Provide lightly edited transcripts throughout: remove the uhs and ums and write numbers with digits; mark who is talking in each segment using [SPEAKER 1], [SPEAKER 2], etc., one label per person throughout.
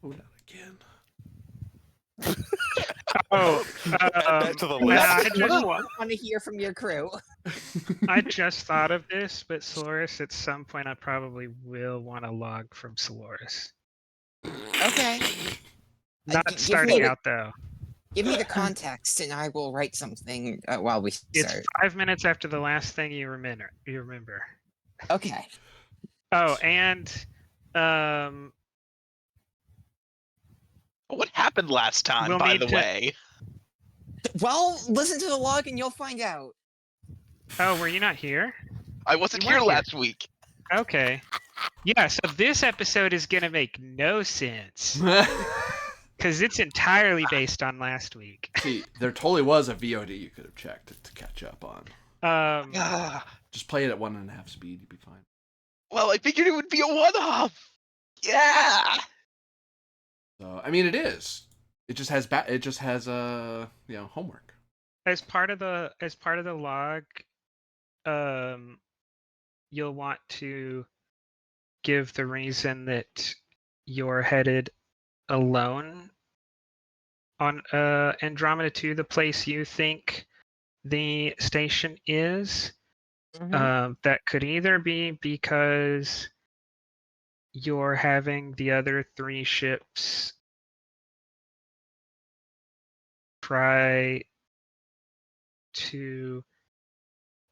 [SPEAKER 1] Oh, not again.
[SPEAKER 2] Oh,
[SPEAKER 3] Add that to the
[SPEAKER 2] yeah,
[SPEAKER 3] list.
[SPEAKER 2] I just
[SPEAKER 4] want to hear from your crew.
[SPEAKER 2] I just thought of this, but Solaris, at some point, I probably will want to log from Solaris.
[SPEAKER 4] Okay.
[SPEAKER 2] Not
[SPEAKER 4] give
[SPEAKER 2] starting
[SPEAKER 4] me
[SPEAKER 2] out though.
[SPEAKER 4] Give me the context, and I will write something while we
[SPEAKER 2] It's
[SPEAKER 4] start.
[SPEAKER 2] 5 minutes after the last thing you remember.
[SPEAKER 4] Okay.
[SPEAKER 2] Oh, and
[SPEAKER 5] What happened last time,
[SPEAKER 2] We'll
[SPEAKER 5] by
[SPEAKER 2] need
[SPEAKER 5] the
[SPEAKER 2] to-
[SPEAKER 5] way?
[SPEAKER 4] Well, listen to the log, and you'll find out.
[SPEAKER 2] oh, were you not here?
[SPEAKER 5] I wasn't
[SPEAKER 2] You
[SPEAKER 5] here
[SPEAKER 2] weren't here.
[SPEAKER 5] last week.
[SPEAKER 2] Okay. Yeah, so this episode is gonna make no sense because it's entirely based on last week.
[SPEAKER 1] See, there totally was a VOD you could have checked to catch up on. Just play it at 1.5 speed, you'd be fine.
[SPEAKER 5] Well, I figured it would be a one-off. Yeah.
[SPEAKER 1] So I mean, it is. It just has homework.
[SPEAKER 2] As part of the log, you'll want to give the reason that you're headed alone on Andromeda 2, the place you think the station is. That could either be because you're having the other 3 ships try to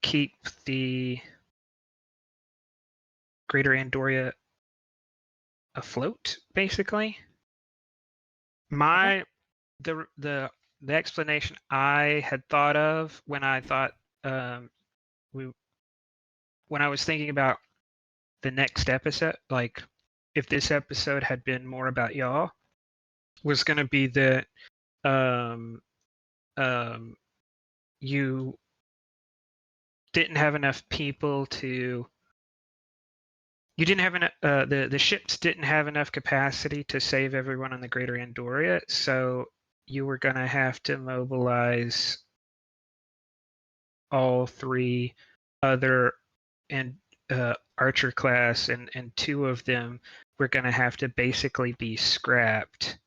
[SPEAKER 2] keep the Greater Andoria afloat, basically. The explanation I had thought of when I thought when I was thinking about the next episode, like if this episode had been more about y'all, was going to be that you didn't have enough people to. You didn't have enough. The ships didn't have enough capacity to save everyone on the Greater Andoria, so you were going to have to mobilize all 3 other and Archer class, and 2 of them were going to have to basically be scrapped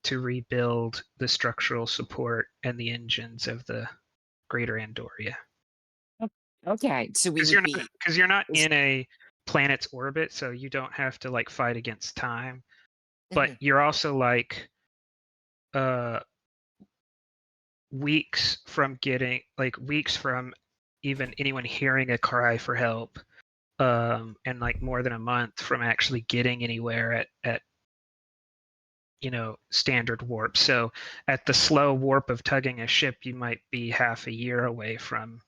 [SPEAKER 2] to rebuild the structural support and the engines of the Greater Andoria.
[SPEAKER 4] Okay, so
[SPEAKER 2] because you're not in a planet's orbit, so you don't have to like fight against time, but you're also like weeks from even anyone hearing a cry for help, and like more than a month from actually getting anywhere at standard warp. So at the slow warp of tugging a ship, you might be half a year away from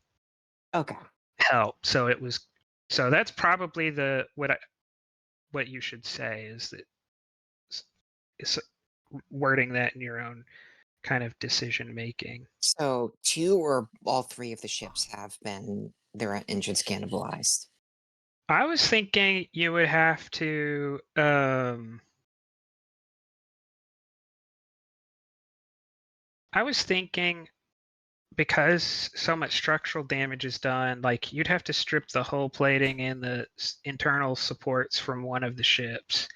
[SPEAKER 2] help. So that's probably what you should say is wording that in your own kind of decision making.
[SPEAKER 4] So 2 or all 3 of the ships have been their engines cannibalized.
[SPEAKER 2] I was thinking you would have to I was thinking because so much structural damage is done, like you'd have to strip the hull plating and the internal supports from one of the ships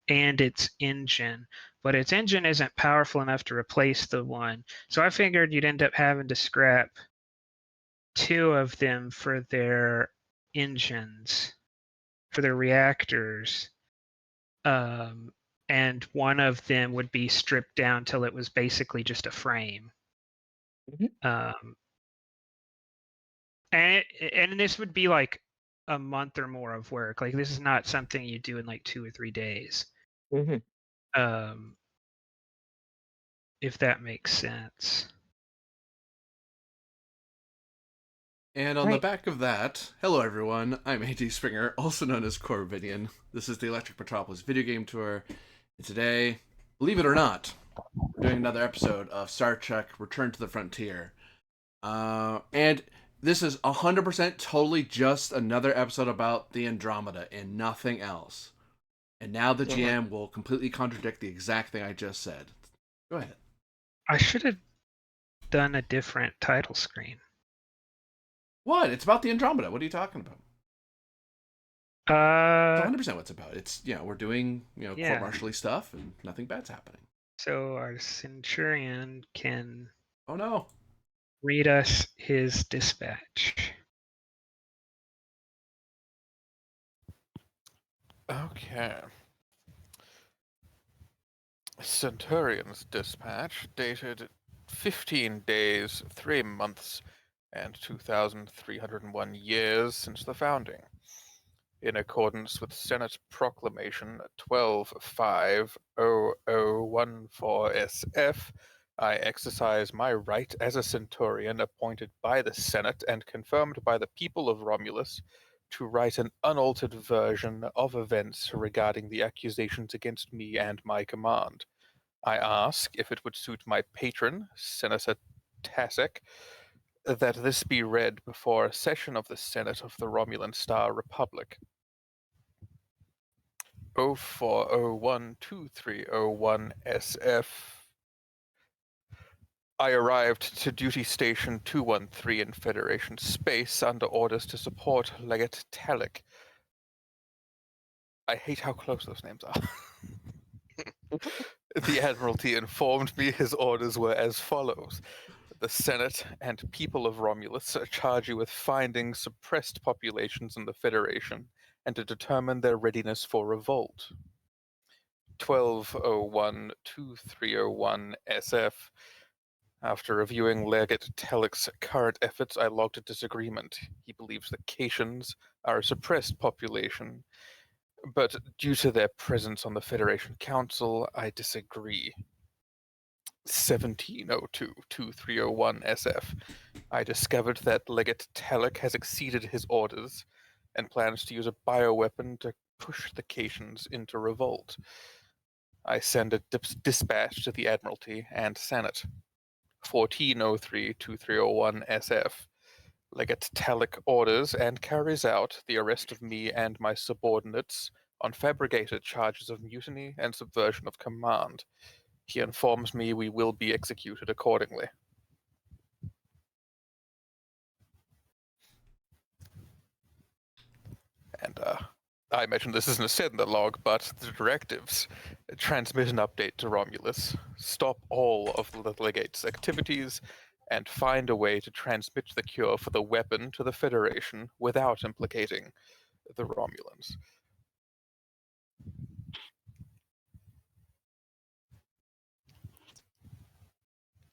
[SPEAKER 2] and its engine, but its engine isn't powerful enough to replace the one. So I figured you'd end up having to scrap 2 of them for their engines, for their reactors, and one of them would be stripped down till it was basically just a frame. And this would be like a month or more of work. Like this is not something you do in like 2 or 3 days. If that makes sense.
[SPEAKER 1] And on the back of that, hello everyone, I'm AD Springer, also known as Corvidian. This is the Electric Metropolis video game tour, and today, believe it or not, we're doing another episode of Star Trek Return to the Frontier. And this is 100% totally just another episode about the Andromeda and nothing else. And now the GM will completely contradict the exact thing I just said. Go ahead.
[SPEAKER 2] I should have done a different title screen.
[SPEAKER 1] What? It's about the Andromeda. What are you talking about? It's
[SPEAKER 2] Uh,
[SPEAKER 1] 100% what it's about. It's, we're doing,
[SPEAKER 2] Yeah.
[SPEAKER 1] court-martially stuff and nothing bad's happening.
[SPEAKER 2] so our centurion can
[SPEAKER 1] Oh no.
[SPEAKER 2] read us his dispatch.
[SPEAKER 3] Okay. Centurion's dispatch, dated 15 days, 3 months, and 2,301 years since the founding. In accordance with Senate Proclamation 12-5-0014-SF, I exercise my right as a centurion appointed by the Senate and confirmed by the people of Romulus to write an unaltered version of events regarding the accusations against me and my command. I ask if it would suit my patron, Senator Tasek, that this be read before a session of the Senate of the Romulan Star Republic. 04012301 SF. I arrived to duty station 213 in Federation space under orders to support Legate Telic. I hate how close those names are. The Admiralty informed me his orders were as follows. The Senate and people of Romulus charge you with finding suppressed populations in the Federation and to determine their readiness for revolt. 12012301 SF. After reviewing Legate Telic's current efforts, I logged a disagreement. He believes the Caitians are a suppressed population, but due to their presence on the Federation Council, I disagree. 17022301 SF. I discovered that Legate Telic has exceeded his orders and plans to use a bioweapon to push the Caitians into revolt. I send a dispatch to the Admiralty and Senate. 14032301 SF. Legate Telic orders and carries out the arrest of me and my subordinates on fabricated charges of mutiny and subversion of command. He informs me we will be executed accordingly. And I imagine this isn't said in the log, but the directives transmit an update to Romulus, stop all of the legate's activities, and find a way to transmit the cure for the weapon to the Federation without implicating the Romulans.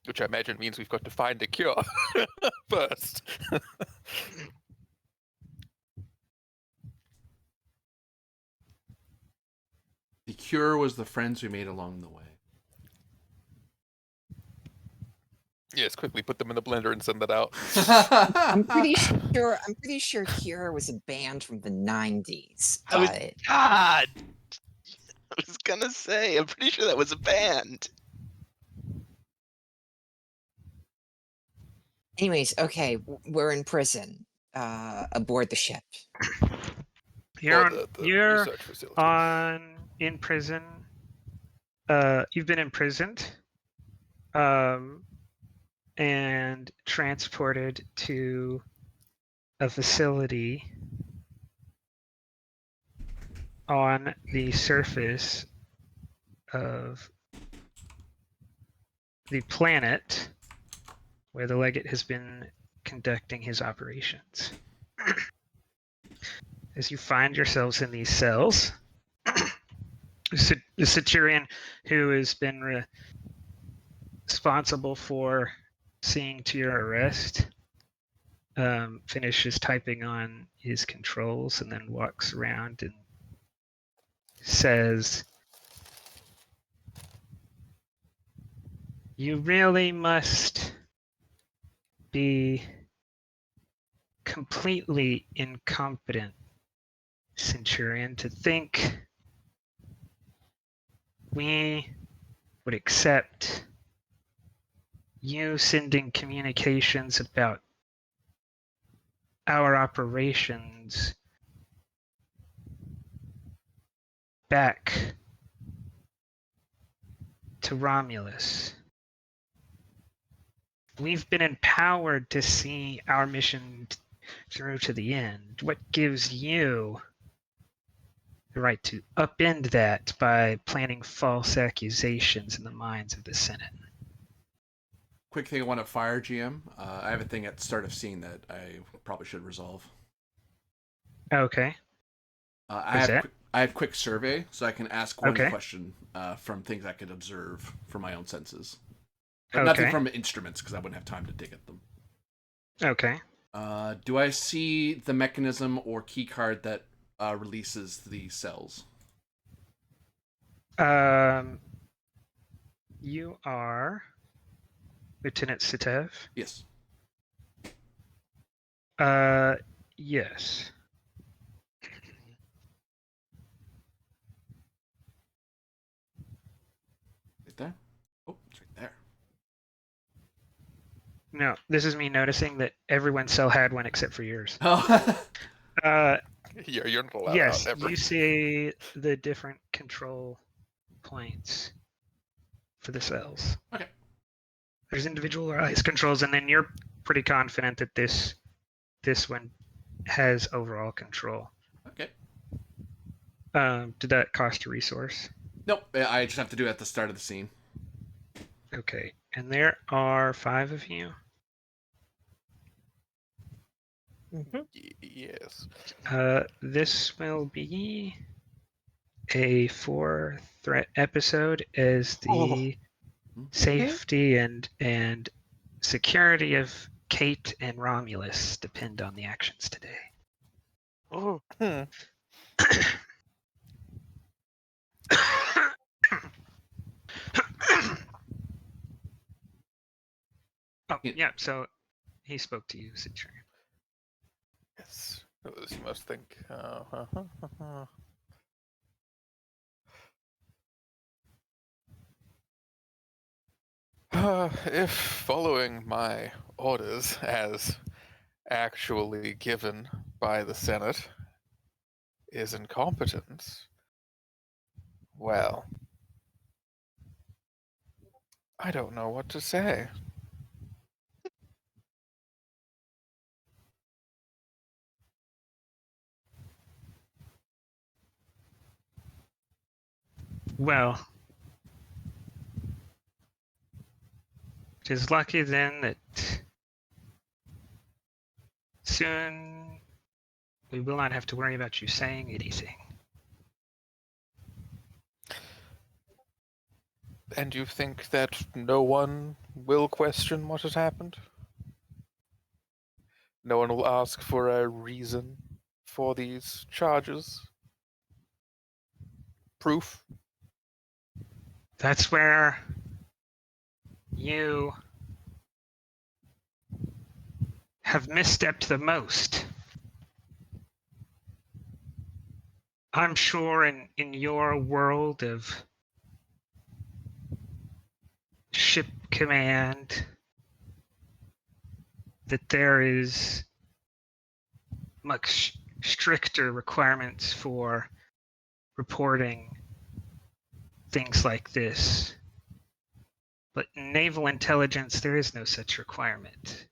[SPEAKER 3] Which I imagine means we've got to find a cure first.
[SPEAKER 1] The cure was the friends we made along the way.
[SPEAKER 3] Yes, quickly put them in the blender and send that out.
[SPEAKER 4] I'm pretty sure Cure was a band from the 90s.
[SPEAKER 5] God! I was gonna say, I'm pretty sure that was a band.
[SPEAKER 4] Anyways, okay, we're in prison aboard the ship.
[SPEAKER 2] You're
[SPEAKER 3] Or
[SPEAKER 2] on,
[SPEAKER 3] the
[SPEAKER 2] you're
[SPEAKER 3] research facility.
[SPEAKER 2] in prison. You've been imprisoned, and transported to a facility on the surface of the planet where the legate has been conducting his operations. As you find yourselves in these cells, the Centurion, who has been responsible for seeing to your arrest, finishes typing on his controls and then walks around and says, "You really must be completely incompetent, Centurion, to think we would accept you sending communications about our operations back to Romulus. We've been empowered to see our mission through to the end. What gives you the right to upend that by planting false accusations in the minds of the Senate.
[SPEAKER 1] Quick thing I want to fire, GM. I have a thing at the start of scene that I probably should resolve.
[SPEAKER 2] Okay. What's that?
[SPEAKER 1] I have quick survey, so I can ask one
[SPEAKER 2] Okay.
[SPEAKER 1] question from things I could observe from my own senses, but nothing from instruments because I wouldn't have time to dig at them.
[SPEAKER 2] Okay.
[SPEAKER 1] Do I see the mechanism or key card that releases the cells?
[SPEAKER 2] You are Lieutenant Sitev.
[SPEAKER 1] Yes.
[SPEAKER 2] Yes.
[SPEAKER 1] Right there. Oh, it's right there.
[SPEAKER 2] No, this is me noticing that everyone's cell had one except for yours.
[SPEAKER 1] Oh.
[SPEAKER 3] You're not allowed
[SPEAKER 2] Yes,
[SPEAKER 3] out ever.
[SPEAKER 2] you see the different control points for the cells.
[SPEAKER 1] Okay.
[SPEAKER 2] There's individualized controls, and then you're pretty confident that this one has overall control.
[SPEAKER 1] Okay.
[SPEAKER 2] Did that cost a resource?
[SPEAKER 1] Nope. I just have to do it at the start of the scene.
[SPEAKER 2] Okay, and there are 5 of you.
[SPEAKER 3] Yes.
[SPEAKER 2] This will be a 4-threat episode as the safety and security of Kate and Romulus depend on the actions today.
[SPEAKER 5] Oh.
[SPEAKER 2] Oh, yeah, so he spoke to you, Centurion.
[SPEAKER 3] Yes. As you must think. If following my orders as actually given by the Senate is incompetence, well, I don't know what to say.
[SPEAKER 2] Well, it is lucky then that soon we will not have to worry about you saying anything.
[SPEAKER 3] And you think that no one will question what has happened? No one will ask for a reason for these charges? Proof?
[SPEAKER 2] That's where you have misstepped the most. I'm sure in your world of ship command that there is much stricter requirements for reporting things like this. But in naval intelligence, there is no such requirement.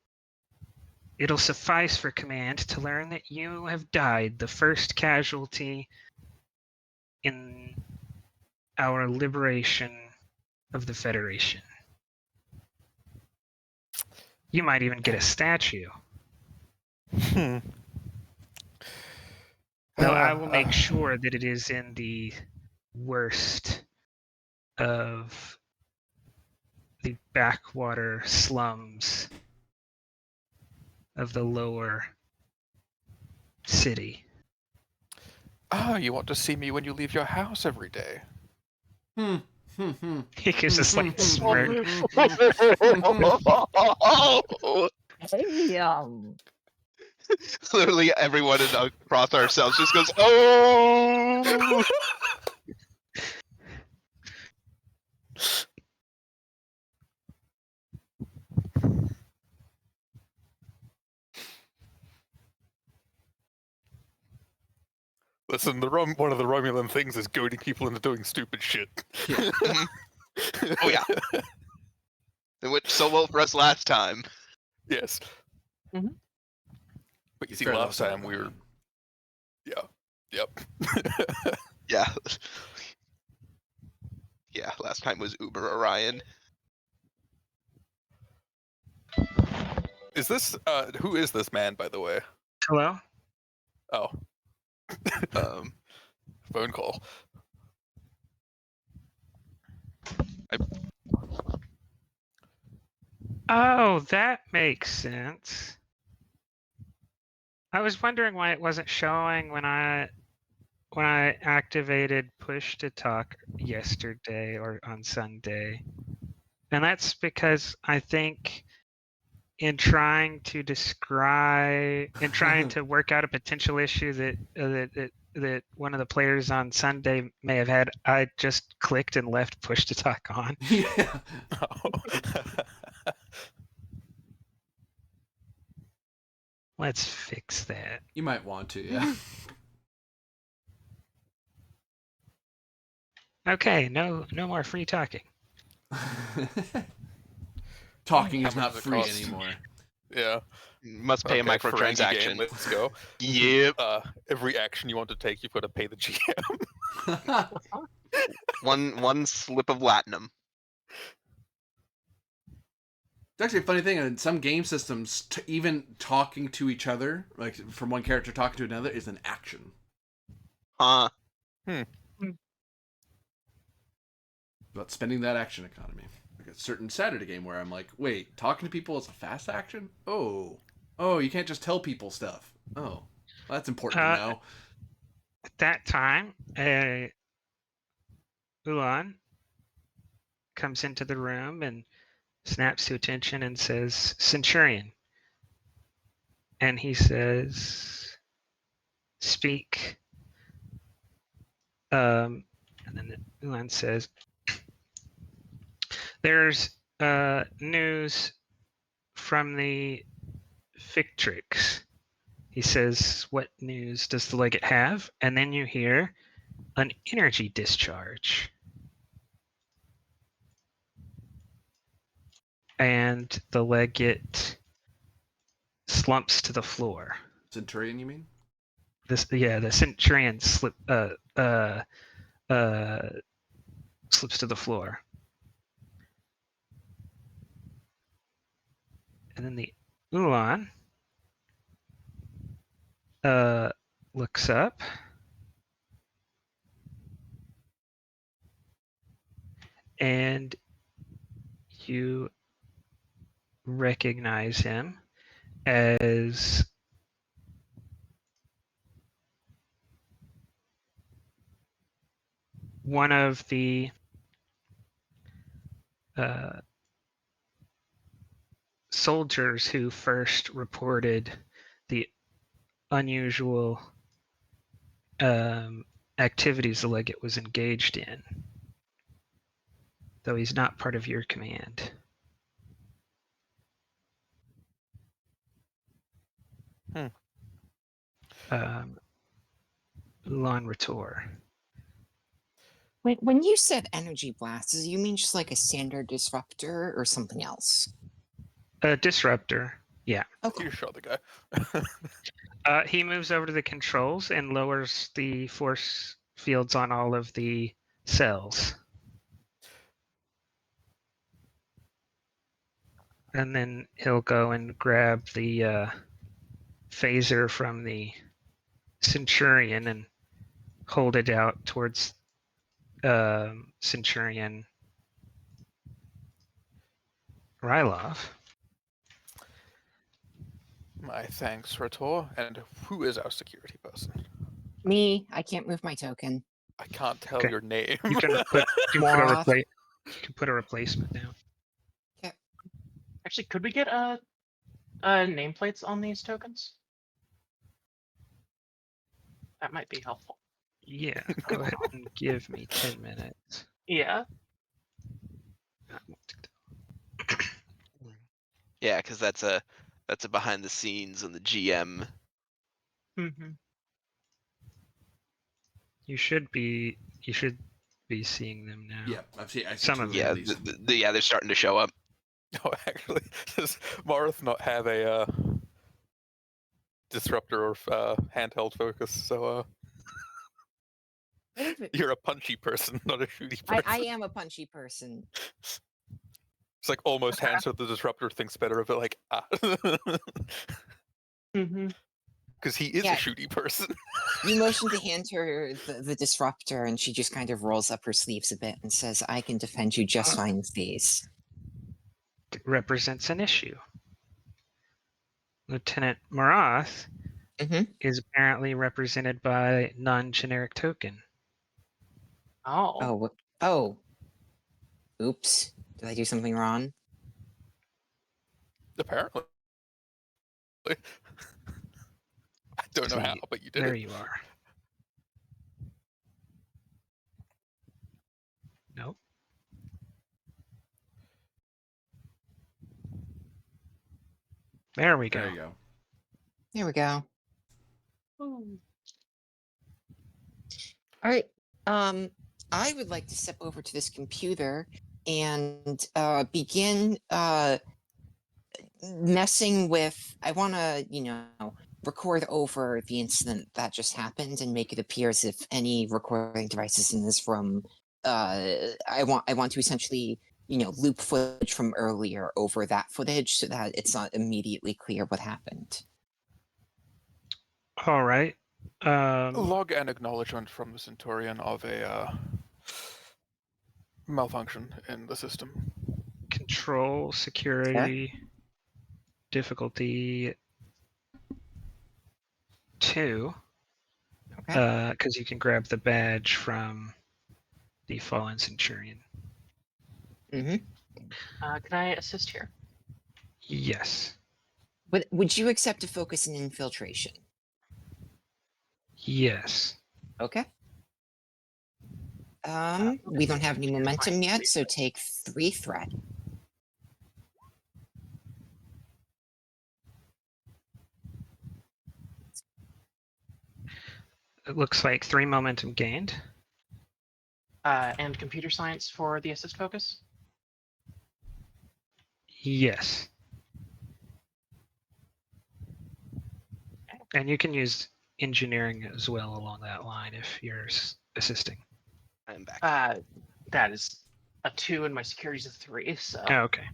[SPEAKER 2] It'll suffice for command to learn that you have died the first casualty in our liberation of the Federation. You might even get a statue.
[SPEAKER 3] Hmm.
[SPEAKER 2] Though I will make sure that it is in the worst of the backwater slums of the lower city.
[SPEAKER 3] You want to see me when you leave your house every day?
[SPEAKER 2] He gives a slight smirk.
[SPEAKER 5] Literally everyone across ourselves just goes, oh!
[SPEAKER 3] Listen, one of the Romulan things is goading people into doing stupid shit.
[SPEAKER 1] Yeah.
[SPEAKER 5] Oh yeah. It went so well for us last time.
[SPEAKER 3] Yes.
[SPEAKER 4] Mhm.
[SPEAKER 3] But you
[SPEAKER 1] He's
[SPEAKER 3] see,
[SPEAKER 1] very
[SPEAKER 3] last
[SPEAKER 1] low
[SPEAKER 3] time we were...
[SPEAKER 1] on
[SPEAKER 3] Yeah. Yep.
[SPEAKER 5] Yeah. Yeah, last time was Uber Orion.
[SPEAKER 3] Is this who is this man, by the way?
[SPEAKER 2] Hello?
[SPEAKER 3] Oh,
[SPEAKER 5] Um,
[SPEAKER 3] phone call.
[SPEAKER 2] Oh, that makes sense. I was wondering why it wasn't showing when I activated push to talk yesterday or on Sunday. And that's because I think in trying to work out a potential issue that one of the players on Sunday may have had, I just clicked and left push to talk on.
[SPEAKER 1] Yeah.
[SPEAKER 2] Let's fix that.
[SPEAKER 1] You might want to, yeah.
[SPEAKER 2] Okay, no more free talking.
[SPEAKER 1] Talking
[SPEAKER 3] How
[SPEAKER 1] is
[SPEAKER 3] much
[SPEAKER 1] not
[SPEAKER 3] does it
[SPEAKER 1] free
[SPEAKER 3] cost?
[SPEAKER 1] anymore.
[SPEAKER 3] Yeah.
[SPEAKER 5] must pay a
[SPEAKER 3] Okay, Ferengi game,
[SPEAKER 5] microtransaction.
[SPEAKER 3] let's go.
[SPEAKER 5] Yep.
[SPEAKER 3] Every action you want to take, you've got to pay the GM.
[SPEAKER 5] One slip of latinum.
[SPEAKER 1] It's actually a funny thing. In some game systems, even talking to each other, like from one character talking to another, is an action.
[SPEAKER 5] Huh.
[SPEAKER 1] About spending that action economy. Like a certain Saturday game where I'm like, wait, talking to people is a fast action? Oh, you can't just tell people stuff. Oh, well, that's important to know.
[SPEAKER 2] At that time, Ulan comes into the room and snaps to attention and says, Centurion. And he says, speak. And then Ulan says, there's news from the Fictrix. He says, what news does the legate have? And then you hear an energy discharge. And the legate slumps to the floor.
[SPEAKER 1] Centurion, you mean?
[SPEAKER 2] The Centurion slips to the floor. And then the Ulan looks up and you recognize him as one of the soldiers who first reported the unusual activities the legate was engaged in, though he's not part of your command. Ulan Rator.
[SPEAKER 4] When you said energy blasts, you mean just like a standard disruptor or something else?
[SPEAKER 2] A disruptor. Yeah.
[SPEAKER 4] Okay.
[SPEAKER 3] You show the guy.
[SPEAKER 2] He moves over to the controls and lowers the force fields on all of the cells. And then he'll go and grab the phaser from the Centurion and hold it out towards Centurion Rylov.
[SPEAKER 3] My thanks, Rator. And who is our security person?
[SPEAKER 4] Me, I can't move my token.
[SPEAKER 3] I can't tell
[SPEAKER 2] Okay.
[SPEAKER 3] your name.
[SPEAKER 2] You can
[SPEAKER 4] Moth.
[SPEAKER 2] put a replacement down.
[SPEAKER 6] Actually, could we get nameplates on these tokens? That might be helpful.
[SPEAKER 2] Yeah, go ahead and give me 10 minutes.
[SPEAKER 6] Yeah.
[SPEAKER 5] Yeah, because that's a behind the scenes on the GM.
[SPEAKER 6] Mm-hmm.
[SPEAKER 2] You should be seeing them now.
[SPEAKER 1] Yeah, I see
[SPEAKER 2] Some
[SPEAKER 1] two
[SPEAKER 2] of
[SPEAKER 1] at
[SPEAKER 5] Yeah,
[SPEAKER 1] least.
[SPEAKER 5] they're starting to show up.
[SPEAKER 3] Oh, actually, does Marth not have a disruptor or handheld focus? So You're a punchy person, not a shooty
[SPEAKER 4] I
[SPEAKER 3] person.
[SPEAKER 4] am a punchy person.
[SPEAKER 3] It's like almost Hanser the Disruptor thinks better of it, like,
[SPEAKER 6] Mm-hmm.
[SPEAKER 3] because he is
[SPEAKER 4] Yeah.
[SPEAKER 3] a shooty person.
[SPEAKER 4] You motion to hand her the disruptor, and she just kind of rolls up her sleeves a bit and says, "I can defend you just fine with these."
[SPEAKER 2] It represents an issue. Lieutenant Marath
[SPEAKER 4] Mhm.
[SPEAKER 2] is apparently represented by non-generic token.
[SPEAKER 6] Oh.
[SPEAKER 4] Oh, oh. Oops. Did I do something wrong?
[SPEAKER 3] Apparently. I don't know
[SPEAKER 2] See,
[SPEAKER 3] how, but you did
[SPEAKER 2] there
[SPEAKER 3] it.
[SPEAKER 2] you are. Nope. There we go.
[SPEAKER 1] There you go.
[SPEAKER 4] There we go.
[SPEAKER 6] Ooh.
[SPEAKER 4] All right. I would like to step over to this computer and begin messing with. I want to, record over the incident that just happened and make it appear as if any recording devices in this room. I want to essentially, loop footage from earlier over that footage so that it's not immediately clear what happened.
[SPEAKER 2] All right.
[SPEAKER 3] Log an acknowledgement from the Centurion of a malfunction in the system.
[SPEAKER 2] Control, security, difficulty 2.
[SPEAKER 4] Okay.
[SPEAKER 2] Because you can grab the badge from the fallen Centurion.
[SPEAKER 4] Mm-hmm.
[SPEAKER 6] Can I assist here?
[SPEAKER 2] Yes.
[SPEAKER 4] But would you accept a focus in infiltration?
[SPEAKER 2] Yes.
[SPEAKER 4] Okay. We don't have any momentum yet, so take 3 threat.
[SPEAKER 2] It looks like 3 momentum gained.
[SPEAKER 6] And computer science for the assist focus?
[SPEAKER 2] Yes. And you can use engineering as well along that line if you're assisting.
[SPEAKER 5] I'm back.
[SPEAKER 6] That is a 2 and my security's a 3, so.
[SPEAKER 2] Oh, okay.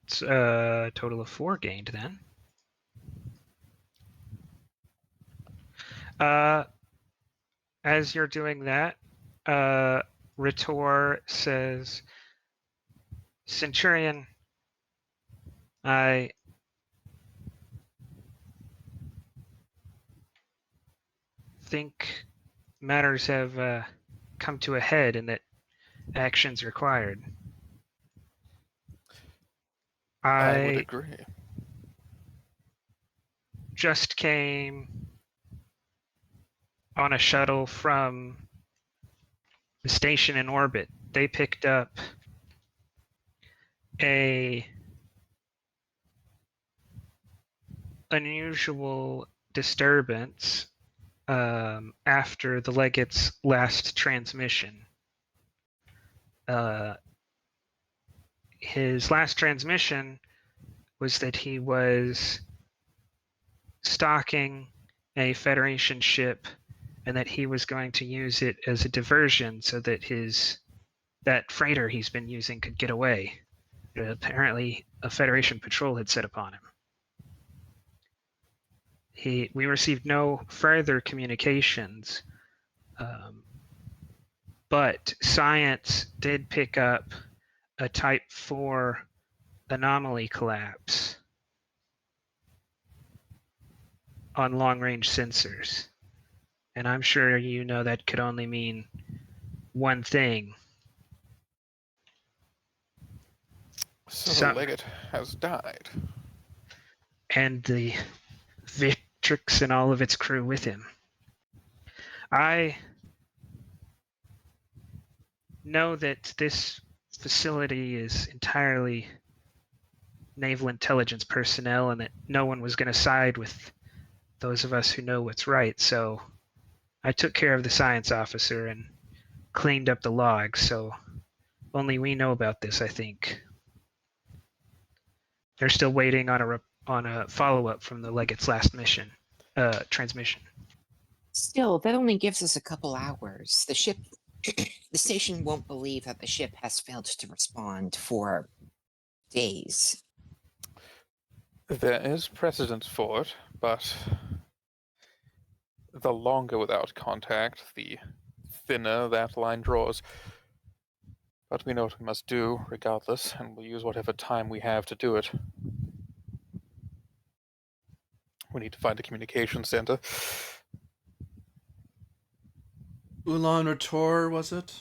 [SPEAKER 2] It's a total of 4 gained then. As you're doing that, Ritor says, Centurion, I think matters have come to a head and that action's required.
[SPEAKER 3] I would agree.
[SPEAKER 2] Just came on a shuttle from the station in orbit. They picked up a unusual disturbance after the legate's last transmission. His last transmission was that he was stalking a Federation ship and that he was going to use it as a diversion so that that freighter he's been using could get away. Apparently, a Federation patrol had set upon him. We received no further communications, but science did pick up a Type 4 anomaly collapse on long-range sensors. And I'm sure you know that could only mean one thing.
[SPEAKER 3] So the legate has died.
[SPEAKER 2] And the Victrix and all of its crew with him. I know that this facility is entirely naval intelligence personnel and that no one was going to side with those of us who know what's right, so I took care of the science officer and cleaned up the logs, so only we know about this, I think. They're still waiting on a follow-up from the legate's last mission. transmission.
[SPEAKER 4] Still, that only gives us a couple hours. The ship, the station won't believe that the ship has failed to respond for days.
[SPEAKER 3] There is precedent for it, but the longer without contact, the thinner that line draws. But we know what we must do, regardless, and we'll use whatever time we have to do it. We need to find a communication center.
[SPEAKER 1] Ulan Rator, was it?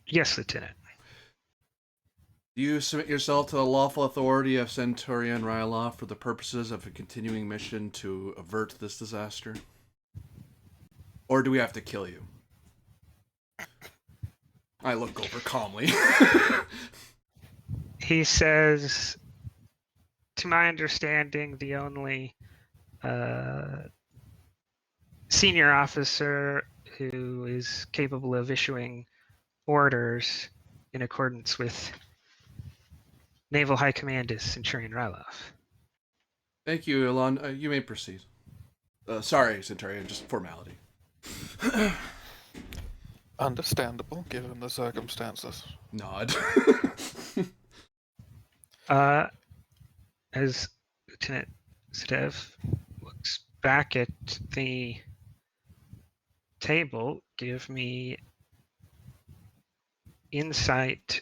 [SPEAKER 2] Yes, Lieutenant.
[SPEAKER 1] Do you submit yourself to the lawful authority of Centurion Ryloff for the purposes of a continuing mission to avert this disaster? Or do we have to kill you? I look over calmly.
[SPEAKER 2] He says, to my understanding, the only senior officer who is capable of issuing orders in accordance with Naval High Command is Centurion Ryloff.
[SPEAKER 1] Thank you, Ulan. You may proceed. Sorry, Centurion, just formality.
[SPEAKER 3] Understandable, given the circumstances.
[SPEAKER 1] Nod.
[SPEAKER 2] As Lieutenant Zedev looks back at the table, give me insight,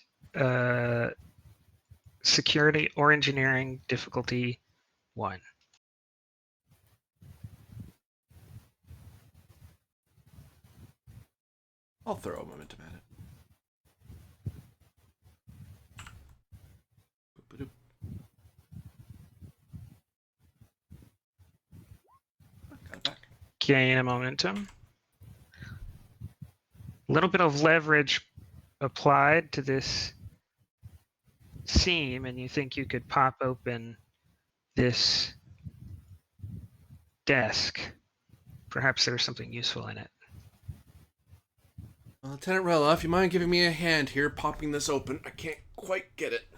[SPEAKER 2] security or engineering difficulty 1.
[SPEAKER 1] I'll throw a momentum at it. Boop-a-doop. Got it back.
[SPEAKER 2] Gain a momentum. A little bit of leverage applied to this seam, and you think you could pop open this desk. Perhaps there's something useful in it.
[SPEAKER 1] Lieutenant Ryloff, you mind giving me a hand here, popping this open? I can't quite get it.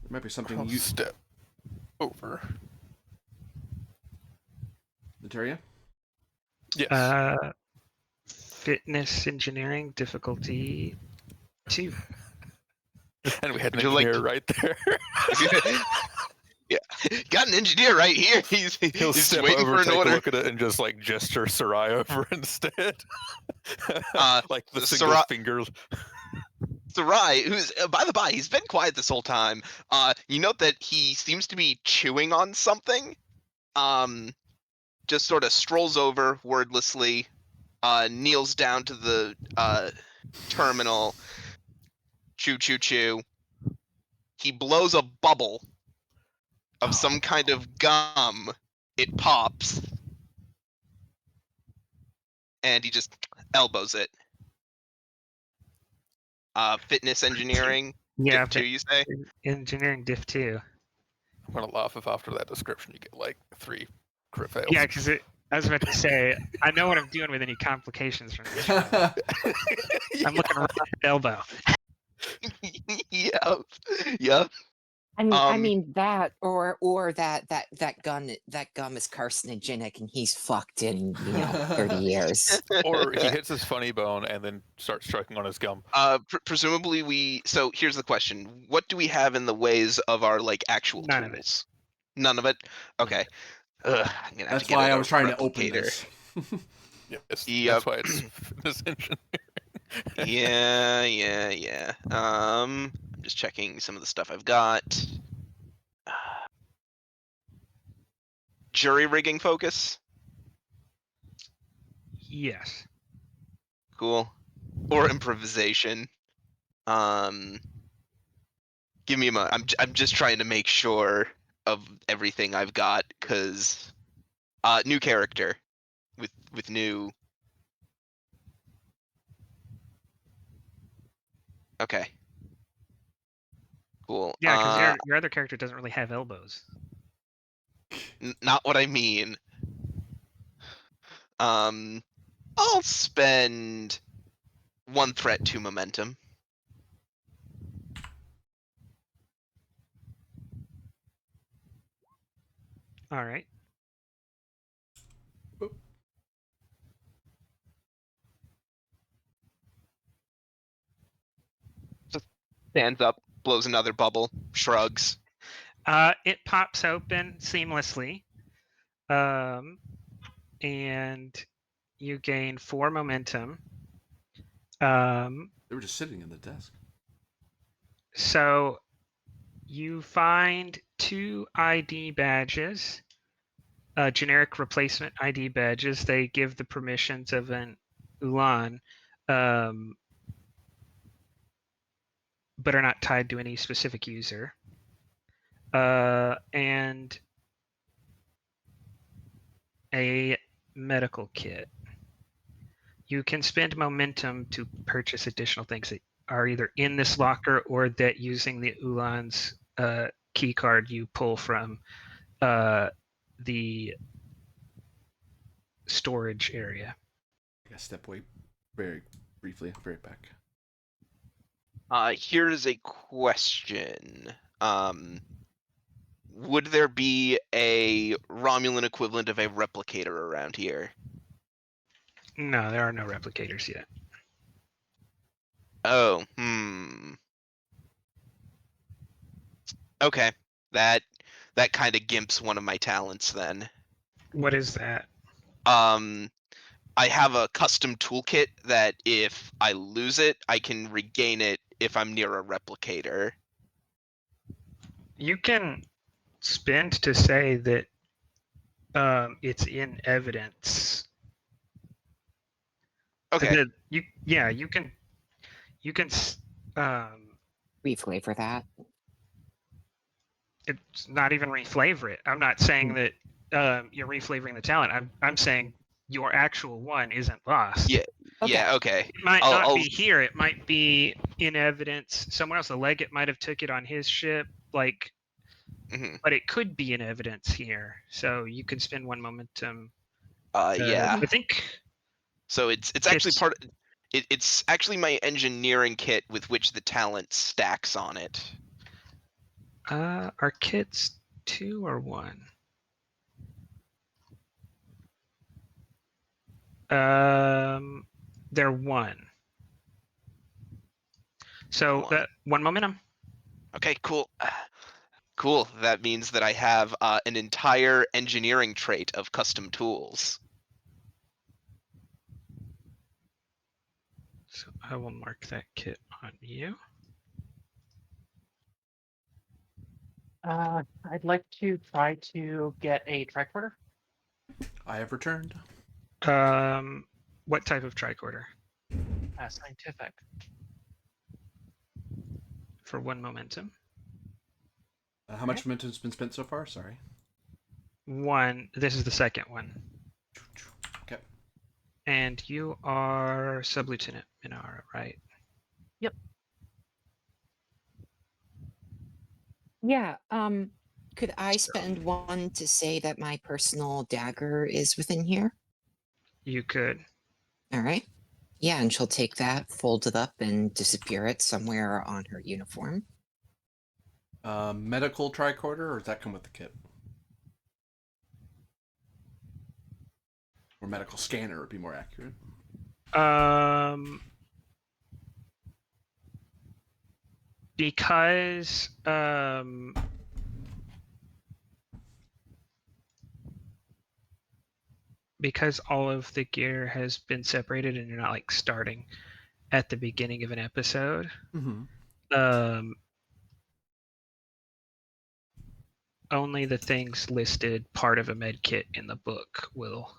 [SPEAKER 1] There might be something
[SPEAKER 3] I'll
[SPEAKER 1] you...
[SPEAKER 3] step over.
[SPEAKER 1] Materia?
[SPEAKER 3] Yes.
[SPEAKER 2] Fitness engineering difficulty 2.
[SPEAKER 3] And we had an
[SPEAKER 5] Would you like
[SPEAKER 3] engineer
[SPEAKER 5] to-
[SPEAKER 3] right there.
[SPEAKER 5] Yeah, got an engineer right here.
[SPEAKER 3] He'll
[SPEAKER 5] He's
[SPEAKER 3] step
[SPEAKER 5] waiting
[SPEAKER 3] over,
[SPEAKER 5] for an
[SPEAKER 3] take a
[SPEAKER 5] order.
[SPEAKER 3] look at it, and just like gesture Sarai over instead. Like the single
[SPEAKER 5] Sarai-
[SPEAKER 3] finger.
[SPEAKER 5] Sarai, who's by the by, he's been quiet this whole time. You note that he seems to be chewing on something. Just sort of strolls over wordlessly, kneels down to the terminal. Chew, chew, chew. He blows a bubble of some kind of gum. It pops, and he just elbows it. Fitness engineering.
[SPEAKER 2] Yeah,
[SPEAKER 5] Div 2, you say?
[SPEAKER 2] engineering diff 2.
[SPEAKER 3] I'm gonna laugh if after that description you get like 3 crit fails.
[SPEAKER 2] Yeah, because I was about to say, I know what I'm doing with any complications from this. I'm looking right at the elbow.
[SPEAKER 5] Yep.
[SPEAKER 4] I mean that, or that gum is carcinogenic and he's fucked in 30 years.
[SPEAKER 3] Or he hits his funny bone and then starts choking on his gum.
[SPEAKER 5] Presumably so here's the question. What do we have in the ways of our like actual
[SPEAKER 2] None of it.
[SPEAKER 5] tools? None of it? Okay. Ugh, I'm gonna have
[SPEAKER 1] That's
[SPEAKER 5] to get
[SPEAKER 1] why
[SPEAKER 5] a
[SPEAKER 1] I was trying to
[SPEAKER 5] replicator.
[SPEAKER 1] open this.
[SPEAKER 3] Yes,
[SPEAKER 5] Yep.
[SPEAKER 3] that's why it's fitness engineering.
[SPEAKER 5] Yeah. I'm just checking some of the stuff I've got. Jury rigging focus.
[SPEAKER 2] Yes.
[SPEAKER 5] Cool. Or improvisation. Give me a moment. I'm just trying to make sure of everything I've got, cause new character with new. Okay. Cool.
[SPEAKER 2] Yeah, because your other character doesn't really have elbows.
[SPEAKER 5] Not what I mean. I'll spend 1 threat, 2 momentum.
[SPEAKER 2] All right.
[SPEAKER 5] Stands up, blows another bubble, shrugs.
[SPEAKER 2] It pops open seamlessly, and you gain 4 momentum.
[SPEAKER 1] They were just sitting in the desk.
[SPEAKER 2] So you find 2 ID badges, generic replacement ID badges. They give the permissions of an Ulan, but are not tied to any specific user. And a medical kit. You can spend momentum to purchase additional things that are either in this locker or that using the Ulan's key card you pull from the storage area.
[SPEAKER 1] I gotta step away very briefly. I'll be right back.
[SPEAKER 5] Here's a question. Would there be a Romulan equivalent of a replicator around here?
[SPEAKER 2] No, there are no replicators yet.
[SPEAKER 5] Oh, Okay, that kind of gimps one of my talents then.
[SPEAKER 2] What is that?
[SPEAKER 5] I have a custom toolkit that if I lose it, I can regain it if I'm near a replicator.
[SPEAKER 2] You can spend to say that it's in evidence.
[SPEAKER 5] Okay.
[SPEAKER 2] You can
[SPEAKER 4] Reflavor that.
[SPEAKER 2] it's not even reflavor it. I'm not saying that you're reflavoring the talent. I'm saying your actual one isn't lost.
[SPEAKER 5] Yeah.
[SPEAKER 4] Okay.
[SPEAKER 5] Yeah. Okay.
[SPEAKER 2] It might not
[SPEAKER 5] I'll
[SPEAKER 2] be here. It might be in evidence somewhere else. The legate might have took it on his ship, like,
[SPEAKER 5] Mhm.
[SPEAKER 2] but it could be in evidence here. So you could spend 1 momentum.
[SPEAKER 5] Yeah.
[SPEAKER 2] I think
[SPEAKER 5] So it's actually part. It's actually my engineering kit with which the talent stacks on it.
[SPEAKER 2] Are kits 2 or 1? They're 1. So
[SPEAKER 5] One.
[SPEAKER 2] that 1 momentum.
[SPEAKER 5] Okay. Cool. Cool. That means that I have an entire engineering trait of custom tools.
[SPEAKER 2] So I will mark that kit on you.
[SPEAKER 6] I'd like to try to get a tricorder.
[SPEAKER 1] I have returned.
[SPEAKER 2] What type of tricorder?
[SPEAKER 6] Scientific.
[SPEAKER 2] For 1 momentum.
[SPEAKER 1] How much momentum's been spent so far? Sorry.
[SPEAKER 2] 1. This is the second one.
[SPEAKER 1] Okay.
[SPEAKER 2] And you are Sub-Lieutenant Minara, right?
[SPEAKER 6] Yep.
[SPEAKER 4] Yeah. Could I spend 1 to say that my personal dagger is within here?
[SPEAKER 2] You could.
[SPEAKER 4] All right. Yeah, and she'll take that, fold it up, and disappear it somewhere on her uniform.
[SPEAKER 1] Medical tricorder, or does that come with the kit? Or medical scanner would be more accurate.
[SPEAKER 2] Because all of the gear has been separated and you're not like starting at the beginning of an episode.
[SPEAKER 1] Mm-hmm.
[SPEAKER 2] Only the things listed part of a med kit in the book will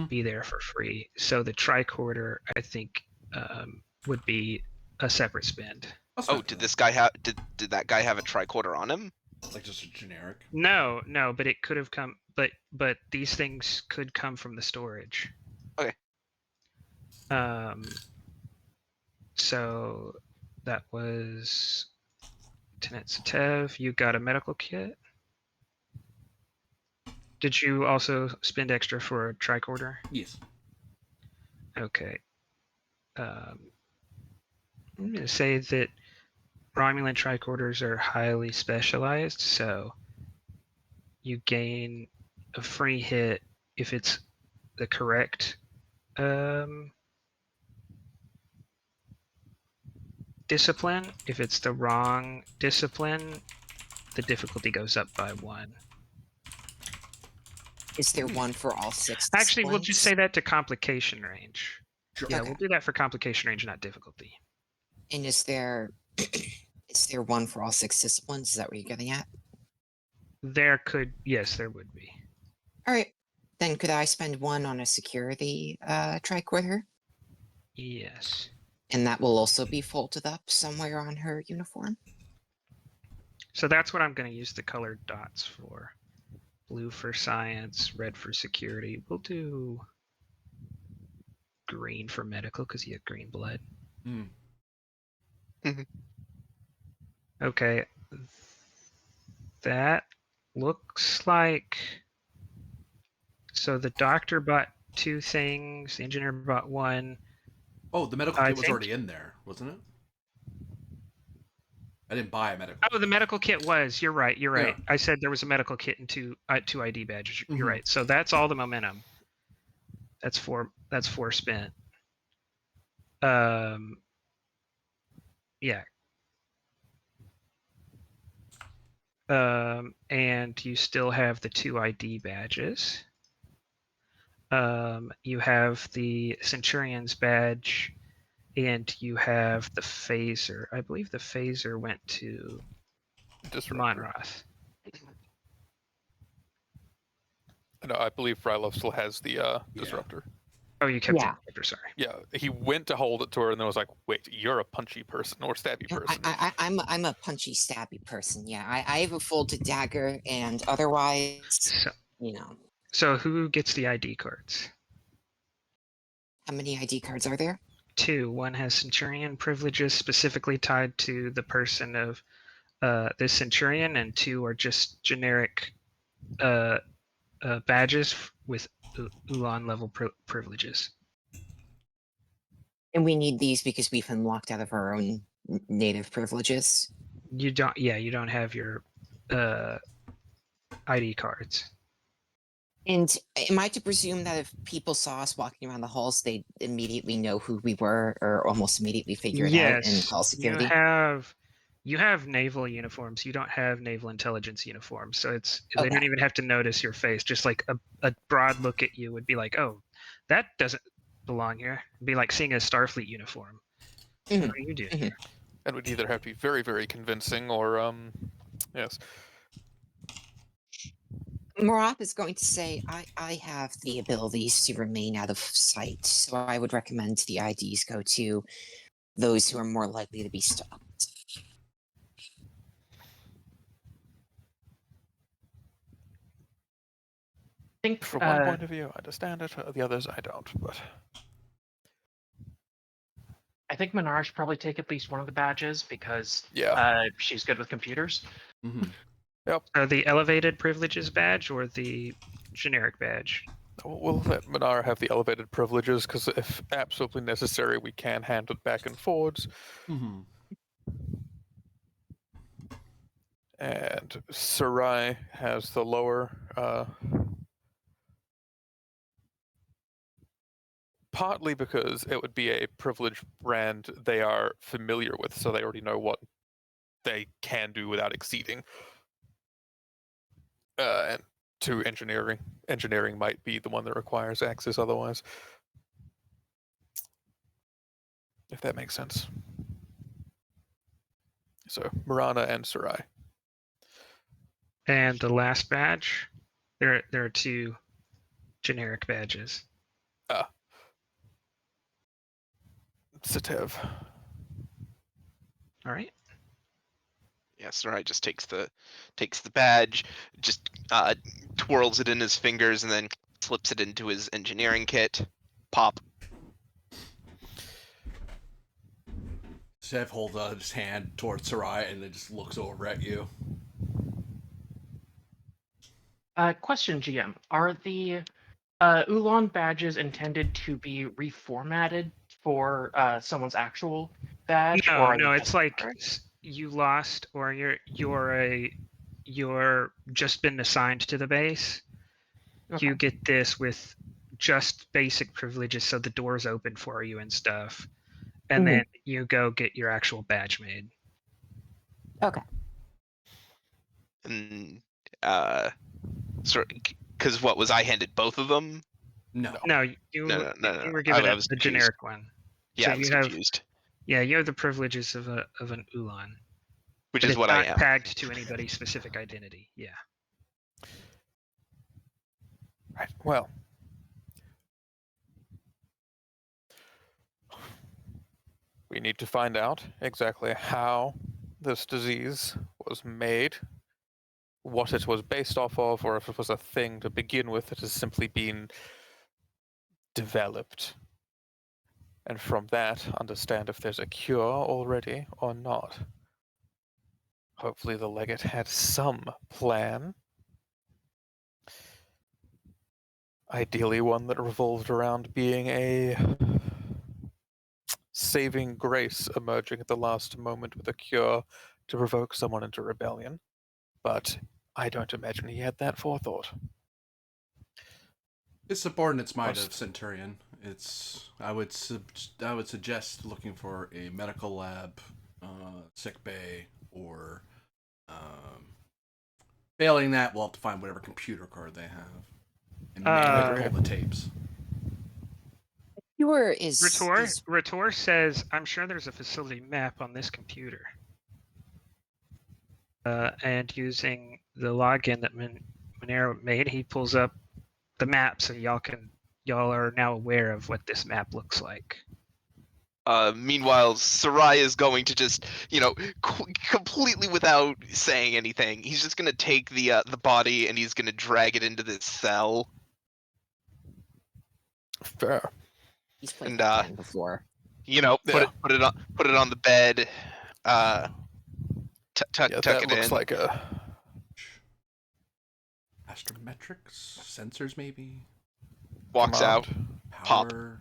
[SPEAKER 2] be there for free. So the tricorder, I think, would be a separate spend.
[SPEAKER 5] Oh, did this guy have? Did that guy have a tricorder on him?
[SPEAKER 1] Like just a generic?
[SPEAKER 2] No, but it could have come. But these things could come from the storage.
[SPEAKER 5] Okay.
[SPEAKER 2] So that was Lieutenant Satev. You got a medical kit. Did you also spend extra for a tricorder?
[SPEAKER 1] Yes.
[SPEAKER 2] Okay. I'm going to say that Romulan tricorders are highly specialized, so you gain a free hit if it's the correct discipline. If it's the wrong discipline, the difficulty goes up by 1.
[SPEAKER 4] Is there one for all 6
[SPEAKER 2] Actually, we'll just
[SPEAKER 4] disciplines?
[SPEAKER 2] say that to complication range.
[SPEAKER 1] Sure.
[SPEAKER 2] Yeah,
[SPEAKER 4] Okay.
[SPEAKER 2] we'll do that for complication range, not difficulty.
[SPEAKER 4] And is there is there one for all 6 disciplines? Is that what you're getting at?
[SPEAKER 2] Yes, there would be.
[SPEAKER 4] All right. Then could I spend 1 on a security tricorder?
[SPEAKER 2] Yes.
[SPEAKER 4] And that will also be folded up somewhere on her uniform?
[SPEAKER 2] So that's what I'm going to use the colored dots for. Blue for science, red for security. We'll do green for medical because you have green blood.
[SPEAKER 1] Mm.
[SPEAKER 2] Okay. That looks like... So the doctor bought 2 things, the engineer bought 1.
[SPEAKER 1] Oh, the medical
[SPEAKER 2] I
[SPEAKER 1] kit was
[SPEAKER 2] think-
[SPEAKER 1] already in there, wasn't it? I didn't buy a medical.
[SPEAKER 2] Oh, the medical kit was. You're right. You're right.
[SPEAKER 1] Yeah.
[SPEAKER 2] I said there was a medical kit and 2 ID badges. You're
[SPEAKER 1] Mhm.
[SPEAKER 2] right. So that's all the momentum. That's 4 spent. Yeah. And you still have the 2 ID badges. You have the Centurion's badge, and you have the phaser. I believe the phaser went to
[SPEAKER 3] Disruptor.
[SPEAKER 2] Monroth.
[SPEAKER 3] No, I believe Frylov still has the disruptor.
[SPEAKER 2] Oh, you kept
[SPEAKER 4] Yeah.
[SPEAKER 2] it. Sorry.
[SPEAKER 3] Yeah, he went to hold it to her and then was like, "Wait, you're a punchy person or stabby
[SPEAKER 4] No,
[SPEAKER 3] person."
[SPEAKER 4] I'm a punchy, stabby person. Yeah, I have a folded dagger, and otherwise,
[SPEAKER 2] So,
[SPEAKER 4] you know,
[SPEAKER 2] so who gets the ID cards?
[SPEAKER 4] how many ID cards are there?
[SPEAKER 2] 2. One has Centurion privileges specifically tied to the person of this Centurion, and 2 are just generic badges with Ulan level privileges.
[SPEAKER 4] And we need these because we've been locked out of our own native privileges.
[SPEAKER 2] You don't have your ID cards.
[SPEAKER 4] And am I to presume that if people saw us walking around the halls, they'd immediately know who we were, or almost immediately figure it out and call security?
[SPEAKER 2] You have naval uniforms. You don't have naval intelligence uniforms, so they
[SPEAKER 4] Okay.
[SPEAKER 2] don't even have to notice your face. Just like a broad look at you would be like, oh, that doesn't belong here. It'd be like seeing a Starfleet uniform.
[SPEAKER 4] Mhm.
[SPEAKER 2] What are you doing here?
[SPEAKER 3] And would either have to be very, very convincing or yes.
[SPEAKER 4] Maroth is going to say, I have the abilities to remain out of sight, so I would recommend the IDs go to those who are more likely to be stopped.
[SPEAKER 6] I think
[SPEAKER 3] From one point of view, I understand it. The others, I don't. But
[SPEAKER 6] I think Minara should probably take at least one of the badges because
[SPEAKER 3] yeah,
[SPEAKER 6] she's good with computers.
[SPEAKER 1] Mm-hmm.
[SPEAKER 2] The elevated privileges badge or the generic badge?
[SPEAKER 3] we'll let Minara have the elevated privileges because if absolutely necessary, we can hand it back and forwards.
[SPEAKER 1] Mm-hmm.
[SPEAKER 3] And Sarai has the lower. Partly because it would be a privileged brand they are familiar with, so they already know what they can do without exceeding. And 2, engineering. Engineering might be the one that requires access otherwise. If that makes sense. So, Marana and Sarai.
[SPEAKER 2] And the last badge, there are 2 generic badges.
[SPEAKER 3] Satev.
[SPEAKER 2] All right.
[SPEAKER 5] Yeah, Sarai just takes the badge, just twirls it in his fingers, and then slips it into his engineering kit. Pop.
[SPEAKER 1] Sev holds out his hand towards Sarai and then just looks over at you.
[SPEAKER 6] Question, GM: are the Ulan badges intended to be reformatted for someone's actual badge? or
[SPEAKER 2] No,
[SPEAKER 6] are they
[SPEAKER 2] no,
[SPEAKER 6] just
[SPEAKER 2] it's like
[SPEAKER 6] separate?
[SPEAKER 2] you lost or you're just been assigned to the base.
[SPEAKER 6] Okay.
[SPEAKER 2] You get this with just basic privileges, so the doors open for you and stuff. And then you go get your actual badge made.
[SPEAKER 4] Okay.
[SPEAKER 5] And because what was I handed both of them?
[SPEAKER 1] No.
[SPEAKER 2] No,
[SPEAKER 5] No.
[SPEAKER 2] you
[SPEAKER 5] I
[SPEAKER 2] were given
[SPEAKER 5] was
[SPEAKER 2] the
[SPEAKER 5] confused.
[SPEAKER 2] generic one.
[SPEAKER 5] Yeah,
[SPEAKER 2] So
[SPEAKER 5] I was
[SPEAKER 2] you have
[SPEAKER 5] confused.
[SPEAKER 2] Yeah, you have the privileges of an Ulan.
[SPEAKER 5] Which
[SPEAKER 2] But
[SPEAKER 5] is
[SPEAKER 2] it's
[SPEAKER 5] what I
[SPEAKER 2] not
[SPEAKER 5] am.
[SPEAKER 2] tagged to anybody's specific identity. Yeah.
[SPEAKER 3] Right. Well, we need to find out exactly how this disease was made, what it was based off of, or if it was a thing to begin with that has simply been developed. And from that, understand if there's a cure already or not. Hopefully, the legate had some plan. Ideally, one that revolved around being a saving grace emerging at the last moment with a cure to provoke someone into rebellion. But I don't imagine he had that forethought.
[SPEAKER 1] His subordinates might have, Centurion. I would suggest looking for a medical lab, sick bay, or failing that, we'll have to find whatever computer card they have and manually pull the tapes.
[SPEAKER 4] Cure
[SPEAKER 2] Rator says, I'm sure there's a facility map on this computer. And using the login that Monero made, he pulls up the map so y'all are now aware of what this map looks like.
[SPEAKER 5] Meanwhile, Sarai is going to just, completely without saying anything, he's just gonna take the body and he's gonna drag it into this cell.
[SPEAKER 3] Fair.
[SPEAKER 4] He's played
[SPEAKER 5] And
[SPEAKER 4] that game before.
[SPEAKER 5] put it on the bed, tuck
[SPEAKER 3] that
[SPEAKER 5] it
[SPEAKER 3] looks
[SPEAKER 5] in.
[SPEAKER 3] like a
[SPEAKER 1] astrometrics, sensors maybe,
[SPEAKER 5] Walks out. Pop.
[SPEAKER 1] power.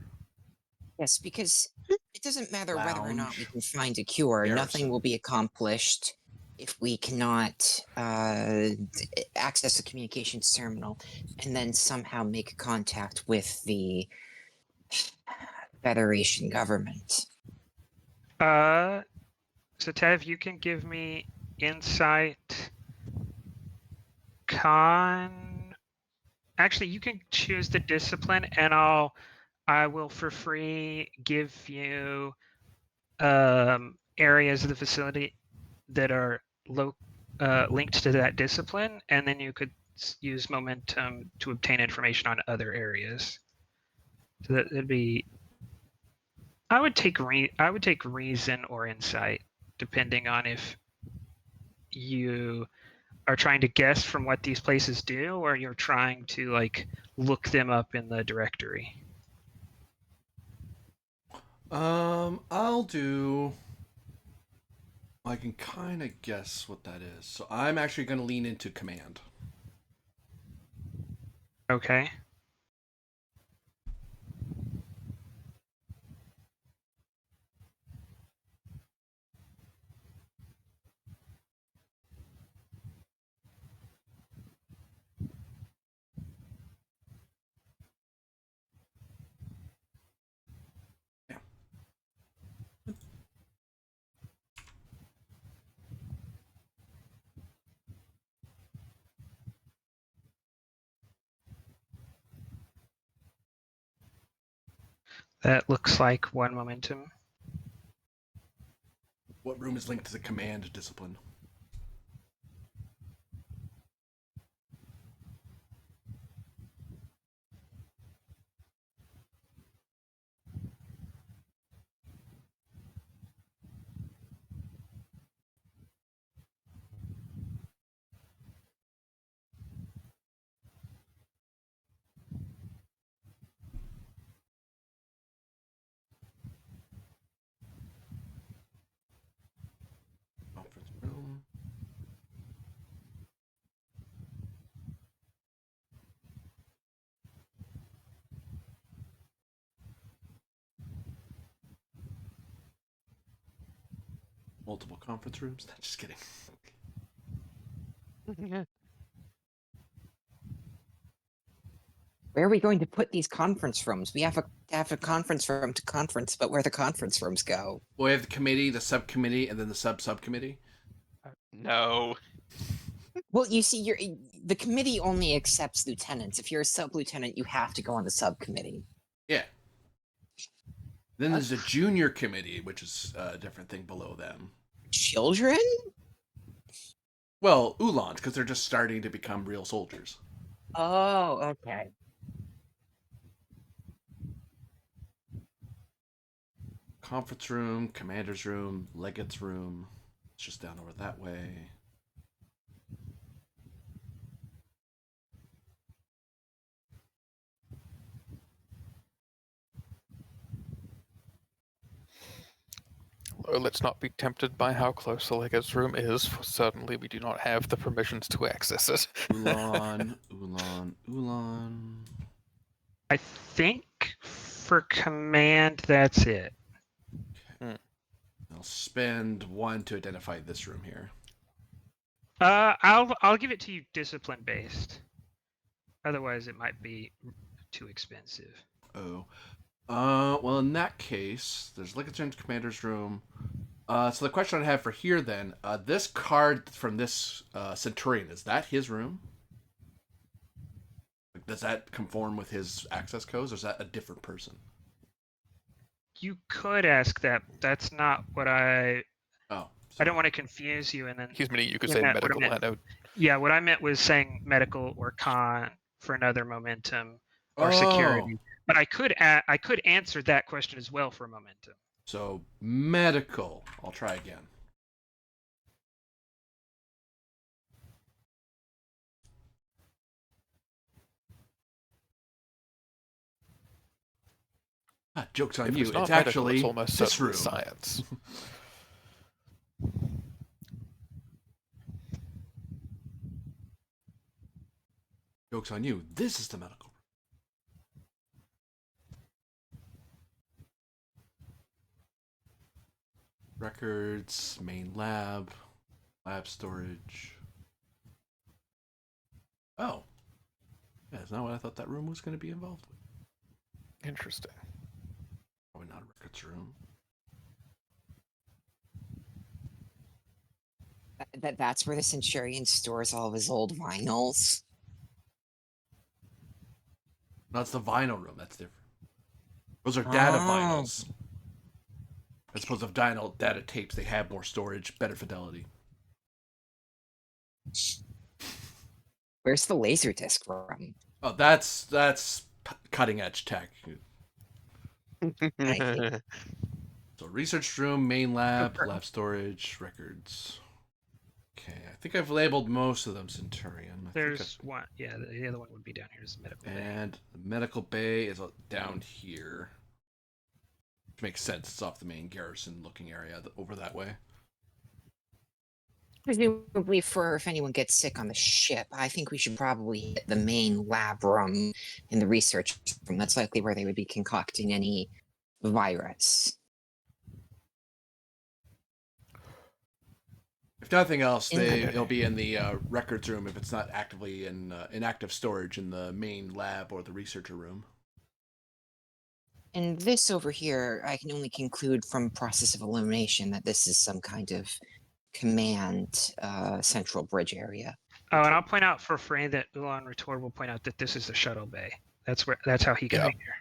[SPEAKER 4] Yes, because it doesn't matter whether or not we
[SPEAKER 1] Lounge.
[SPEAKER 4] can find a cure.
[SPEAKER 1] Garrison.
[SPEAKER 4] Nothing will be accomplished if we cannot access the communications terminal and then somehow make contact with the Federation government.
[SPEAKER 2] So Tev, you can give me insight con. Actually, you can choose the discipline, and I will for free give you areas of the facility that are linked to that discipline, and then you could use momentum to obtain information on other areas. So that'd be. I would take reason or insight, depending on if you are trying to guess from what these places do, or you're trying to look them up in the directory.
[SPEAKER 1] I'll do. I can kind of guess what that is. So I'm actually going to lean into command.
[SPEAKER 2] Okay. That looks like one momentum.
[SPEAKER 1] What room is linked to the command discipline? Conference room. Multiple conference rooms? Just kidding.
[SPEAKER 4] Where are we going to put these conference rooms? We have a conference room to conference, but where the conference rooms go?
[SPEAKER 1] Well, we have the committee, the subcommittee, and then the subcommittee.
[SPEAKER 5] No.
[SPEAKER 4] Well, you see, the committee only accepts lieutenants. If you're a sub-lieutenant, you have to go on the subcommittee.
[SPEAKER 1] Yeah. Then there's a junior committee, which is a different thing below them.
[SPEAKER 4] Children?
[SPEAKER 1] Well, Ulans, because they're just starting to become real soldiers.
[SPEAKER 4] Oh, okay.
[SPEAKER 1] Conference room, commander's room, legate's room. It's just down over that way.
[SPEAKER 3] Let's not be tempted by how close the legate's room is, for certainly we do not have the permissions to access it.
[SPEAKER 1] Ulan.
[SPEAKER 2] I think for command, that's it.
[SPEAKER 1] I'll spend 1 to identify this room here.
[SPEAKER 2] I'll give it to you discipline based. Otherwise, it might be too expensive.
[SPEAKER 1] Oh. Well, in that case, there's Legate's room, commander's room. So the question I have for here then, this card from this Centurion, is that his room? Does that conform with his access codes, or is that a different person?
[SPEAKER 2] You could ask that. That's not what I.
[SPEAKER 1] Oh.
[SPEAKER 2] I don't want to confuse you, and then.
[SPEAKER 3] Excuse me, you could
[SPEAKER 2] Yeah,
[SPEAKER 3] say
[SPEAKER 2] what I
[SPEAKER 3] medical.
[SPEAKER 2] meant-
[SPEAKER 3] I know.
[SPEAKER 2] Yeah, what I meant was saying medical or con for another momentum or
[SPEAKER 1] Oh.
[SPEAKER 2] security. But I could answer that question as well for momentum.
[SPEAKER 1] So medical. I'll try again. Joke's on
[SPEAKER 3] If
[SPEAKER 1] you.
[SPEAKER 3] it's not
[SPEAKER 1] It's
[SPEAKER 3] medical,
[SPEAKER 1] actually
[SPEAKER 3] it's almost
[SPEAKER 1] this
[SPEAKER 3] certainly
[SPEAKER 1] room.
[SPEAKER 3] science.
[SPEAKER 1] Joke's on you. This is the medical room. Records, main lab, lab storage. Oh. Yeah, that's not what I thought that room was going to be involved with.
[SPEAKER 3] Interesting.
[SPEAKER 1] Probably not a records room.
[SPEAKER 4] That's where the Centurion stores all of his old vinyls.
[SPEAKER 1] No, it's the vinyl room. That's different. Those are data
[SPEAKER 4] Oh.
[SPEAKER 1] vinyls. As opposed to data tapes, they have more storage, better fidelity.
[SPEAKER 4] Where's the laser disc from?
[SPEAKER 1] Oh, that's cutting edge tech. So research room, main lab,
[SPEAKER 2] Confirm.
[SPEAKER 1] lab storage, records. Okay, I think I've labeled most of them Centurion.
[SPEAKER 2] There's one. Yeah, the other one would be down here is the medical bay.
[SPEAKER 1] And the medical bay is down here. Which makes sense. It's off the main garrison looking area over that way.
[SPEAKER 4] Presumably for if anyone gets sick on the ship, I think we should probably hit the main lab room in the research room. That's likely where they would be concocting any virus.
[SPEAKER 1] If nothing else, it'll be in the records room if it's not actively in active storage in the main lab or the researcher room.
[SPEAKER 4] And this over here, I can only conclude from process of elimination that this is some kind of command central bridge area.
[SPEAKER 2] Oh, and I'll point out for Frey that Ulan Retord will point out that this is the shuttle bay. That's how he got
[SPEAKER 3] Yeah.
[SPEAKER 2] here.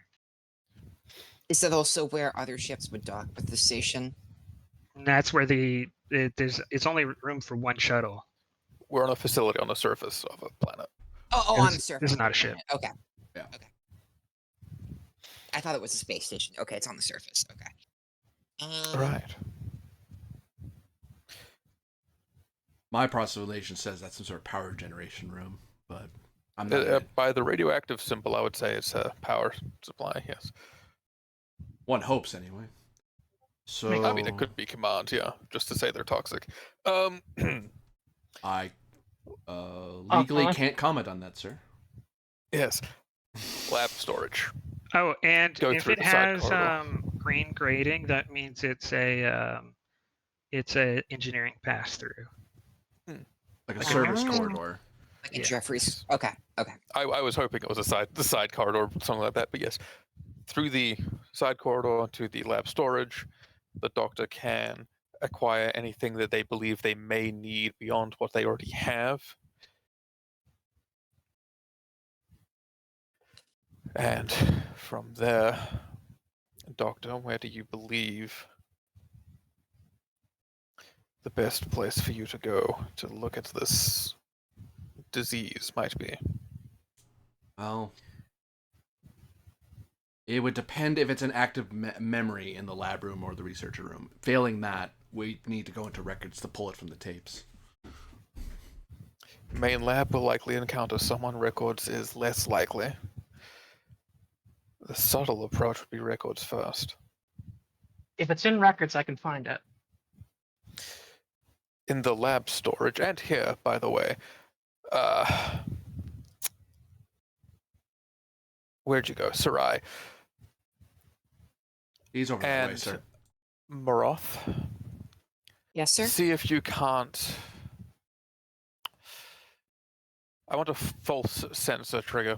[SPEAKER 4] Is that also where other ships would dock with the station?
[SPEAKER 2] And that's where it's only room for one shuttle.
[SPEAKER 3] We're on a facility on the surface of a planet.
[SPEAKER 4] Oh,
[SPEAKER 2] Yeah,
[SPEAKER 4] on the
[SPEAKER 2] this
[SPEAKER 4] surface.
[SPEAKER 2] is not a ship.
[SPEAKER 4] Okay.
[SPEAKER 1] Yeah.
[SPEAKER 4] Okay. I thought it was a space station. Okay, it's on the surface. Okay.
[SPEAKER 3] Right.
[SPEAKER 1] My process of relation says that's some sort of power generation room, but I'm not.
[SPEAKER 3] By the radioactive symbol, I would say it's a power supply. Yes.
[SPEAKER 1] One hopes anyway. So
[SPEAKER 3] I mean, it could be command. Yeah, just to say they're toxic.
[SPEAKER 1] I legally
[SPEAKER 6] Uh-huh.
[SPEAKER 1] can't comment on that, sir.
[SPEAKER 3] Yes. Lab storage.
[SPEAKER 2] Oh, and
[SPEAKER 3] Go
[SPEAKER 2] if
[SPEAKER 3] through
[SPEAKER 2] it
[SPEAKER 3] the side
[SPEAKER 2] has
[SPEAKER 3] corridor.
[SPEAKER 2] green grading, that means it's a It's a engineering pass through.
[SPEAKER 1] Like a
[SPEAKER 2] Like a
[SPEAKER 1] service
[SPEAKER 4] Ah.
[SPEAKER 1] corridor.
[SPEAKER 4] Like
[SPEAKER 2] Yeah.
[SPEAKER 4] a Jeffries. Okay. Okay.
[SPEAKER 3] I was hoping it was the side corridor, something like that. But yes, through the side corridor to the lab storage, the doctor can acquire anything that they believe they may need beyond what they already have. And from there, Doctor, where do you believe the best place for you to go to look at this disease might be?
[SPEAKER 1] Well, it would depend if it's an active memory in the lab room or the researcher room. Failing that, we need to go into records to pull it from the tapes.
[SPEAKER 3] Main lab will likely encounter someone. Records is less likely. The subtle approach would be records first.
[SPEAKER 6] If it's in records, I can find it.
[SPEAKER 3] In the lab storage, and here, by the way, where'd you go? Sarai.
[SPEAKER 1] He's over that way,
[SPEAKER 3] And
[SPEAKER 1] sir.
[SPEAKER 3] Maroth,
[SPEAKER 4] Yes, sir.
[SPEAKER 3] see if you can't. I want a false sensor trigger.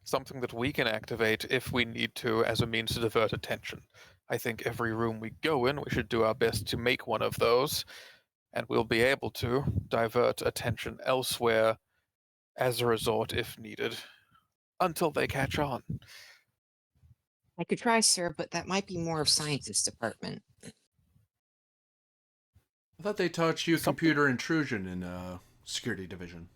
[SPEAKER 3] Something that we can activate if we need to as a means to divert attention. I think every room we go in, we should do our best to make one of those, and we'll be able to divert attention elsewhere as a resort if needed, until they catch on.
[SPEAKER 4] I could try, sir, but that might be more of scientist department.
[SPEAKER 1] I thought they taught you
[SPEAKER 3] Something-
[SPEAKER 1] computer intrusion in security division.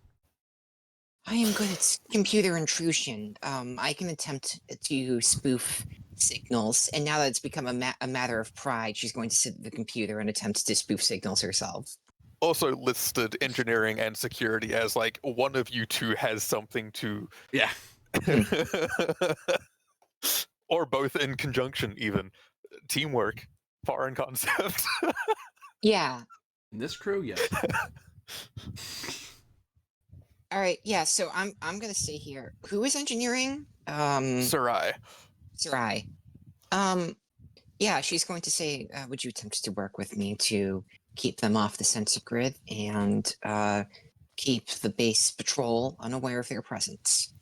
[SPEAKER 4] I am good at computer intrusion. I can attempt to spoof signals, and now that it's become a matter of pride, she's going to sit at the computer and attempt to spoof signals herself.
[SPEAKER 3] Also listed engineering and security as like one of you two has something to,
[SPEAKER 1] Yeah.
[SPEAKER 3] or both in conjunction even. Teamwork, foreign concept.
[SPEAKER 4] Yeah.
[SPEAKER 1] In this crew, yes.
[SPEAKER 4] All right. Yeah. So I'm gonna stay here. Who is engineering?
[SPEAKER 3] Sarai.
[SPEAKER 4] Sarai. Yeah, she's going to say, would you attempt to work with me to keep them off the sensor grid and keep the base patrol unaware of their presence?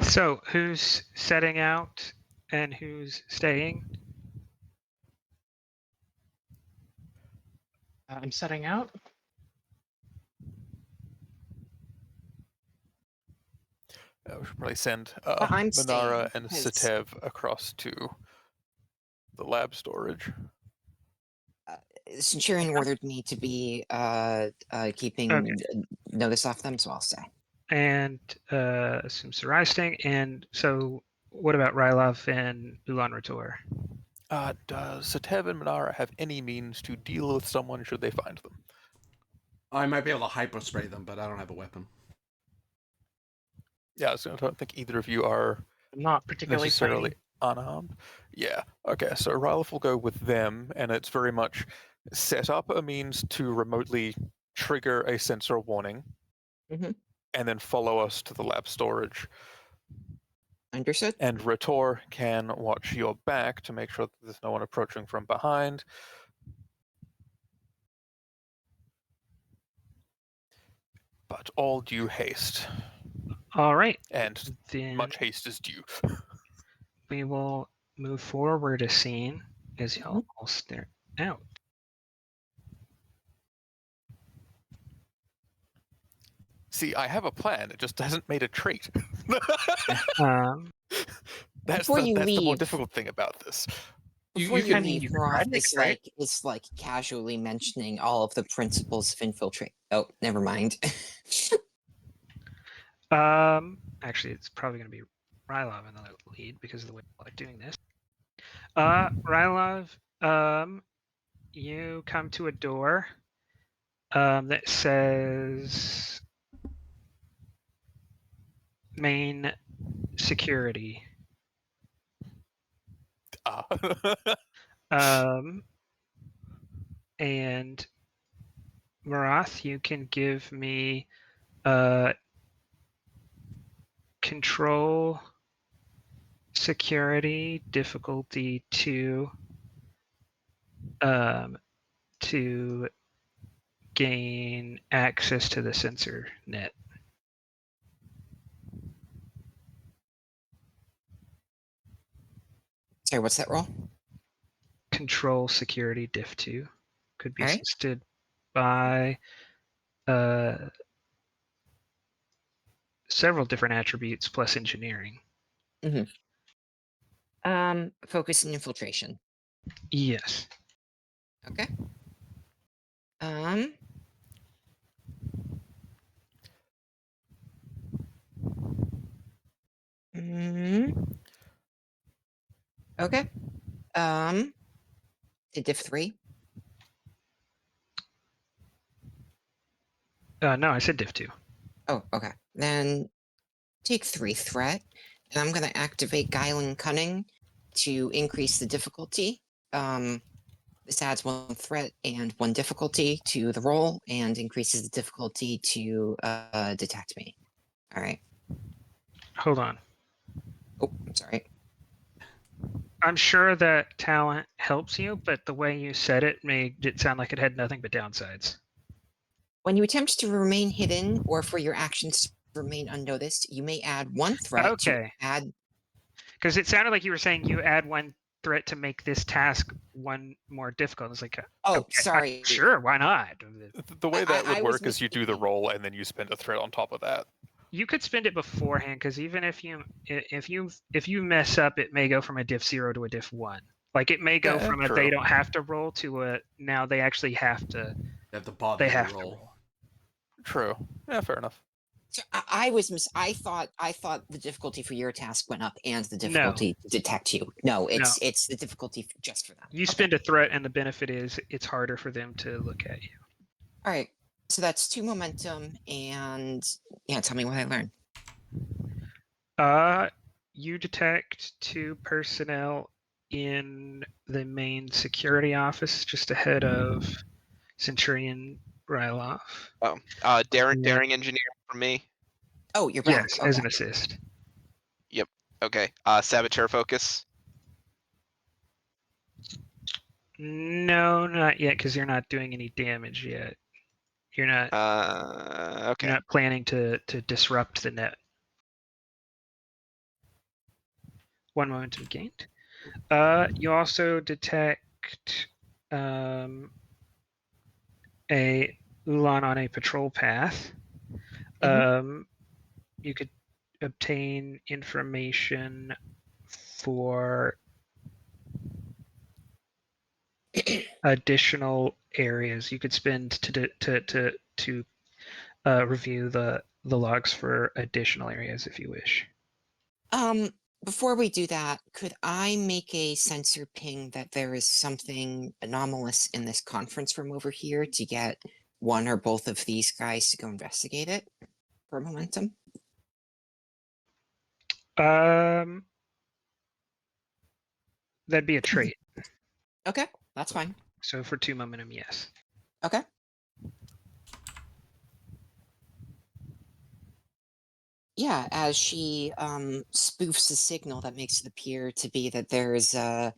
[SPEAKER 2] So who's setting out and who's staying?
[SPEAKER 6] I'm setting out.
[SPEAKER 3] We should probably send
[SPEAKER 4] I'm
[SPEAKER 3] Minara
[SPEAKER 4] staying
[SPEAKER 3] and
[SPEAKER 4] because-
[SPEAKER 3] Satev across to the lab storage.
[SPEAKER 4] Centurion ordered me to be keeping
[SPEAKER 2] Okay.
[SPEAKER 4] notice off them, so I'll stay.
[SPEAKER 2] And assume Sarai's staying. And so what about Rylov and Ulan Rator?
[SPEAKER 3] Does Satev and Minara have any means to deal with someone should they find them?
[SPEAKER 1] I might be able to hyper-spray them, but I don't have a weapon.
[SPEAKER 3] Yeah, so I don't think either of you are
[SPEAKER 6] I'm not particularly
[SPEAKER 3] necessarily
[SPEAKER 6] fighting.
[SPEAKER 3] unarmed. Yeah, okay, so Rylov will go with them, and it's very much set up a means to remotely trigger a sensor warning,
[SPEAKER 4] Mhm.
[SPEAKER 3] and then follow us to the lab storage.
[SPEAKER 4] Understood.
[SPEAKER 3] And Rator can watch your back to make sure that there's no one approaching from behind. But all due haste,
[SPEAKER 2] All right.
[SPEAKER 3] and
[SPEAKER 2] Then
[SPEAKER 3] much haste is due.
[SPEAKER 2] we will move forward a scene as y'all all stare out.
[SPEAKER 3] See, I have a plan. It just hasn't made a trait. That's
[SPEAKER 4] Before you
[SPEAKER 3] the more
[SPEAKER 4] leave-
[SPEAKER 3] difficult thing about this.
[SPEAKER 4] Before
[SPEAKER 1] you
[SPEAKER 4] you
[SPEAKER 1] can-
[SPEAKER 4] leave,
[SPEAKER 6] you
[SPEAKER 4] Roth
[SPEAKER 6] tried it,
[SPEAKER 4] is
[SPEAKER 6] right?
[SPEAKER 4] like casually mentioning all of the principles of infiltrate. Oh, never mind.
[SPEAKER 2] Actually, it's probably going to be Rylov in the lead because of the way I like doing this. Rylov, you come to a door that says main security. And Marath, you can give me control security difficulty 2 to gain access to the sensor net.
[SPEAKER 4] Sorry, what's that roll?
[SPEAKER 2] Control security diff 2 could be
[SPEAKER 4] All right.
[SPEAKER 2] assisted by several different attributes plus engineering.
[SPEAKER 4] Focus and infiltration.
[SPEAKER 2] Yes.
[SPEAKER 4] Okay. Okay. To diff 3.
[SPEAKER 2] No, I said diff 2.
[SPEAKER 4] Oh, okay. Then take 3 threat, and I'm going to activate Guile and Cunning to increase the difficulty. This adds 1 threat and 1 difficulty to the roll, and increases the difficulty to detect me. All right.
[SPEAKER 2] Hold on.
[SPEAKER 4] Oh, I'm sorry.
[SPEAKER 2] I'm sure that talent helps you, but the way you said it made it sound like it had nothing but downsides.
[SPEAKER 4] When you attempt to remain hidden or for your actions to remain unnoticed, you may add 1 threat
[SPEAKER 2] Okay.
[SPEAKER 4] to add.
[SPEAKER 2] Because it sounded like you were saying you add 1 threat to make this task 1 more difficult. It's like,
[SPEAKER 4] Oh,
[SPEAKER 2] okay,
[SPEAKER 4] sorry.
[SPEAKER 2] sure, why not?
[SPEAKER 3] The way that would
[SPEAKER 4] I was
[SPEAKER 3] work is you do the
[SPEAKER 4] misspeaking.
[SPEAKER 3] roll and then you spend a threat on top of that.
[SPEAKER 2] You could spend it beforehand, because even if you mess up, it may go from a diff 0 to a diff 1. Like it may go
[SPEAKER 3] Yeah,
[SPEAKER 2] from a
[SPEAKER 3] true.
[SPEAKER 2] they don't have to roll to a now they actually have to.
[SPEAKER 1] You have to bother
[SPEAKER 2] They
[SPEAKER 1] to
[SPEAKER 2] have to
[SPEAKER 1] roll.
[SPEAKER 2] roll.
[SPEAKER 3] True. Yeah, fair enough.
[SPEAKER 4] So I was I thought the difficulty for your task went up and the difficulty to detect you. No, it's the difficulty just for that.
[SPEAKER 2] You spend a threat, and the benefit is it's harder for them to look at you.
[SPEAKER 4] All right. So that's 2 momentum, and yeah, tell me what I learned.
[SPEAKER 2] You detect 2 personnel in the main security office just ahead of Centurion Ryloff.
[SPEAKER 5] Oh, daring engineer for me.
[SPEAKER 4] Oh, you're back.
[SPEAKER 2] Yes,
[SPEAKER 4] Okay.
[SPEAKER 2] as an assist.
[SPEAKER 5] Yep. Okay. Saboteur focus.
[SPEAKER 2] No, not yet, because you're not doing any damage yet. You're not.
[SPEAKER 5] Okay.
[SPEAKER 2] You're not planning to disrupt the net. 1 momentum gained. You also detect a Ulan on a patrol path. You could obtain information for additional areas. You could spend to review the logs for additional areas if you wish.
[SPEAKER 4] Before we do that, could I make a sensor ping that there is something anomalous in this conference room over here to get 1 or both of these guys to go investigate it for momentum?
[SPEAKER 2] That'd be a trait.
[SPEAKER 4] Okay, that's fine.
[SPEAKER 2] So for 2 momentum, yes.
[SPEAKER 4] Okay. Yeah, as she spoofs the signal that makes it appear to be that there's an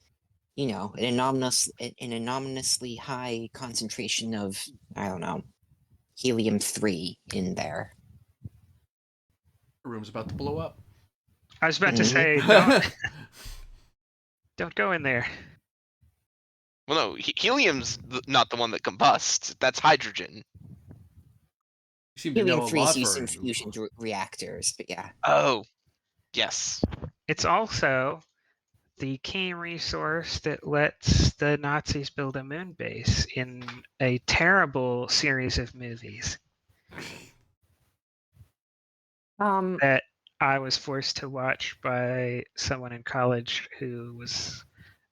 [SPEAKER 4] anonymously high concentration of, I don't know, helium-3 in there.
[SPEAKER 1] The room's about to blow up.
[SPEAKER 2] I was about to say, don't go in there.
[SPEAKER 5] Well, no, helium's not the one that combusts. That's hydrogen.
[SPEAKER 1] You seem to know a
[SPEAKER 4] Helium-3 is
[SPEAKER 1] lot
[SPEAKER 4] used
[SPEAKER 1] for
[SPEAKER 4] in fusion reactors, but yeah.
[SPEAKER 5] Oh, yes.
[SPEAKER 2] It's also the key resource that lets the Nazis build a moon base in a terrible series of movies that I was forced to watch by someone in college who was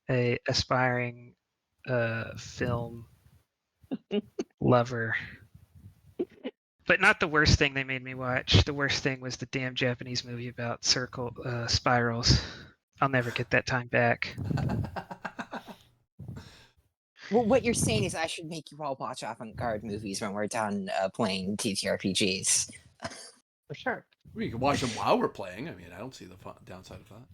[SPEAKER 2] a aspiring film lover. But not the worst thing they made me watch. The worst thing was the damn Japanese movie about spirals. I'll never get that time back.
[SPEAKER 4] Well, what you're saying is I should make you all watch avant-garde movies when we're done playing TTRPGs.
[SPEAKER 6] For sure.
[SPEAKER 1] We can watch them while we're playing. I mean, I don't see the downside of that.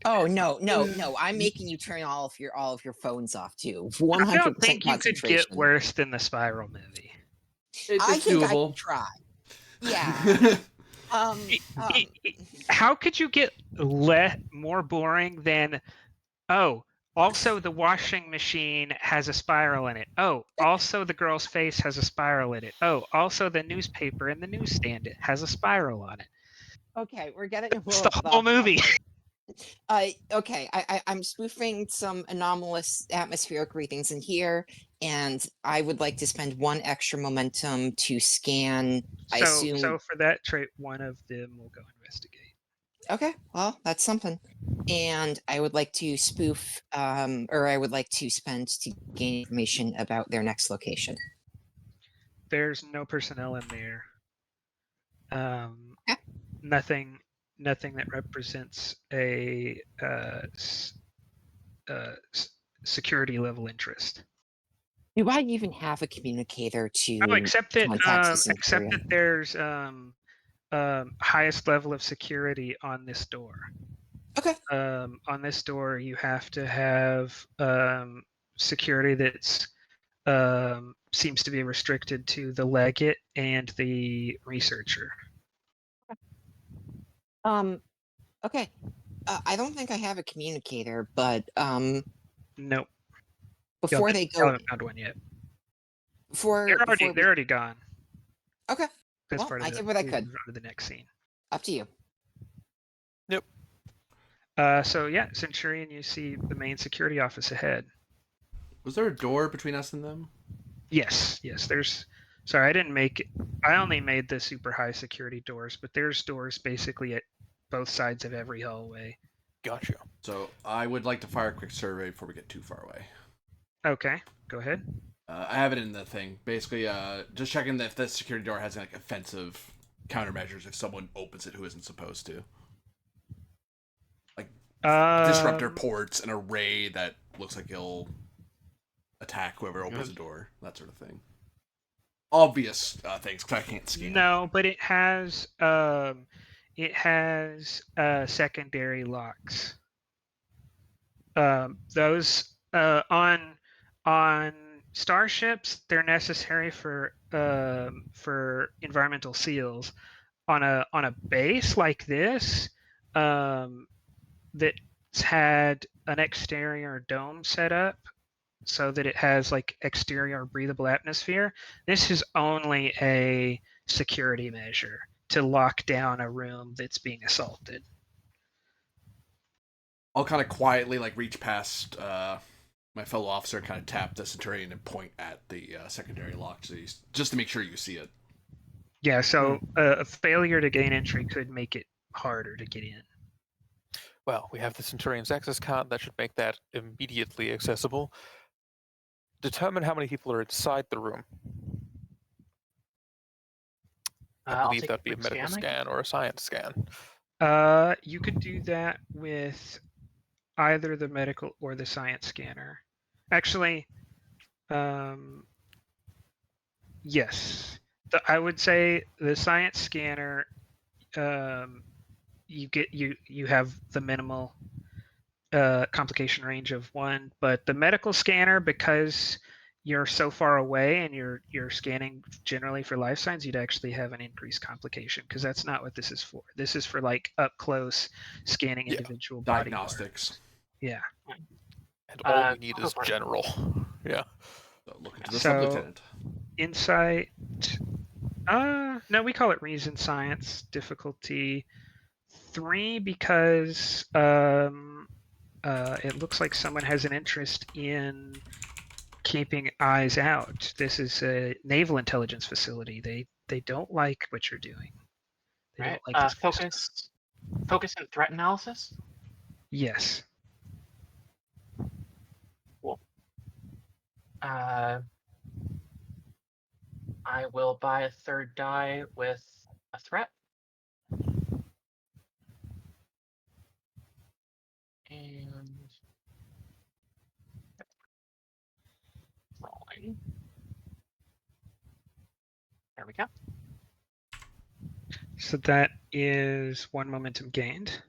[SPEAKER 4] Oh no, no! I'm making you turn all of your phones off too.
[SPEAKER 2] I
[SPEAKER 4] 100%
[SPEAKER 2] don't think you could get
[SPEAKER 4] concentration.
[SPEAKER 2] worse than the Spiral movie.
[SPEAKER 4] I
[SPEAKER 1] It's
[SPEAKER 4] think I
[SPEAKER 1] doable.
[SPEAKER 4] can try. Yeah.
[SPEAKER 2] How could you get more boring than, oh, also the washing machine has a spiral in it. Oh, also the girl's face has a spiral in it. Oh, also the newspaper in the newsstand it has a spiral on it.
[SPEAKER 4] Okay, we're getting a
[SPEAKER 2] It's
[SPEAKER 4] little
[SPEAKER 2] the whole
[SPEAKER 4] off
[SPEAKER 2] movie.
[SPEAKER 4] topic. Okay, I'm spoofing some anomalous atmospheric readings in here, and I would like to spend 1 extra momentum to scan. I assume.
[SPEAKER 2] So for that trait, one of them will go investigate.
[SPEAKER 4] Okay, well, that's something. And I would like to spoof, or I would like to spend to gain information about their next location.
[SPEAKER 2] There's no personnel in there.
[SPEAKER 4] Okay.
[SPEAKER 2] Nothing that represents a security level interest.
[SPEAKER 4] Do I even have a communicator to
[SPEAKER 2] Oh, except that
[SPEAKER 4] contact the Centurion?
[SPEAKER 2] there's highest level of security on this door.
[SPEAKER 4] Okay.
[SPEAKER 2] On this door, you have to have security that's seems to be restricted to the legate and the researcher.
[SPEAKER 4] Okay. I don't think I have a communicator, but
[SPEAKER 2] Nope.
[SPEAKER 4] before
[SPEAKER 2] Y'all
[SPEAKER 4] they go,
[SPEAKER 2] haven't found one yet.
[SPEAKER 4] before
[SPEAKER 2] They're already gone.
[SPEAKER 4] Okay.
[SPEAKER 2] That's
[SPEAKER 4] Well,
[SPEAKER 2] part of
[SPEAKER 4] I
[SPEAKER 2] the,
[SPEAKER 4] did what I
[SPEAKER 2] we
[SPEAKER 4] could.
[SPEAKER 2] move on to the next scene.
[SPEAKER 4] Up to you.
[SPEAKER 2] So yeah, Centurion, you see the main security office ahead.
[SPEAKER 1] Was there a door between us and them?
[SPEAKER 2] Yes. There's. Sorry, I didn't make it. I only made the super high security doors, but there's doors basically at both sides of every hallway.
[SPEAKER 3] Gotcha.
[SPEAKER 1] So I would like to fire a quick survey before we get too far away.
[SPEAKER 2] Okay, go ahead.
[SPEAKER 1] I have it in the thing. Basically, just checking if the security door has like offensive countermeasures if someone opens it who isn't supposed to. Like disruptor ports, an array that looks like it'll attack whoever opens the door, that sort of thing. Obvious things, because I can't scan.
[SPEAKER 2] No, but it has secondary locks. Those on starships, they're necessary for environmental seals. On a base like this, that's had an exterior dome set up so that it has like exterior breathable atmosphere. This is only a security measure to lock down a room that's being assaulted.
[SPEAKER 1] I'll kind of quietly like reach past my fellow officer, kind of tap the Centurion and point at the secondary lock, just to make sure you see it.
[SPEAKER 2] Yeah, so a failure to gain entry could make it harder to get in.
[SPEAKER 3] Well, we have the Centurion's access card. That should make that immediately accessible. Determine how many people are inside the room. I believe that'd be a medical scan or a science scan.
[SPEAKER 2] You could do that with either the medical or the science scanner. Actually, yes. I would say the science scanner, you have the minimal complication range of 1, but the medical scanner, because you're so far away and you're scanning generally for life signs, you'd actually have an increased complication, because that's not what this is for. This is for like up close scanning individual body
[SPEAKER 1] diagnostics
[SPEAKER 2] parts. Yeah.
[SPEAKER 3] And all we need is general. Yeah.
[SPEAKER 1] So look into the sub-lieutenant.
[SPEAKER 2] Insight. No, we call it reason science. Difficulty 3, because it looks like someone has an interest in keeping eyes out. This is a naval intelligence facility. They don't like what you're doing. They don't like this
[SPEAKER 6] focus and threat analysis.
[SPEAKER 2] Yes.
[SPEAKER 6] Cool. I will buy a 3rd die with a threat. And rolling. There we go.
[SPEAKER 2] So that is 1 momentum gained.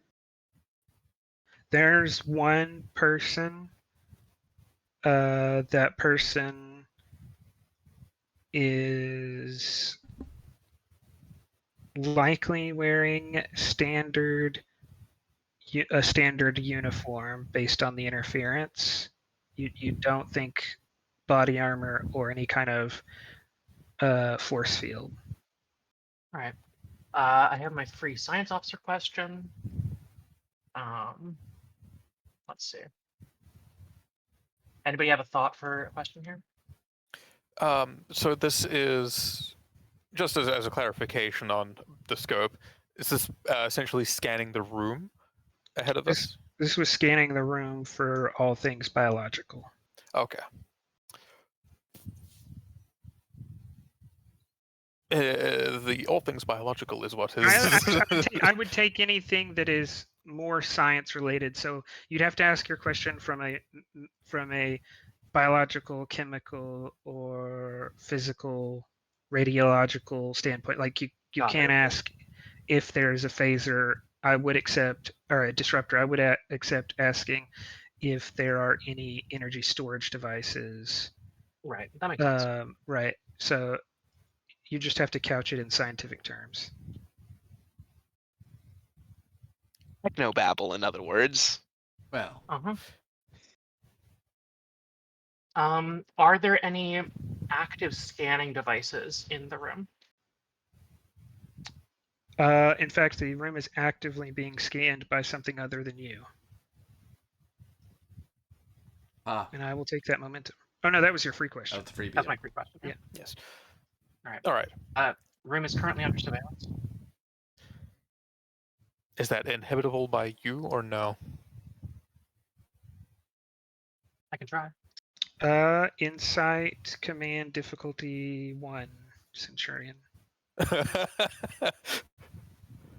[SPEAKER 2] There's one person. That person is likely wearing a standard uniform based on the interference. You don't think body armor or any kind of force field.
[SPEAKER 6] All right. I have my free science officer question. Let's see. Anybody have a thought for a question here?
[SPEAKER 3] So this is just as a clarification on the scope. Is this essentially scanning the room ahead of us?
[SPEAKER 2] This was scanning the room for all things biological.
[SPEAKER 3] Okay. The all things biological is what is.
[SPEAKER 2] I would take anything that is more science related. So you'd have to ask your question from a biological, chemical, or physical, radiological standpoint. Like you can't ask if there's a phaser. I would accept, or a disruptor. I would accept asking if there are any energy storage devices.
[SPEAKER 6] Right. That makes sense.
[SPEAKER 2] Right. So you just have to couch it in scientific terms.
[SPEAKER 5] Technobabble, in other words.
[SPEAKER 1] Well,
[SPEAKER 6] Are there any active scanning devices in the room?
[SPEAKER 2] In fact, the room is actively being scanned by something other than you. And I will take that momentum. Oh no, that was your free question.
[SPEAKER 1] that's the freebie.
[SPEAKER 6] That's my free question.
[SPEAKER 2] Yeah.
[SPEAKER 3] Yes.
[SPEAKER 6] All
[SPEAKER 3] right.
[SPEAKER 6] Room is currently under surveillance.
[SPEAKER 3] Is that inhibitable by you or no?
[SPEAKER 6] I can try.
[SPEAKER 2] Insight command difficulty 1, Centurion.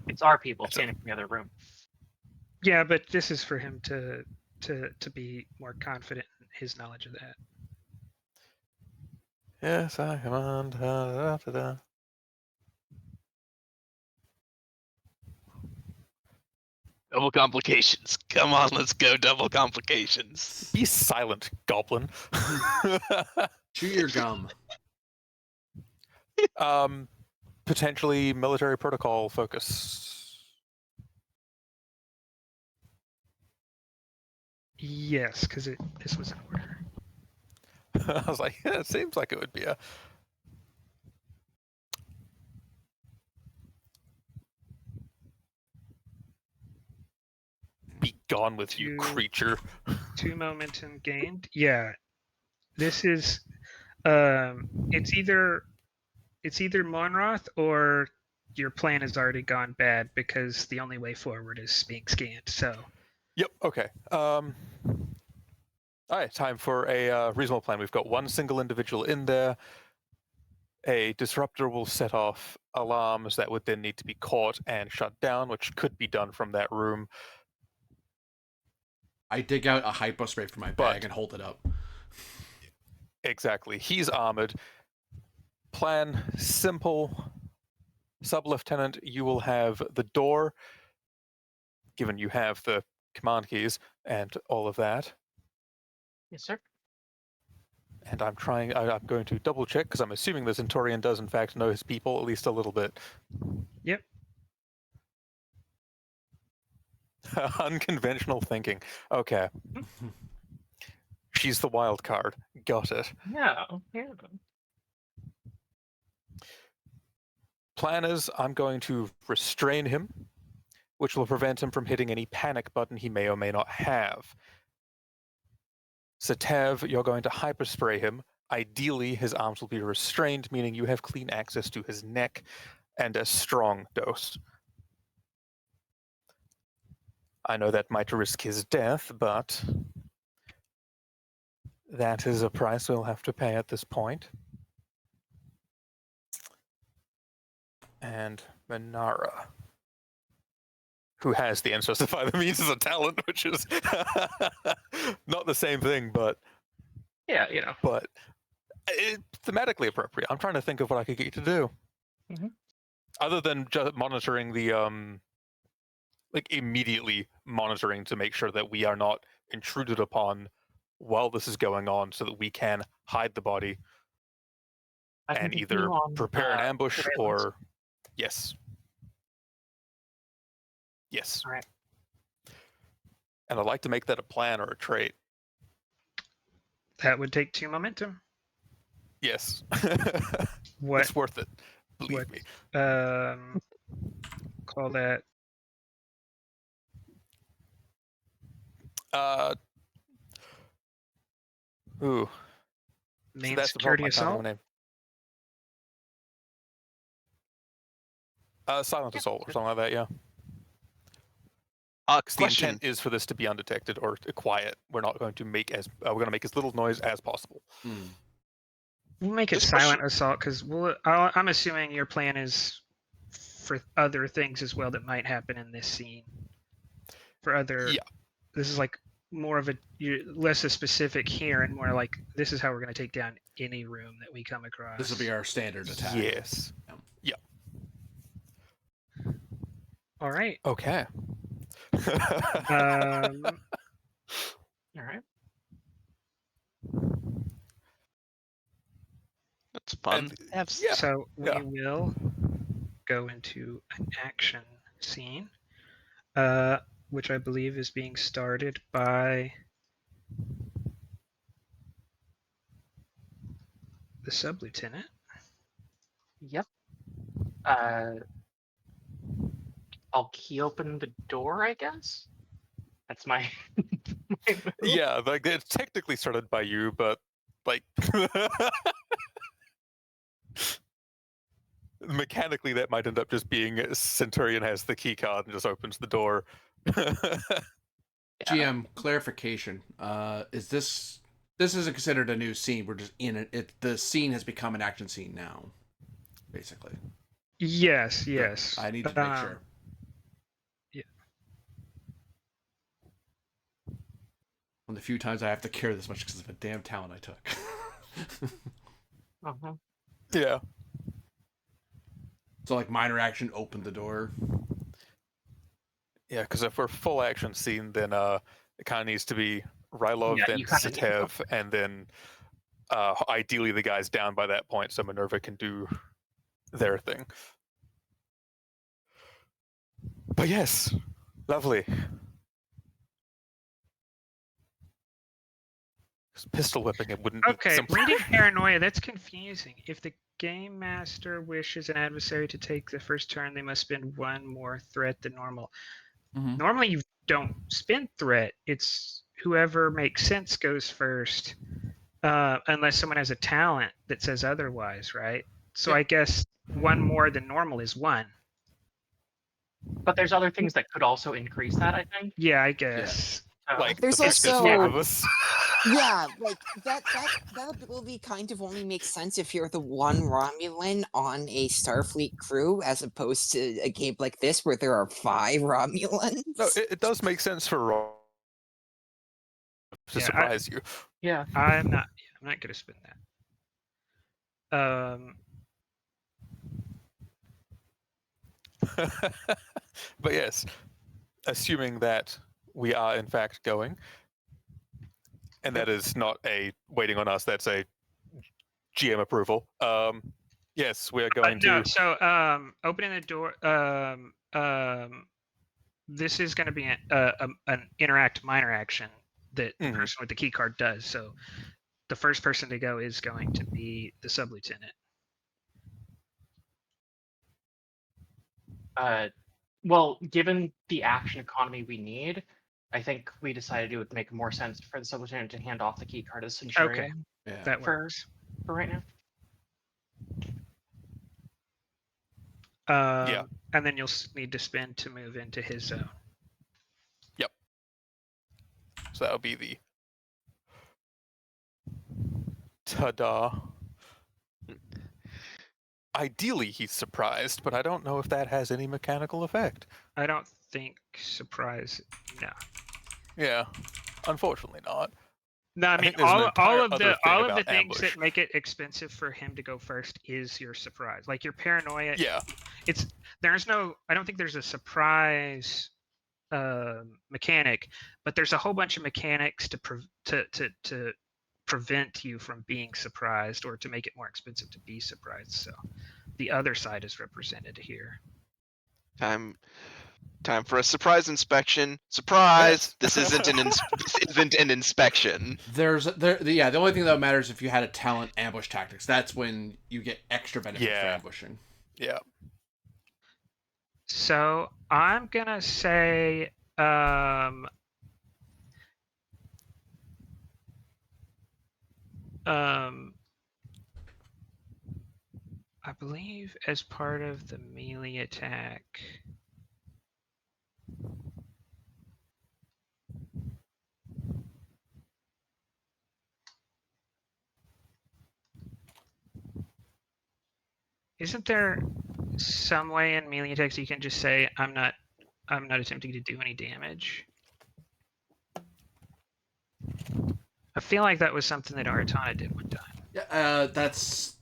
[SPEAKER 6] It's our people scanning from the other room.
[SPEAKER 2] Yeah, but this is for him to be more confident in his knowledge of that.
[SPEAKER 3] Yes, I command. Da, da, da.
[SPEAKER 5] Double complications. Come on, let's go double complications.
[SPEAKER 3] Be silent, goblin.
[SPEAKER 1] Chew your gum.
[SPEAKER 3] Potentially military protocol focus.
[SPEAKER 2] Yes, because this was an order.
[SPEAKER 3] I was like, yeah, it seems like it would be a. Be gone with you, creature.
[SPEAKER 2] 2 momentum gained. Yeah, this is. It's either Monroth or your plan has already gone bad because the only way forward is being scanned. So.
[SPEAKER 3] Yep. Okay. All right. Time for a reasonable plan. We've got one single individual in there. A disruptor will set off alarms that would then need to be caught and shut down, which could be done from that room.
[SPEAKER 1] I dig out a hypo spray from my bag and hold it up.
[SPEAKER 3] Exactly. He's armored. Plan simple. Sub-Lieutenant, you will have the door, given you have the command keys and all of that.
[SPEAKER 6] Yes, sir.
[SPEAKER 3] And I'm going to double check because I'm assuming the Centaurian does in fact know his people at least a little bit.
[SPEAKER 2] Yep.
[SPEAKER 3] Unconventional thinking. Okay. She's the wild card. Got it.
[SPEAKER 6] Yeah.
[SPEAKER 3] Plan is I'm going to restrain him, which will prevent him from hitting any panic button he may or may not have. Satev, you're going to hyperspray him. Ideally, his arms will be restrained, meaning you have clean access to his neck and a strong dose. I know that might risk his death, but that is a price we'll have to pay at this point. And Minara, who has the unspecified means as a talent, which is not the same thing, but
[SPEAKER 6] yeah,
[SPEAKER 3] but thematically appropriate. I'm trying to think of what I could get you to do. Other than just monitoring the like immediately monitoring to make sure that we are not intruded upon while this is going on, so that we can hide the body
[SPEAKER 6] I can
[SPEAKER 3] and
[SPEAKER 6] continue
[SPEAKER 3] either
[SPEAKER 6] on
[SPEAKER 3] prepare an ambush
[SPEAKER 6] surveillance.
[SPEAKER 3] or yes. Yes.
[SPEAKER 6] All right.
[SPEAKER 3] And I'd like to make that a plan or a trait.
[SPEAKER 2] That would take 2 momentum.
[SPEAKER 3] Yes.
[SPEAKER 2] What?
[SPEAKER 3] It's worth it. Believe
[SPEAKER 2] What?
[SPEAKER 3] me.
[SPEAKER 2] Call that.
[SPEAKER 3] Ooh.
[SPEAKER 2] Main
[SPEAKER 3] That's the problem.
[SPEAKER 2] security
[SPEAKER 3] I can't
[SPEAKER 2] assault.
[SPEAKER 3] think of a name. Silent assault or something like that. Yeah. Because the
[SPEAKER 5] Question.
[SPEAKER 3] intent is for this to be undetected or quiet. We're not going to make we're going to make as little noise as possible.
[SPEAKER 2] We'll make it
[SPEAKER 5] Just
[SPEAKER 2] silent assault because I'm assuming your plan is for other things as well that might happen in this scene. For other,
[SPEAKER 3] Yeah.
[SPEAKER 2] this is like more of less a specific here and more like this is how we're going to take down any room that we come across.
[SPEAKER 1] This will be our standard attack.
[SPEAKER 3] Yes. Yeah.
[SPEAKER 2] All right.
[SPEAKER 3] Okay.
[SPEAKER 6] All right.
[SPEAKER 5] That's fun.
[SPEAKER 3] And, yeah.
[SPEAKER 2] So we
[SPEAKER 3] Yeah.
[SPEAKER 2] will go into an action scene, which I believe is being started by the sub-lieutenant.
[SPEAKER 6] Yep. I'll key open the door, I guess. That's my. my move.
[SPEAKER 3] Yeah, like it's technically started by you, but like mechanically that might end up just being Centurion has the key card and just opens the door.
[SPEAKER 1] GM clarification. Is this isn't considered a new scene? We're just in it. The scene has become an action scene now, basically.
[SPEAKER 2] Yes.
[SPEAKER 1] Good. I need to make sure.
[SPEAKER 2] Yeah.
[SPEAKER 1] One of the few times I have to care this much because of the damn talent I took.
[SPEAKER 6] Uh-huh.
[SPEAKER 3] Yeah.
[SPEAKER 1] So like minor action, open the door.
[SPEAKER 3] Yeah, because if we're full action scene, then it kind of needs to be Rylov,
[SPEAKER 6] Yeah,
[SPEAKER 3] then
[SPEAKER 6] you kinda need to
[SPEAKER 3] Satev, and then ideally the guy's down by that point, so Minerva can do their thing. But yes, lovely. Pistol whipping it wouldn't
[SPEAKER 2] Okay,
[SPEAKER 3] be simple.
[SPEAKER 2] reading paranoia, that's confusing. If the game master wishes an adversary to take the first turn, they must spend one more threat than normal.
[SPEAKER 1] Mm-hmm.
[SPEAKER 2] Normally you don't spend threat. It's whoever makes sense goes first. Unless someone has a talent that says otherwise, right? So
[SPEAKER 1] Yeah.
[SPEAKER 2] I guess one more than normal is 1.
[SPEAKER 6] But there's other things that could also increase that, I think.
[SPEAKER 2] Yeah, I guess.
[SPEAKER 6] So,
[SPEAKER 3] Like
[SPEAKER 4] There's
[SPEAKER 3] the fact there's
[SPEAKER 4] also-
[SPEAKER 3] 5 of us.
[SPEAKER 4] Yeah, like that ability kind of only makes sense if you're the one Romulan on a Starfleet crew, as opposed to a game like this where there are 5 Romulans.
[SPEAKER 3] No, it does make sense for Rob to
[SPEAKER 2] Yeah,
[SPEAKER 3] surprise you.
[SPEAKER 6] yeah.
[SPEAKER 2] I'm not gonna spend that.
[SPEAKER 3] But yes, assuming that we are in fact going, and that is not a waiting on us, that's a GM approval. Yes, we are going
[SPEAKER 2] No,
[SPEAKER 3] to.
[SPEAKER 2] so opening the door. This is going to be an interact minor action that the
[SPEAKER 3] Mhm.
[SPEAKER 2] person with the key card does. So the first person to go is going to be the sub lieutenant.
[SPEAKER 6] Well, given the action economy we need, I think we decided it would make more sense for the sub-lieutenant to hand off the key card as Centurion
[SPEAKER 1] Yeah.
[SPEAKER 2] That
[SPEAKER 6] for
[SPEAKER 2] works.
[SPEAKER 6] right now.
[SPEAKER 3] Yeah.
[SPEAKER 2] And then you'll need to spend to move into his zone.
[SPEAKER 3] So that would be the ta-da. Ideally, he's surprised, but I don't know if that has any mechanical effect.
[SPEAKER 2] I don't think surprise. No.
[SPEAKER 3] Yeah, unfortunately not.
[SPEAKER 2] No, I mean
[SPEAKER 3] think there's an
[SPEAKER 2] all
[SPEAKER 3] entire
[SPEAKER 2] of
[SPEAKER 3] other
[SPEAKER 2] the
[SPEAKER 3] thing
[SPEAKER 2] all of the
[SPEAKER 3] about
[SPEAKER 2] things
[SPEAKER 3] ambush.
[SPEAKER 2] that make it expensive for him to go first is your surprise. Like your paranoia.
[SPEAKER 3] Yeah.
[SPEAKER 2] There's no. I don't think there's a surprise mechanic, but there's a whole bunch of mechanics to prevent you from being surprised or to make it more expensive to be surprised. So the other side is represented here.
[SPEAKER 5] Time for a surprise inspection. Surprise!
[SPEAKER 3] Yes.
[SPEAKER 5] This isn't an inspection.
[SPEAKER 1] The only thing that matters if you had a talent ambush tactics. That's when you get extra benefit for
[SPEAKER 3] Yeah.
[SPEAKER 1] ambushing.
[SPEAKER 3] Yeah.
[SPEAKER 2] So I'm gonna say I believe as part of the melee attack. Isn't there some way in melee attacks you can just say I'm not attempting to do any damage? I feel like that was something that Aratana did one time.
[SPEAKER 1] Yeah, that's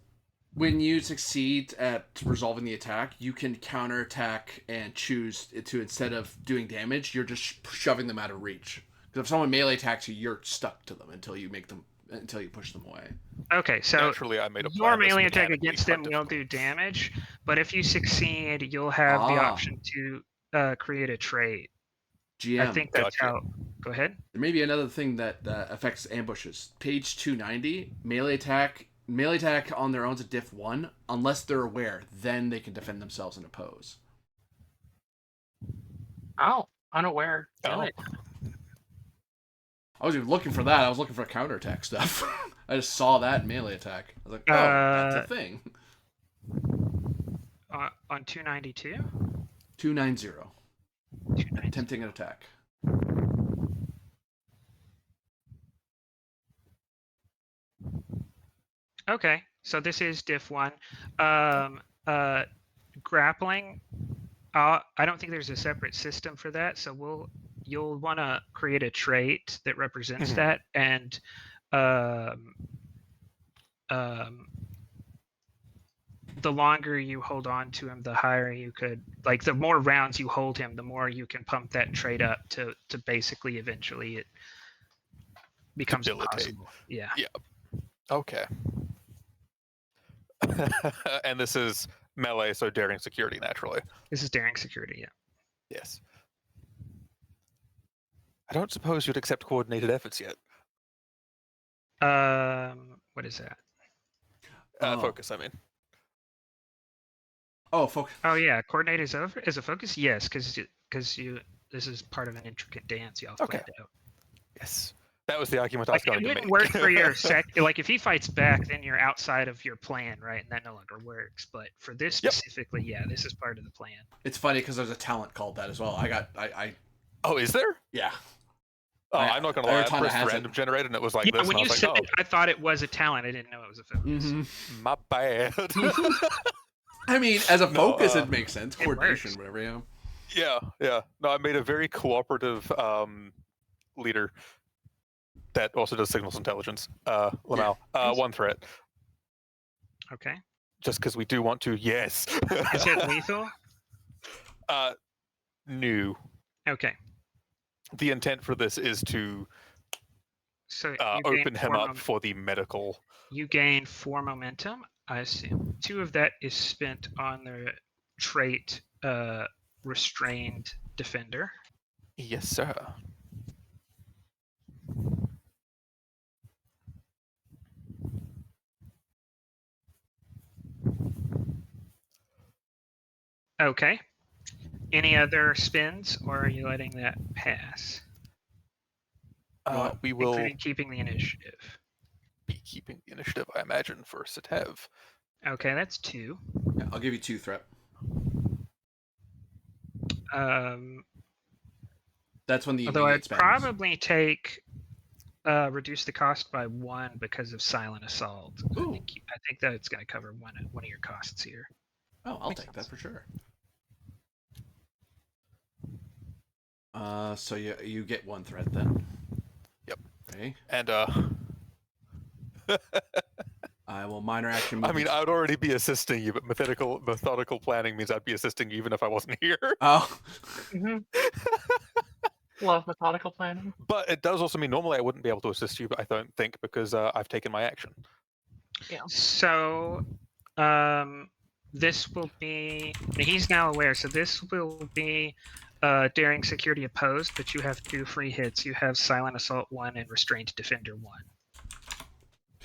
[SPEAKER 1] when you succeed at resolving the attack, you can counterattack and choose to, instead of doing damage, you're just shoving them out of reach. Because if someone melee attacks you, you're stuck to them until you push them away.
[SPEAKER 2] Okay, so
[SPEAKER 3] Naturally, I made a
[SPEAKER 2] your
[SPEAKER 3] plan that's
[SPEAKER 2] melee attack
[SPEAKER 3] mechanically
[SPEAKER 2] against
[SPEAKER 3] quite
[SPEAKER 2] them will
[SPEAKER 3] difficult.
[SPEAKER 2] do damage, but if you succeed, you'll have the option to create a trait.
[SPEAKER 1] GM.
[SPEAKER 2] I think that's
[SPEAKER 3] Gotcha.
[SPEAKER 2] how. Go ahead.
[SPEAKER 1] There may be another thing that affects ambushes. Page 290, melee attack on their own is a diff 1. Unless they're aware, then they can defend themselves and oppose.
[SPEAKER 6] Oh, unaware.
[SPEAKER 3] Oh.
[SPEAKER 6] Really?
[SPEAKER 1] I was even looking for that. I was looking for counterattack stuff. I just saw that melee attack. I was like, oh, that's a thing.
[SPEAKER 2] On 292?
[SPEAKER 1] 290.
[SPEAKER 2] 290.
[SPEAKER 1] Attempting an attack.
[SPEAKER 2] Okay, so this is diff 1. Grappling, I don't think there's a separate system for that, so you'll want to create a trait that represents
[SPEAKER 3] Mhm.
[SPEAKER 2] that, and the longer you hold on to him, the higher you could, like, the more rounds you hold him, the more you can pump that trait up to basically eventually it becomes
[SPEAKER 3] Debilitate.
[SPEAKER 2] impossible. Yeah.
[SPEAKER 3] Okay. And this is melee, so daring security naturally.
[SPEAKER 2] This is daring security, yeah.
[SPEAKER 3] Yes. I don't suppose you'd accept coordinated efforts yet.
[SPEAKER 2] What is that?
[SPEAKER 3] Focus, I mean.
[SPEAKER 1] Oh, focus.
[SPEAKER 2] Oh yeah, coordinate is a focus. Yes, because this is part of an intricate dance y'all
[SPEAKER 3] Okay.
[SPEAKER 2] planned out.
[SPEAKER 3] Yes. That was the argument I was
[SPEAKER 2] Like,
[SPEAKER 3] going
[SPEAKER 2] it
[SPEAKER 3] to
[SPEAKER 2] wouldn't
[SPEAKER 3] make.
[SPEAKER 2] work for your like if he fights back, then you're outside of your plan, right? And that no longer works. But for this
[SPEAKER 3] Yep.
[SPEAKER 2] specifically, yeah, this is part of the plan.
[SPEAKER 1] It's funny because there's a talent called that as well.
[SPEAKER 3] Oh, is there?
[SPEAKER 1] Yeah.
[SPEAKER 3] Oh, I'm not going to lie. I
[SPEAKER 1] Aratana
[SPEAKER 3] pressed
[SPEAKER 1] has
[SPEAKER 3] random
[SPEAKER 1] it.
[SPEAKER 3] generator and it was like
[SPEAKER 2] Yeah,
[SPEAKER 3] this.
[SPEAKER 2] when
[SPEAKER 3] And I
[SPEAKER 2] you
[SPEAKER 3] was
[SPEAKER 2] said
[SPEAKER 3] like,
[SPEAKER 2] it, I thought it was a talent. I didn't know it was a focus.
[SPEAKER 1] Mm-hmm.
[SPEAKER 3] my bad.
[SPEAKER 1] I mean, as a
[SPEAKER 3] No,
[SPEAKER 1] focus, it makes sense.
[SPEAKER 2] it
[SPEAKER 1] Coordination,
[SPEAKER 2] works.
[SPEAKER 1] whatever, yeah.
[SPEAKER 3] Yeah. No, I made a very cooperative leader that also does signals intelligence. Lamal. One threat.
[SPEAKER 2] Okay.
[SPEAKER 3] Just because we do want to, yes.
[SPEAKER 2] Is it lethal?
[SPEAKER 3] New.
[SPEAKER 2] Okay.
[SPEAKER 3] The intent for this is to
[SPEAKER 2] So you
[SPEAKER 3] open
[SPEAKER 2] gain
[SPEAKER 3] him
[SPEAKER 2] four
[SPEAKER 3] up for the medical.
[SPEAKER 2] You gain 4 momentum, I assume. 2 of that is spent on the trait restrained defender.
[SPEAKER 3] Yes, sir.
[SPEAKER 2] Okay. Any other spins, or are you letting that pass?
[SPEAKER 3] We will
[SPEAKER 2] Including keeping the initiative.
[SPEAKER 3] be keeping the initiative, I imagine, for Satev.
[SPEAKER 2] Okay, that's 2.
[SPEAKER 1] Yeah, I'll give you 2 threat. That's when the
[SPEAKER 2] Although
[SPEAKER 1] immediate
[SPEAKER 2] I'd
[SPEAKER 1] spends.
[SPEAKER 2] probably take reduce the cost by 1 because of silent assault.
[SPEAKER 1] Ooh.
[SPEAKER 2] I think that's going to cover one of your costs here.
[SPEAKER 1] Oh, I'll
[SPEAKER 2] Makes
[SPEAKER 1] take
[SPEAKER 2] sense.
[SPEAKER 1] that for sure. So you get 1 threat then.
[SPEAKER 3] Yep.
[SPEAKER 1] Okay.
[SPEAKER 3] And
[SPEAKER 1] I will minor action move.
[SPEAKER 3] I mean, I would already be assisting you, but methodical planning means I'd be assisting you even if I wasn't here.
[SPEAKER 1] Oh.
[SPEAKER 6] Mm-hmm. Love methodical planning.
[SPEAKER 3] But it does also mean normally I wouldn't be able to assist you, but I don't think because I've taken my action.
[SPEAKER 6] Yeah.
[SPEAKER 2] So, this will be. He's now aware. So this will be daring security opposed, but you have 2 free hits. You have silent assault 1 and restrained defender 1.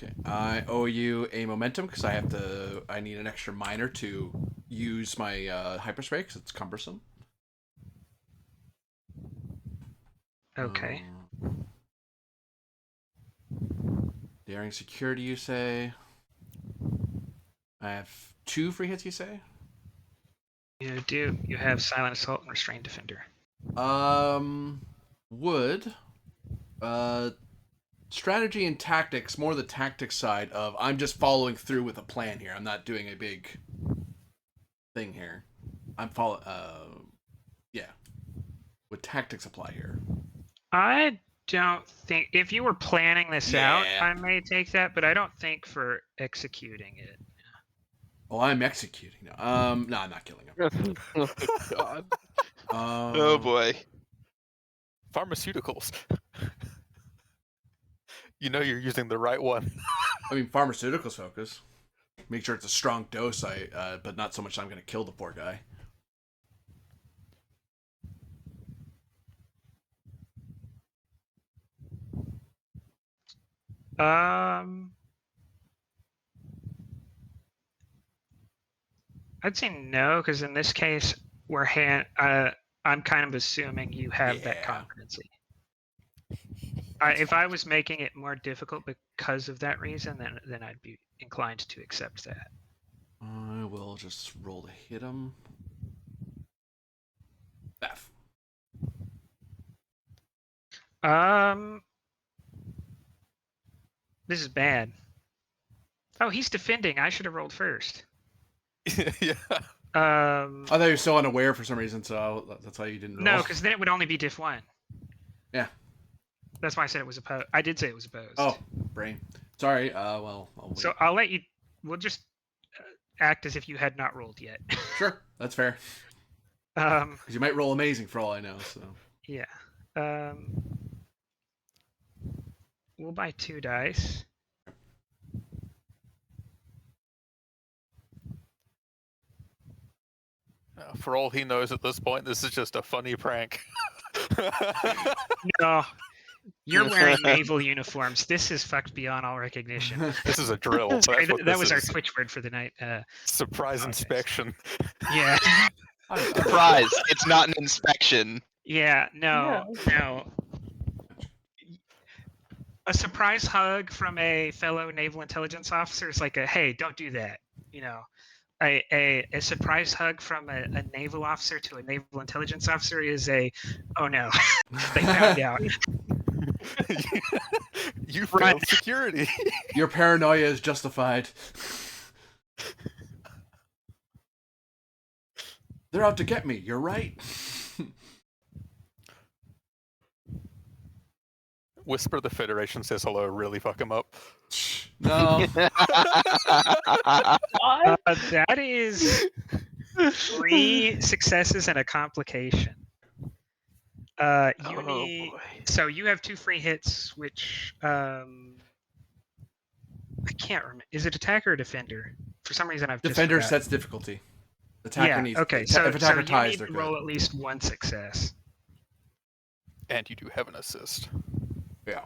[SPEAKER 1] Okay. I owe you a momentum because I need an extra minor to use my hyperspray because it's cumbersome.
[SPEAKER 2] Okay.
[SPEAKER 1] Daring security, you say? I have 2 free hits, you say?
[SPEAKER 2] You do. You have silent assault and restrained defender.
[SPEAKER 1] Would strategy and tactics, more the tactics side of I'm just following through with a plan here. I'm not doing a big thing here. I'm yeah. Would tactics apply here?
[SPEAKER 2] I don't think if you were planning this out,
[SPEAKER 1] Yeah.
[SPEAKER 2] I may take that, but I don't think for executing it.
[SPEAKER 1] Oh, I'm executing now. No, I'm not killing him.
[SPEAKER 5] Oh God.
[SPEAKER 1] Um,
[SPEAKER 5] Oh boy.
[SPEAKER 3] Pharmaceuticals. You know you're using the right one.
[SPEAKER 1] I mean, pharmaceuticals focus. Make sure it's a strong dose, but not so much I'm going to kill the poor guy.
[SPEAKER 2] I'd say no, because in this case, I'm kind of assuming you have that
[SPEAKER 1] Yeah.
[SPEAKER 2] competency. If I was making it more difficult because of that reason, then I'd be inclined to accept that.
[SPEAKER 1] I will just roll to hit him. F.
[SPEAKER 2] This is bad. Oh, he's defending. I should have rolled first.
[SPEAKER 3] Yeah.
[SPEAKER 1] I thought you were still unaware for some reason, so that's why you didn't roll.
[SPEAKER 2] No, because then it would only be diff 1.
[SPEAKER 1] Yeah.
[SPEAKER 2] That's why I said it was opposed. I did say it was opposed.
[SPEAKER 1] Oh, brain. Sorry. Well, I'll wait.
[SPEAKER 2] So I'll let you. We'll just act as if you had not rolled yet.
[SPEAKER 1] Sure, that's fair. Because you might roll amazing for all I know. So.
[SPEAKER 2] Yeah. We'll buy 2 dice.
[SPEAKER 3] For all he knows at this point, this is just a funny prank.
[SPEAKER 2] No, you're wearing naval uniforms. This is fucked beyond all recognition.
[SPEAKER 3] This is a drill.
[SPEAKER 2] Sorry,
[SPEAKER 3] That's what
[SPEAKER 2] that
[SPEAKER 3] this
[SPEAKER 2] was our
[SPEAKER 3] is.
[SPEAKER 2] Twitch word for the night.
[SPEAKER 3] Surprise
[SPEAKER 2] apologize.
[SPEAKER 3] inspection.
[SPEAKER 2] Yeah.
[SPEAKER 5] Surprise! It's not an inspection.
[SPEAKER 2] Yeah. No. A surprise hug from a fellow naval intelligence officer is like a hey, don't do that. You know, a surprise hug from a naval officer to a naval intelligence officer is a oh no, they found out.
[SPEAKER 3] You failed security.
[SPEAKER 1] Your paranoia is justified. They're out to get me. You're right.
[SPEAKER 3] Whisper the Federation says hello. Really fuck him up.
[SPEAKER 1] No.
[SPEAKER 2] That is 3 successes and a complication. So you have 2 free hits, which I can't remember. Is it attacker or defender? For some reason, I've
[SPEAKER 1] Defender
[SPEAKER 2] just
[SPEAKER 1] sets difficulty. Attacker needs.
[SPEAKER 2] Okay,
[SPEAKER 1] if
[SPEAKER 2] so
[SPEAKER 1] attacker
[SPEAKER 2] you
[SPEAKER 1] ties,
[SPEAKER 2] need
[SPEAKER 1] they're
[SPEAKER 2] to
[SPEAKER 1] good.
[SPEAKER 2] roll at least 1 success.
[SPEAKER 3] And you do have an assist.
[SPEAKER 1] Yeah.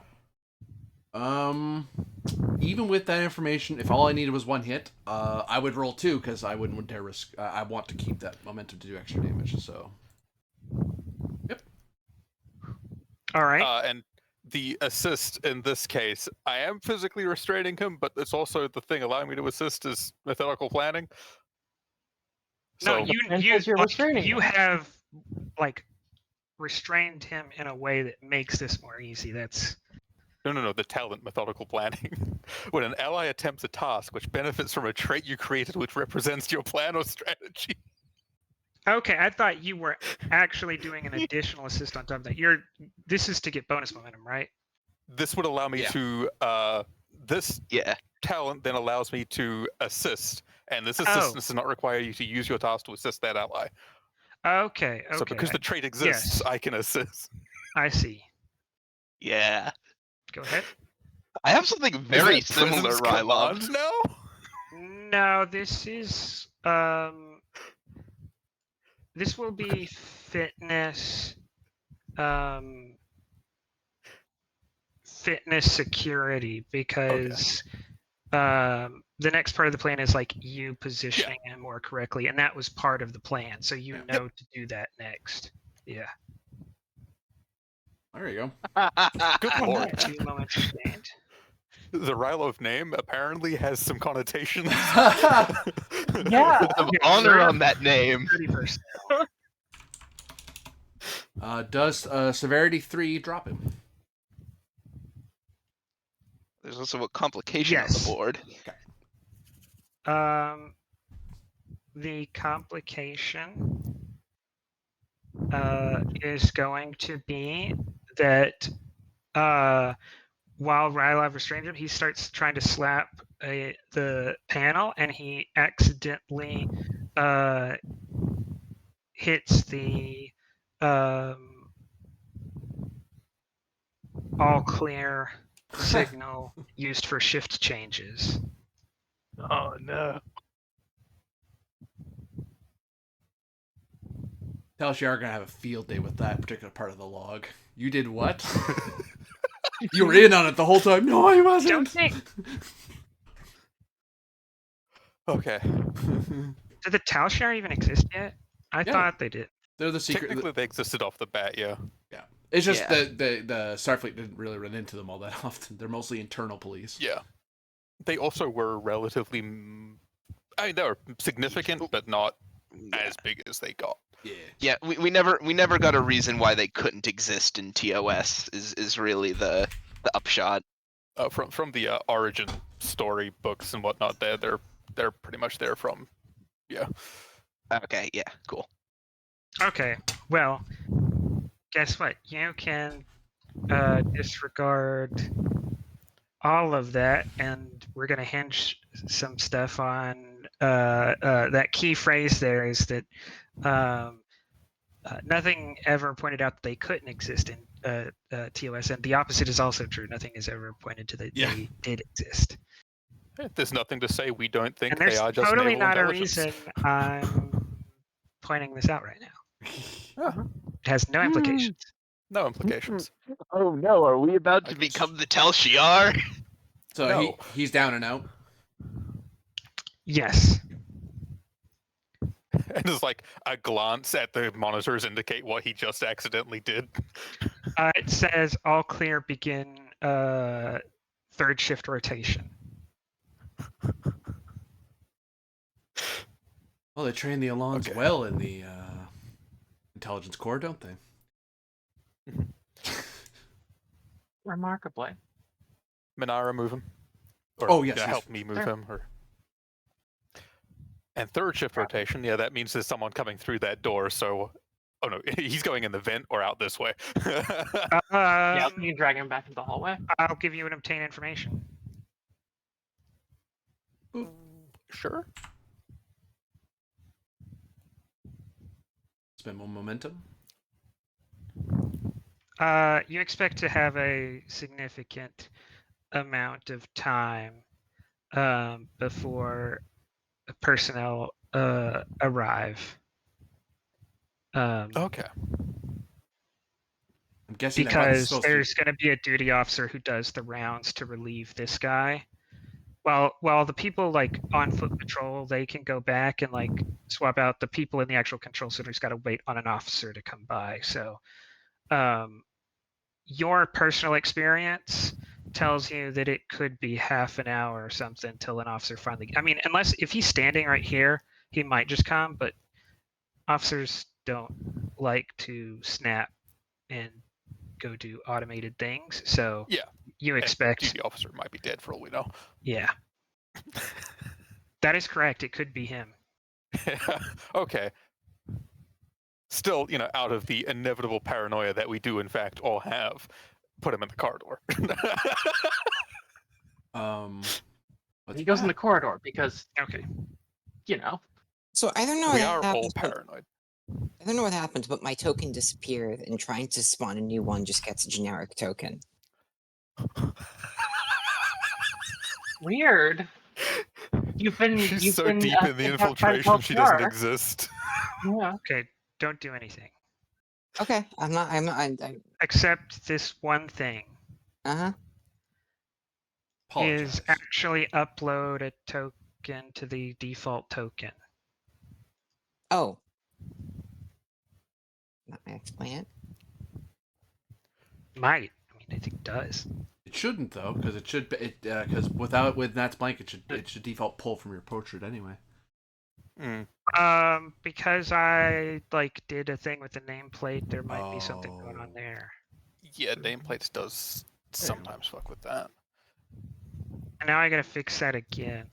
[SPEAKER 1] Even with that information, if all I needed was 1 hit, I would roll 2 because I wouldn't dare risk. I want to keep that momentum to do extra damage. So. Yep.
[SPEAKER 2] All right.
[SPEAKER 3] And the assist in this case, I am physically restraining him, but it's also the thing allowing me to assist is methodical planning.
[SPEAKER 2] No,
[SPEAKER 3] So,
[SPEAKER 6] you're restraining
[SPEAKER 2] you
[SPEAKER 6] him.
[SPEAKER 2] have like restrained him in a way that makes this more easy. That's
[SPEAKER 3] no, the talent methodical planning. When an ally attempts a task which benefits from a trait you created which represents your plan or strategy.
[SPEAKER 2] okay. I thought you were actually doing an additional assist on top of that. This is to get bonus momentum, right?
[SPEAKER 3] this would allow me
[SPEAKER 5] Yeah.
[SPEAKER 3] to this
[SPEAKER 5] Yeah.
[SPEAKER 3] talent then allows me to assist, and this
[SPEAKER 2] Oh.
[SPEAKER 3] assistance does not require you to use your task to assist that ally.
[SPEAKER 2] Okay.
[SPEAKER 3] So because the trait exists,
[SPEAKER 2] yes.
[SPEAKER 3] I can assist.
[SPEAKER 2] I see.
[SPEAKER 5] Yeah.
[SPEAKER 2] Go ahead.
[SPEAKER 5] I have something very
[SPEAKER 3] Is that
[SPEAKER 5] similar,
[SPEAKER 3] Prism's
[SPEAKER 5] Rylov.
[SPEAKER 3] command now?
[SPEAKER 2] No, this is this will be fitness fitness security because the next part of the plan is like you positioning him more correctly, and that was part of the plan. So you know to do that next. Yeah.
[SPEAKER 1] There you
[SPEAKER 3] Good lord.
[SPEAKER 2] 2 moments remained.
[SPEAKER 3] The Rylov name apparently has some connotations.
[SPEAKER 6] Yeah.
[SPEAKER 5] Of
[SPEAKER 2] Yeah,
[SPEAKER 5] honor
[SPEAKER 2] sure.
[SPEAKER 5] on that name.
[SPEAKER 2] 30%.
[SPEAKER 1] go. Does severity 3 drop him?
[SPEAKER 5] There's also a complication on
[SPEAKER 2] Yes.
[SPEAKER 5] the board.
[SPEAKER 2] The complication is going to be that while Rylov restrains him, he starts trying to slap the panel, and he accidentally hits the all clear signal used for shift changes.
[SPEAKER 3] Oh no.
[SPEAKER 1] Tell us you are going to have a field day with that particular part of the log. You did what? You were in on it the whole time. No, I wasn't.
[SPEAKER 2] Don't think.
[SPEAKER 3] Okay.
[SPEAKER 2] Do the Talshar even exist yet? I
[SPEAKER 1] Yeah.
[SPEAKER 2] thought they did.
[SPEAKER 1] They're the secret.
[SPEAKER 3] Technically, they existed off the bat, yeah.
[SPEAKER 1] Yeah. It's just
[SPEAKER 5] Yeah.
[SPEAKER 1] the Starfleet didn't really run into them all that often. They're mostly internal police.
[SPEAKER 3] Yeah. They also were relatively. I mean, they were significant, but not as big as they got.
[SPEAKER 1] Yeah.
[SPEAKER 5] Yeah, we never got a reason why they couldn't exist in TOS. Is really the upshot.
[SPEAKER 3] From the origin story books and whatnot, they're pretty much there from. Yeah.
[SPEAKER 5] Okay, yeah, cool.
[SPEAKER 2] Okay, well, guess what? You can disregard all of that, and we're going to hinge some stuff on that key phrase there is that nothing ever pointed out that they couldn't exist in TOS, and the opposite is also true. Nothing is ever pointed to that they did exist.
[SPEAKER 3] There's nothing to say we don't think
[SPEAKER 2] And
[SPEAKER 3] they
[SPEAKER 2] there's
[SPEAKER 3] are just
[SPEAKER 2] totally
[SPEAKER 3] naval
[SPEAKER 2] not a
[SPEAKER 3] intelligence.
[SPEAKER 2] reason I'm pointing this out right now.
[SPEAKER 3] Oh,
[SPEAKER 2] It has no implications.
[SPEAKER 3] no implications.
[SPEAKER 5] Oh no, are we about to become the Tel Shiar?
[SPEAKER 1] So
[SPEAKER 3] No.
[SPEAKER 1] he's down and out.
[SPEAKER 2] Yes.
[SPEAKER 3] And just like a glance at the monitors indicate what he just accidentally did.
[SPEAKER 2] It says all clear, begin third shift rotation.
[SPEAKER 1] Well, they train the Alans
[SPEAKER 3] Okay.
[SPEAKER 1] well in the intelligence corps, don't they?
[SPEAKER 6] Remarkably.
[SPEAKER 3] Minara, move him. Or,
[SPEAKER 1] Oh, yes, yes.
[SPEAKER 3] help me move
[SPEAKER 6] Sure.
[SPEAKER 3] him. Or... And third shift rotation, yeah, that means there's someone coming through that door, so... Oh no, he's going in the vent or out this way.
[SPEAKER 6] Yeah, you can drag him back into the hallway.
[SPEAKER 2] I'll give you an obtain information.
[SPEAKER 3] Sure.
[SPEAKER 1] Spend more momentum.
[SPEAKER 2] You expect to have a significant amount of time before personnel arrive.
[SPEAKER 3] Okay.
[SPEAKER 1] I'm guessing that probably
[SPEAKER 2] Because
[SPEAKER 1] supposed to-
[SPEAKER 2] there's going to be a duty officer who does the rounds to relieve this guy. While the people like on foot patrol, they can go back and like swap out. The people in the actual control center's got to wait on an officer to come by. So your personal experience tells you that it could be half an hour or something till an officer finally. I mean, unless if he's standing right here, he might just come. But officers don't like to snap and go do automated things. So
[SPEAKER 3] Yeah.
[SPEAKER 2] you
[SPEAKER 3] And
[SPEAKER 2] expect.
[SPEAKER 3] duty officer might be dead for all we know.
[SPEAKER 2] Yeah. That is correct. It could be him.
[SPEAKER 3] Okay. Still, out of the inevitable paranoia that we do in fact all have, put him in the corridor.
[SPEAKER 1] What's
[SPEAKER 6] He goes in the
[SPEAKER 1] that?
[SPEAKER 6] corridor because,
[SPEAKER 2] Okay.
[SPEAKER 6] you know,
[SPEAKER 4] So I don't know
[SPEAKER 3] We
[SPEAKER 4] what
[SPEAKER 3] are all
[SPEAKER 4] happens, but
[SPEAKER 3] paranoid.
[SPEAKER 4] I don't know what happened, but my token disappeared, and trying to spawn a new one just gets a generic token.
[SPEAKER 6] weird. You've
[SPEAKER 3] She's so
[SPEAKER 6] been
[SPEAKER 3] deep in the
[SPEAKER 6] kicked out by the
[SPEAKER 3] infiltration, she doesn't
[SPEAKER 6] LPR.
[SPEAKER 3] exist.
[SPEAKER 6] Yeah.
[SPEAKER 2] Okay. Don't do anything
[SPEAKER 4] Okay, I'm not.
[SPEAKER 2] except this one thing.
[SPEAKER 4] Uh-huh.
[SPEAKER 2] Is
[SPEAKER 1] Apologize.
[SPEAKER 2] actually upload a token to the default token.
[SPEAKER 4] Oh. Let me explain it.
[SPEAKER 2] Might. I mean, I think it does.
[SPEAKER 1] It shouldn't though, because it should. Because with Nat's blank, it should default pull from your portrait anyway.
[SPEAKER 3] Mm.
[SPEAKER 2] Because I did a thing with the nameplate, there might be something going on
[SPEAKER 1] Oh.
[SPEAKER 2] there.
[SPEAKER 3] Yeah, nameplates does sometimes fuck with that.
[SPEAKER 2] And now I gotta fix that again.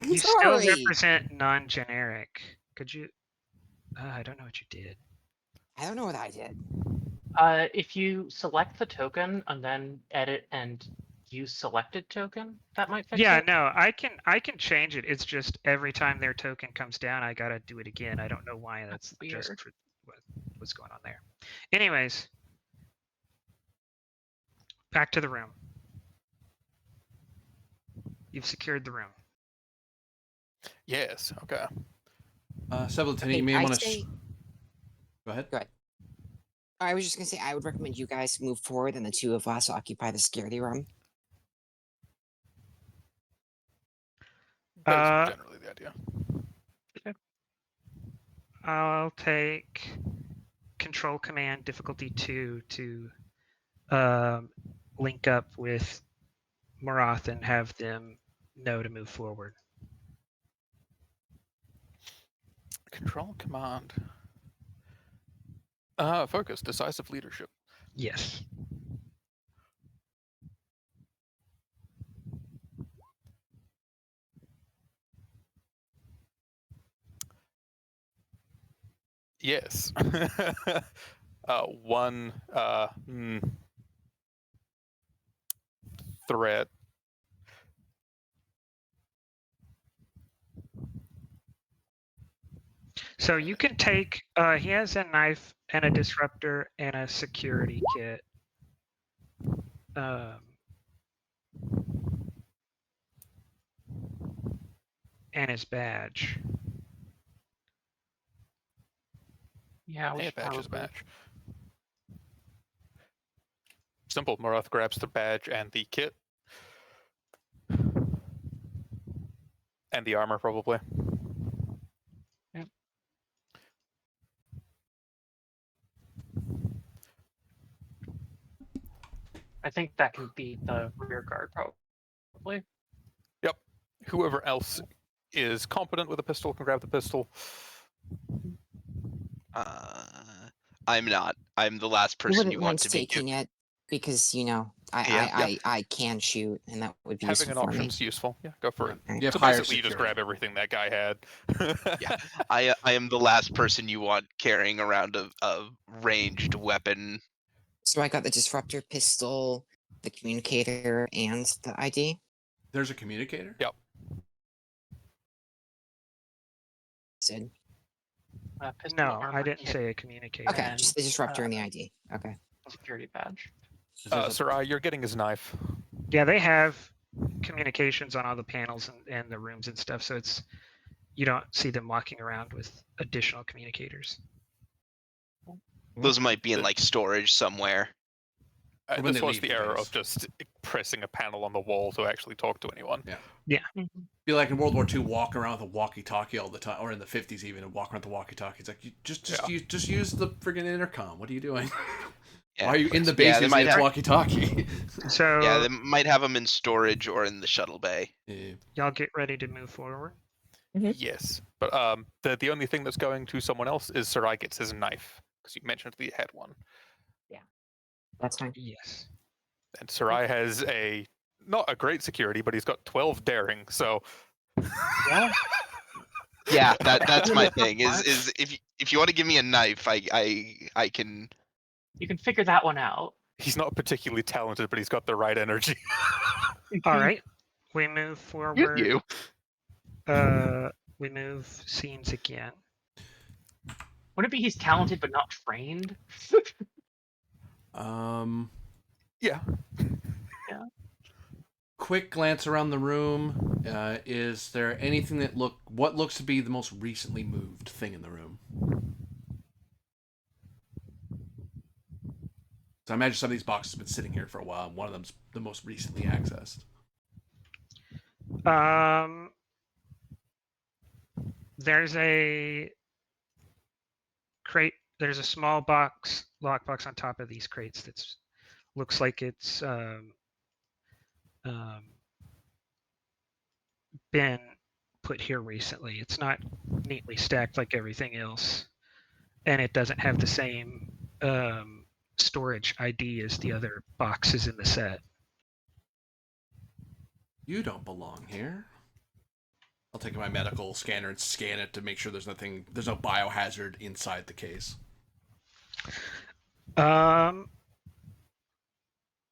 [SPEAKER 2] You still
[SPEAKER 4] Sorry.
[SPEAKER 2] represent non-generic. Could you? I don't know what you did.
[SPEAKER 4] I don't know what I did.
[SPEAKER 6] If you select the token and then edit and use selected token, that might fix
[SPEAKER 2] Yeah,
[SPEAKER 6] it.
[SPEAKER 2] no, I can change it. It's just every time their token comes down, I gotta do it again. I don't know why. That's just
[SPEAKER 6] weird.
[SPEAKER 2] for what's going on there. Anyways, back to the room. You've secured the room.
[SPEAKER 3] Yes, okay.
[SPEAKER 1] Sebleton,
[SPEAKER 4] Okay,
[SPEAKER 1] you may
[SPEAKER 4] I
[SPEAKER 1] want to.
[SPEAKER 4] say-
[SPEAKER 1] Go ahead.
[SPEAKER 4] Go ahead. I was just gonna say I would recommend you guys move forward, and the two of us occupy the security room.
[SPEAKER 3] That is
[SPEAKER 2] Uh,
[SPEAKER 3] generally the idea.
[SPEAKER 2] I'll take Control Command difficulty 2 to link up with Marath and have them know to move forward.
[SPEAKER 3] Control command. Focus, decisive leadership.
[SPEAKER 2] Yes.
[SPEAKER 3] Yes. One threat.
[SPEAKER 2] So you can take, he has a knife and a disruptor and a security kit. And his badge.
[SPEAKER 6] Yeah, we
[SPEAKER 3] Hey,
[SPEAKER 6] should
[SPEAKER 3] badge is
[SPEAKER 6] probably.
[SPEAKER 3] badge. Simple. Marath grabs the badge and the kit. And the armor, probably.
[SPEAKER 6] Yep. I think that can be the rear guard, probably.
[SPEAKER 3] Yep. Whoever else is competent with a pistol can grab the pistol.
[SPEAKER 5] I'm not. I'm the last
[SPEAKER 4] I
[SPEAKER 5] person
[SPEAKER 4] wouldn't
[SPEAKER 5] you
[SPEAKER 4] mind
[SPEAKER 5] want to be.
[SPEAKER 4] taking it because
[SPEAKER 5] Yeah.
[SPEAKER 4] I can shoot, and that would be
[SPEAKER 3] Having
[SPEAKER 4] useful
[SPEAKER 3] an
[SPEAKER 4] for me.
[SPEAKER 3] option's useful. Yeah, go for it.
[SPEAKER 4] Alright.
[SPEAKER 1] You have
[SPEAKER 3] So
[SPEAKER 1] higher
[SPEAKER 3] basically, you just
[SPEAKER 1] security.
[SPEAKER 3] grab everything that guy had.
[SPEAKER 5] Yeah. I am the last person you want carrying around a ranged weapon.
[SPEAKER 4] So I got the disruptor pistol, the communicator, and the ID.
[SPEAKER 1] There's a communicator.
[SPEAKER 3] Yep.
[SPEAKER 4] Sid.
[SPEAKER 6] Pistol,
[SPEAKER 2] No, I
[SPEAKER 6] armor,
[SPEAKER 2] didn't
[SPEAKER 6] kit,
[SPEAKER 2] say a communicator.
[SPEAKER 4] Okay,
[SPEAKER 6] And,
[SPEAKER 4] just the disruptor and the ID. Okay.
[SPEAKER 6] security badge.
[SPEAKER 3] Sarai, you're getting his knife.
[SPEAKER 2] Yeah, they have communications on all the panels and the rooms and stuff, so it's you don't see them walking around with additional communicators.
[SPEAKER 5] Those might be in
[SPEAKER 3] The-
[SPEAKER 5] like storage somewhere.
[SPEAKER 1] When
[SPEAKER 3] This
[SPEAKER 1] they
[SPEAKER 3] was
[SPEAKER 1] leave
[SPEAKER 3] the
[SPEAKER 1] the
[SPEAKER 3] error
[SPEAKER 1] base.
[SPEAKER 3] of just pressing a panel on the wall to actually talk to anyone.
[SPEAKER 1] Yeah.
[SPEAKER 6] Mm-hmm.
[SPEAKER 1] Be like in World War II, walk around with a walkie-talkie all the time, or in the 50s even, and walk around with the walkie-talkie. It's like you just use the friggin' intercom. What are you doing?
[SPEAKER 5] Yeah.
[SPEAKER 1] Why are you in the base
[SPEAKER 5] Yeah, they
[SPEAKER 1] using
[SPEAKER 5] might
[SPEAKER 1] its
[SPEAKER 5] have.
[SPEAKER 1] walkie-talkie?
[SPEAKER 2] So
[SPEAKER 5] Yeah, they might have them in storage or in the shuttle bay.
[SPEAKER 1] Yeah.
[SPEAKER 2] y'all get ready to move forward.
[SPEAKER 3] Yes, but the only thing that's going to someone else is Sarai gets his knife because you mentioned that he had one,
[SPEAKER 4] That's fine.
[SPEAKER 2] Yes.
[SPEAKER 3] and Sarai has not a great security, but he's got 12 daring. So
[SPEAKER 6] Yeah.
[SPEAKER 5] Yeah, that's my thing. Is if you want to give me a knife, I can.
[SPEAKER 6] You can figure that one out.
[SPEAKER 3] He's not particularly talented, but he's got the right energy.
[SPEAKER 2] All right, we move forward.
[SPEAKER 5] You.
[SPEAKER 2] We move scenes again.
[SPEAKER 6] Would it be he's talented but not trained?
[SPEAKER 3] Yeah.
[SPEAKER 1] Quick glance around the room. Is there anything that what looks to be the most recently moved thing in the room? So I imagine some of these boxes have been sitting here for a while, and one of them's the most recently accessed.
[SPEAKER 2] There's a crate. There's a small lockbox on top of these crates that's looks like it's been put here recently. It's not neatly stacked like everything else, and it doesn't have the same storage ID as the other boxes in the set.
[SPEAKER 1] You don't belong here. I'll take my medical scanner and scan it to make sure there's no biohazard inside the case.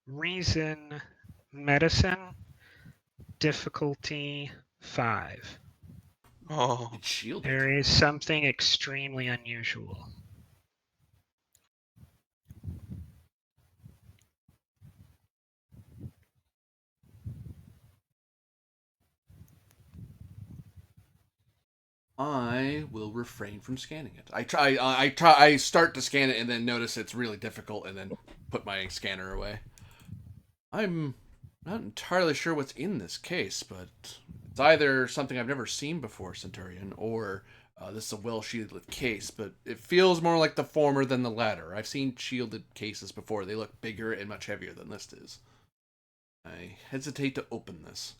[SPEAKER 2] Reason, medicine, difficulty 5.
[SPEAKER 5] Oh.
[SPEAKER 1] It's shielded.
[SPEAKER 2] There is something extremely unusual.
[SPEAKER 1] I will refrain from scanning it. I start to scan it and then notice it's really difficult and then put my scanner away. I'm not entirely sure what's in this case, but it's either something I've never seen before, Centurion, or this is a well-shielded case, but it feels more like the former than the latter. I've seen shielded cases before. They look bigger and much heavier than this is. I hesitate to open this.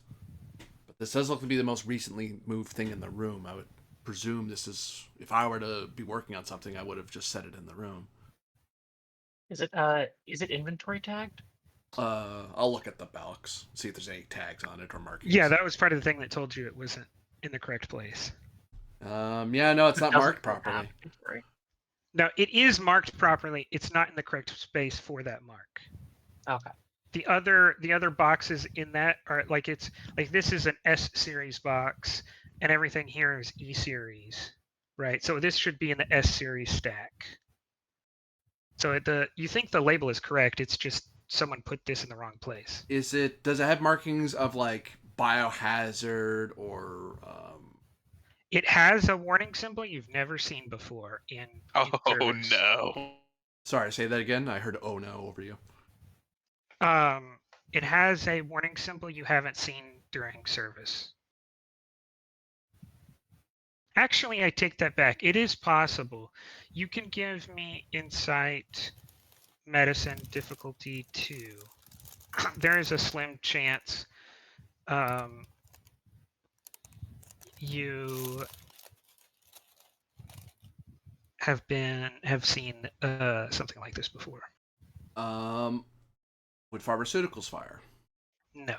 [SPEAKER 1] But this does look to be the most recently moved thing in the room. I would presume this is, if I were to be working on something, I would have just set it in the room.
[SPEAKER 6] Is it inventory tagged?
[SPEAKER 1] I'll look at the box, see if there's any tags on it or markings.
[SPEAKER 2] Yeah, that was part of the thing that told you it wasn't in the correct place.
[SPEAKER 1] Yeah, no, it's not marked properly.
[SPEAKER 2] No, it is marked properly. It's not in the correct space for that mark.
[SPEAKER 6] Okay.
[SPEAKER 2] The other boxes in that are like, it's like this is an S series box and everything here is E series, right? So this should be in the S series stack. So you think the label is correct, it's just someone put this in the wrong place.
[SPEAKER 1] Does it have markings of like biohazard or
[SPEAKER 2] It has a warning symbol you've never seen before in service.
[SPEAKER 5] No.
[SPEAKER 1] Sorry, say that again. I heard "oh no" over you.
[SPEAKER 2] It has a warning symbol you haven't seen during service. Actually, I take that back. It is possible. You can give me insight, medicine, difficulty 2. There is a slim chance you have seen something like this before.
[SPEAKER 1] Would pharmaceuticals fire?
[SPEAKER 2] No.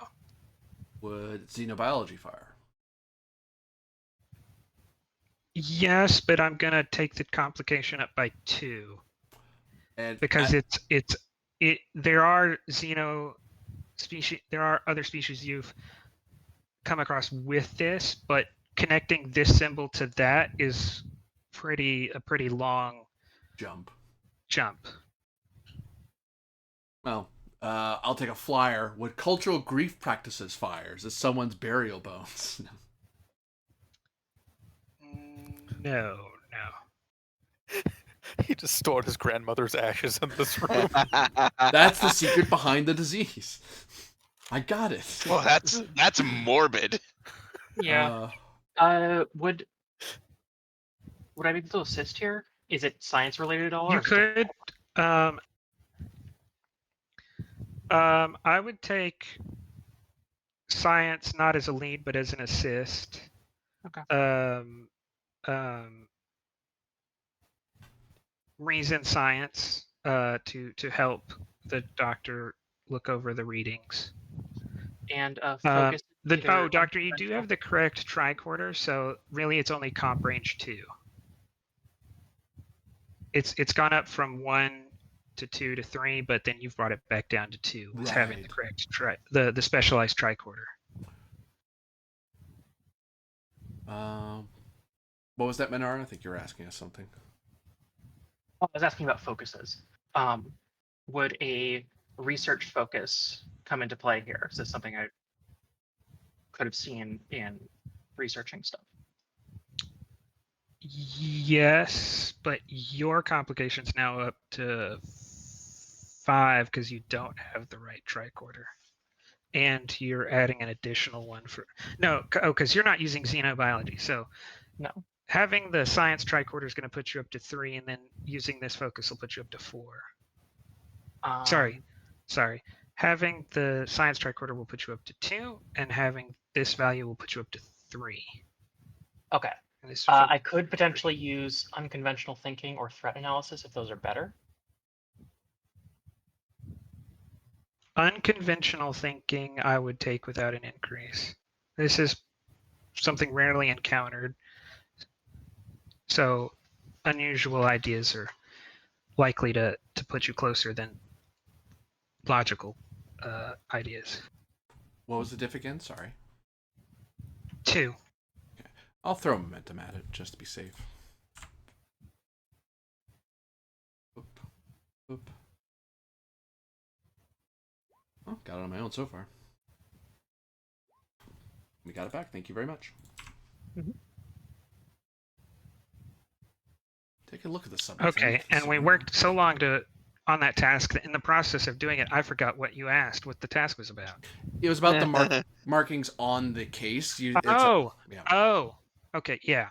[SPEAKER 1] Would xenobiology fire?
[SPEAKER 2] Yes, but I'm gonna take the complication up by 2.
[SPEAKER 1] And
[SPEAKER 2] because there are other species you've come across with this, but connecting this symbol to that is a pretty long
[SPEAKER 1] jump. Well, I'll take a flyer. Would cultural grief practices fire? Is this someone's burial bones?
[SPEAKER 2] No.
[SPEAKER 3] He just stored his grandmother's ashes in this room.
[SPEAKER 1] That's the secret behind the disease. I got it.
[SPEAKER 5] Well, that's morbid.
[SPEAKER 6] Yeah. Would I be able to assist here? Is it science related at all?
[SPEAKER 2] You could. I would take science not as a lead, but as an assist.
[SPEAKER 6] Okay.
[SPEAKER 2] Reason science to help the doctor look over the readings.
[SPEAKER 6] And focus.
[SPEAKER 2] Doctor, you do have the correct tricorder, so really it's only comp range 2. It's gone up from 1 to 2 to 3, but then you've brought it back down to 2. It's having the
[SPEAKER 1] Right.
[SPEAKER 2] correct the specialized tricorder.
[SPEAKER 1] What was that, Menara? I think you were asking us something.
[SPEAKER 6] I was asking about focuses. Would a research focus come into play here? Is this something I could have seen in researching stuff?
[SPEAKER 2] Yes, but your complication's now up to 5 because you don't have the right tricorder. And you're adding an additional one for because you're not using xenobiology. So
[SPEAKER 6] No.
[SPEAKER 2] having the science tricorder is going to put you up to 3, and then using this focus will put you up to 4. Sorry. Having the science tricorder will put you up to 2, and having this value will put you up to 3.
[SPEAKER 6] Okay.
[SPEAKER 2] And this
[SPEAKER 6] I could potentially use unconventional thinking or threat analysis if those are better.
[SPEAKER 2] Unconventional thinking I would take without an increase. This is something rarely encountered. So unusual ideas are likely to put you closer than logical ideas.
[SPEAKER 1] What was the diff again? Sorry.
[SPEAKER 2] 2.
[SPEAKER 1] Okay. I'll throw momentum at it just to be safe. Oop. Oop. Oh, got it on my own so far. We got it back. Thank you very much.
[SPEAKER 6] Mm-hmm.
[SPEAKER 1] Take a look at the subject.
[SPEAKER 2] Okay, and we worked so long on that task that in the process of doing it, I forgot what you asked, what the task was about.
[SPEAKER 1] It was about the markings on the case.
[SPEAKER 2] Okay, yeah.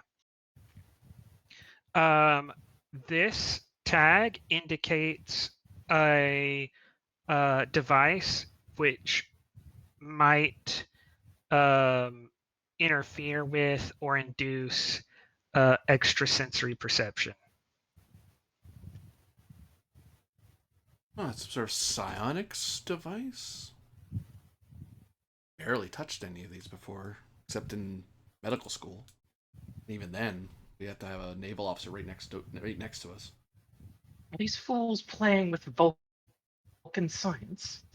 [SPEAKER 2] This tag indicates a device which might interfere with or induce extrasensory perception.
[SPEAKER 1] Oh, it's some sort of psionics device. Barely touched any of these before, except in medical school. And even then, we have to have a naval officer right next to us.
[SPEAKER 6] Are these fools playing with Vulcan science?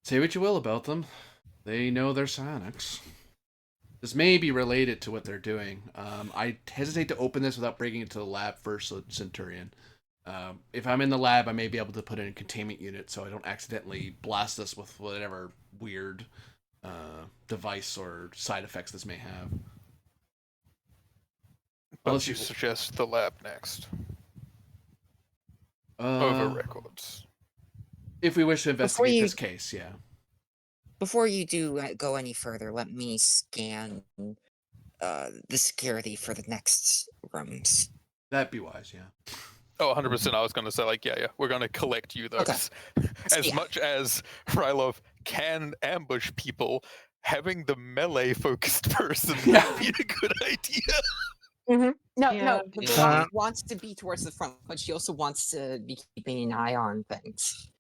[SPEAKER 1] Say what you will about them, they know their psionics. This may be related to what they're doing. I hesitate to open this without bringing it to the lab first, Centurion. If I'm in the lab, I may be able to put in a containment unit so I don't accidentally blast us with whatever weird device or side effects this may have.
[SPEAKER 3] But you suggest the lab next. Over records.
[SPEAKER 1] If we wish to investigate this case, yeah.
[SPEAKER 4] Before you do go any further, let me scan the security for the next rooms.
[SPEAKER 1] That'd be wise, yeah.
[SPEAKER 3] Oh, 100%. I was going to say, yeah. We're going to collect you those.
[SPEAKER 4] Okay.
[SPEAKER 3] As much as Rylov can ambush people, having the melee-focused person would be a good idea.
[SPEAKER 4] Mm-hmm. No,
[SPEAKER 6] Yeah,
[SPEAKER 4] Rylov wants to be towards the front, but she also wants to be keeping an eye on things.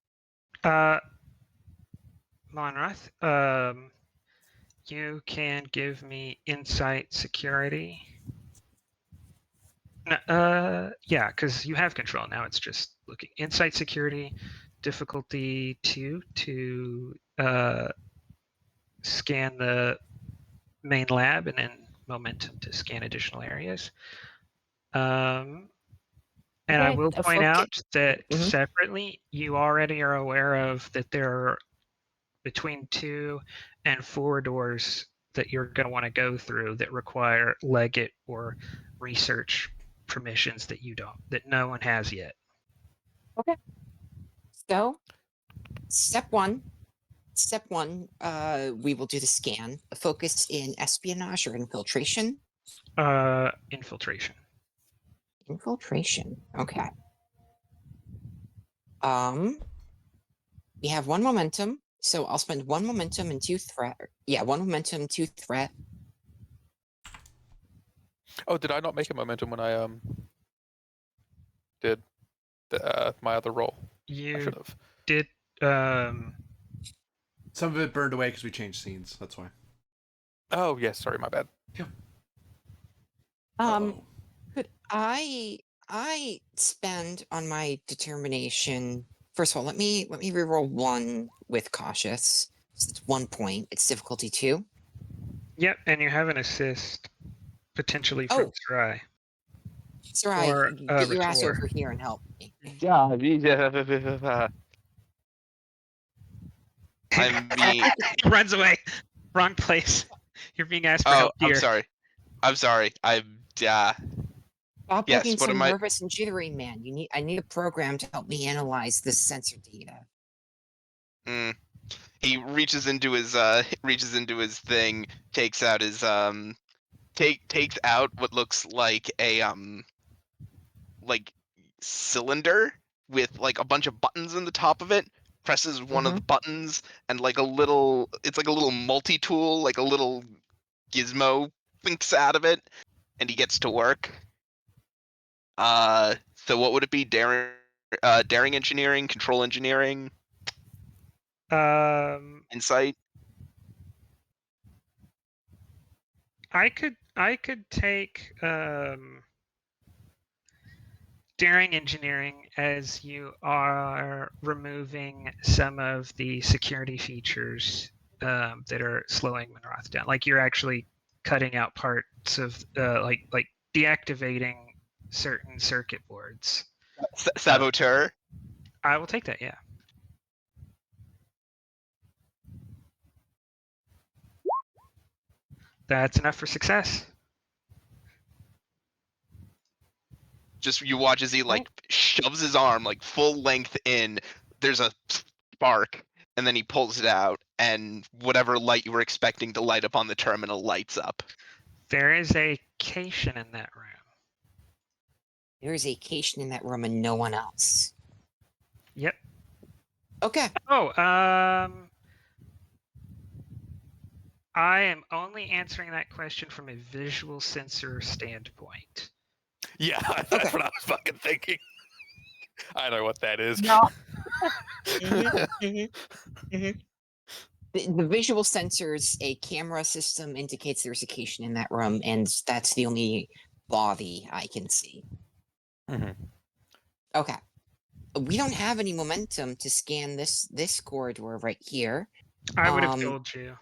[SPEAKER 2] Monrath, you can give me insight security. Yeah, because you have control now. It's just looking insight security, difficulty 2 to scan the main lab, and then momentum to scan additional areas. And I will point out that separately, you already are aware of that there are between 2 and 4 doors that you're going to want to go through that require legate or research permissions that no one has yet.
[SPEAKER 4] Okay. So, step one, we will do the scan. Focus in espionage or infiltration.
[SPEAKER 2] Infiltration.
[SPEAKER 4] Infiltration. Okay. We have 1 momentum, so I'll spend 1 momentum and 2 threat. Yeah, 1 momentum, 2 threat.
[SPEAKER 3] Oh, did I not make a momentum when I did my other roll?
[SPEAKER 2] You
[SPEAKER 3] I should have.
[SPEAKER 2] did.
[SPEAKER 1] Some of it burned away because we changed scenes. That's why.
[SPEAKER 3] Oh yes, sorry, my bad.
[SPEAKER 1] Yeah.
[SPEAKER 4] Could I I spend on my determination. First of all, let me reroll one with cautious. So it's 1 point. It's difficulty 2.
[SPEAKER 2] Yep, and you have an assist potentially from
[SPEAKER 4] Oh.
[SPEAKER 2] Sarai
[SPEAKER 4] Sarai,
[SPEAKER 2] or
[SPEAKER 4] get your ass
[SPEAKER 2] Rator.
[SPEAKER 4] over here and help me.
[SPEAKER 3] Yeah.
[SPEAKER 5] I'm being.
[SPEAKER 2] He runs away. Wrong place. You're being asked for
[SPEAKER 5] Oh,
[SPEAKER 2] help
[SPEAKER 5] I'm
[SPEAKER 2] here.
[SPEAKER 5] sorry. I'm sorry.
[SPEAKER 4] Stop
[SPEAKER 5] Yes,
[SPEAKER 4] looking
[SPEAKER 5] what
[SPEAKER 4] so
[SPEAKER 5] am I-
[SPEAKER 4] nervous and jittery, man. I need a program to help me analyze this sensor data.
[SPEAKER 5] He reaches into his thing, takes out his takes out what looks like a like cylinder with like a bunch of buttons in the top of it, presses one of the buttons, and like a little multi-tool, like a little gizmo thinks out of it, and he gets to work. So what would it be? Daring engineering, control engineering, insight.
[SPEAKER 2] I could take daring engineering as you are removing some of the security features that are slowing Monroth down. Like you're actually cutting out parts of like deactivating certain circuit boards.
[SPEAKER 5] Saboteur.
[SPEAKER 2] I will take that. Yeah. That's enough for success.
[SPEAKER 5] Just you watch as he like shoves his arm like full length in. There's a spark, and then he pulls it out, and whatever light you were expecting to light up on the terminal lights up.
[SPEAKER 2] There is a cation in that room.
[SPEAKER 4] There is a cation in that room and no one else.
[SPEAKER 2] Yep.
[SPEAKER 4] Okay.
[SPEAKER 2] Oh, I am only answering that question from a visual sensor standpoint.
[SPEAKER 3] Yeah, that's what I was fucking thinking. I know what that is.
[SPEAKER 6] No.
[SPEAKER 4] The visual sensors, a camera system indicates there's a cation in that room, and that's the only body I can see. Okay. We don't have any momentum to scan this corridor right here.
[SPEAKER 2] I would have told you.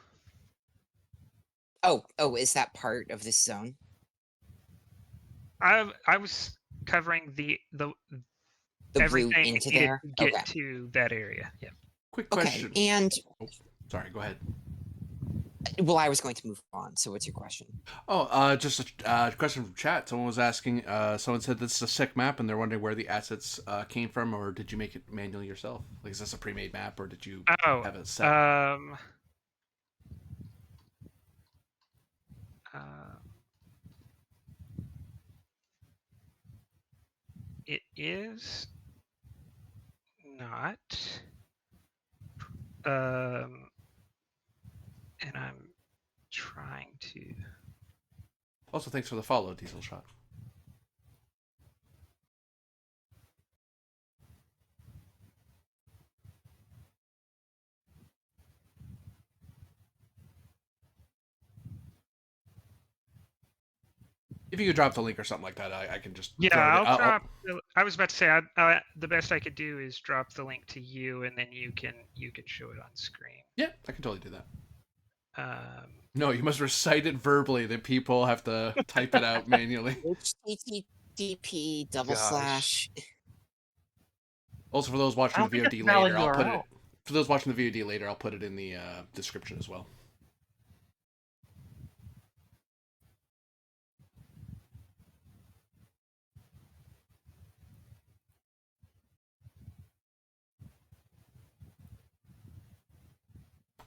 [SPEAKER 4] Oh, is that part of this zone?
[SPEAKER 2] I was covering the
[SPEAKER 4] The
[SPEAKER 2] everything
[SPEAKER 4] route into
[SPEAKER 2] needed
[SPEAKER 4] there?
[SPEAKER 2] to get to that area. Yeah.
[SPEAKER 1] Quick
[SPEAKER 4] Okay,
[SPEAKER 1] question.
[SPEAKER 4] and
[SPEAKER 1] Sorry, go ahead.
[SPEAKER 4] well, I was going to move on. So, what's your question?
[SPEAKER 1] Oh, just a question from chat. Someone was asking. Someone said this is a sick map, and they're wondering where the assets came from, or did you make it manually yourself? Like, is this a pre-made map, or did you have it set?
[SPEAKER 2] It is not. And I'm trying to.
[SPEAKER 1] Also, thanks for the follow, Diesel Shot. If you could drop the link or something like that, I can just.
[SPEAKER 2] Yeah,
[SPEAKER 1] throw it in.
[SPEAKER 2] I'll drop. I was about to say the best I could do is drop the link to you, and then you can show it on screen.
[SPEAKER 1] Yeah, I can totally do that. No, you must recite it verbally. That people have to type it out manually.
[SPEAKER 4] HTTP //
[SPEAKER 1] Also, for those watching the VOD later, I'll put it. For those watching the VOD later, I'll put it in the description as well.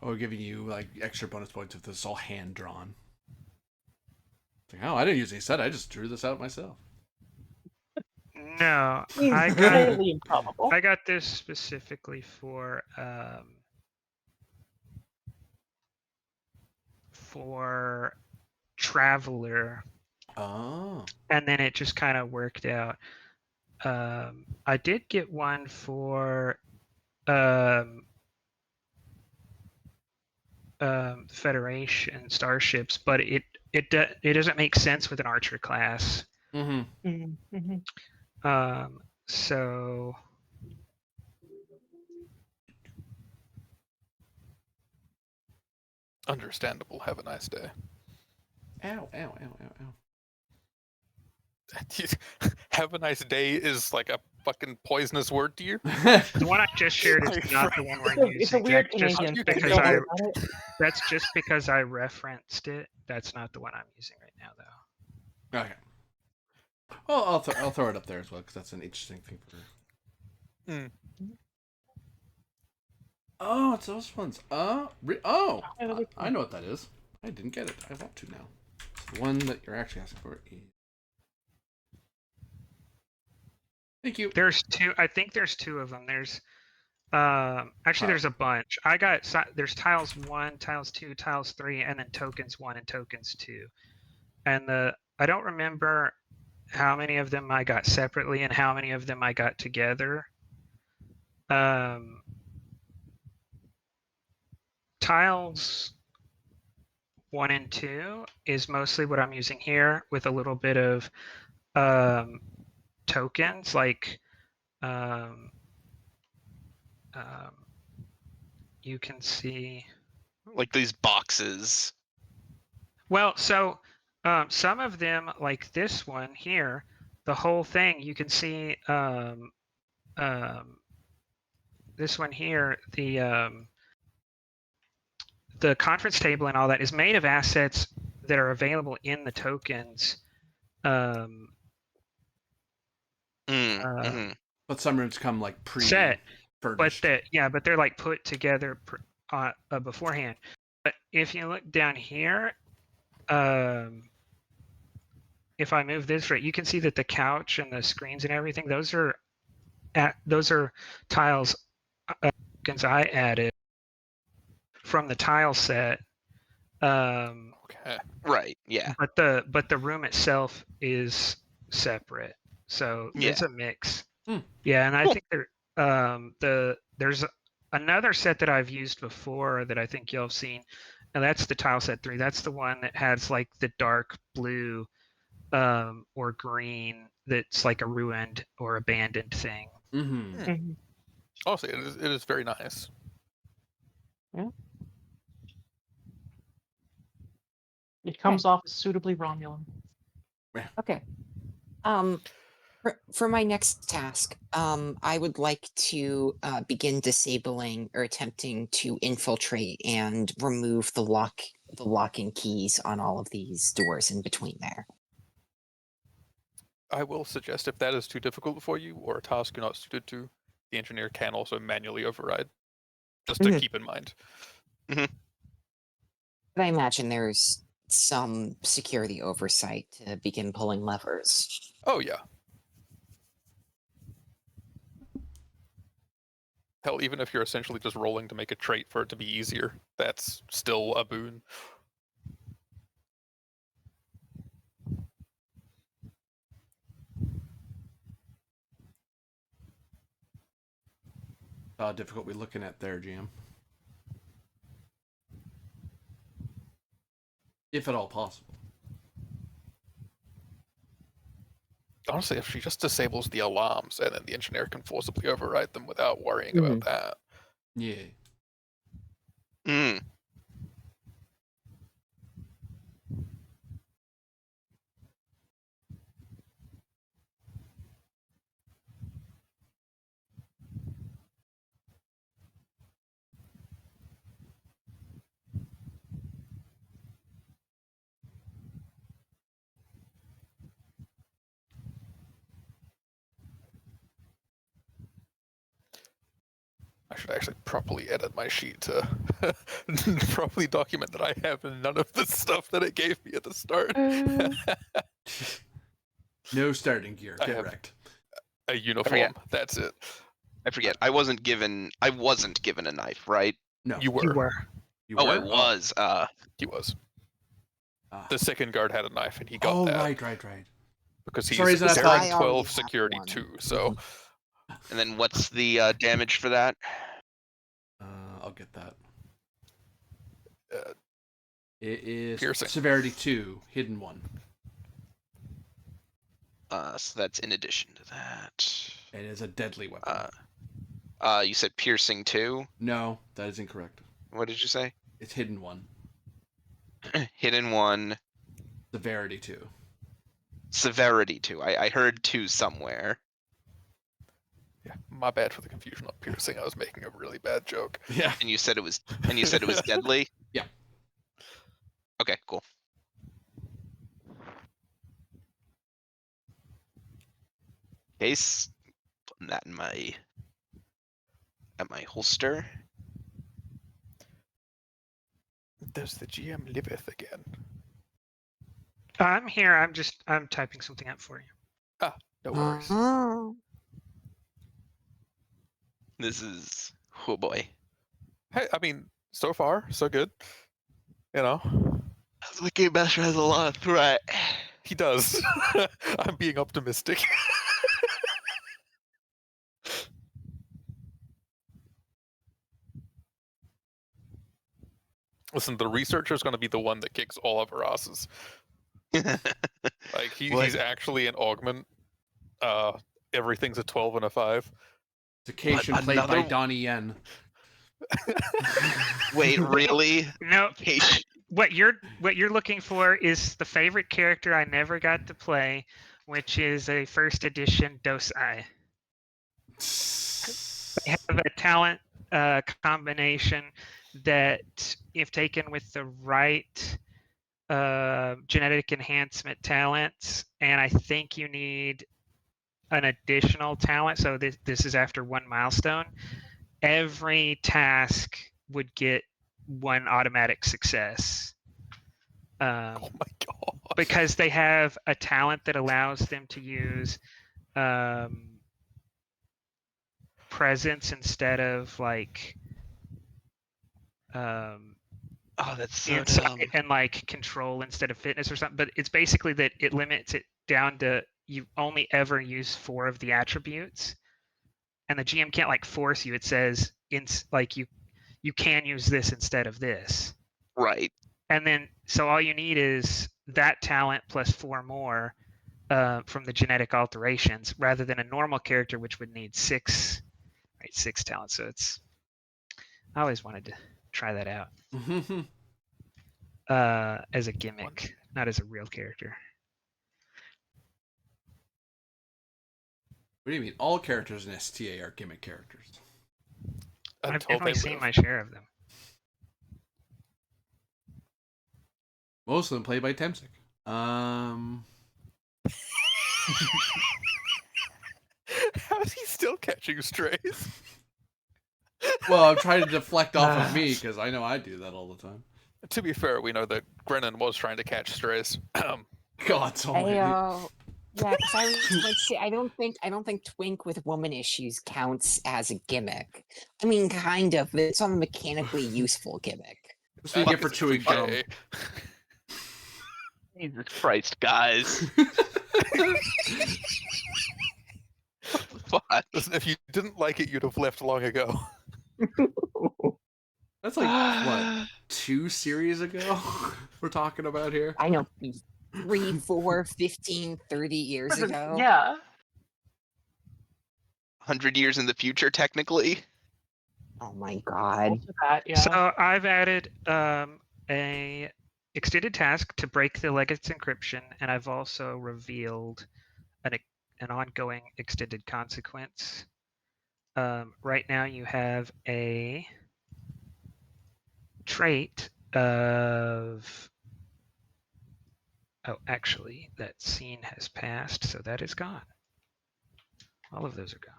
[SPEAKER 1] Or giving you like extra bonus points if this is all hand drawn. Like, oh, I didn't use any set. I just drew this out myself.
[SPEAKER 2] No,
[SPEAKER 6] Highly improbable.
[SPEAKER 2] I got this specifically for Traveler.
[SPEAKER 1] Oh.
[SPEAKER 2] And then it just kind of worked out. I did get one for Federation starships, but it doesn't make sense with an Archer class.
[SPEAKER 1] Mm-hmm.
[SPEAKER 2] So
[SPEAKER 3] Understandable. Have a nice day.
[SPEAKER 1] Ow, ow, ow, ow, ow.
[SPEAKER 3] Have a nice day is like a fucking poisonous word to you.
[SPEAKER 2] the one I just shared is
[SPEAKER 3] My
[SPEAKER 2] not the
[SPEAKER 3] friend.
[SPEAKER 2] one we're
[SPEAKER 6] It's a
[SPEAKER 2] using.
[SPEAKER 6] weird
[SPEAKER 2] That's just
[SPEAKER 6] Canadian thing.
[SPEAKER 2] because
[SPEAKER 6] Don't worry
[SPEAKER 2] I
[SPEAKER 6] about it.
[SPEAKER 2] that's just because I referenced it. That's not the one I'm using right now, though.
[SPEAKER 1] Okay. Well, I'll throw it up there as well because that's an interesting thing for.
[SPEAKER 3] Mm.
[SPEAKER 1] Oh, it's those ones. I know what that is. I didn't get it. I want to now. So the one that you're actually asking for is. Thank you.
[SPEAKER 2] There's two. I think there's two of them. There's actually
[SPEAKER 1] Wow.
[SPEAKER 2] there's a bunch. There's tiles 1, tiles 2, tiles 3, and then tokens 1 and tokens 2. And I don't remember how many of them I got separately and how many of them I got together. Tiles 1 and 2 is mostly what I'm using here, with a little bit of tokens like you can see
[SPEAKER 5] Like these boxes.
[SPEAKER 2] well, so some of them, like this one here, the whole thing, you can see this one here, the conference table and all that is made of assets that are available in the tokens.
[SPEAKER 5] Mm-hmm.
[SPEAKER 1] But some rooms come like
[SPEAKER 2] Set, but
[SPEAKER 1] furnished.
[SPEAKER 2] but they're like put together beforehand. But if you look down here, if I move this right, you can see that the couch and the screens and everything, those are tiles tokens I added from the tile set.
[SPEAKER 3] Okay.
[SPEAKER 5] Right. Yeah.
[SPEAKER 2] But the room itself is separate, so there's
[SPEAKER 5] Yeah.
[SPEAKER 2] a mix.
[SPEAKER 1] Hmm.
[SPEAKER 2] Yeah, and I
[SPEAKER 5] Cool.
[SPEAKER 2] think there's another set that I've used before that I think you'll have seen, and that's the tile set 3. That's the one that has like the dark blue or green that's like a ruined or abandoned thing.
[SPEAKER 1] Mm-hmm.
[SPEAKER 6] Mhm.
[SPEAKER 3] Honestly, it is very nice.
[SPEAKER 6] It comes off as suitably Romulan.
[SPEAKER 4] Okay. For my next task, I would like to begin disabling or attempting to infiltrate and remove the locking keys on all of these doors in between there.
[SPEAKER 3] I will suggest if that is too difficult for you or a task you're not suited to, the engineer can also manually override. Just to
[SPEAKER 4] Mhm.
[SPEAKER 3] keep in mind.
[SPEAKER 4] But I imagine there's some security oversight to begin pulling levers.
[SPEAKER 3] Oh yeah. Hell, even if you're essentially just rolling to make a trait for it to be easier, that's still a boon.
[SPEAKER 1] How difficult we looking at there, GM? If at all possible.
[SPEAKER 3] Honestly, if she just disables the alarms and then the engineer can forcibly override them without worrying about that.
[SPEAKER 1] Yeah.
[SPEAKER 5] Mm.
[SPEAKER 3] I should actually properly edit my sheet to properly document that I have none of the stuff that it gave me at the start.
[SPEAKER 1] No starting gear.
[SPEAKER 3] I
[SPEAKER 1] Get
[SPEAKER 3] have-
[SPEAKER 1] wrecked.
[SPEAKER 3] A uniform. That's it.
[SPEAKER 5] I forget. I wasn't given a knife, right?
[SPEAKER 1] No.
[SPEAKER 3] You were.
[SPEAKER 2] You were.
[SPEAKER 1] You
[SPEAKER 5] Oh,
[SPEAKER 1] were?
[SPEAKER 5] I was.
[SPEAKER 3] He was.
[SPEAKER 1] Ah.
[SPEAKER 3] The second guard had a knife and he got
[SPEAKER 1] Oh,
[SPEAKER 3] that
[SPEAKER 1] right.
[SPEAKER 3] because
[SPEAKER 1] For
[SPEAKER 3] he's
[SPEAKER 1] some reason I
[SPEAKER 3] very
[SPEAKER 1] thought-
[SPEAKER 4] I already
[SPEAKER 3] 12
[SPEAKER 4] have
[SPEAKER 3] security
[SPEAKER 4] one.
[SPEAKER 3] too. So
[SPEAKER 5] And then what's the damage for that?
[SPEAKER 1] I'll get that.
[SPEAKER 3] Uh,
[SPEAKER 1] It is
[SPEAKER 3] piercing.
[SPEAKER 1] severity 2, hidden 1.
[SPEAKER 5] So that's in addition to that.
[SPEAKER 1] It is a deadly weapon.
[SPEAKER 5] You said piercing 2.
[SPEAKER 1] No, that is incorrect.
[SPEAKER 5] What did you say?
[SPEAKER 1] It's hidden 1.
[SPEAKER 5] Hidden 1.
[SPEAKER 1] Severity 2.
[SPEAKER 5] Severity 2. I heard 2 somewhere.
[SPEAKER 3] Yeah, my bad for the confusion on piercing. I was making a really bad joke.
[SPEAKER 1] Yeah.
[SPEAKER 5] And you said it was deadly?
[SPEAKER 1] Yeah.
[SPEAKER 5] Okay, cool. Case, putting that in my holster.
[SPEAKER 3] Does the GM liveth again?
[SPEAKER 2] I'm here. I'm typing something up for you.
[SPEAKER 3] No worries.
[SPEAKER 4] Oh.
[SPEAKER 5] This is, oh boy.
[SPEAKER 3] Hey, I mean, so far, so good. You know,
[SPEAKER 5] The game master has a lot of threat.
[SPEAKER 3] he does. I'm being optimistic. Listen, the researcher's going to be the one that kicks all of our asses. Like,
[SPEAKER 5] What?
[SPEAKER 3] he's actually an augment. Everything's a 12 and a 5.
[SPEAKER 1] Vacation
[SPEAKER 5] What,
[SPEAKER 1] played by
[SPEAKER 5] another-
[SPEAKER 1] Donnie Yen.
[SPEAKER 5] Wait, really?
[SPEAKER 2] No,
[SPEAKER 5] Case,
[SPEAKER 2] what you're looking for is the favorite character I never got to play, which is a first edition Dosai. They have a talent combination that, if taken with the right genetic enhancement talents, and I think you need an additional talent. So this is after 1 milestone. Every task would get 1 automatic success.
[SPEAKER 3] Oh my god.
[SPEAKER 2] Because they have a talent that allows them to use presence instead of like
[SPEAKER 5] oh, that's so
[SPEAKER 2] insight
[SPEAKER 5] dumb.
[SPEAKER 2] and like control instead of fitness or something. But it's basically that it limits it down to you only ever use 4 of the attributes, and the GM can't like force you. It says like you can use this instead of this.
[SPEAKER 5] Right.
[SPEAKER 2] And then, so all you need is that talent plus 4 more from the genetic alterations, rather than a normal character, which would need 6, right? 6 talents. So I always wanted to try that out as a gimmick, not as a real character.
[SPEAKER 1] What do you mean? All characters in STA are gimmick characters.
[SPEAKER 2] I've
[SPEAKER 3] Until
[SPEAKER 2] definitely
[SPEAKER 3] they
[SPEAKER 2] seen
[SPEAKER 3] live.
[SPEAKER 2] my share of them.
[SPEAKER 1] Most of them played by Temsic.
[SPEAKER 3] How is he still catching strays?
[SPEAKER 1] Well, I'm trying to deflect off of me because I know I do that all the time.
[SPEAKER 3] To be fair, we know that Grennan was trying to catch strays.
[SPEAKER 1] God almighty.
[SPEAKER 4] Yeah, because I was like, see, I don't think twink with woman issues counts as a gimmick. I mean, kind of, but it's not a mechanically useful gimmick.
[SPEAKER 1] That's what you get for chewing gum.
[SPEAKER 3] cliche.
[SPEAKER 5] Jesus Christ, guys. Fuck.
[SPEAKER 3] Listen, if you didn't like it, you'd have left long ago.
[SPEAKER 1] That's like, what, 2 series ago we're talking about here?
[SPEAKER 4] I know, 3, 4, 15, 30 years ago.
[SPEAKER 6] Yeah.
[SPEAKER 5] 100 years in the future, technically.
[SPEAKER 4] Oh my god.
[SPEAKER 6] Also that, yeah.
[SPEAKER 2] So I've added a extended task to break the legate's encryption, and I've also revealed an ongoing extended consequence. Right now you have a trait of... Oh, actually, that scene has passed, so that is gone. All of those are gone.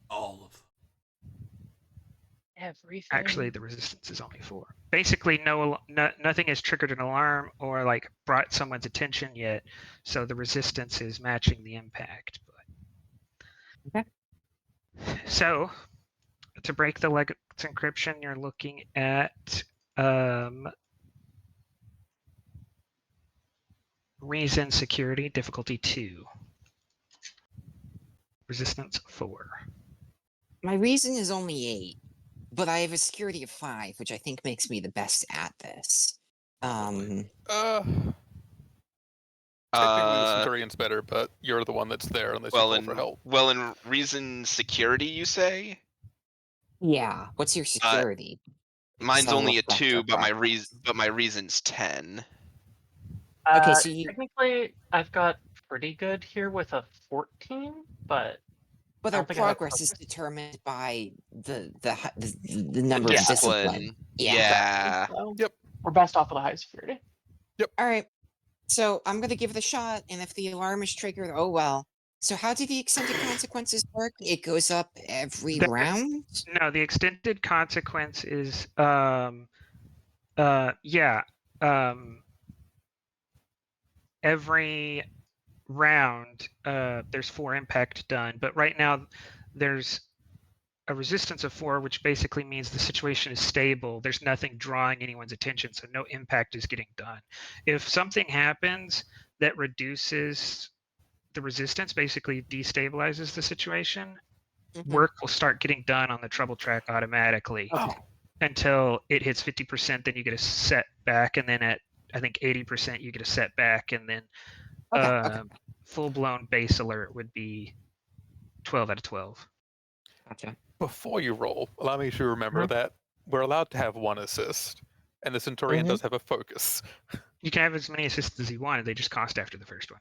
[SPEAKER 1] All of them.
[SPEAKER 6] Everything.
[SPEAKER 2] Actually, the resistance is only 4. Basically, nothing has triggered an alarm or like brought someone's attention yet, so the resistance is matching the impact. But...
[SPEAKER 4] Okay.
[SPEAKER 2] So, to break the legate's encryption, you're looking at reason security difficulty 2, resistance 4.
[SPEAKER 4] My reason is only 8, but I have a security of 5, which I think makes me the best at this.
[SPEAKER 3] Uh, Technically, the Centurion's better, but you're the one that's there unless you call for help.
[SPEAKER 5] Well, in reason security, you say?
[SPEAKER 4] Yeah. What's your security?
[SPEAKER 5] Mine's
[SPEAKER 4] So
[SPEAKER 5] only a
[SPEAKER 4] look back
[SPEAKER 5] 2,
[SPEAKER 4] to
[SPEAKER 5] but
[SPEAKER 4] progress.
[SPEAKER 5] my reason's 10.
[SPEAKER 4] Okay, so you-
[SPEAKER 6] Technically, I've got pretty good here with a 14, but
[SPEAKER 4] But
[SPEAKER 6] I
[SPEAKER 4] our
[SPEAKER 6] don't think I have
[SPEAKER 4] progress is
[SPEAKER 6] focus.
[SPEAKER 4] determined by the number of discipline. Yeah.
[SPEAKER 5] Yeah.
[SPEAKER 6] So
[SPEAKER 3] Yep.
[SPEAKER 6] we're best off with a high security.
[SPEAKER 4] All right. So I'm gonna give it a shot, and if the alarm is triggered, oh well. So how do the extended consequences work? It goes up every
[SPEAKER 2] That-
[SPEAKER 4] round?
[SPEAKER 2] No, the extended consequence is every round there's 4 impact done, but right now there's a resistance of 4, which basically means the situation is stable. There's nothing drawing anyone's attention, so no impact is getting done. If something happens that reduces the resistance, basically destabilizes the situation,
[SPEAKER 4] Mhm.
[SPEAKER 2] work will start getting done on the trouble track automatically
[SPEAKER 6] Oh,
[SPEAKER 2] until it hits 50%. Then you get a setback, and then at I think 80% you get a setback, and then
[SPEAKER 4] Okay.
[SPEAKER 2] full-blown base alert would be 12 out of 12.
[SPEAKER 4] Gotcha.
[SPEAKER 3] Before you roll, allow me to remember that we're allowed to have 1 assist, and the Centurion
[SPEAKER 4] Mhm.
[SPEAKER 3] does have a focus.
[SPEAKER 2] You can have as many assists as you want. They just cost after the first one.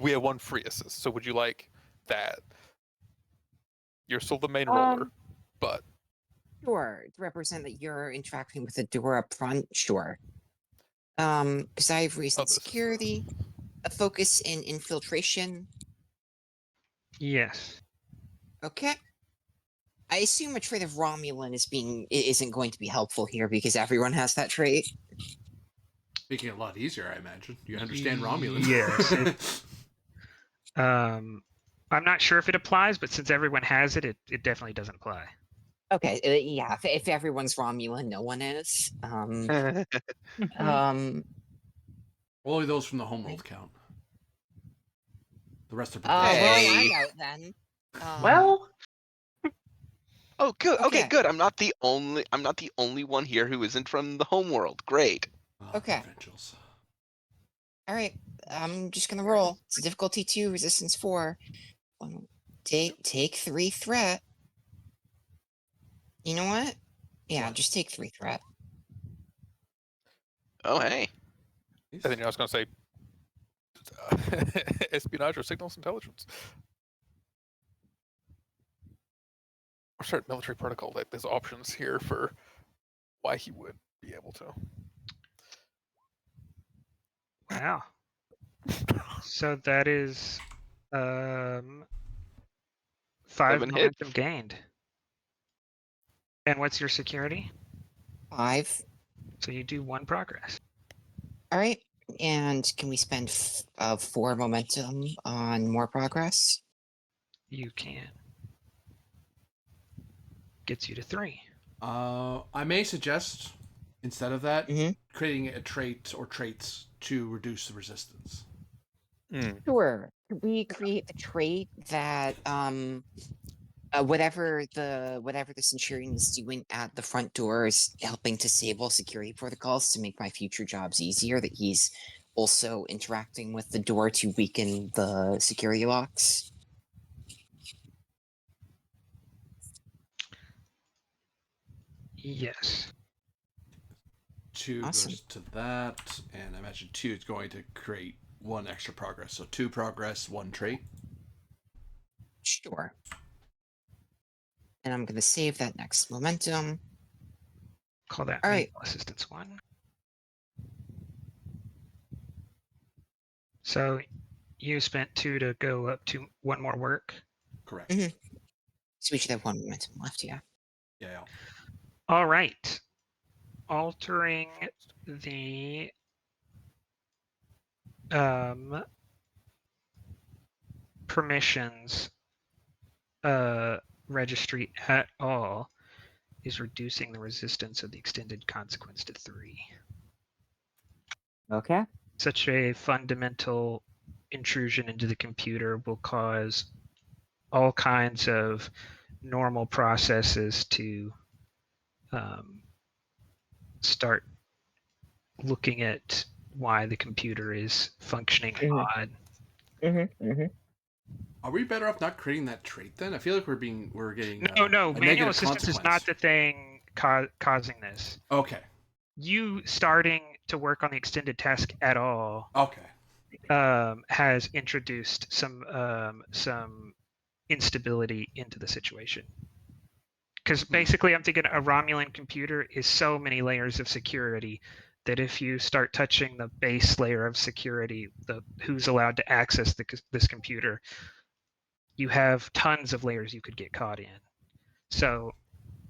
[SPEAKER 3] We have 1 free assist, so would you like that? You're still the main roller, but
[SPEAKER 4] Sure. To represent that you're interacting with the door up front, sure. Because I have recent
[SPEAKER 3] this is
[SPEAKER 4] security, a focus in infiltration.
[SPEAKER 2] Yes.
[SPEAKER 4] Okay. I assume a trait of Romulan isn't going to be helpful here because everyone has that trait.
[SPEAKER 1] Making it a lot easier, I imagine. You understand Romulan.
[SPEAKER 2] Yes. I'm not sure if it applies, but since everyone has it, it definitely doesn't apply.
[SPEAKER 4] Okay, yeah. If everyone's Romulan, no one is.
[SPEAKER 1] Only those from the homeworld count. The rest are
[SPEAKER 4] Well,
[SPEAKER 5] Hey.
[SPEAKER 4] I'm out then.
[SPEAKER 6] well,
[SPEAKER 5] Oh, good. Okay,
[SPEAKER 4] Okay.
[SPEAKER 5] good. I'm not the only one here who isn't from the homeworld. Great.
[SPEAKER 4] Okay.
[SPEAKER 1] Provincials.
[SPEAKER 4] All right. I'm just gonna roll. It's a difficulty 2, resistance 4. Take 3 threat. You know what? Yeah,
[SPEAKER 1] What?
[SPEAKER 4] just take 3 threat.
[SPEAKER 5] Oh, hey.
[SPEAKER 3] I think I was going to say espionage or signals intelligence. Or sorry, military protocol. Like, there's options here for why he would be able to.
[SPEAKER 2] Wow. So that is 5
[SPEAKER 5] 7 hits.
[SPEAKER 2] momentum gained. And what's your security?
[SPEAKER 4] 5.
[SPEAKER 2] So you do 1 progress.
[SPEAKER 4] All right. And can we spend 4 momentum on more progress?
[SPEAKER 2] You can. Gets you to 3.
[SPEAKER 1] I may suggest, instead of that,
[SPEAKER 4] Mhm.
[SPEAKER 1] creating a trait or traits to reduce the resistance.
[SPEAKER 4] Sure. Could we create the trait that whatever the Centurion is doing at the front door is helping to disable security protocols to make my future jobs easier, that he's also interacting with the door to weaken the security locks?
[SPEAKER 2] Yes.
[SPEAKER 1] 2
[SPEAKER 4] Awesome.
[SPEAKER 1] goes to that, and I imagine 2 is going to create 1 extra progress. So 2 progress, 1 trait.
[SPEAKER 4] Sure. And I'm going to save that next momentum.
[SPEAKER 2] Call that
[SPEAKER 4] All right.
[SPEAKER 2] manual assistance 1. So you spent 2 to go up to 1 more work.
[SPEAKER 1] Correct.
[SPEAKER 4] Mhm. So we should have 1 momentum left, yeah.
[SPEAKER 1] Yeah.
[SPEAKER 2] All right. Altering the permissions registry at all is reducing the resistance of the extended consequence to 3.
[SPEAKER 4] Okay.
[SPEAKER 2] Such a fundamental intrusion into the computer will cause all kinds of normal processes to start looking at why the computer is functioning
[SPEAKER 4] Mhm.
[SPEAKER 2] odd.
[SPEAKER 1] Are we better off not creating that trait then? I feel like we're getting
[SPEAKER 2] No,
[SPEAKER 1] a
[SPEAKER 2] manual
[SPEAKER 1] negative
[SPEAKER 2] assistance is
[SPEAKER 1] consequence.
[SPEAKER 2] not the thing causing this.
[SPEAKER 1] Okay.
[SPEAKER 2] You starting to work on the extended task at all
[SPEAKER 1] Okay.
[SPEAKER 2] has introduced some instability into the situation. Because basically, I'm thinking a Romulan computer is so many layers of security that if you start touching the base layer of security, who's allowed to access this computer, you have tons of layers you could get caught in. So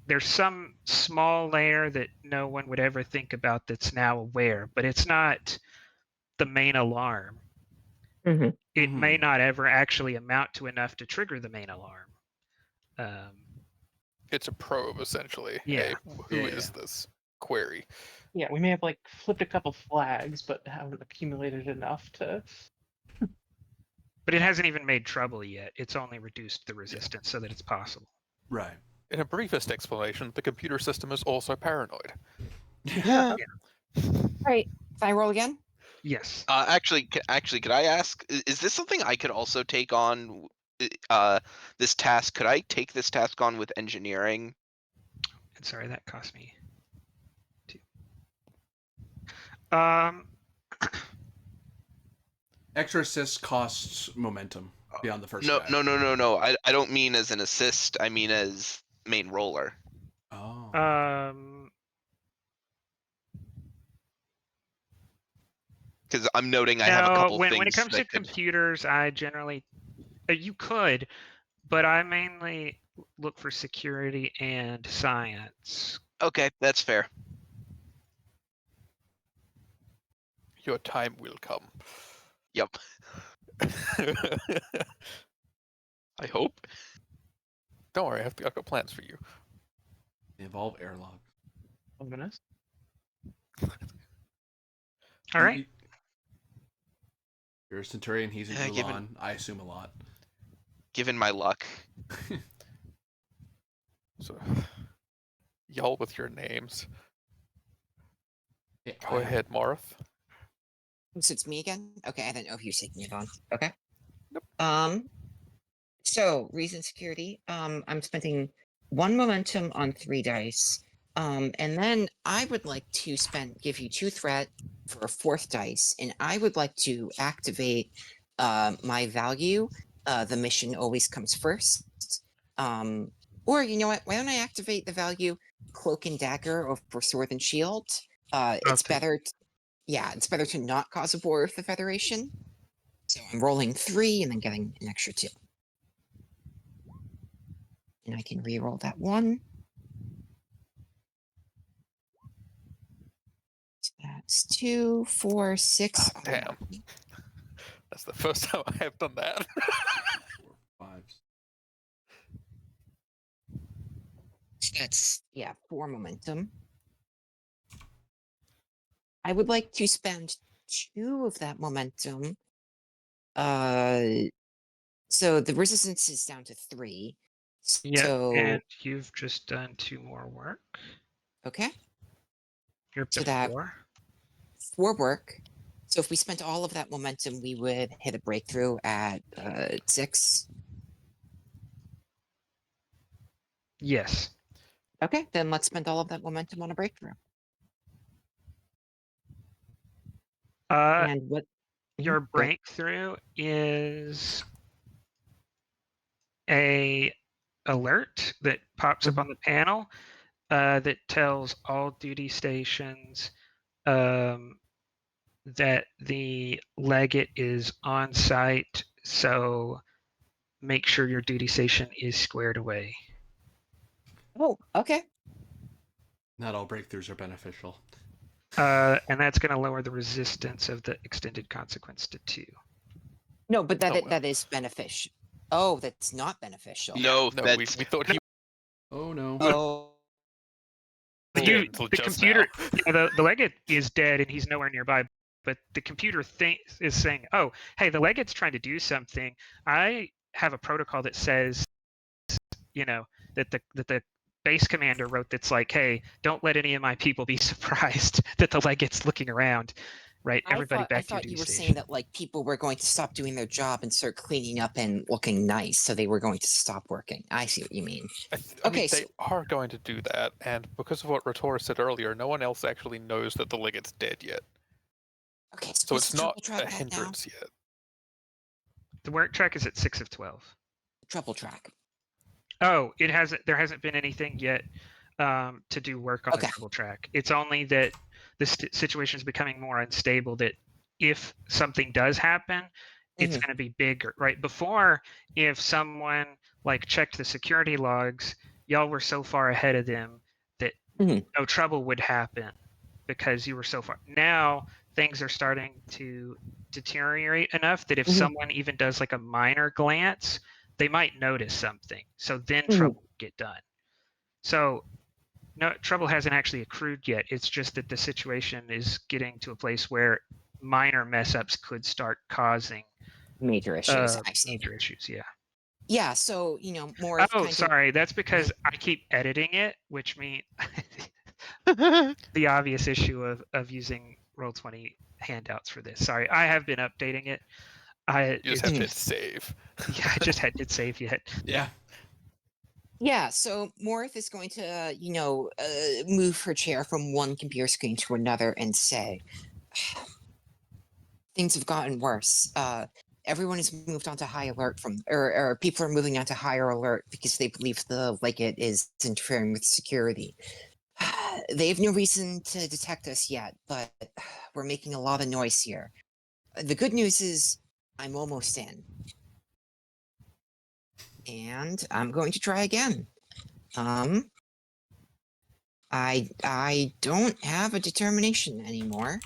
[SPEAKER 2] there's some small layer that no one would ever think about that's now aware, but it's not the main alarm. It may not ever actually amount to enough to trigger the main alarm.
[SPEAKER 3] It's a probe, essentially.
[SPEAKER 2] Yeah.
[SPEAKER 3] Hey, who is this query?
[SPEAKER 6] Yeah, we may have like flipped a couple flags, but haven't accumulated enough to.
[SPEAKER 2] But it hasn't even made trouble yet. It's only reduced the resistance so that it's possible.
[SPEAKER 1] Right.
[SPEAKER 3] In a briefest explanation, the computer system is also paranoid.
[SPEAKER 4] All right. Can I roll again?
[SPEAKER 2] Yes.
[SPEAKER 5] Actually, could I ask? Is this something I could also take on? This task. Could I take this task on with engineering?
[SPEAKER 2] And sorry, that cost me 2.
[SPEAKER 1] Extra assist costs momentum beyond the first guy.
[SPEAKER 5] No. I don't mean as an assist. I mean as main roller.
[SPEAKER 1] Oh.
[SPEAKER 5] Because I'm noting I have a
[SPEAKER 2] No,
[SPEAKER 5] couple
[SPEAKER 2] when
[SPEAKER 5] things
[SPEAKER 2] it comes to
[SPEAKER 5] that could.
[SPEAKER 2] computers, I generally you could, but I mainly look for security and science.
[SPEAKER 5] Okay, that's fair.
[SPEAKER 3] Your time will come.
[SPEAKER 5] Yep. I hope.
[SPEAKER 3] Don't worry, I've got plans for you.
[SPEAKER 1] They involve airlock.
[SPEAKER 6] Luminous.
[SPEAKER 2] All right.
[SPEAKER 1] You're a Centurion, he's a
[SPEAKER 5] Yeah,
[SPEAKER 1] Gulan. I assume a lot.
[SPEAKER 5] Given my luck.
[SPEAKER 3] So, y'all with your names.
[SPEAKER 1] Yeah,
[SPEAKER 3] Go ahead, Marth.
[SPEAKER 4] So it's me again? Okay, I didn't know if you were taking it on. Okay.
[SPEAKER 3] Nope.
[SPEAKER 4] So reason security. I'm spending 1 momentum on 3 dice. And then I would like to give you 2 threat for a 4th dice, and I would like to activate my value. The mission always comes first. Or you know what? Why don't I activate the value cloak and dagger over sword and shield? It's
[SPEAKER 2] Okay.
[SPEAKER 4] better. It's better to not cause a war with the Federation. So I'm rolling 3 and then getting an extra 2. And I can re-roll that 1. So that's 2, 4, 6.
[SPEAKER 3] Ah, damn. That's the first time I have done that.
[SPEAKER 1] 4, 5.
[SPEAKER 4] So that's 4 momentum. I would like to spend 2 of that momentum. So the resistance is down to 3.
[SPEAKER 2] Yeah,
[SPEAKER 4] So
[SPEAKER 2] and you've just done 2 more work.
[SPEAKER 4] okay.
[SPEAKER 2] You're up
[SPEAKER 4] So
[SPEAKER 2] to
[SPEAKER 4] that
[SPEAKER 2] 4.
[SPEAKER 4] 4 work. So if we spent all of that momentum, we would hit a breakthrough at 6.
[SPEAKER 2] Yes.
[SPEAKER 4] Okay, then let's spend all of that momentum on a breakthrough. And what
[SPEAKER 2] Your
[SPEAKER 4] go ahead.
[SPEAKER 2] breakthrough is a alert that pops up on the panel that tells all duty stations that the legate is on site, so make sure your duty station is squared away.
[SPEAKER 4] Oh, okay.
[SPEAKER 1] Not all breakthroughs are beneficial.
[SPEAKER 2] And that's going to lower the resistance of the extended consequence to 2.
[SPEAKER 4] No, but
[SPEAKER 3] Oh, well.
[SPEAKER 4] that is beneficial. Oh, that's not beneficial.
[SPEAKER 5] No,
[SPEAKER 3] No, we
[SPEAKER 5] that's
[SPEAKER 3] thought he
[SPEAKER 1] Oh no.
[SPEAKER 4] Oh,
[SPEAKER 3] was dead until
[SPEAKER 2] The
[SPEAKER 3] just
[SPEAKER 2] computer,
[SPEAKER 3] now.
[SPEAKER 2] the legate is dead and he's nowhere nearby. But the computer is saying, "Oh, hey, the legate's trying to do something. I have a protocol that says, that the base commander wrote that's like, hey, don't let any of my people be surprised that the legate's looking around." right? Everybody
[SPEAKER 4] I
[SPEAKER 2] back to your
[SPEAKER 4] thought you
[SPEAKER 2] duty
[SPEAKER 4] were saying
[SPEAKER 2] station.
[SPEAKER 4] that like people were going to stop doing their job and start cleaning up and looking nice, so they were going to stop working. I see what you mean.
[SPEAKER 3] I
[SPEAKER 4] Okay,
[SPEAKER 3] mean, they
[SPEAKER 4] so
[SPEAKER 3] are going to do that, and because of what Rator said earlier, no one else actually knows that the Legate's dead yet.
[SPEAKER 4] okay,
[SPEAKER 3] So
[SPEAKER 4] what's
[SPEAKER 3] it's
[SPEAKER 4] the
[SPEAKER 3] not
[SPEAKER 4] trouble track
[SPEAKER 3] a
[SPEAKER 4] at now?
[SPEAKER 3] hindrance yet.
[SPEAKER 2] The work track is at 6 of 12.
[SPEAKER 4] Trouble track.
[SPEAKER 2] Oh, it hasn't. There hasn't been anything yet to do work on
[SPEAKER 4] Okay.
[SPEAKER 2] the trouble track. It's only that the situation is becoming more unstable. That if something does happen, it's going to be bigger. Right before, if someone like checked the security logs, y'all were so far ahead of them that no trouble would happen because you were so far. Now things are starting to deteriorate enough that if someone even does like a minor glance, they might notice something. So then trouble would get done. So no, trouble hasn't actually accrued yet. It's just that the situation is getting to a place where minor mess ups could start causing
[SPEAKER 4] Major issues. I see.
[SPEAKER 2] major issues. Yeah.
[SPEAKER 4] Yeah, so more.
[SPEAKER 2] Oh, sorry. That's because I keep editing it, which means the obvious issue of using Roll20 handouts for this. Sorry, I have been updating it.
[SPEAKER 3] You just have to hit save.
[SPEAKER 2] Yeah, I just did save yet.
[SPEAKER 1] Yeah.
[SPEAKER 4] Yeah, so Morith is going to, move her chair from one computer screen to another and say, things have gotten worse. Everyone has moved on to high alert or people are moving on to higher alert because they believe the Legate is interfering with security. They have no reason to detect us yet, but we're making a lot of noise here. The good news is I'm almost in. And I'm going to try again. I don't have a determination anymore.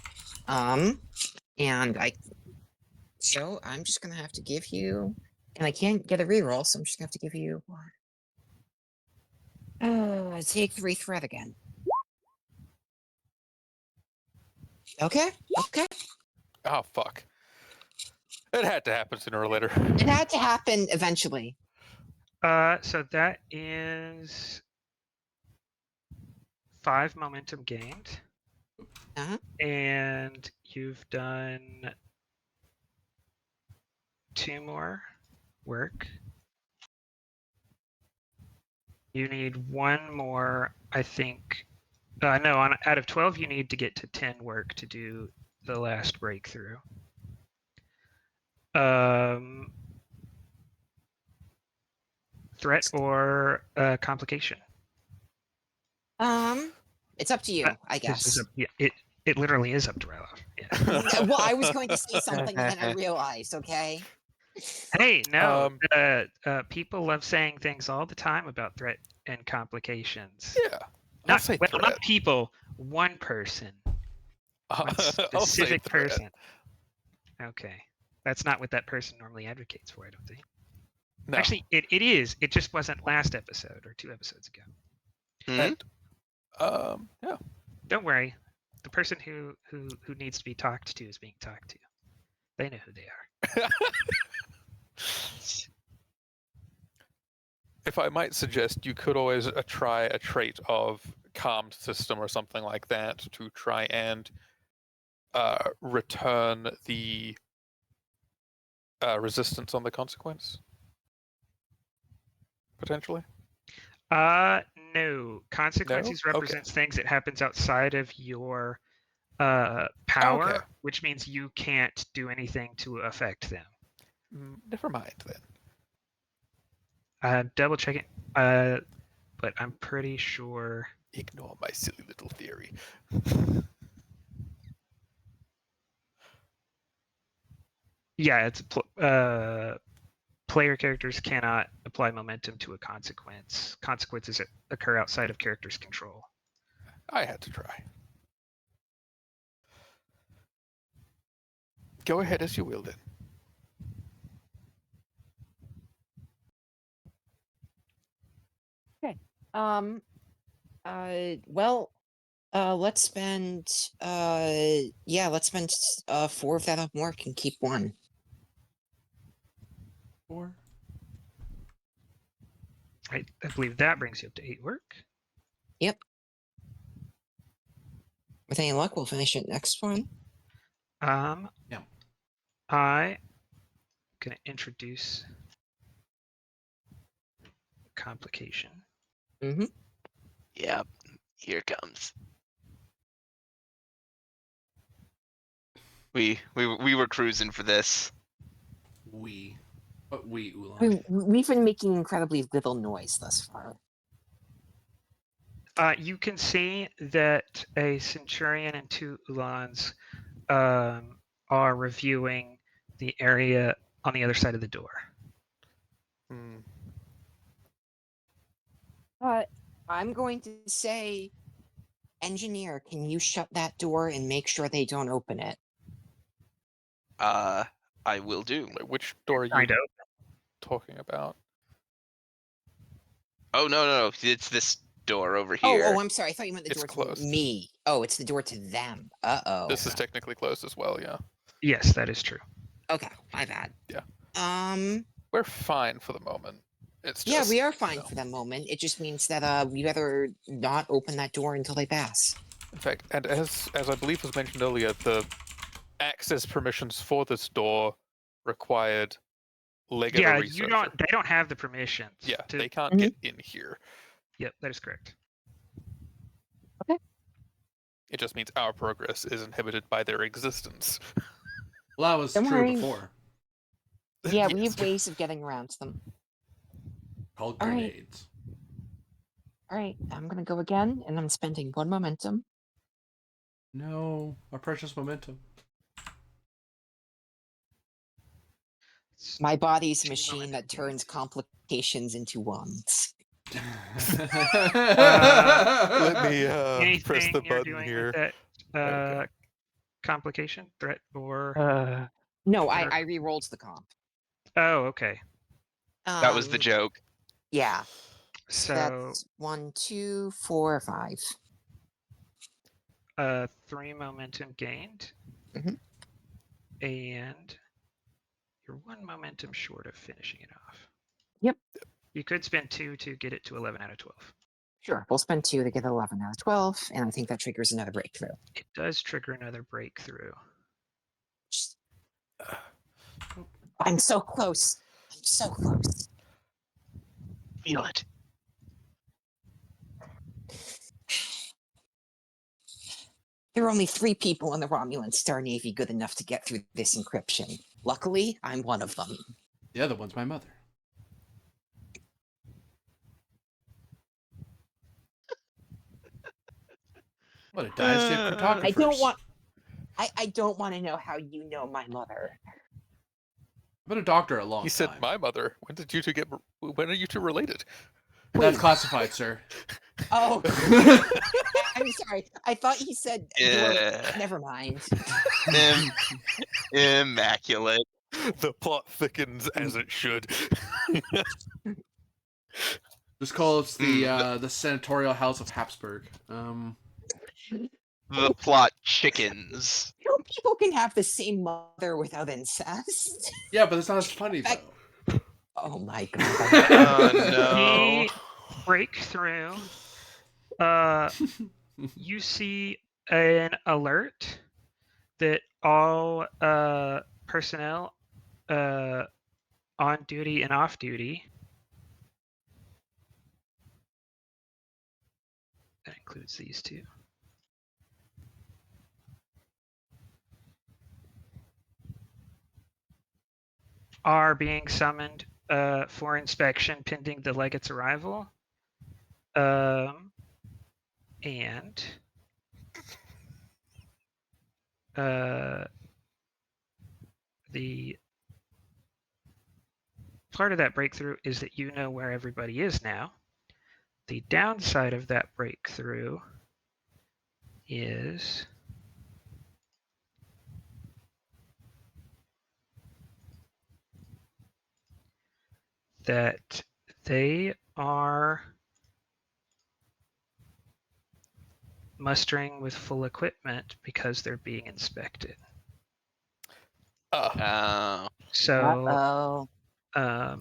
[SPEAKER 4] So I'm just gonna have to give you, and I can't get a reroll, so I'm just gonna have to give you take 3 threat again. Okay.
[SPEAKER 3] Oh, fuck. It had to happen sooner or later.
[SPEAKER 4] It had to happen eventually.
[SPEAKER 2] So that is 5 momentum gained. And you've done 2 more work. You need 1 more, I think. No, out of 12, you need to get to 10 work to do the last breakthrough. Threat or complication?
[SPEAKER 4] It's up to you, I guess.
[SPEAKER 2] It literally is up to Ryloff. Yeah.
[SPEAKER 4] Well, I was going to say something and then I realized, okay?
[SPEAKER 2] Hey, no. People love saying things all the time about threat and complications.
[SPEAKER 3] Yeah. I'll say threat.
[SPEAKER 2] Not people, one person. One specific person. Okay. That's not what that person normally advocates for, I don't think.
[SPEAKER 3] No.
[SPEAKER 2] Actually, it is. It just wasn't last episode or 2 episodes ago.
[SPEAKER 3] And, yeah.
[SPEAKER 2] Don't worry. The person who needs to be talked to is being talked to. They know who they are.
[SPEAKER 3] If I might suggest, you could always try a trait of calmed system or something like that to try and return the resistance on the consequence. Potentially.
[SPEAKER 2] No. Consequences
[SPEAKER 3] No?
[SPEAKER 2] represents things that happens outside of your power,
[SPEAKER 3] Okay.
[SPEAKER 2] which means you can't do anything to affect them.
[SPEAKER 3] Never mind then.
[SPEAKER 2] Double checking. But I'm pretty sure.
[SPEAKER 3] Ignore my silly little theory.
[SPEAKER 2] Yeah, it's player characters cannot apply momentum to a consequence. Consequences occur outside of characters' control.
[SPEAKER 3] I had to try. Go ahead as you will then.
[SPEAKER 4] Okay. Well, let's spend 4 of that on work and keep 1.
[SPEAKER 1] 4.
[SPEAKER 2] I believe that brings you up to 8 work.
[SPEAKER 4] Yep. With any luck, we'll finish it next one.
[SPEAKER 1] Yeah.
[SPEAKER 2] I gonna introduce complication.
[SPEAKER 4] Mm-hmm.
[SPEAKER 5] Yep. Here it comes. We were cruising for this.
[SPEAKER 1] But Ulan.
[SPEAKER 4] We've been making incredibly little noise thus far.
[SPEAKER 2] You can see that a centurion and 2 ulans are reviewing the area on the other side of the door.
[SPEAKER 3] Hmm.
[SPEAKER 4] I'm going to say, engineer, can you shut that door and make sure they don't open it?
[SPEAKER 5] I will do.
[SPEAKER 3] Wait, which door are you
[SPEAKER 2] Kind of.
[SPEAKER 3] talking about?
[SPEAKER 5] Oh no, it's this door over here.
[SPEAKER 4] Oh, I'm sorry. I thought you meant the
[SPEAKER 3] It's
[SPEAKER 4] door
[SPEAKER 3] closed.
[SPEAKER 4] to me. Oh, it's the door to them. Uh-oh.
[SPEAKER 3] This is technically closed as well, yeah.
[SPEAKER 2] Yes, that is true.
[SPEAKER 4] Okay, my bad.
[SPEAKER 3] Yeah. We're fine for the moment. It's just,
[SPEAKER 4] Yeah, we are
[SPEAKER 3] you
[SPEAKER 4] fine
[SPEAKER 3] know.
[SPEAKER 4] for the moment. It just means that we better not open that door until they pass.
[SPEAKER 3] In fact, and as I believe was mentioned earlier, the access permissions for this door required leg of a
[SPEAKER 2] Yeah,
[SPEAKER 3] researcher.
[SPEAKER 2] they don't have the permissions.
[SPEAKER 3] Yeah,
[SPEAKER 2] to,
[SPEAKER 3] they can't
[SPEAKER 4] Mhm.
[SPEAKER 3] get in here.
[SPEAKER 2] Yep, that is correct.
[SPEAKER 3] It just means our progress is inhibited by their existence.
[SPEAKER 1] Well, that was
[SPEAKER 4] Don't
[SPEAKER 1] true
[SPEAKER 4] worry.
[SPEAKER 1] before.
[SPEAKER 4] Yeah, we
[SPEAKER 3] Yes.
[SPEAKER 4] have ways of getting around to them.
[SPEAKER 1] Called
[SPEAKER 4] All right.
[SPEAKER 1] grenades.
[SPEAKER 4] All right, I'm gonna go again, and I'm spending 1 momentum.
[SPEAKER 1] No, our precious momentum.
[SPEAKER 2] It's
[SPEAKER 4] My body's a
[SPEAKER 2] 2
[SPEAKER 4] machine
[SPEAKER 2] momentum
[SPEAKER 4] that turns
[SPEAKER 2] gains.
[SPEAKER 4] complications into ones.
[SPEAKER 3] Let me
[SPEAKER 2] Anything
[SPEAKER 3] press the
[SPEAKER 2] you're
[SPEAKER 3] button
[SPEAKER 2] doing
[SPEAKER 3] here.
[SPEAKER 2] with that
[SPEAKER 3] Okay.
[SPEAKER 2] complication, threat, or
[SPEAKER 4] No,
[SPEAKER 2] Sure.
[SPEAKER 4] I re-rolled the comp.
[SPEAKER 2] oh, okay.
[SPEAKER 5] That was the joke.
[SPEAKER 4] Yeah.
[SPEAKER 2] So
[SPEAKER 4] That's 1, 2, 4, 5.
[SPEAKER 2] 3 momentum gained,
[SPEAKER 4] Mhm.
[SPEAKER 2] and you're 1 momentum short of finishing it off.
[SPEAKER 4] Yep.
[SPEAKER 2] You could spend 2 to get it to 11 out of 12.
[SPEAKER 4] Sure, we'll spend 2 to get 11 out of 12, and I think that triggers another breakthrough.
[SPEAKER 2] It does trigger another breakthrough.
[SPEAKER 4] Just- I'm so close. I'm so close.
[SPEAKER 5] Feel it.
[SPEAKER 4] There are only 3 people in the Romulan Star Navy good enough to get through this encryption. Luckily, I'm one of them.
[SPEAKER 1] The other one's my mother. What a dynasty of cryptographers.
[SPEAKER 4] I don't want to know how you know my mother.
[SPEAKER 1] I've been a doctor a long
[SPEAKER 3] He
[SPEAKER 1] time.
[SPEAKER 3] said, "My mother. When are you two related?"
[SPEAKER 1] That's
[SPEAKER 4] Wait.
[SPEAKER 1] classified, sir.
[SPEAKER 4] Oh, I'm sorry. I thought he said.
[SPEAKER 5] Yeah.
[SPEAKER 4] Never mind.
[SPEAKER 5] Immaculate.
[SPEAKER 3] The plot thickens as it should.
[SPEAKER 1] Just call it the senatorial house of Habsburg.
[SPEAKER 5] The plot chickens.
[SPEAKER 4] You know, people can have the same mother without incest.
[SPEAKER 1] Yeah, but it's not as funny
[SPEAKER 4] That-
[SPEAKER 1] though.
[SPEAKER 4] Oh my god.
[SPEAKER 5] Oh no.
[SPEAKER 2] The breakthrough. You see an alert that all personnel on duty and off duty, that includes these 2, are being summoned for inspection pending the legate's arrival. And the part of that breakthrough is that you know where everybody is now. The downside of that breakthrough is that they are mustering with full equipment because they're being inspected. So
[SPEAKER 4] Uh-oh.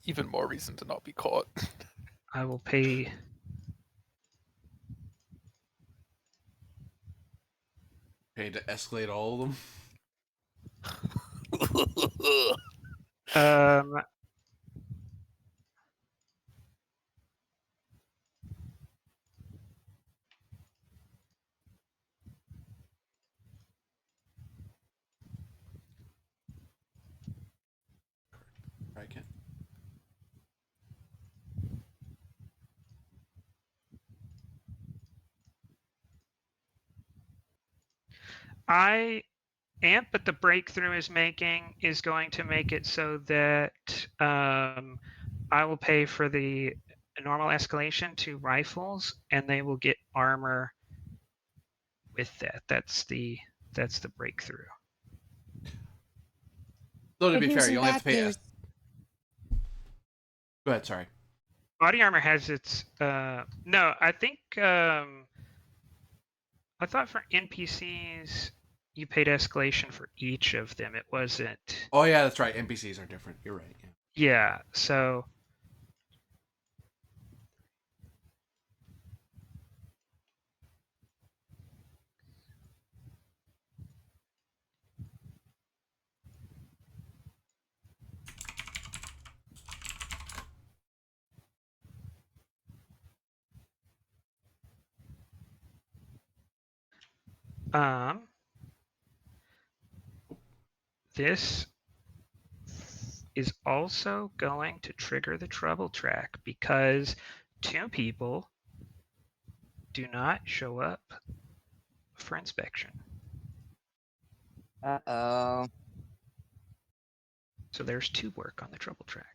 [SPEAKER 3] Even more reason to not be caught.
[SPEAKER 2] I will pay
[SPEAKER 1] Paid to escalate all of them. I can't.
[SPEAKER 2] But the breakthrough is making is going to make it so that I will pay for the normal escalation to rifles, and they will get armor with that. That's the breakthrough.
[SPEAKER 1] Though to
[SPEAKER 4] Good
[SPEAKER 1] be
[SPEAKER 4] news
[SPEAKER 1] fair,
[SPEAKER 4] and
[SPEAKER 1] you only have to
[SPEAKER 4] bad
[SPEAKER 1] pay.
[SPEAKER 4] news.
[SPEAKER 1] Go ahead. Sorry.
[SPEAKER 2] Body armor has its no, I think I thought for NPCs you paid escalation for each of them. It wasn't.
[SPEAKER 1] Oh yeah, that's right. NPCs are different. You're right.
[SPEAKER 2] Yeah, so this is also going to trigger the trouble track because 2 people do not show up for inspection.
[SPEAKER 4] Uh-oh.
[SPEAKER 2] So there's 2 work on the trouble track.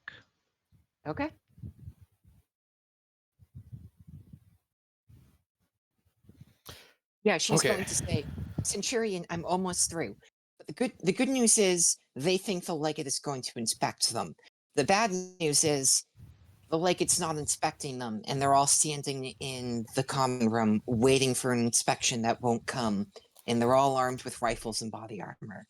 [SPEAKER 4] Okay. Yeah, she's
[SPEAKER 3] Okay.
[SPEAKER 4] going to say, Centurion, I'm almost through. But the good news is they think the legate is going to inspect them. The bad news is the legate's not inspecting them, and they're all standing in the common room waiting for an inspection that won't come, and they're all armed with rifles and body armor.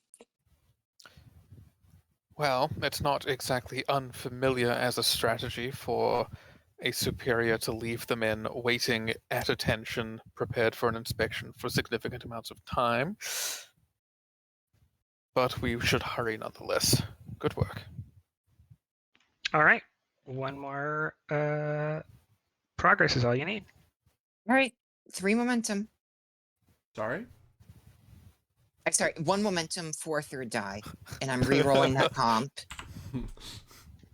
[SPEAKER 3] Well, it's not exactly unfamiliar as a strategy for a superior to leave them in, waiting at attention, prepared for an inspection for significant amounts of time. But we should hurry nonetheless. Good work.
[SPEAKER 2] All right. 1 more progress is all you need.
[SPEAKER 4] All right, 3 momentum.
[SPEAKER 1] Sorry.
[SPEAKER 4] Sorry, 1 momentum for 3rd die, and I'm re-rolling that comp.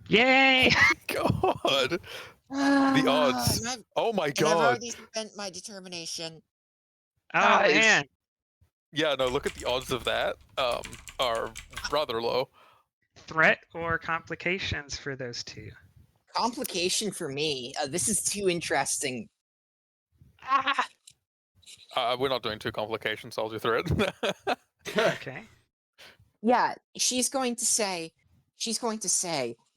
[SPEAKER 2] Yay!
[SPEAKER 3] God, the odds.
[SPEAKER 4] And
[SPEAKER 3] Oh my
[SPEAKER 4] I've
[SPEAKER 3] God.
[SPEAKER 4] already spent my determination.
[SPEAKER 2] Oh
[SPEAKER 5] Guys.
[SPEAKER 2] man.
[SPEAKER 3] Yeah, no, look at the odds of that. Are rather low.
[SPEAKER 2] Threat or complications for those 2?
[SPEAKER 4] Complication for me. This is too interesting.
[SPEAKER 3] We're not doing 2 complications. I'll do threat.
[SPEAKER 2] Okay.
[SPEAKER 4] Yeah, she's going to say,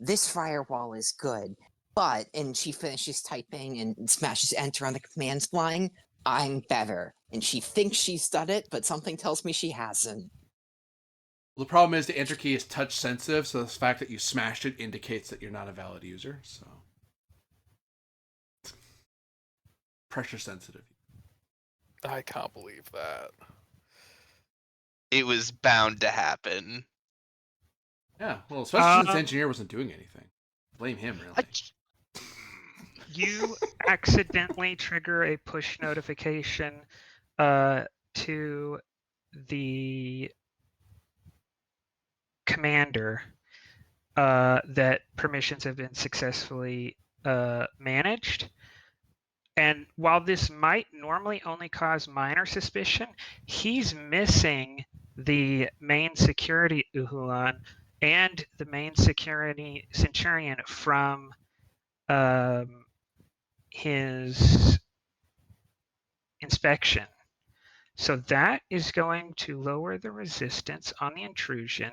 [SPEAKER 4] this firewall is good, but, and she finishes typing and smashes enter on the commands line, I'm better. And she thinks she's done it, but something tells me she hasn't.
[SPEAKER 1] Well, the problem is the enter key is touch sensitive, so the fact that you smashed it indicates that you're not a valid user. So pressure sensitive.
[SPEAKER 3] I can't believe that.
[SPEAKER 5] It was bound to happen.
[SPEAKER 1] Yeah, well, especially since the engineer wasn't doing anything. Blame him, really.
[SPEAKER 2] You accidentally trigger a push notification to the commander that permissions have been successfully managed. And while this might normally only cause minor suspicion, he's missing the main security Uhulan and the main security Centurion from his inspection. So that is going to lower the resistance on the intrusion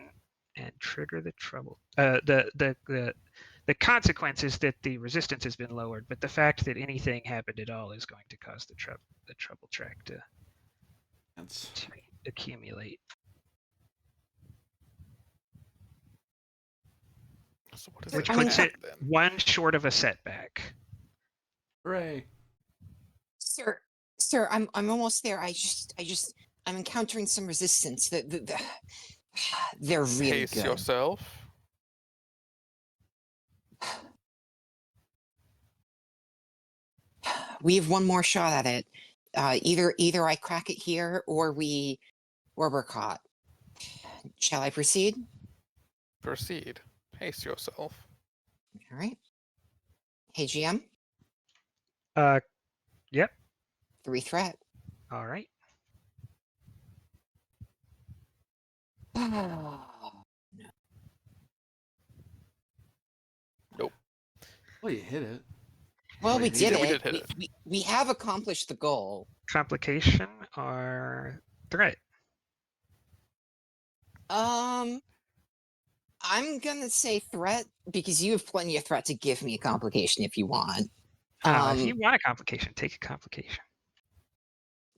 [SPEAKER 2] and trigger the trouble. The consequence is that the resistance has been lowered, but the fact that anything happened at all is going to cause the trouble track to accumulate.
[SPEAKER 3] So what does
[SPEAKER 2] Which
[SPEAKER 3] that
[SPEAKER 2] puts
[SPEAKER 3] mean,
[SPEAKER 2] it
[SPEAKER 3] then?
[SPEAKER 2] 1 short of a setback.
[SPEAKER 1] Hooray!
[SPEAKER 4] Sir, I'm almost there. I just I'm encountering some resistance. They're really
[SPEAKER 3] Pace
[SPEAKER 4] good.
[SPEAKER 3] yourself.
[SPEAKER 4] We have one more shot at it. Either I crack it here, or we're caught. Shall I proceed?
[SPEAKER 3] Proceed. Pace yourself.
[SPEAKER 4] All right. Hey, GM.
[SPEAKER 2] Yep.
[SPEAKER 4] 3 threat.
[SPEAKER 2] All right.
[SPEAKER 4] Oh,
[SPEAKER 3] Nope.
[SPEAKER 1] Well, you hit it.
[SPEAKER 4] well,
[SPEAKER 1] Well,
[SPEAKER 4] we
[SPEAKER 1] you
[SPEAKER 4] did
[SPEAKER 3] we
[SPEAKER 4] it.
[SPEAKER 3] did hit it.
[SPEAKER 4] We have accomplished the goal.
[SPEAKER 2] Complication or threat?
[SPEAKER 4] I'm gonna say threat because you have plenty of threat to give me a complication if you want.
[SPEAKER 2] If you want a complication, take a complication.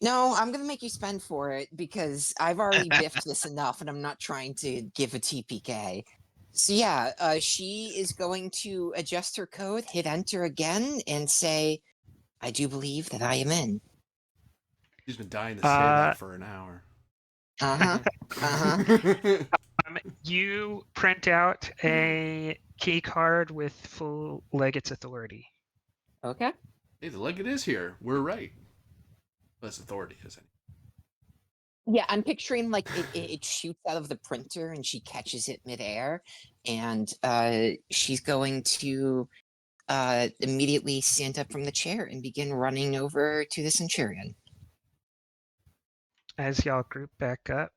[SPEAKER 4] No, I'm gonna make you spend for it because I've already biffed this enough, and I'm not trying to give a TPK. So yeah, she is going to adjust her code, hit enter again, and say, "I do believe that I am in."
[SPEAKER 1] She's been dying to say that for an hour.
[SPEAKER 4] Uh huh.
[SPEAKER 2] You print out a key card with full Legate's authority.
[SPEAKER 4] Okay.
[SPEAKER 1] Hey, the legate is here. We're right. Less authority is any.
[SPEAKER 4] Yeah, I'm picturing like it shoots out of the printer and she catches it midair, and she's going to immediately stand up from the chair and begin running over to the Centurion.
[SPEAKER 2] As y'all group back up,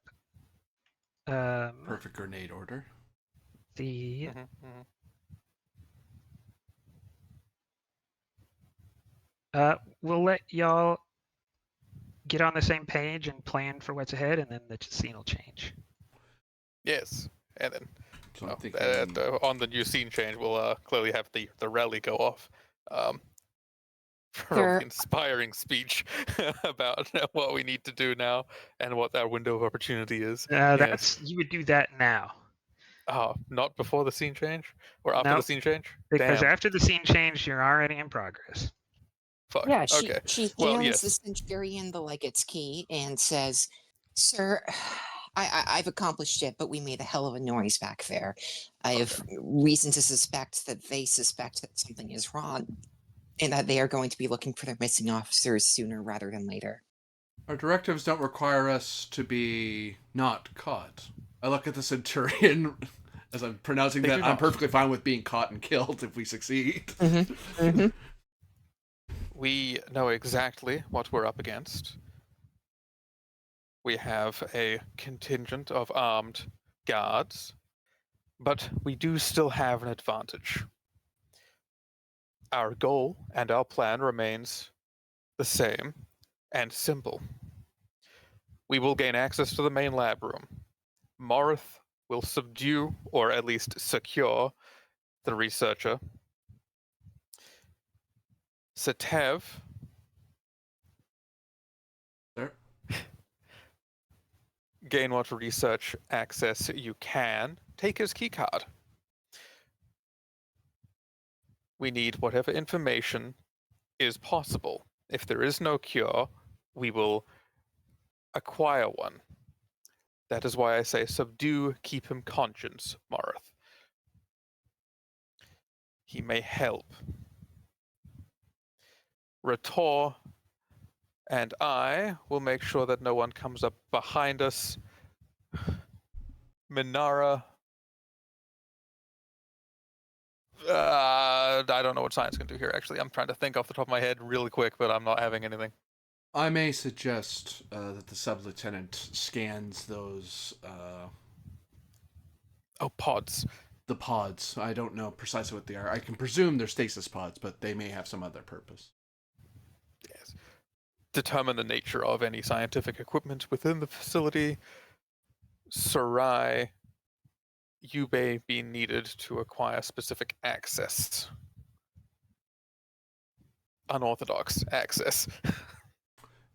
[SPEAKER 1] Perfect grenade order.
[SPEAKER 2] the we'll let y'all get on the same page and plan for what's ahead, and then the scene will change.
[SPEAKER 3] Yes, and then
[SPEAKER 1] So I'm thinking...
[SPEAKER 3] on the new scene change, we'll clearly have the rally go off for
[SPEAKER 4] Sure.
[SPEAKER 3] an inspiring speech about what we need to do now and what our window of opportunity is.
[SPEAKER 2] That's you would do that now.
[SPEAKER 3] Oh, not before the scene change or after
[SPEAKER 2] No,
[SPEAKER 3] the scene change?
[SPEAKER 2] because
[SPEAKER 3] Damn.
[SPEAKER 2] after the scene change, you're already in progress.
[SPEAKER 3] Fuck.
[SPEAKER 4] Yeah,
[SPEAKER 3] Okay.
[SPEAKER 4] she
[SPEAKER 3] Well,
[SPEAKER 4] hands
[SPEAKER 3] yes.
[SPEAKER 4] the Centurion the Legate's key and says, "Sir, I've accomplished it, but we made a hell of a noise back there. I have reason to suspect that they suspect that something is wrong, and that they are going to be looking for their missing officers sooner rather than later."
[SPEAKER 1] Our directives don't require us to be not caught. I look at the Centurion as I'm pronouncing
[SPEAKER 3] They
[SPEAKER 1] that
[SPEAKER 3] do
[SPEAKER 1] I'm
[SPEAKER 3] not.
[SPEAKER 1] perfectly fine with being caught and killed if we succeed.
[SPEAKER 3] We know exactly what we're up against. We have a contingent of armed guards, but we do still have an advantage. Our goal and our plan remains the same and simple. We will gain access to the main lab room. Marth will subdue, or at least secure, the researcher. Satev
[SPEAKER 1] There.
[SPEAKER 3] gain what research access you can. Take his keycard. We need whatever information is possible. If there is no cure, we will acquire one. That is why I say subdue, keep him conscious, Marth. He may help. Rator and I will make sure that no one comes up behind us. Minara. I don't know what science can do here, actually. I'm trying to think off the top of my head really quick, but I'm not having anything.
[SPEAKER 1] I may suggest that the sub-lieutenant scans those...
[SPEAKER 3] pods.
[SPEAKER 1] the pods. I don't know precisely what they are. I can presume they're stasis pods, but they may have some other purpose.
[SPEAKER 3] Yes. Determine the nature of any scientific equipment within the facility. Sarai, you may be needed to acquire specific access. Unorthodox access.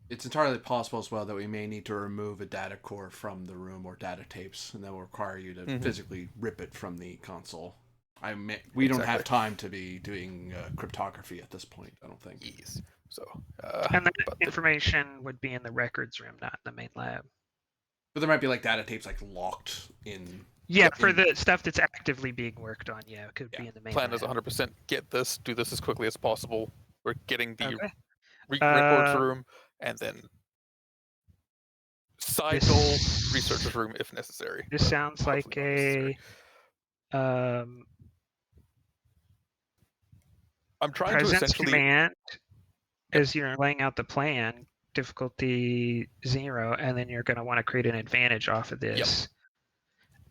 [SPEAKER 1] It's entirely possible as well that we may need to remove a data core from the room or data tapes, and that will require you to physically rip it from the console. We don't have time to be doing cryptography at this point, I don't think.
[SPEAKER 3] Yes. So,
[SPEAKER 2] And that
[SPEAKER 3] but
[SPEAKER 2] information would be in the records room, not in the main lab.
[SPEAKER 1] But there might be like data tapes like locked in.
[SPEAKER 2] Yeah,
[SPEAKER 3] Yep.
[SPEAKER 2] for the stuff that's actively being worked on, yeah, it could
[SPEAKER 1] Yeah.
[SPEAKER 2] be in the main
[SPEAKER 3] plan
[SPEAKER 2] lab.
[SPEAKER 3] is 100% get this, do this as quickly as possible. We're getting the
[SPEAKER 2] Okay.
[SPEAKER 3] records room, and then side goal researchers room if necessary.
[SPEAKER 2] This
[SPEAKER 3] but
[SPEAKER 2] sounds like
[SPEAKER 3] hopefully not necessary. I'm trying to
[SPEAKER 2] Presence
[SPEAKER 3] essentially
[SPEAKER 2] command as you're laying out the plan, difficulty 0, and then you're going to want to create an advantage off of this.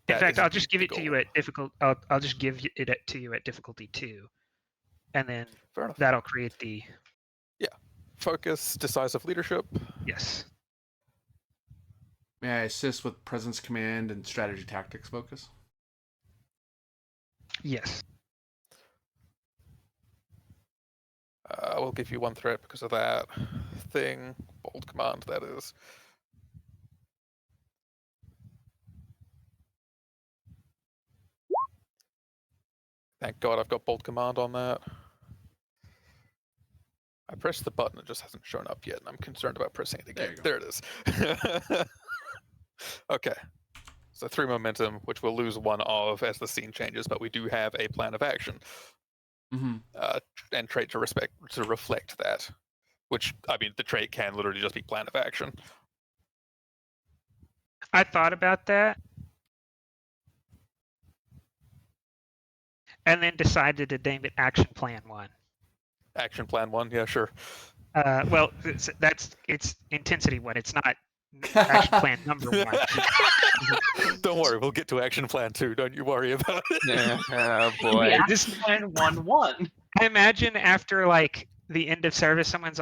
[SPEAKER 2] In
[SPEAKER 3] that
[SPEAKER 2] fact,
[SPEAKER 3] is
[SPEAKER 2] I'll just
[SPEAKER 3] indeed
[SPEAKER 2] give
[SPEAKER 3] the
[SPEAKER 2] it to you
[SPEAKER 3] goal.
[SPEAKER 2] at difficult. I'll just give it to you at difficulty 2, and then
[SPEAKER 3] Fair enough.
[SPEAKER 2] that'll create the
[SPEAKER 3] Focus, decisive leadership.
[SPEAKER 2] yes.
[SPEAKER 1] May I assist with presence command and strategy tactics focus?
[SPEAKER 2] Yes.
[SPEAKER 3] I will give you 1 threat because of that thing. Bold command, that is. Thank God I've got bold command on that. I pressed the button, it just hasn't shown up yet, and I'm concerned about pressing it again.
[SPEAKER 1] There
[SPEAKER 3] There it is. Okay. So 3 momentum, which we'll lose 1 of as the scene changes, but we do have a plan of action.
[SPEAKER 1] Mm-hmm.
[SPEAKER 3] And trait to reflect that. Which, I mean, the trait can literally just be plan of action.
[SPEAKER 2] I thought about that, and then decided to name it Action Plan 1.
[SPEAKER 3] Action plan 1, yeah, sure.
[SPEAKER 2] Well, it's intensity 1. It's not Action Plan number 1.
[SPEAKER 3] Don't worry, we'll get to action plan 2. Don't you worry about it.
[SPEAKER 4] Oh
[SPEAKER 6] The
[SPEAKER 4] boy.
[SPEAKER 6] action plan 1-1.
[SPEAKER 2] I imagine after like the end of service, someone's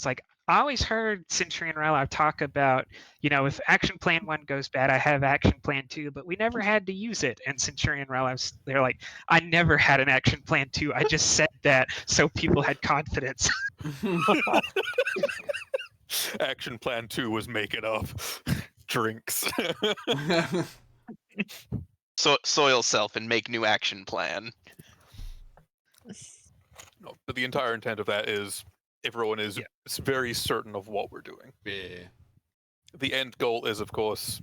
[SPEAKER 2] like, I always heard Centurion Rylov talk about, if Action Plan 1 goes bad, I have Action Plan 2, but we never had to use it. And Centurion Rylov's, they're like, I never had an Action Plan 2. I just said that so people had confidence.
[SPEAKER 3] Action plan 2 was make it up. Drinks.
[SPEAKER 5] So soil self and make new action plan.
[SPEAKER 3] No, but the entire intent of that is everyone is very certain of what we're doing.
[SPEAKER 1] Yeah.
[SPEAKER 3] The end goal is, of course,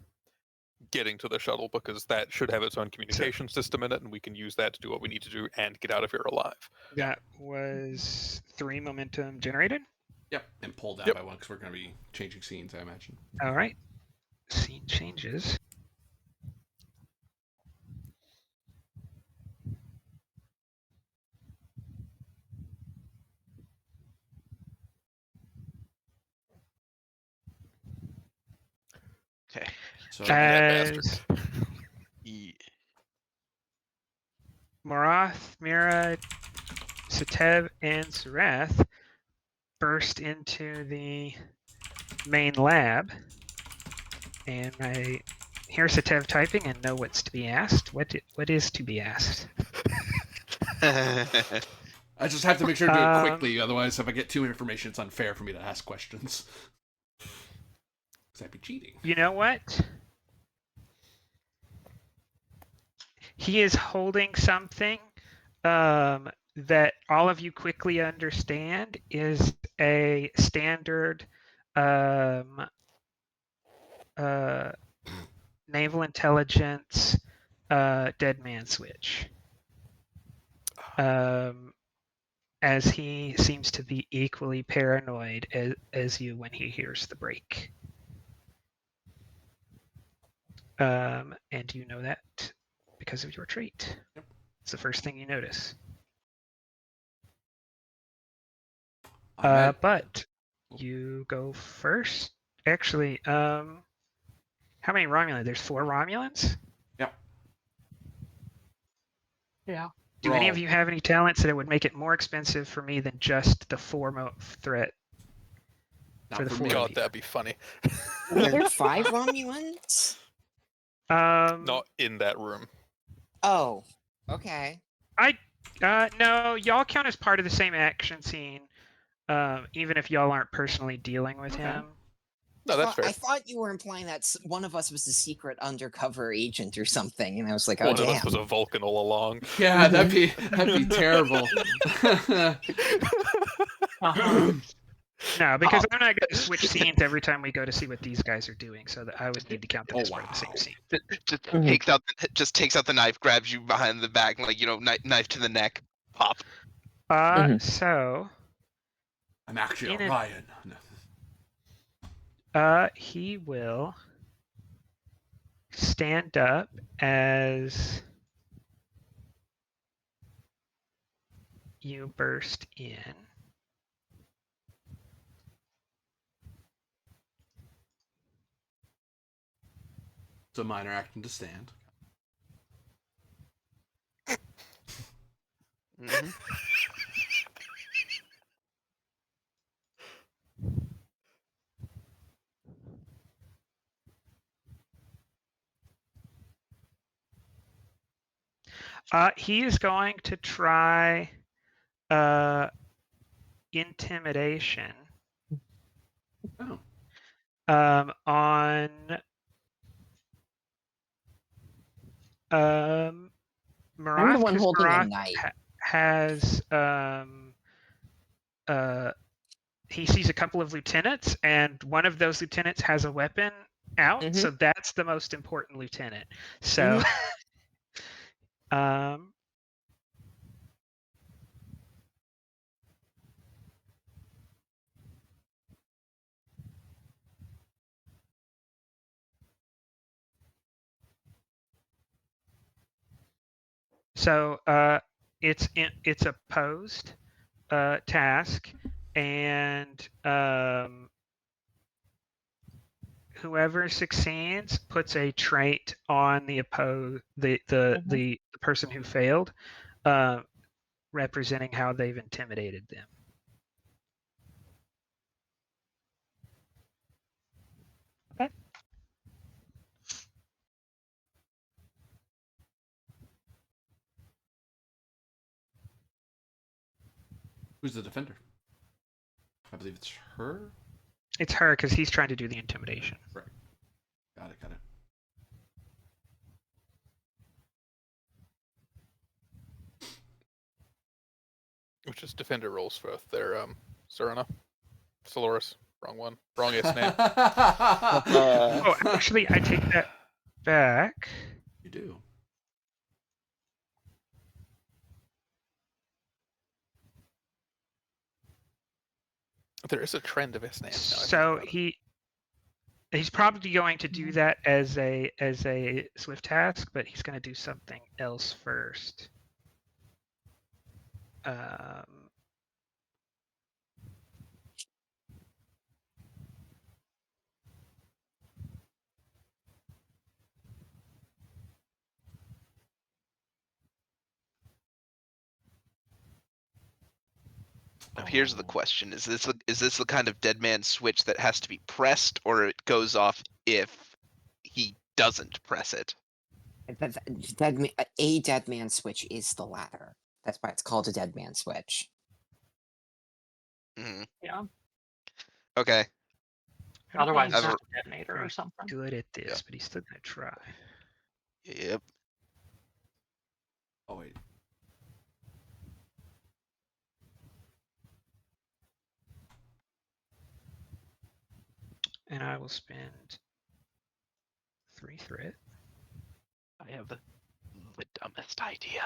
[SPEAKER 3] getting to the shuttle, because that should have its own communication system in it, and we can use that to do what we need to do and get out of here alive.
[SPEAKER 2] That was 3 momentum generated.
[SPEAKER 1] Yep, and pull down
[SPEAKER 3] Yep.
[SPEAKER 1] by 1 because we're going to be changing scenes, I imagine.
[SPEAKER 2] All right. Scene changes.
[SPEAKER 5] Okay.
[SPEAKER 1] So
[SPEAKER 3] That
[SPEAKER 2] As
[SPEAKER 3] bastard.
[SPEAKER 2] Morath, Mira, Satev, and Sarath burst into the main lab, and I hear Satev typing and know what's to be asked. What is to be asked?
[SPEAKER 1] I just have to make sure to do it quickly, otherwise if I get too much information, it's unfair for me to ask questions. Because I'd be cheating.
[SPEAKER 2] You know what? He is holding something that all of you quickly understand is a standard naval intelligence dead man switch. As he seems to be equally paranoid as you when he hears the break. And you know that because of your trait.
[SPEAKER 1] Yep.
[SPEAKER 2] It's the first thing you notice.
[SPEAKER 1] Ahmed,
[SPEAKER 2] But you go first. Actually, how many Romulans? There's 4 Romulans?
[SPEAKER 1] Yep.
[SPEAKER 6] Yeah.
[SPEAKER 2] Do any of you have any talents that would make it more expensive for me than just the 4 threat?
[SPEAKER 1] Not
[SPEAKER 2] for the
[SPEAKER 1] for
[SPEAKER 2] four
[SPEAKER 1] me.
[SPEAKER 2] of
[SPEAKER 3] God,
[SPEAKER 2] you?
[SPEAKER 3] that'd be funny.
[SPEAKER 4] Are there 5 Romulans?
[SPEAKER 3] Not in that room.
[SPEAKER 4] Oh, okay.
[SPEAKER 2] No, y'all count as part of the same action scene, even if y'all aren't personally dealing with
[SPEAKER 1] Okay.
[SPEAKER 2] him.
[SPEAKER 3] No, that's fair.
[SPEAKER 4] I thought you were implying that one of us was a secret undercover agent or something, and I was like, oh
[SPEAKER 3] One of
[SPEAKER 4] damn.
[SPEAKER 3] us was a Vulcan all along.
[SPEAKER 1] Yeah, that'd be terrible.
[SPEAKER 6] Uh-huh.
[SPEAKER 2] No, because I'm not going to switch scenes every time we go to see what these guys are doing, so that I would need to count them
[SPEAKER 1] Oh,
[SPEAKER 2] as part of the same
[SPEAKER 1] wow.
[SPEAKER 2] scene.
[SPEAKER 5] Just takes out the knife, grabs you behind the back, like knife to the neck, pop.
[SPEAKER 2] So
[SPEAKER 1] I'm actually
[SPEAKER 2] In a-
[SPEAKER 1] Orion. No.
[SPEAKER 2] he will stand up as you burst in.
[SPEAKER 1] It's a minor action to stand.
[SPEAKER 5] Mhm.
[SPEAKER 2] He is going to try intimidation
[SPEAKER 1] Oh.
[SPEAKER 2] on Marath,
[SPEAKER 4] I'm the one
[SPEAKER 2] 'cause
[SPEAKER 4] holding a
[SPEAKER 2] Marath
[SPEAKER 4] knife.
[SPEAKER 2] has he sees a couple of lieutenants, and one of those lieutenants has a weapon out,
[SPEAKER 4] Mhm.
[SPEAKER 2] so that's the most important lieutenant. So it's a posed task, and whoever succeeds puts a trait on the the person who failed, representing how they've intimidated them.
[SPEAKER 4] Okay.
[SPEAKER 1] Who's the defender? I believe it's her.
[SPEAKER 2] It's her because he's trying to do the intimidation.
[SPEAKER 1] Right. Got it.
[SPEAKER 3] Which is defender rolls for their Serena. Soloris. Wrong one. Wrong S name.
[SPEAKER 2] Oh, actually, I take that back.
[SPEAKER 1] You do.
[SPEAKER 3] There is a trend of S names now.
[SPEAKER 2] So he's probably going to do that as a swift task, but he's going to do something else first.
[SPEAKER 5] Now here's the question: Is this the kind of dead man switch that has to be pressed, or it goes off if he doesn't press it?
[SPEAKER 4] A dead man switch is the latter. That's why it's called a dead man switch.
[SPEAKER 5] Mm-hmm.
[SPEAKER 6] Yeah.
[SPEAKER 5] Okay.
[SPEAKER 6] Otherwise, it's
[SPEAKER 5] I've-
[SPEAKER 6] just a detonator or something.
[SPEAKER 2] Good at this,
[SPEAKER 3] Yeah.
[SPEAKER 2] but he's still going to try.
[SPEAKER 5] Yep.
[SPEAKER 1] Oh wait.
[SPEAKER 2] And I will spend 3 threat.
[SPEAKER 5] I have the dumbest idea.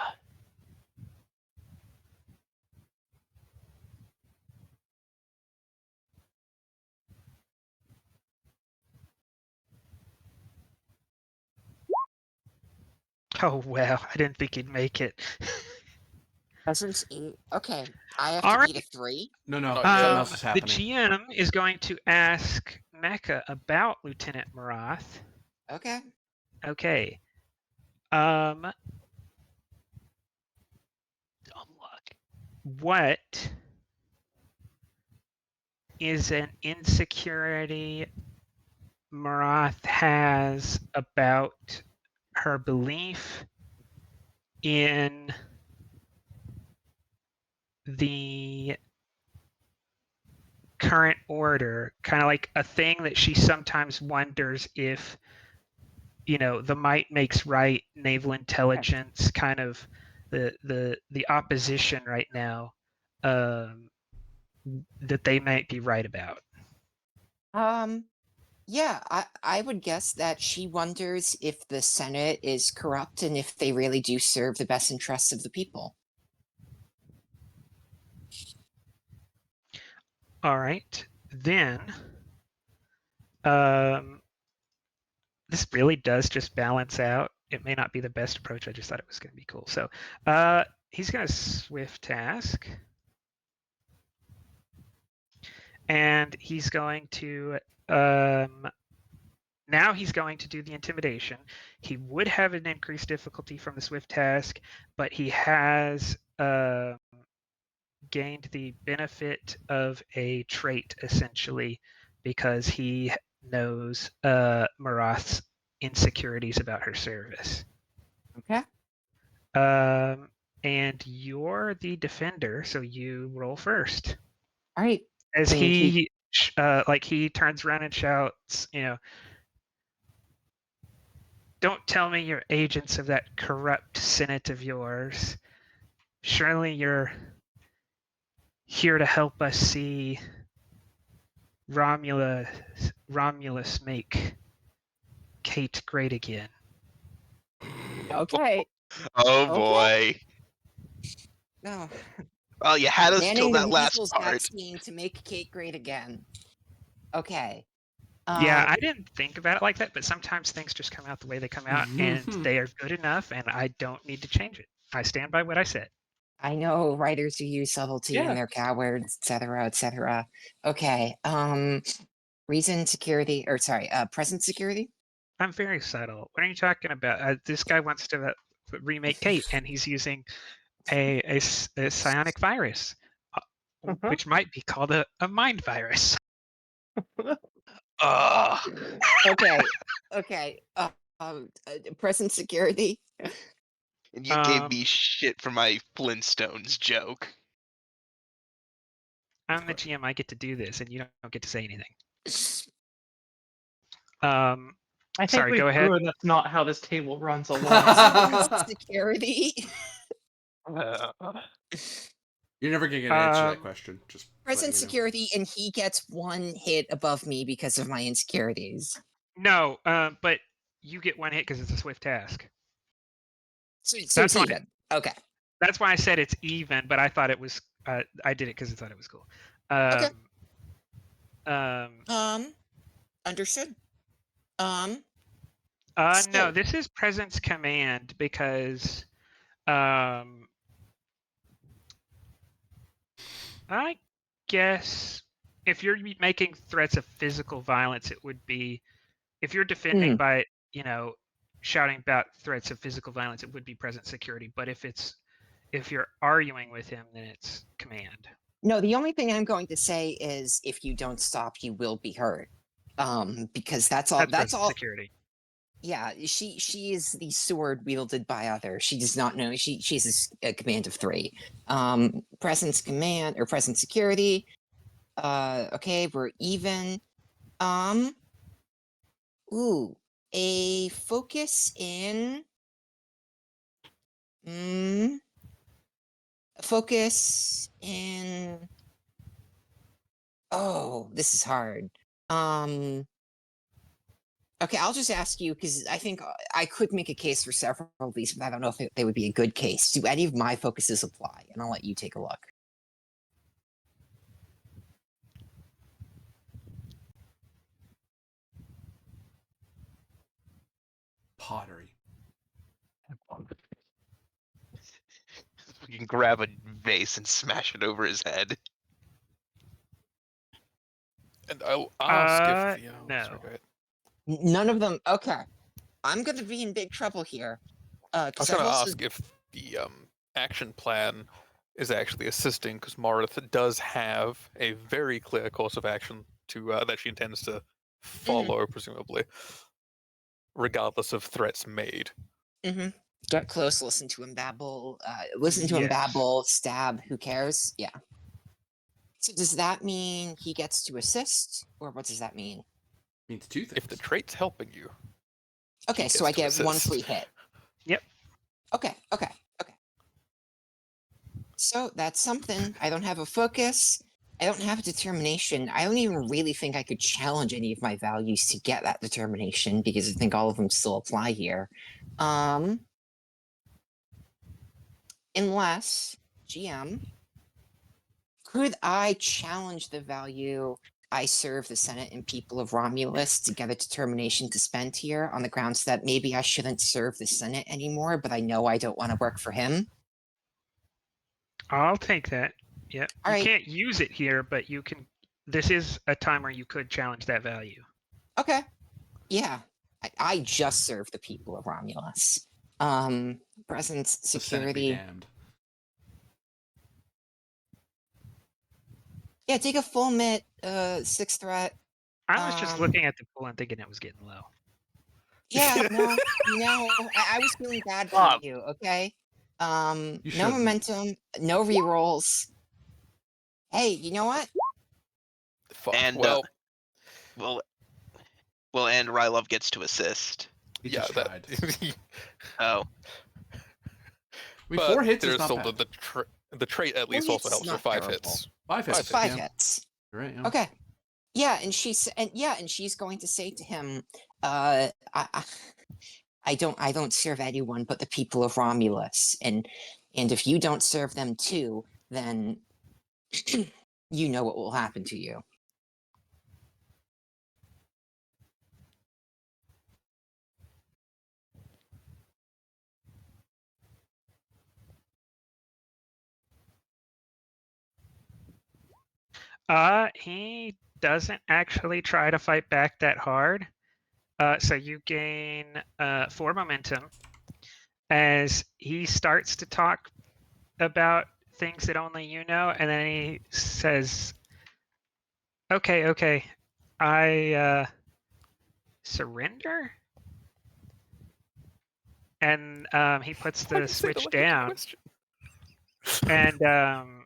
[SPEAKER 2] Oh wow, I didn't think he'd make it.
[SPEAKER 4] Doesn't okay. I have
[SPEAKER 2] All
[SPEAKER 4] to
[SPEAKER 2] right.
[SPEAKER 4] beat a 3.
[SPEAKER 3] No,
[SPEAKER 1] Something else is
[SPEAKER 2] The
[SPEAKER 1] happening.
[SPEAKER 2] GM is going to ask Mecha about Lieutenant Marath.
[SPEAKER 4] Okay.
[SPEAKER 2] Okay.
[SPEAKER 5] Dumb luck.
[SPEAKER 2] What is an insecurity Marath has about her belief in the current order, kind of like a thing that she sometimes wonders if, the might makes right, naval intelligence, kind of the opposition right now, that they might be right about?
[SPEAKER 4] Yeah, I would guess that she wonders if the Senate is corrupt and if they really do serve the best interests of the people.
[SPEAKER 2] All right, then. This really does just balance out. It may not be the best approach. I just thought it was going to be cool. So, he's going to swift task, and he's going to now he's going to do the intimidation. He would have an increased difficulty from the swift task, but he has gained the benefit of a trait essentially because he knows Marath's insecurities about her service.
[SPEAKER 4] Okay.
[SPEAKER 2] And you're the defender, so you roll first.
[SPEAKER 4] All right.
[SPEAKER 2] As
[SPEAKER 4] And
[SPEAKER 2] he he turns around and shouts, "Don't tell me you're agents of that corrupt Senate of yours. Surely you're here to help us see Romulus make Kate great again."
[SPEAKER 4] Okay.
[SPEAKER 5] Oh
[SPEAKER 4] Okay.
[SPEAKER 5] boy.
[SPEAKER 4] No.
[SPEAKER 5] Well, you had us till
[SPEAKER 4] Banning the
[SPEAKER 5] that last
[SPEAKER 4] measles
[SPEAKER 5] part.
[SPEAKER 4] vaccine to make Kate great again. Okay.
[SPEAKER 2] Yeah, I didn't think about it like that, but sometimes things just come out the way they come out, and
[SPEAKER 1] Mhm.
[SPEAKER 2] they are good enough, and I don't need to change it. I stand by what I said.
[SPEAKER 4] I know writers who use subtlety
[SPEAKER 6] Yeah.
[SPEAKER 4] and they're cowards, etc., etc. Okay. Reason security, or sorry, present security.
[SPEAKER 2] I'm very subtle. What are you talking about? This guy wants to remake Kate, and he's using a psionic virus,
[SPEAKER 6] Mhm.
[SPEAKER 2] which might be called a mind virus.
[SPEAKER 4] Okay. Okay. Present security.
[SPEAKER 5] And you gave me shit for my Flintstones joke.
[SPEAKER 2] I'm the GM. I get to do this, and you don't get to say anything.
[SPEAKER 6] I think
[SPEAKER 2] Sorry,
[SPEAKER 6] we've
[SPEAKER 2] go ahead.
[SPEAKER 6] proven that's not how this table runs a lot.
[SPEAKER 4] Present security.
[SPEAKER 1] You're never gonna get an answer to that question. Just
[SPEAKER 4] Present
[SPEAKER 1] letting you know.
[SPEAKER 4] security, and he gets one hit above me because of my insecurities.
[SPEAKER 2] No, but you get one hit because it's a swift task.
[SPEAKER 4] So
[SPEAKER 2] That's
[SPEAKER 4] it's
[SPEAKER 2] why-
[SPEAKER 4] even. Okay.
[SPEAKER 2] That's why I said it's even, but I thought it was. I did it because I thought it was cool.
[SPEAKER 4] Okay. Understood.
[SPEAKER 2] No,
[SPEAKER 4] So-
[SPEAKER 2] this is presence command because I guess if you're making threats of physical violence, it would be if you're defending by shouting about threats of physical violence, it would be present security. But if you're arguing with him, then it's command.
[SPEAKER 4] No, the only thing I'm going to say is if you don't stop, you will be hurt. Because that's all. That's
[SPEAKER 2] present
[SPEAKER 4] all.
[SPEAKER 2] Security.
[SPEAKER 4] Yeah, she is the sword wielded by others. She does not know. She's a command of 3. Presence command or presence security. Okay, we're even. Ooh, a focus in. Focus in. Oh, this is hard. Okay, I'll just ask you because I think I could make a case for several of these, but I don't know if they would be a good case. Do any of my focuses apply? And I'll let you take a look.
[SPEAKER 1] Pottery.
[SPEAKER 5] We can grab a vase and smash it over his head.
[SPEAKER 3] And I'll ask if the
[SPEAKER 2] No.
[SPEAKER 3] sorry, go ahead.
[SPEAKER 4] None of them. Okay, I'm going to be in big trouble here.
[SPEAKER 3] I was going to ask if the action plan is actually assisting, because Marith does have a very clear course of action to that she intends to follow, presumably, regardless of threats made.
[SPEAKER 4] Get close, listen to him babble. Listen to him babble. Stab. Who cares? Yeah. So does that mean he gets to assist, or what does that mean?
[SPEAKER 1] Means 2 things.
[SPEAKER 3] If the trait's helping you.
[SPEAKER 4] Okay, so I get one free hit.
[SPEAKER 2] Yep.
[SPEAKER 4] Okay. So that's something. I don't have a focus. I don't have a determination. I don't even really think I could challenge any of my values to get that determination because I think all of them still apply here. Unless, GM, could I challenge the value I serve the Senate and people of Romulus to get a determination to spend here on the grounds that maybe I shouldn't serve the Senate anymore, but I know I don't want to work for him?
[SPEAKER 2] I'll take that. Yeah.
[SPEAKER 4] All
[SPEAKER 2] You
[SPEAKER 4] right.
[SPEAKER 2] can't use it here, but you can. This is a time where you could challenge that value.
[SPEAKER 4] Okay. Yeah. I just serve the people of Romulus. Presence,
[SPEAKER 1] The Senate be
[SPEAKER 4] security.
[SPEAKER 1] damned.
[SPEAKER 4] Yeah, take a full mit, 6 threat.
[SPEAKER 2] I was just
[SPEAKER 4] Um,
[SPEAKER 2] looking at the pool and thinking it was getting low.
[SPEAKER 4] Yeah, no, I was feeling bad for
[SPEAKER 6] Bob.
[SPEAKER 4] you, okay?
[SPEAKER 1] You
[SPEAKER 4] No
[SPEAKER 1] should be.
[SPEAKER 4] momentum, no rerolls. Hey, you know what?
[SPEAKER 3] Fuck.
[SPEAKER 5] And
[SPEAKER 3] well,
[SPEAKER 5] and Rylov gets to assist.
[SPEAKER 1] He
[SPEAKER 3] yeah,
[SPEAKER 1] just tried.
[SPEAKER 5] Oh,
[SPEAKER 1] I mean, 4 hits is
[SPEAKER 3] there's
[SPEAKER 1] not
[SPEAKER 3] still
[SPEAKER 1] bad.
[SPEAKER 3] the trait at least also
[SPEAKER 4] hits
[SPEAKER 3] helps
[SPEAKER 4] is
[SPEAKER 3] for
[SPEAKER 4] not
[SPEAKER 3] 5
[SPEAKER 4] terrible.
[SPEAKER 3] hits.
[SPEAKER 1] 5 hits.
[SPEAKER 4] It's 5
[SPEAKER 1] yeah.
[SPEAKER 4] hits.
[SPEAKER 1] You're right, yeah.
[SPEAKER 4] Okay. Yeah, and she's going to say to him, I don't serve anyone but the people of Romulus, and if you don't serve them too, then you know what will happen to you.
[SPEAKER 2] He doesn't actually try to fight back that hard. So you gain 4 momentum as he starts to talk about things that only you know, and then he says, "Okay, I surrender." And he puts
[SPEAKER 3] Why do
[SPEAKER 2] the
[SPEAKER 3] you say it
[SPEAKER 2] switch
[SPEAKER 3] like it's a
[SPEAKER 2] down,
[SPEAKER 3] question?
[SPEAKER 2] and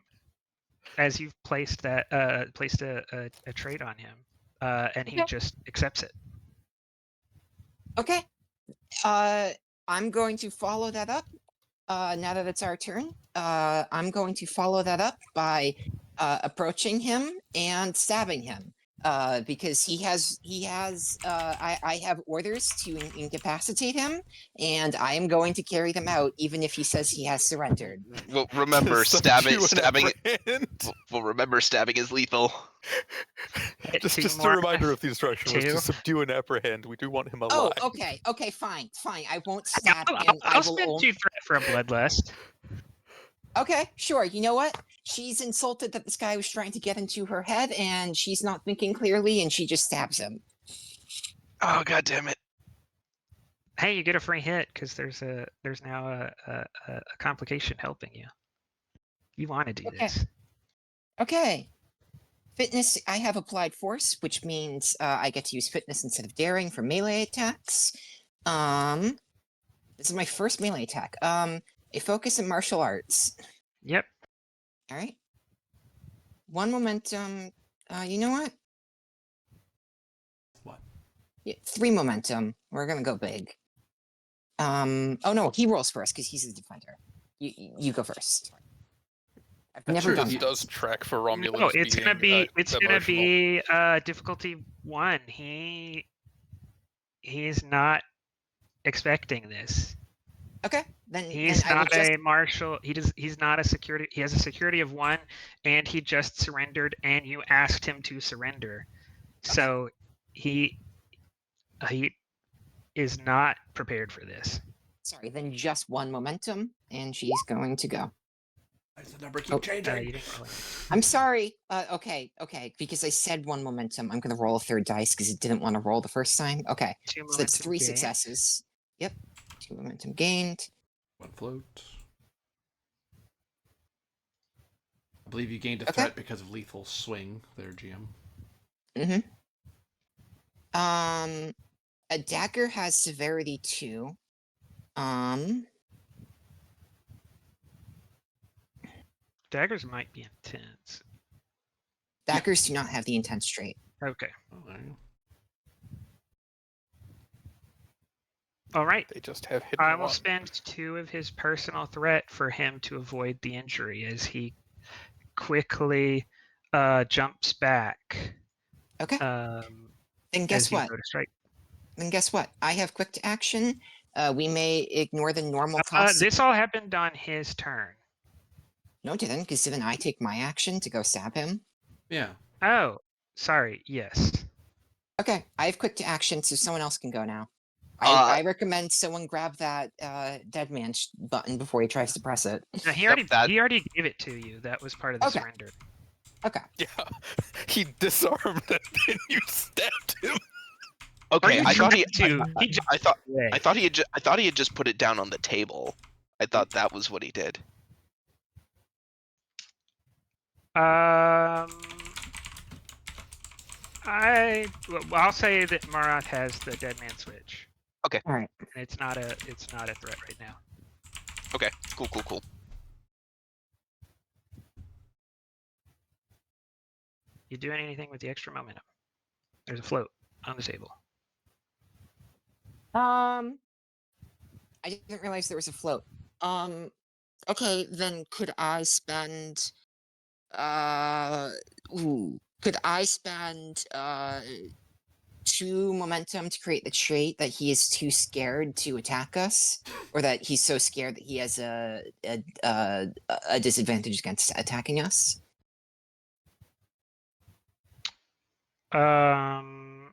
[SPEAKER 2] as you've placed that placed a trait on him, and he
[SPEAKER 4] Okay.
[SPEAKER 2] just accepts it.
[SPEAKER 4] Okay. I'm going to follow that up. Now that it's our turn, I'm going to follow that up by approaching him and stabbing him. Because I have orders to incapacitate him, and I am going to carry them out, even if he says he has surrendered.
[SPEAKER 5] well, remember
[SPEAKER 3] Subdue and
[SPEAKER 5] stabbing.
[SPEAKER 3] apprehend.
[SPEAKER 5] Well, remember stabbing is lethal.
[SPEAKER 2] Hit
[SPEAKER 3] Just
[SPEAKER 2] 2
[SPEAKER 3] a
[SPEAKER 2] more.
[SPEAKER 3] reminder of the instruction was
[SPEAKER 2] 2.
[SPEAKER 3] to subdue and apprehend. We do want him
[SPEAKER 4] Oh,
[SPEAKER 3] alive.
[SPEAKER 4] okay, fine. I won't stab him.
[SPEAKER 2] I'll
[SPEAKER 4] I will
[SPEAKER 2] spend
[SPEAKER 4] only.
[SPEAKER 2] 2 threat for a bloodlust.
[SPEAKER 4] Okay, sure. You know what? She's insulted that this guy was trying to get into her head, and she's not thinking clearly, and she just stabs him.
[SPEAKER 5] Oh, god damn it.
[SPEAKER 2] Hey, you get a free hit because there's now a complication helping you. You want to do
[SPEAKER 4] Okay.
[SPEAKER 2] this.
[SPEAKER 4] Okay. Fitness, I have applied force, which means I get to use fitness instead of daring for melee attacks. This is my first melee attack. A focus in martial arts.
[SPEAKER 2] Yep.
[SPEAKER 4] All right. 1 momentum. You know what?
[SPEAKER 1] What?
[SPEAKER 4] Yeah, 3 momentum. We're gonna go big. Oh no, he rolls first because he's the defender. You go first. I've
[SPEAKER 1] That's
[SPEAKER 4] never
[SPEAKER 1] true,
[SPEAKER 4] done
[SPEAKER 3] This
[SPEAKER 1] he-
[SPEAKER 4] that.
[SPEAKER 3] does track for Romulus.
[SPEAKER 2] No, it's gonna
[SPEAKER 3] being,
[SPEAKER 2] be it's gonna
[SPEAKER 3] emotional.
[SPEAKER 2] be difficulty 1. He's not expecting this.
[SPEAKER 4] Okay, then
[SPEAKER 2] He's
[SPEAKER 4] I will
[SPEAKER 2] not
[SPEAKER 4] just.
[SPEAKER 2] a marshal. He's not a security. He has a security of 1, and he just surrendered, and you asked him to surrender. So he is not prepared for this.
[SPEAKER 4] Sorry, then just 1 momentum, and she's going to go.
[SPEAKER 1] Why does the number keep changing?
[SPEAKER 2] You didn't roll it.
[SPEAKER 4] I'm sorry. Okay, because I said 1 momentum. I'm gonna roll a 3rd dice because it didn't want to roll the first time. Okay,
[SPEAKER 2] 2
[SPEAKER 4] so that's
[SPEAKER 2] momentum
[SPEAKER 4] 3
[SPEAKER 2] gain.
[SPEAKER 4] successes. Yep, 2 momentum gained.
[SPEAKER 1] 1 float. I believe you gained a
[SPEAKER 4] Okay.
[SPEAKER 1] threat because of lethal swing there, GM.
[SPEAKER 4] Mm-hmm. A dagger has severity 2.
[SPEAKER 2] Daggers might be intense.
[SPEAKER 4] Daggers do not have the intense trait.
[SPEAKER 2] Okay.
[SPEAKER 1] Oh, there you go.
[SPEAKER 2] All right.
[SPEAKER 3] They just have hidden
[SPEAKER 2] I will
[SPEAKER 3] one.
[SPEAKER 2] spend 2 of his personal threat for him to avoid the injury as he quickly jumps back.
[SPEAKER 4] Okay. Then
[SPEAKER 2] As
[SPEAKER 4] guess
[SPEAKER 2] you
[SPEAKER 4] what?
[SPEAKER 2] go to strike.
[SPEAKER 4] Then guess what? I have quick to action. We may ignore the normal costs.
[SPEAKER 2] This all happened on his turn.
[SPEAKER 4] No, it didn't, because didn't I take my action to go stab him?
[SPEAKER 1] Yeah.
[SPEAKER 2] Oh, sorry. Yes.
[SPEAKER 4] Okay, I have quick to action, so someone else can go now.
[SPEAKER 5] Uh,
[SPEAKER 4] I recommend someone grab that dead man button before he tries to press it.
[SPEAKER 2] No, he
[SPEAKER 5] Yep,
[SPEAKER 2] already gave it to you. That was part of the
[SPEAKER 4] Okay.
[SPEAKER 2] surrender.
[SPEAKER 4] Okay.
[SPEAKER 3] Yeah, he disarmed and then you stabbed him.
[SPEAKER 5] okay, I thought he. I thought.
[SPEAKER 2] Away.
[SPEAKER 5] I thought he had. I thought he had just put it down on the table. I thought that was what he did.
[SPEAKER 2] I'll say that Marath has the dead man switch.
[SPEAKER 5] Okay.
[SPEAKER 4] All right.
[SPEAKER 2] And it's not a threat right now.
[SPEAKER 5] Okay. Cool.
[SPEAKER 2] You doing anything with the extra momentum? There's a float on the table.
[SPEAKER 4] I didn't realize there was a float. Okay, then could I spend could I spend 2 momentum to create the trait that he is too scared to attack us, or that he's so scared that he has a disadvantage against attacking us?
[SPEAKER 2] I'm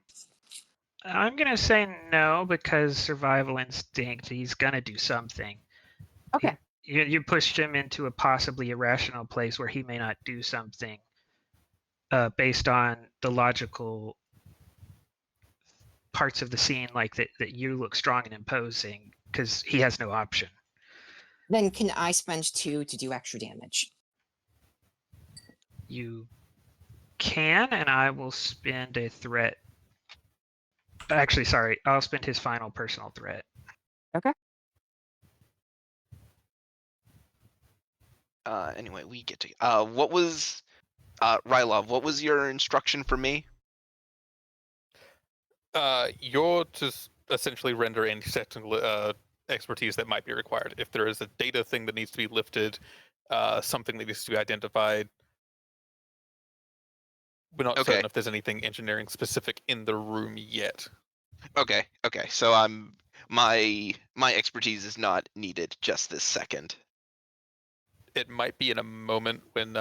[SPEAKER 2] gonna say no because survival instinct. He's gonna do something.
[SPEAKER 4] Okay.
[SPEAKER 2] You pushed him into a possibly irrational place where he may not do something based on the logical parts of the scene, like that you look strong and imposing, because he has no option.
[SPEAKER 4] Then can I spend 2 to do extra damage?
[SPEAKER 2] You can, and I will spend a threat. Actually, sorry, I'll spend his final personal threat.
[SPEAKER 4] Okay.
[SPEAKER 5] Anyway, we get to. What was, Rylov? What was your instruction for me?
[SPEAKER 3] You're to essentially render any technical expertise that might be required. If there is a data thing that needs to be lifted, something that needs to be identified. We're not
[SPEAKER 5] Okay.
[SPEAKER 3] certain if there's anything engineering specific in the room yet.
[SPEAKER 5] Okay. So my expertise is not needed just this second.
[SPEAKER 3] It might be in a moment when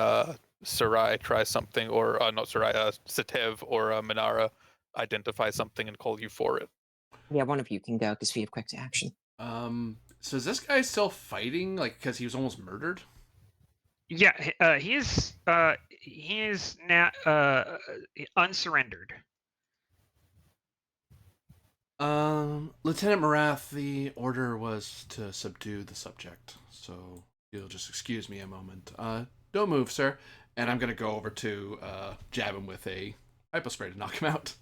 [SPEAKER 3] Sarai tries something, or not Sarai, Satev or Minara identify something and call you for it.
[SPEAKER 4] Yeah, one of you can go because we have quick to action.
[SPEAKER 1] So is this guy still fighting? Like, because he was almost murdered?
[SPEAKER 2] Yeah, he is now unsurrendered.
[SPEAKER 1] Lieutenant Marath, the order was to subdue the subject, so you'll just excuse me a moment. Don't move, sir. And I'm gonna go over to jab him with a hypo spray to knock him out.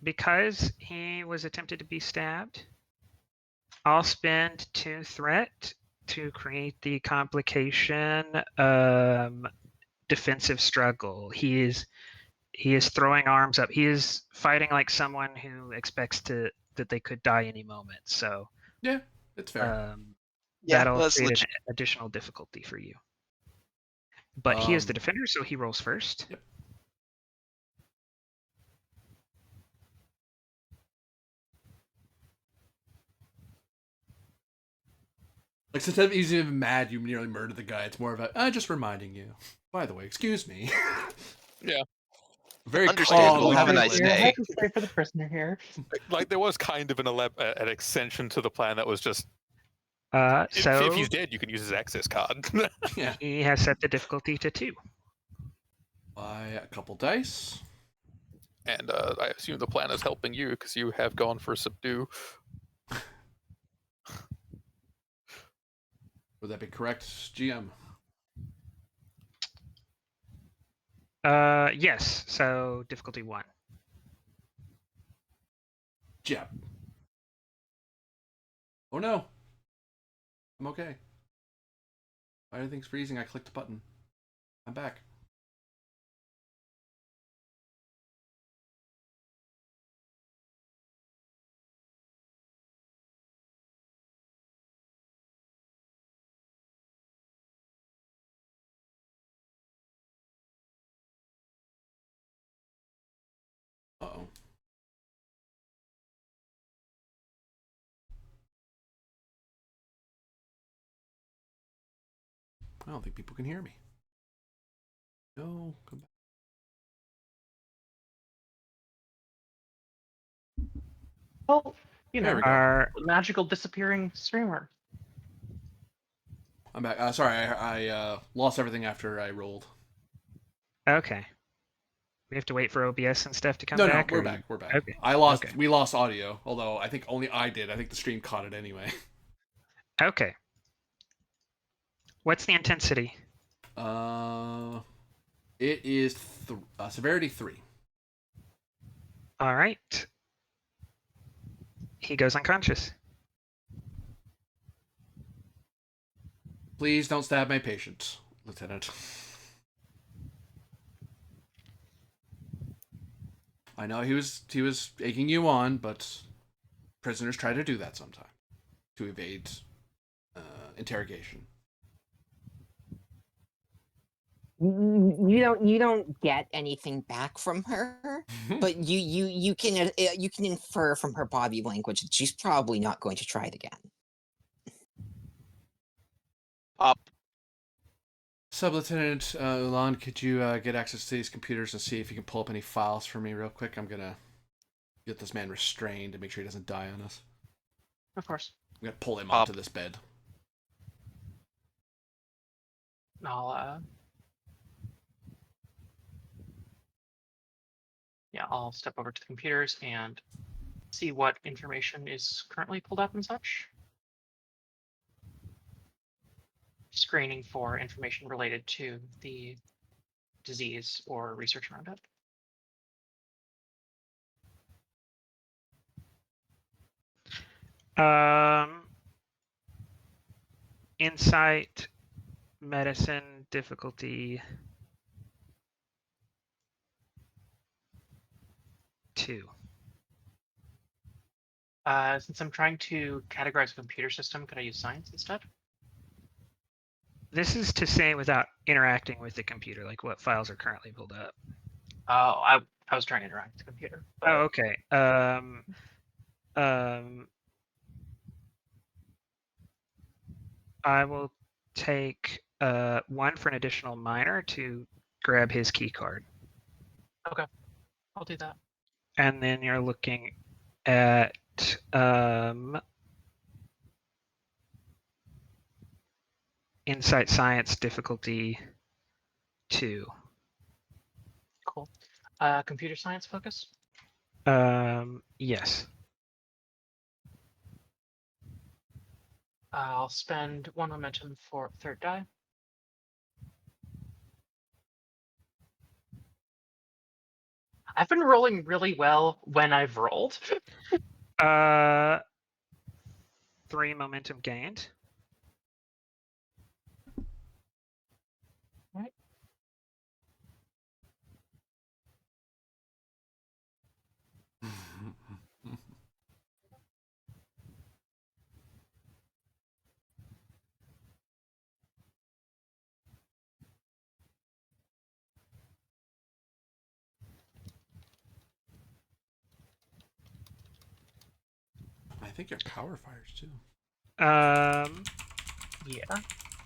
[SPEAKER 2] Because he was attempted to be stabbed, I'll spend 2 threat to create the complication defensive struggle. He is throwing arms up. He is fighting like someone who expects that they could die any moment. So
[SPEAKER 1] Yeah, it's fair.
[SPEAKER 2] that'll
[SPEAKER 5] that's
[SPEAKER 2] create
[SPEAKER 5] legit.
[SPEAKER 2] an additional difficulty for you. But he is the defender, so he rolls first.
[SPEAKER 1] Yep. Like, instead of he's even mad you nearly murdered the guy, it's more of a, just reminding you. By the way, excuse me.
[SPEAKER 3] Yeah.
[SPEAKER 1] Very
[SPEAKER 5] Understandable.
[SPEAKER 1] calm.
[SPEAKER 5] Have a nice day.
[SPEAKER 6] Happy stay for the prisoner here.
[SPEAKER 3] Like there was kind of an extension to the plan that was just
[SPEAKER 2] So
[SPEAKER 3] if he's dead, you can use his access card.
[SPEAKER 1] Yeah.
[SPEAKER 2] he has set the difficulty to 2.
[SPEAKER 1] By a couple dice.
[SPEAKER 3] And I assume the plan is helping you because you have gone for subdue.
[SPEAKER 1] Would that be correct, GM?
[SPEAKER 2] Yes. So difficulty 1.
[SPEAKER 1] Jab. Oh no. I'm okay. Everything's freezing. I clicked a button. I'm back. Uh-oh. I don't think people can hear me. No, come back.
[SPEAKER 6] Well, you
[SPEAKER 1] There
[SPEAKER 6] know,
[SPEAKER 1] we go.
[SPEAKER 2] Are
[SPEAKER 6] magical disappearing streamer.
[SPEAKER 1] I'm back. Sorry, I lost everything after I rolled.
[SPEAKER 2] okay. We have to wait for OBS and stuff to come
[SPEAKER 1] No,
[SPEAKER 2] back.
[SPEAKER 1] we're
[SPEAKER 2] or
[SPEAKER 1] back. We're back.
[SPEAKER 2] Okay. Okay.
[SPEAKER 1] We lost audio, although I think only I did. I think the stream caught it anyway.
[SPEAKER 2] Okay. What's the intensity?
[SPEAKER 1] It is severity 3.
[SPEAKER 2] All right. He goes unconscious.
[SPEAKER 1] Please don't stab my patient, Lieutenant. I know he was egging you on, but prisoners try to do that sometimes to evade interrogation.
[SPEAKER 4] You don't get anything back from her, but you can infer from her body language that she's probably not going to try it again.
[SPEAKER 5] Up.
[SPEAKER 1] Sub-Lieutenant Ulan, could you get access to these computers and see if you can pull up any files for me real quick? I'm gonna get this man restrained and make sure he doesn't die on us.
[SPEAKER 6] Of course.
[SPEAKER 1] I'm gonna pull him
[SPEAKER 5] Up.
[SPEAKER 1] onto this bed.
[SPEAKER 6] I'll step over to the computers and see what information is currently pulled up and such. Screening for information related to the disease or research around it.
[SPEAKER 2] Insight, medicine, difficulty 2.
[SPEAKER 6] Since I'm trying to categorize a computer system, could I use science instead?
[SPEAKER 2] This is to say without interacting with the computer, like what files are currently pulled up.
[SPEAKER 6] Oh, I was trying to interact with the computer. But...
[SPEAKER 2] Oh, okay. I will take 1 for an additional minor to grab his key card.
[SPEAKER 6] Okay, I'll do that.
[SPEAKER 2] And then you're looking at Insight Science difficulty 2.
[SPEAKER 6] Cool. Computer science focus?
[SPEAKER 2] Yes.
[SPEAKER 6] I'll spend 1 momentum for third die. I've been rolling really well when I've rolled.
[SPEAKER 2] 3 momentum gained.
[SPEAKER 6] Right.
[SPEAKER 1] I think your power fires too.
[SPEAKER 6] Yeah.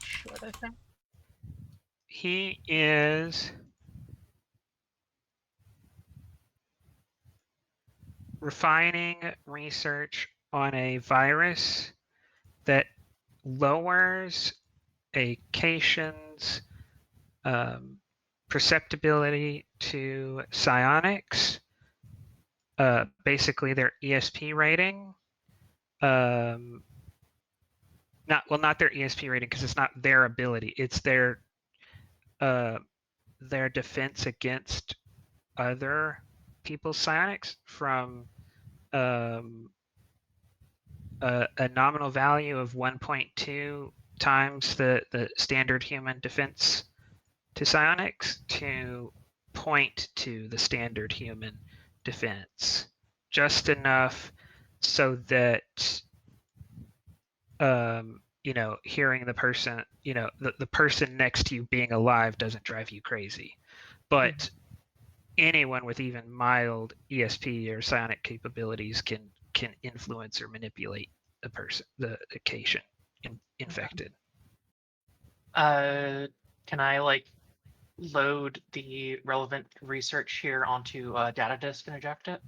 [SPEAKER 6] Should I think?
[SPEAKER 2] He is refining research on a virus that lowers a Cation's perceptibility to psionics, basically their ESP rating. Not their ESP rating because it's not their ability; it's their defense against other people's psionics from a nominal value of 1.2 times the standard human defense to psionics to 0.2 the standard human defense, just enough so that hearing the person, the person next to you being alive doesn't drive you crazy. But anyone with even mild ESP or psionic capabilities can influence or manipulate the person, the occasion infected.
[SPEAKER 6] Can I like load the relevant research here onto a data disk and eject it?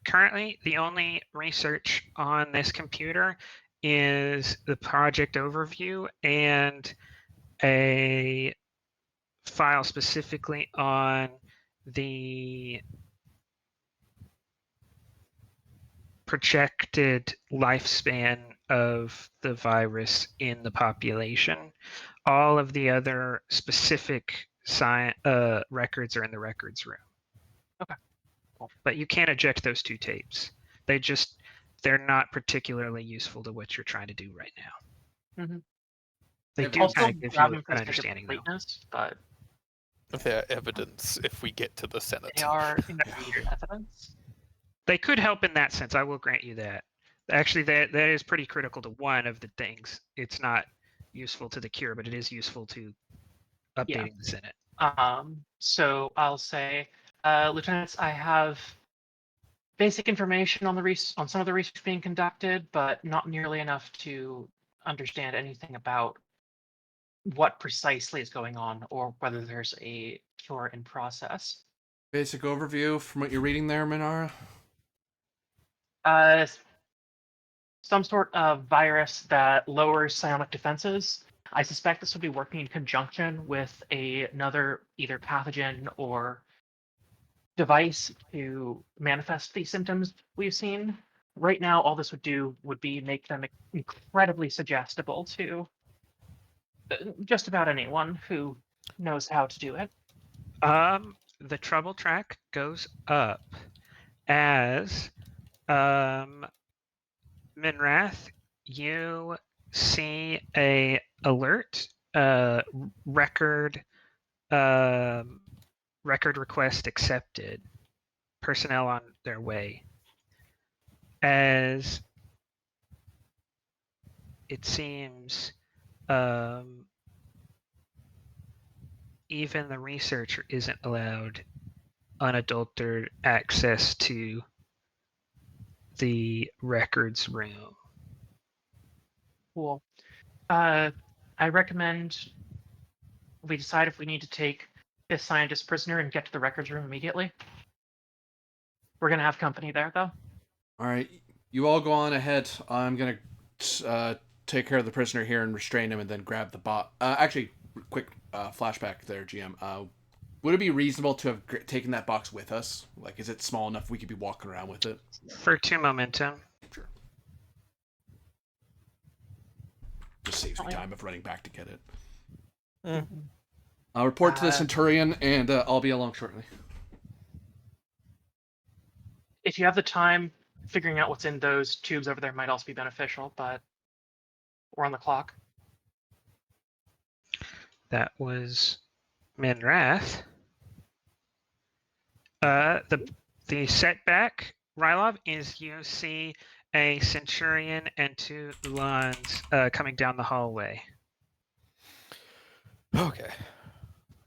[SPEAKER 2] Currently the only research on this computer is the project overview and a file specifically on the projected lifespan of the virus in the population. All of the other specific records are in the records room.
[SPEAKER 6] Okay, cool.
[SPEAKER 2] But you can't eject those 2 tapes. They're not particularly useful to what you're trying to do right now.
[SPEAKER 6] Mm-hmm.
[SPEAKER 2] They
[SPEAKER 1] Yeah,
[SPEAKER 2] do
[SPEAKER 6] I'll
[SPEAKER 1] but-
[SPEAKER 6] still
[SPEAKER 2] kind of give
[SPEAKER 6] grab
[SPEAKER 2] you
[SPEAKER 6] them for
[SPEAKER 2] an
[SPEAKER 6] the sake of
[SPEAKER 2] understanding, though.
[SPEAKER 6] completeness, but
[SPEAKER 3] Their evidence if we get to the Senate.
[SPEAKER 6] they are intermediate evidence.
[SPEAKER 2] They could help in that sense. I will grant you that. Actually, that is pretty critical to one of the things. It's not useful to the cure, but it is useful to updating the Senate.
[SPEAKER 6] So I'll say, lieutenants, I have basic information on on some of the research being conducted, but not nearly enough to understand anything about what precisely is going on or whether there's a cure in process.
[SPEAKER 1] Basic overview from what you're reading there, Minara.
[SPEAKER 6] Some sort of virus that lowers psionic defenses. I suspect this would be working in conjunction with another either pathogen or device to manifest these symptoms we've seen. Right now, all this would do would be make them incredibly suggestible to just about anyone who knows how to do it.
[SPEAKER 2] The trouble track goes up as Minrath, you see a alert record record request accepted, personnel on their way, as it seems even the researcher isn't allowed unadulterated access to the records room.
[SPEAKER 6] Cool. I recommend we decide if we need to take this scientist prisoner and get to the records room immediately. We're gonna have company there, though.
[SPEAKER 1] All right, you all go on ahead. I'm gonna take care of the prisoner here and restrain him, and then grab the bot. Actually, quick flashback there, GM. Would it be reasonable to have taken that box with us? Like, is it small enough we could be walking around with it?
[SPEAKER 2] For 2 momentum.
[SPEAKER 1] Sure. Just saves me time of running back to get it. I'll report to the Centurion, and I'll be along shortly.
[SPEAKER 6] If you have the time, figuring out what's in those tubes over there might also be beneficial, but we're on the clock.
[SPEAKER 2] That was Minrath. The setback, Rylov, is you see a Centurion and 2 Ulans coming down the hallway.
[SPEAKER 3] Okay.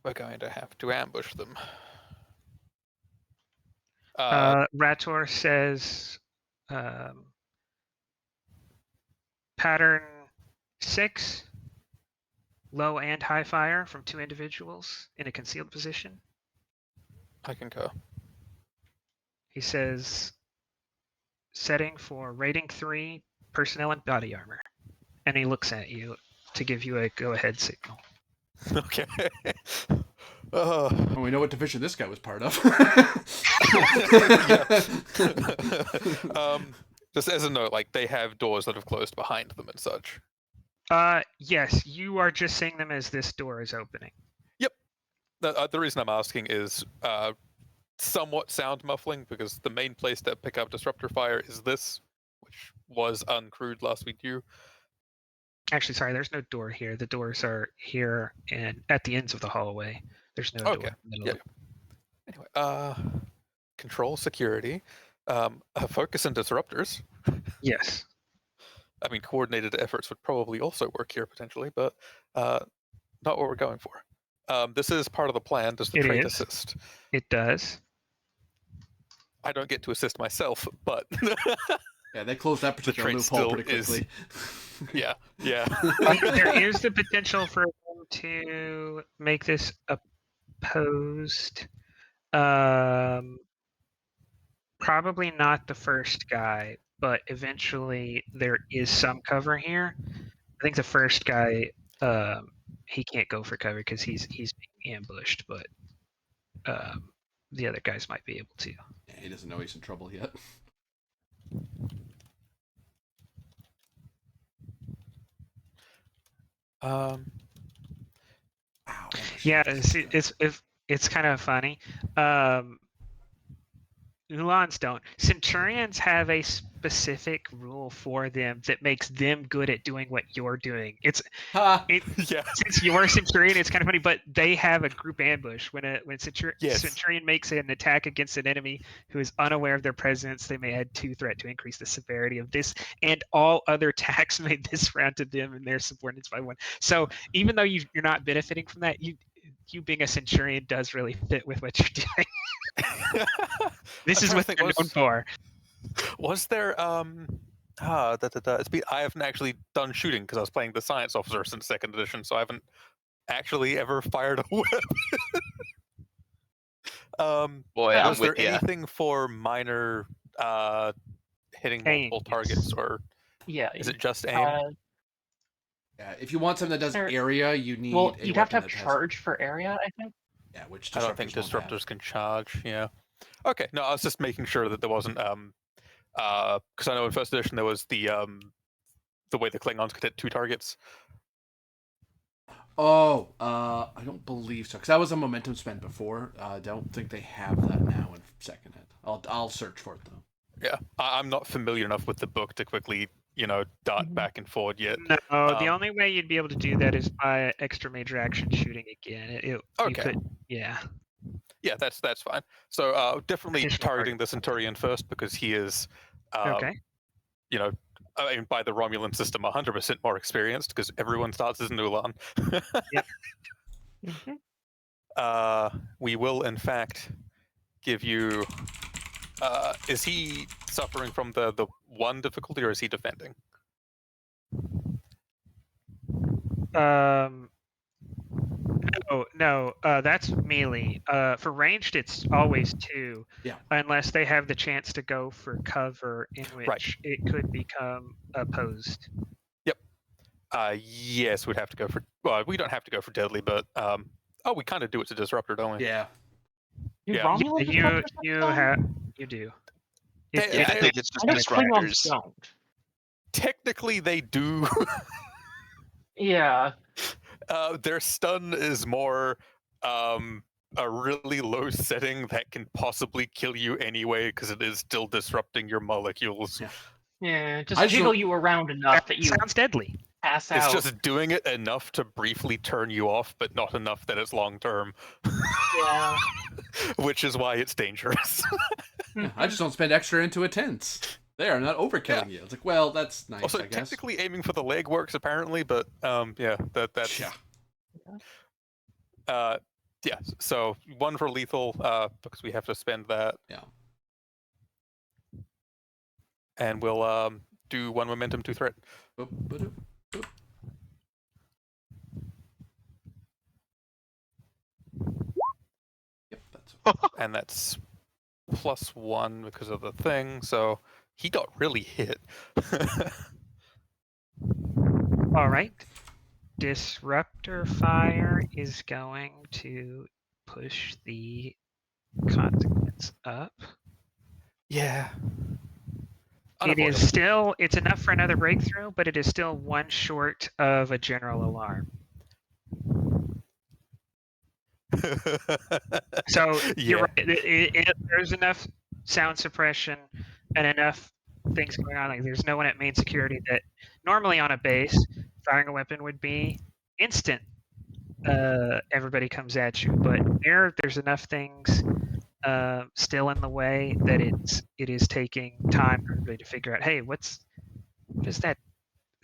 [SPEAKER 3] We're going to have to ambush them.
[SPEAKER 2] Rator says pattern 6, low and high fire from 2 individuals in a concealed position.
[SPEAKER 3] I concur.
[SPEAKER 2] He says setting for rating 3, personnel and body armor. And he looks at you to give you a go-ahead signal.
[SPEAKER 3] Okay.
[SPEAKER 1] Well, we know what division this guy was part of.
[SPEAKER 3] Just as a note, like, they have doors that have closed behind them and such.
[SPEAKER 2] Yes, you are just seeing them as this door is opening.
[SPEAKER 3] Yep. The reason I'm asking is somewhat sound muffling, because the main place to pick up disruptor fire is this, which was uncrewed last we knew.
[SPEAKER 2] Actually, sorry, there's no door here. The doors are here and at the ends of the hallway. There's no door in the middle.
[SPEAKER 3] Anyway, control security, focus and disruptors.
[SPEAKER 2] Yes.
[SPEAKER 3] I mean, coordinated efforts would probably also work here potentially, but not what we're going for. This is part of the plan. Does the
[SPEAKER 2] It
[SPEAKER 3] trait
[SPEAKER 2] is.
[SPEAKER 3] assist?
[SPEAKER 2] It does.
[SPEAKER 3] I don't get to assist myself, but
[SPEAKER 1] Yeah, they closed that particular
[SPEAKER 3] trait
[SPEAKER 1] loophole
[SPEAKER 3] still
[SPEAKER 1] pretty
[SPEAKER 3] is-
[SPEAKER 1] quickly.
[SPEAKER 3] yeah.
[SPEAKER 2] There is the potential for them to make this opposed. Probably not the first guy, but eventually there is some cover here. I think the first guy, he can't go for cover because he's being ambushed, but the other guys might be able to.
[SPEAKER 1] Yeah, he doesn't know he's in trouble yet.
[SPEAKER 3] Um,
[SPEAKER 1] Ow,
[SPEAKER 2] Yeah, it's kind of funny. Ulans don't. Centurions have a specific rule for them that makes them good at doing what you're doing.
[SPEAKER 1] Ha!
[SPEAKER 3] yeah.
[SPEAKER 2] Since you're a Centurion, it's kind of funny, but they have a group ambush. When
[SPEAKER 3] Yes.
[SPEAKER 2] Centurion makes an attack against an enemy who is unaware of their presence, they may add 2 threat to increase the severity of this and all other attacks made this round to them and their subordinates by 1. So even though you're not benefiting from that, you being a Centurion does really fit with what you're doing. This is what they're known for.
[SPEAKER 3] Was there I haven't actually done shooting because I was playing the science officer since 2nd edition, so I haven't actually ever fired a weapon.
[SPEAKER 5] Boy, I'm
[SPEAKER 3] was there
[SPEAKER 5] with you.
[SPEAKER 3] anything for minor hitting
[SPEAKER 2] Aim,
[SPEAKER 3] multiple
[SPEAKER 2] yes.
[SPEAKER 3] targets, or
[SPEAKER 6] Yeah.
[SPEAKER 3] is it just aim?
[SPEAKER 1] Yeah, if you want something that does
[SPEAKER 6] There-
[SPEAKER 1] area, you need
[SPEAKER 6] Well,
[SPEAKER 1] a
[SPEAKER 6] you'd have to
[SPEAKER 1] weapon
[SPEAKER 6] have
[SPEAKER 1] that has-
[SPEAKER 6] charge for area, I think.
[SPEAKER 1] Yeah, which
[SPEAKER 3] I don't think
[SPEAKER 1] disruptors don't have.
[SPEAKER 3] disruptors can charge. Yeah. Okay. No, I was just making sure that there wasn't because I know in 1st edition there was the way the Klingons could hit 2 targets.
[SPEAKER 1] Oh, I don't believe so, because that was a momentum spend before. I don't think they have that now in 2nd ed. I'll search for it though.
[SPEAKER 3] Yeah, I'm not familiar enough with the book to quickly, dart
[SPEAKER 6] Mhm.
[SPEAKER 3] back and forward yet.
[SPEAKER 2] No, the
[SPEAKER 3] Um,
[SPEAKER 2] only way you'd be able to do that is by extra major action shooting again. You
[SPEAKER 3] Okay.
[SPEAKER 2] could, yeah.
[SPEAKER 3] Yeah, that's fine. So definitely
[SPEAKER 2] Additional
[SPEAKER 3] targeting the
[SPEAKER 2] targets.
[SPEAKER 3] Centurion first because he is,
[SPEAKER 2] Okay.
[SPEAKER 3] I mean, by the Romulan system, 100% more experienced because everyone starts as an Ulan.
[SPEAKER 2] Mhm.
[SPEAKER 3] We will, in fact, give you. Is he suffering from the 1 difficulty, or is he defending?
[SPEAKER 2] No, that's melee. For ranged, it's always 2.
[SPEAKER 1] Yeah.
[SPEAKER 2] Unless they have the chance to go for cover, in which
[SPEAKER 3] Right.
[SPEAKER 2] it could become opposed.
[SPEAKER 3] Yes, we'd have to go for. Well, we don't have to go for deadly, but we kind of do it to disruptor, don't we?
[SPEAKER 1] Yeah.
[SPEAKER 6] Do
[SPEAKER 3] Yeah.
[SPEAKER 6] Romulan disruptors
[SPEAKER 2] You do.
[SPEAKER 3] They-
[SPEAKER 5] Yeah, I
[SPEAKER 3] they-
[SPEAKER 5] think it's just
[SPEAKER 6] I know Klingons
[SPEAKER 5] disruptors.
[SPEAKER 6] don't.
[SPEAKER 3] Technically, they do.
[SPEAKER 6] Yeah.
[SPEAKER 3] Their stun is more a really low setting that can possibly kill you anyway because it is still disrupting your molecules.
[SPEAKER 1] Yeah.
[SPEAKER 6] Yeah, just
[SPEAKER 1] I
[SPEAKER 6] jiggle
[SPEAKER 1] don't-
[SPEAKER 6] you around enough that you
[SPEAKER 2] Sounds deadly.
[SPEAKER 6] pass
[SPEAKER 3] It's
[SPEAKER 6] out.
[SPEAKER 3] just doing it enough to briefly turn you off, but not enough that it's long term.
[SPEAKER 6] Yeah.
[SPEAKER 3] Which is why it's dangerous.
[SPEAKER 1] Yeah, I just don't spend extra into a tense. There, I'm not overkilling you. It's like, well, that's nice,
[SPEAKER 3] Also,
[SPEAKER 1] I guess.
[SPEAKER 3] technically aiming for the leg works apparently, but that's
[SPEAKER 1] Yeah.
[SPEAKER 3] yeah. So 1 for lethal because we have to spend that.
[SPEAKER 1] Yeah.
[SPEAKER 3] And we'll do 1 momentum, 2 threat.
[SPEAKER 1] Boop, ba-doop, boop. Yep, that's
[SPEAKER 3] And that's +1 because of the thing. So he got really hit.
[SPEAKER 2] All right. Disruptor fire is going to push the consequence up.
[SPEAKER 3] Yeah.
[SPEAKER 2] It is still, it's enough for another breakthrough, but it is still 1 short of a general alarm. So you're right. There's enough sound suppression and enough things going on. Like there's no one at main security that normally on a base firing a weapon would be instant. Everybody comes at you, but there's enough things still in the way that it is taking time for everybody to figure out. Hey, what is that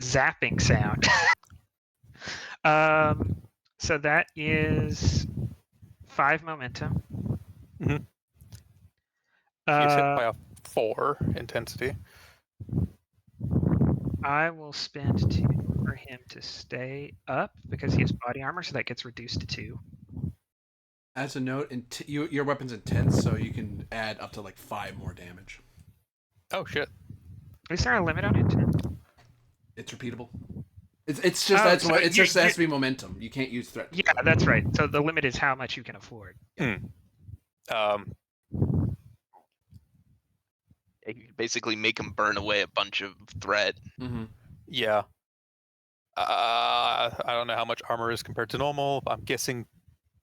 [SPEAKER 2] zapping sound? So that is 5 momentum.
[SPEAKER 3] Mhm. He's hit by a 4 intensity.
[SPEAKER 2] I will spend 2 for him to stay up because he has body armor, so that gets reduced to 2.
[SPEAKER 1] As a note, your weapon's intense, so you can add up to like 5 more damage.
[SPEAKER 3] Oh shit.
[SPEAKER 2] Is there a limit on it?
[SPEAKER 1] It's repeatable. It's just
[SPEAKER 2] Oh,
[SPEAKER 1] that's
[SPEAKER 2] so
[SPEAKER 1] what it just
[SPEAKER 2] you-
[SPEAKER 1] has to be momentum. You can't use threat.
[SPEAKER 2] Yeah, that's right. So the limit is how much you can afford.
[SPEAKER 3] Um,
[SPEAKER 5] You can basically make him burn away a bunch of threat.
[SPEAKER 1] Mm-hmm.
[SPEAKER 3] yeah. I don't know how much armor is compared to normal. I'm guessing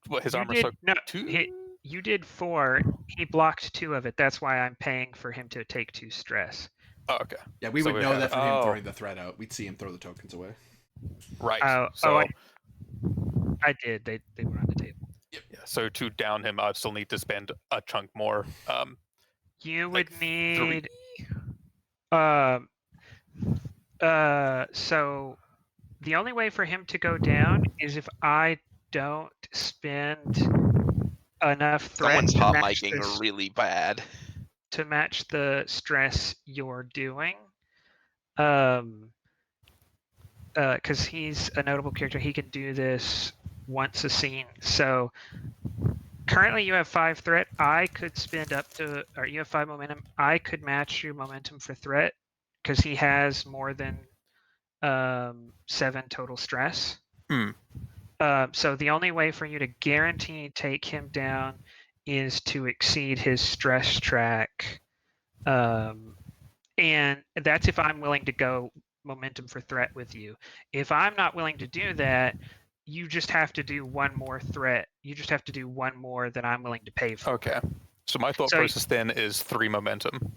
[SPEAKER 3] what his armor so
[SPEAKER 2] No,
[SPEAKER 3] 2.
[SPEAKER 2] you did 4. He blocked 2 of it. That's why I'm paying for him to take 2 stress.
[SPEAKER 3] Oh, okay.
[SPEAKER 1] Yeah, we
[SPEAKER 3] So
[SPEAKER 1] would
[SPEAKER 3] we
[SPEAKER 1] know
[SPEAKER 3] have-
[SPEAKER 1] that from him
[SPEAKER 3] oh.
[SPEAKER 1] throwing the threat out. We'd see him throw the tokens away.
[SPEAKER 3] Right.
[SPEAKER 2] Oh,
[SPEAKER 3] so
[SPEAKER 2] I did. They were on the table.
[SPEAKER 3] yeah, so to down him, I'd still need to spend a chunk more.
[SPEAKER 2] You
[SPEAKER 3] Like
[SPEAKER 2] would need so the only way for him to go down is if I don't spend enough threat
[SPEAKER 5] Someone's
[SPEAKER 2] to
[SPEAKER 5] hot
[SPEAKER 2] match
[SPEAKER 5] micing
[SPEAKER 2] this,
[SPEAKER 5] really bad.
[SPEAKER 2] to match the stress you're doing. Because he's a notable character, he can do this once a scene. So currently you have 5 threat. I could spend up to, or you have 5 momentum. I could match your momentum for threat because he has more than 7 total stress. So the only way for you to guarantee take him down is to exceed his stress track. And that's if I'm willing to go momentum for threat with you. If I'm not willing to do that, you just have to do 1 more threat. You just have to do 1 more than I'm willing to pay for.
[SPEAKER 3] Okay. So my thought process then is 3 momentum.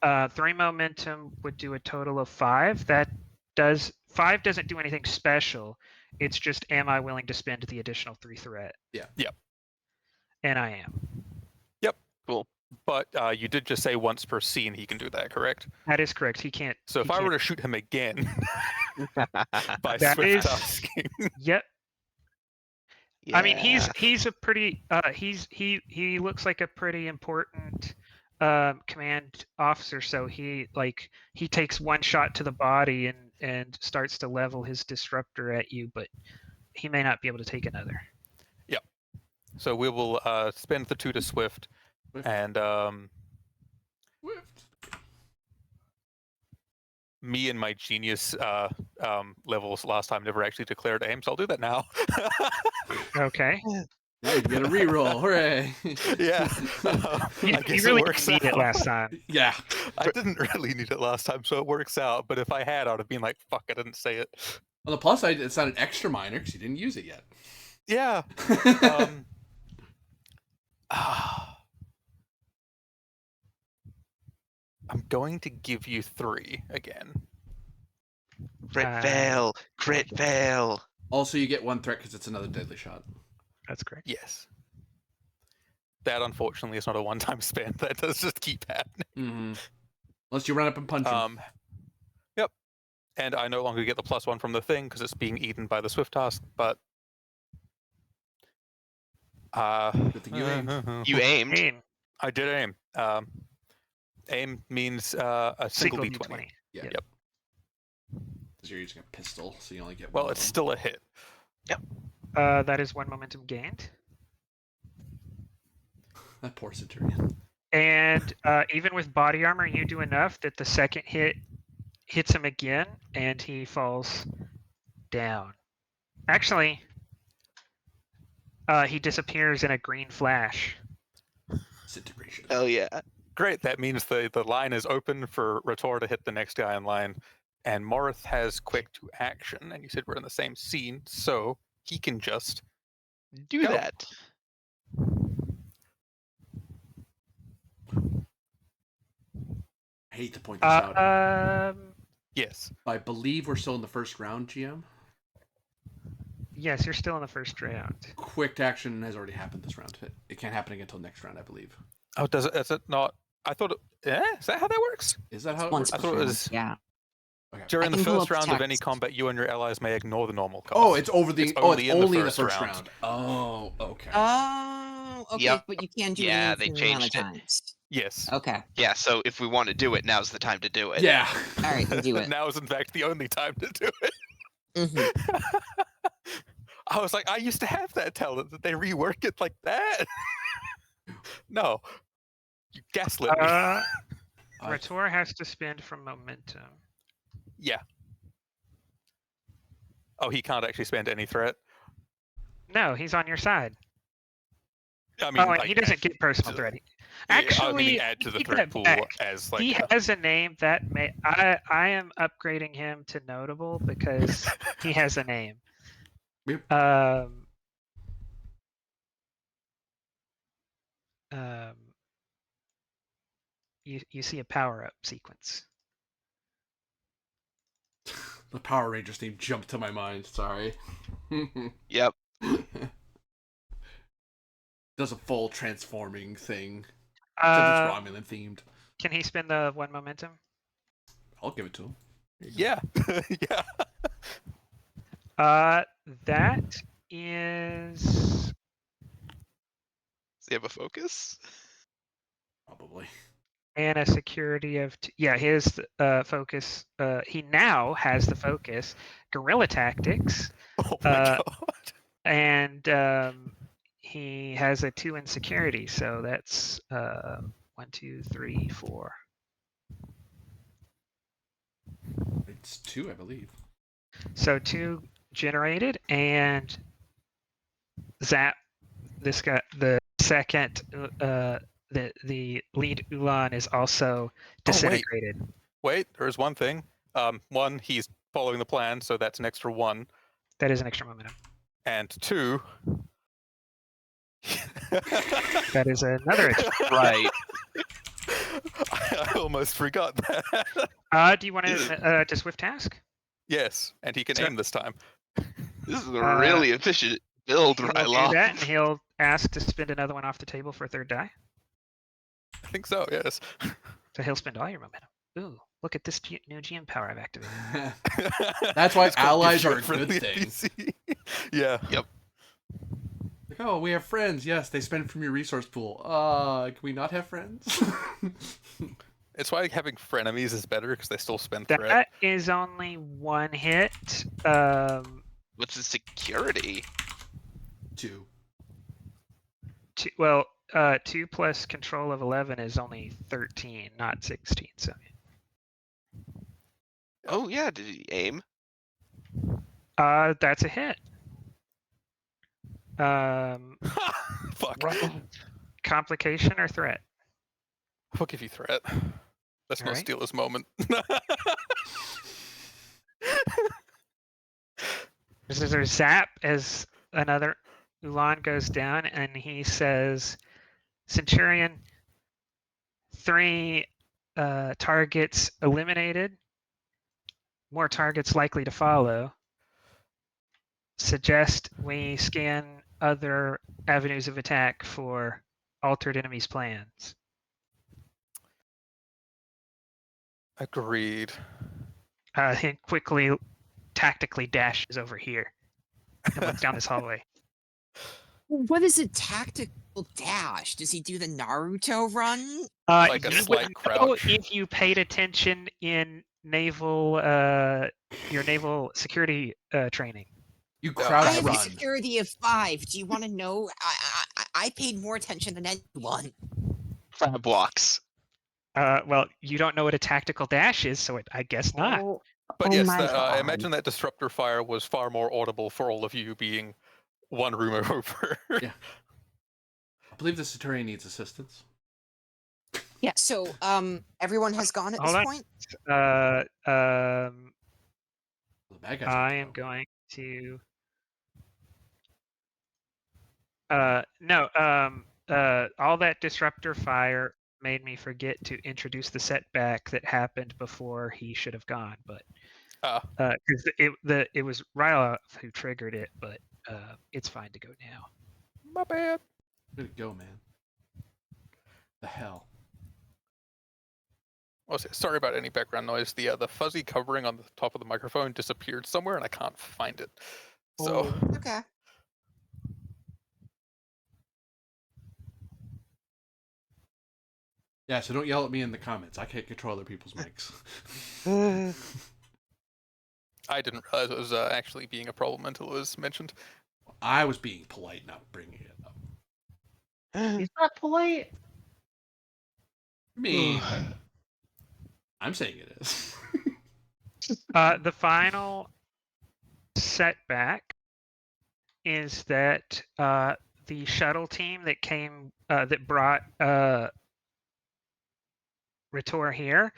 [SPEAKER 2] 3 momentum would do a total of 5. 5 doesn't do anything special. It's just, am I willing to spend the additional 3 threat?
[SPEAKER 1] Yeah.
[SPEAKER 3] Yep.
[SPEAKER 2] And I am.
[SPEAKER 3] Yep.
[SPEAKER 5] Cool.
[SPEAKER 3] But you did just say once per scene he can do that, correct?
[SPEAKER 2] That is correct. He can't.
[SPEAKER 3] So if I were to shoot him again by
[SPEAKER 2] That
[SPEAKER 3] swift
[SPEAKER 2] is-
[SPEAKER 3] tasking.
[SPEAKER 2] Yep.
[SPEAKER 5] Yeah.
[SPEAKER 2] I mean, he's a pretty he looks like a pretty important command officer. So he takes 1 shot to the body and starts to level his disruptor at you, but he may not be able to take another.
[SPEAKER 3] Yep. So we will spend the 2 to swift, and me and my genius levels last time never actually declared aim, so I'll do that now.
[SPEAKER 2] Okay.
[SPEAKER 1] Yeah, you get a reroll. Hooray!
[SPEAKER 3] Yeah.
[SPEAKER 2] You
[SPEAKER 3] I guess
[SPEAKER 2] really
[SPEAKER 3] it works
[SPEAKER 2] didn't need it
[SPEAKER 3] out.
[SPEAKER 2] last time.
[SPEAKER 1] Yeah.
[SPEAKER 3] I didn't really need it last time, so it works out. But if I had, I would have been like, "Fuck, I didn't say it."
[SPEAKER 1] On the plus side, it's not an extra minor because you didn't use it yet.
[SPEAKER 3] Yeah. I'm going to give you 3 again.
[SPEAKER 5] Crit fail. Crit fail.
[SPEAKER 1] Also, you get 1 threat because it's another deadly shot.
[SPEAKER 2] That's correct.
[SPEAKER 3] Yes. That unfortunately is not a one-time spend. That does just keep happening.
[SPEAKER 1] Mm-hmm. Unless you run up and punch him.
[SPEAKER 3] Yep. And I no longer get the +1 from the thing because it's being eaten by the swift task. But
[SPEAKER 1] Good thing you aimed.
[SPEAKER 5] You aimed.
[SPEAKER 2] Aim.
[SPEAKER 3] I did aim. Aim means a single D20.
[SPEAKER 1] Yeah.
[SPEAKER 2] Yep.
[SPEAKER 3] Yep.
[SPEAKER 1] Because you're using a pistol, so you only get 1.
[SPEAKER 3] Well, it's still a hit.
[SPEAKER 2] That is 1 momentum gained.
[SPEAKER 1] That poor Centurion.
[SPEAKER 2] And even with body armor, you do enough that the second hit hits him again, and he falls down. Actually, he disappears in a green flash.
[SPEAKER 1] Disintegration.
[SPEAKER 5] Oh yeah.
[SPEAKER 3] Great. That means the line is open for Rator to hit the next guy in line. And Morith has quick to action. And you said we're in the same scene, so he can just
[SPEAKER 5] Do
[SPEAKER 3] Go.
[SPEAKER 5] that.
[SPEAKER 1] I hate to point this out.
[SPEAKER 3] Yes.
[SPEAKER 1] I believe we're still in the first round, GM.
[SPEAKER 2] Yes, you're still in the first round.
[SPEAKER 1] Quick action has already happened this round. It can't happen again until next round, I believe.
[SPEAKER 3] Oh, does it? Is it not? I thought. Is that how that works?
[SPEAKER 1] Is that how it
[SPEAKER 4] Once
[SPEAKER 1] works?
[SPEAKER 3] I thought it
[SPEAKER 4] per
[SPEAKER 3] was-
[SPEAKER 4] round, yeah.
[SPEAKER 1] Okay.
[SPEAKER 3] During the
[SPEAKER 4] can pull
[SPEAKER 3] first
[SPEAKER 4] up
[SPEAKER 3] round of any
[SPEAKER 4] text.
[SPEAKER 3] combat, you and your allies may ignore the normal cost.
[SPEAKER 1] Oh, it's over the.
[SPEAKER 3] It's
[SPEAKER 1] Oh, it's
[SPEAKER 3] only
[SPEAKER 1] only
[SPEAKER 3] in
[SPEAKER 1] in
[SPEAKER 3] the
[SPEAKER 1] the
[SPEAKER 3] first
[SPEAKER 1] first
[SPEAKER 3] round.
[SPEAKER 1] round. Oh, okay.
[SPEAKER 4] Oh, okay,
[SPEAKER 5] Yep.
[SPEAKER 4] but you can do
[SPEAKER 5] Yeah,
[SPEAKER 4] it
[SPEAKER 5] they
[SPEAKER 4] an infinite amount of
[SPEAKER 5] changed it.
[SPEAKER 4] times.
[SPEAKER 3] Yes.
[SPEAKER 4] Okay,
[SPEAKER 5] Yeah, so if we want to do it, now's the time to do it.
[SPEAKER 1] Yeah.
[SPEAKER 4] all right, then do it.
[SPEAKER 3] Now is in fact the only time to do it.
[SPEAKER 4] hmm
[SPEAKER 3] I was like, I used to have that talent. That they rework it like that? No, you gaslit me.
[SPEAKER 1] I-
[SPEAKER 2] Rator has to spend from momentum.
[SPEAKER 3] Yeah. Oh, he can't actually spend any threat.
[SPEAKER 2] No, he's on your side.
[SPEAKER 3] I mean,
[SPEAKER 2] Oh, and
[SPEAKER 3] like,
[SPEAKER 2] he doesn't
[SPEAKER 3] add
[SPEAKER 2] get personal
[SPEAKER 3] to-
[SPEAKER 2] threat.
[SPEAKER 3] yeah,
[SPEAKER 2] Actually,
[SPEAKER 3] I mean, add to the
[SPEAKER 2] take
[SPEAKER 3] threat
[SPEAKER 2] that
[SPEAKER 3] pool
[SPEAKER 2] back.
[SPEAKER 3] as like.
[SPEAKER 2] He has a name that may. I am upgrading him to notable because he has a name.
[SPEAKER 1] Yep.
[SPEAKER 2] You see a power up sequence.
[SPEAKER 1] The Power Rangers name jumped to my mind. Sorry.
[SPEAKER 5] Yep.
[SPEAKER 1] Does a full transforming thing. Except it's
[SPEAKER 2] Uh,
[SPEAKER 1] Romulan themed.
[SPEAKER 2] can he spend the 1 momentum?
[SPEAKER 1] I'll give it to him. There you go.
[SPEAKER 3] Yeah. Yeah.
[SPEAKER 2] That is.
[SPEAKER 5] Does he have a focus?
[SPEAKER 1] Probably.
[SPEAKER 2] And a security of yeah, his focus. He now has the focus guerrilla tactics,
[SPEAKER 3] Oh my
[SPEAKER 2] Uh,
[SPEAKER 3] god.
[SPEAKER 2] and he has a 2 in security. So that's 1, 2, 3, 4.
[SPEAKER 1] It's 2, I believe.
[SPEAKER 2] So 2 generated, and zap. This guy, the second, the lead Ulan is also disintegrated.
[SPEAKER 3] Wait, there's one thing. One, he's following the plan, so that's an extra 1.
[SPEAKER 2] That is an extra momentum.
[SPEAKER 3] And 2.
[SPEAKER 2] That is another extra.
[SPEAKER 5] Right.
[SPEAKER 3] I almost forgot that.
[SPEAKER 2] Do you want to swift task?
[SPEAKER 3] Yes, and he can
[SPEAKER 2] So-
[SPEAKER 3] aim this time.
[SPEAKER 5] This is a really efficient build,
[SPEAKER 2] He'll
[SPEAKER 5] Ryloth.
[SPEAKER 2] do that, and he'll ask to spend another one off the table for a 3rd die.
[SPEAKER 3] I think so, yes.
[SPEAKER 2] So he'll spend all your momentum. Ooh, look at this new GM power I've activated.
[SPEAKER 1] That's why
[SPEAKER 3] It's called
[SPEAKER 1] allies
[SPEAKER 3] Give
[SPEAKER 1] are a
[SPEAKER 3] You Friendly
[SPEAKER 1] good thing.
[SPEAKER 3] NPC. Yeah.
[SPEAKER 5] Yep.
[SPEAKER 1] Like, oh, we have friends. Yes, they spend from your resource pool. Can we not have friends?
[SPEAKER 3] It's why having frenemies is better because they still spend threat.
[SPEAKER 2] That is only 1 hit.
[SPEAKER 5] What's the security?
[SPEAKER 1] 2.
[SPEAKER 2] 2 plus control of 11 is only 13, not 16. So
[SPEAKER 5] Oh yeah, did he aim?
[SPEAKER 2] that's a hit.
[SPEAKER 3] Fuck.
[SPEAKER 2] Complication or threat?
[SPEAKER 3] I'll give you threat. Let's not
[SPEAKER 2] Alright.
[SPEAKER 3] steal his moment.
[SPEAKER 2] There's zap as another Ulan goes down, and he says, Centurion, 3 targets eliminated, more targets likely to follow. Suggest we scan other avenues of attack for altered enemies' plans.
[SPEAKER 3] Agreed.
[SPEAKER 2] He quickly, tactically dashes over here and looks down this hallway.
[SPEAKER 4] What is a tactical dash? Does he do the Naruto run?
[SPEAKER 3] Like a
[SPEAKER 2] You
[SPEAKER 3] slight
[SPEAKER 2] would know
[SPEAKER 3] crouch.
[SPEAKER 2] if you paid attention in naval, your naval security training.
[SPEAKER 1] You
[SPEAKER 3] Yeah,
[SPEAKER 4] I
[SPEAKER 1] crouch
[SPEAKER 4] have
[SPEAKER 1] run.
[SPEAKER 4] a security of 5. Do you want to know? I paid more attention than anyone.
[SPEAKER 5] Fab blocks.
[SPEAKER 2] Well, you don't know what a tactical dash is, so I guess not.
[SPEAKER 4] Oh,
[SPEAKER 3] But
[SPEAKER 4] oh
[SPEAKER 3] yes,
[SPEAKER 4] my
[SPEAKER 3] I
[SPEAKER 4] God.
[SPEAKER 3] imagine that disruptor fire was far more audible for all of you being one room over.
[SPEAKER 1] Yeah. I believe the Centurion needs assistance.
[SPEAKER 4] Yeah. So, everyone has gone at this
[SPEAKER 2] Hold on.
[SPEAKER 4] point.
[SPEAKER 1] The bad guys
[SPEAKER 2] I
[SPEAKER 1] have
[SPEAKER 2] am
[SPEAKER 1] to go.
[SPEAKER 2] going to. No. All that disruptor fire made me forget to introduce the setback that happened before he should have gone, but because it was Ryloth who triggered it, but it's fine to go now.
[SPEAKER 3] My bad.
[SPEAKER 1] Way to go, man. The hell.
[SPEAKER 3] Sorry about any background noise. The fuzzy covering on the top of the microphone disappeared somewhere, and I can't find it. So
[SPEAKER 4] Okay.
[SPEAKER 1] Yeah, so don't yell at me in the comments. I can't control other people's mics.
[SPEAKER 3] I didn't realize it was actually being a problem until it was mentioned.
[SPEAKER 1] I was being polite, not bringing it up.
[SPEAKER 6] He's not polite.
[SPEAKER 1] I mean, I'm saying it is.
[SPEAKER 2] The final setback is that the shuttle team that came that brought Ritor here,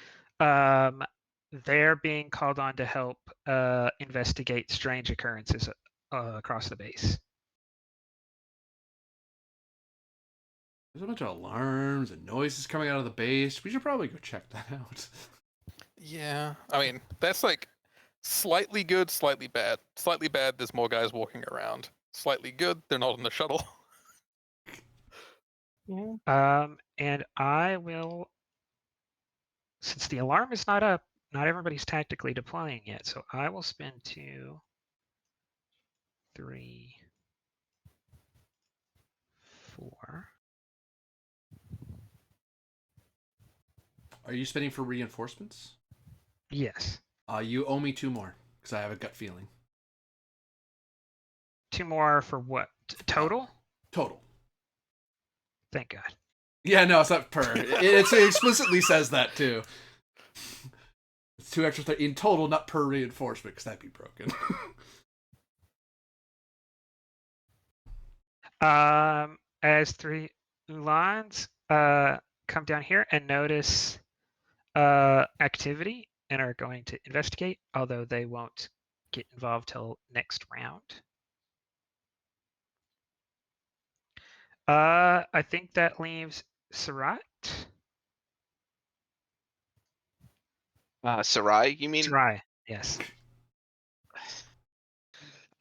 [SPEAKER 2] they're being called on to help investigate strange occurrences across the base.
[SPEAKER 1] There's a bunch of alarms and noises coming out of the base. We should probably go check that out.
[SPEAKER 3] Yeah, I mean that's like slightly good, slightly bad. Slightly bad, there's more guys walking around. Slightly good, they're not in the shuttle.
[SPEAKER 6] Yeah.
[SPEAKER 2] And I will, since the alarm is not up, not everybody's tactically deploying yet, so I will spend 2, 3, 4.
[SPEAKER 1] Are you spending for reinforcements?
[SPEAKER 2] Yes.
[SPEAKER 1] You owe me 2 more, because I have a gut feeling.
[SPEAKER 2] 2 more for what? Total?
[SPEAKER 1] Total.
[SPEAKER 2] Thank God.
[SPEAKER 1] Yeah, no, it's not per. It explicitly says that, too. It's 2 extra in total, not per reinforcement, because that'd be broken.
[SPEAKER 2] As 3 Ulans come down here and notice activity and are going to investigate, although they won't get involved till next round. I think that leaves Sarat.
[SPEAKER 5] Sarai, you mean?
[SPEAKER 2] Sarai, yes.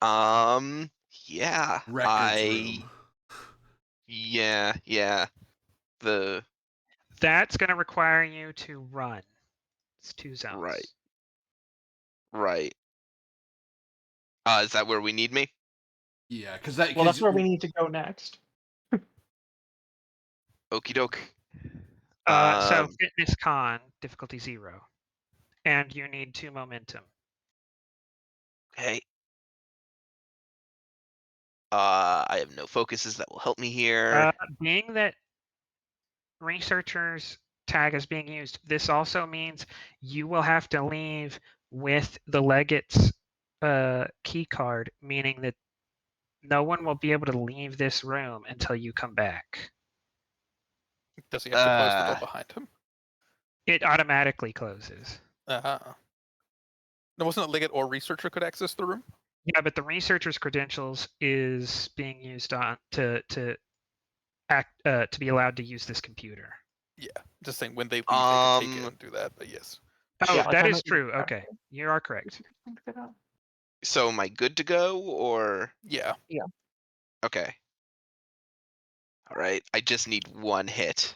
[SPEAKER 5] Yeah.
[SPEAKER 1] Records room.
[SPEAKER 5] Yeah. The
[SPEAKER 2] That's going to require you to run. It's 2 zones.
[SPEAKER 5] right. Is that where we need me?
[SPEAKER 1] Yeah, because that.
[SPEAKER 6] Well, that's where we need to go next.
[SPEAKER 5] Okie doke.
[SPEAKER 2] So fitness con, difficulty 0. And you need 2 momentum.
[SPEAKER 5] Hey. I have no focuses that will help me here.
[SPEAKER 2] Being that researchers tag is being used, this also means you will have to leave with the legate's key card, meaning that no one will be able to leave this room until you come back.
[SPEAKER 3] Does he have to close the door behind him?
[SPEAKER 2] It automatically closes.
[SPEAKER 3] Uh-huh. No, wasn't it Legate or Researcher could access the room?
[SPEAKER 2] Yeah, but the researcher's credentials is being used on to be allowed to use this computer.
[SPEAKER 3] Yeah, just saying when they leave, they can take it
[SPEAKER 5] Um,
[SPEAKER 3] and do that, but yes.
[SPEAKER 2] Oh,
[SPEAKER 6] Yeah, like
[SPEAKER 2] that
[SPEAKER 6] I
[SPEAKER 2] is
[SPEAKER 6] might-
[SPEAKER 2] true. Okay, you are correct.
[SPEAKER 5] So am I good to go, or
[SPEAKER 3] Yeah.
[SPEAKER 5] okay? All right. I just need 1 hit.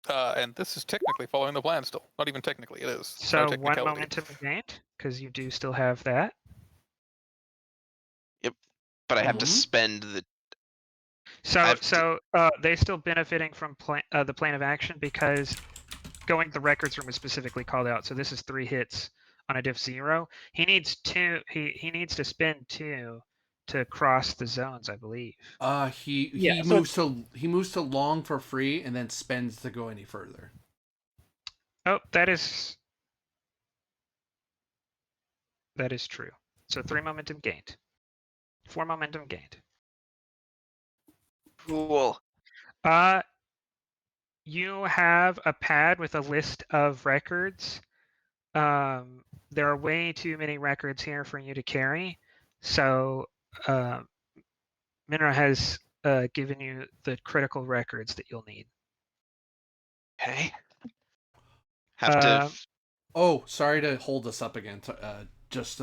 [SPEAKER 3] And this is technically following the plan still. Not even technically, it is.
[SPEAKER 2] So
[SPEAKER 3] No
[SPEAKER 2] 1
[SPEAKER 3] technicality.
[SPEAKER 2] momentum gained, because you do still have that.
[SPEAKER 5] But I have to
[SPEAKER 1] Mhm.
[SPEAKER 5] spend the.
[SPEAKER 2] So
[SPEAKER 5] have
[SPEAKER 2] they're still benefiting from the plane of action because going to the records room is specifically called out. So this is 3 hits on a diff 0. He needs 2. He needs to spend 2 to cross the zones, I believe.
[SPEAKER 1] He
[SPEAKER 6] Yeah, so
[SPEAKER 1] moves to long for free and then spends to go any further.
[SPEAKER 2] Oh, that is true. So 3 momentum gained. 4 momentum gained.
[SPEAKER 5] Cool.
[SPEAKER 2] You have a pad with a list of records. There are way too many records here for you to carry. So Minra has given you the critical records that you'll need.
[SPEAKER 5] Okay. Have to.
[SPEAKER 2] Um,
[SPEAKER 1] Oh, sorry to hold us up again. Just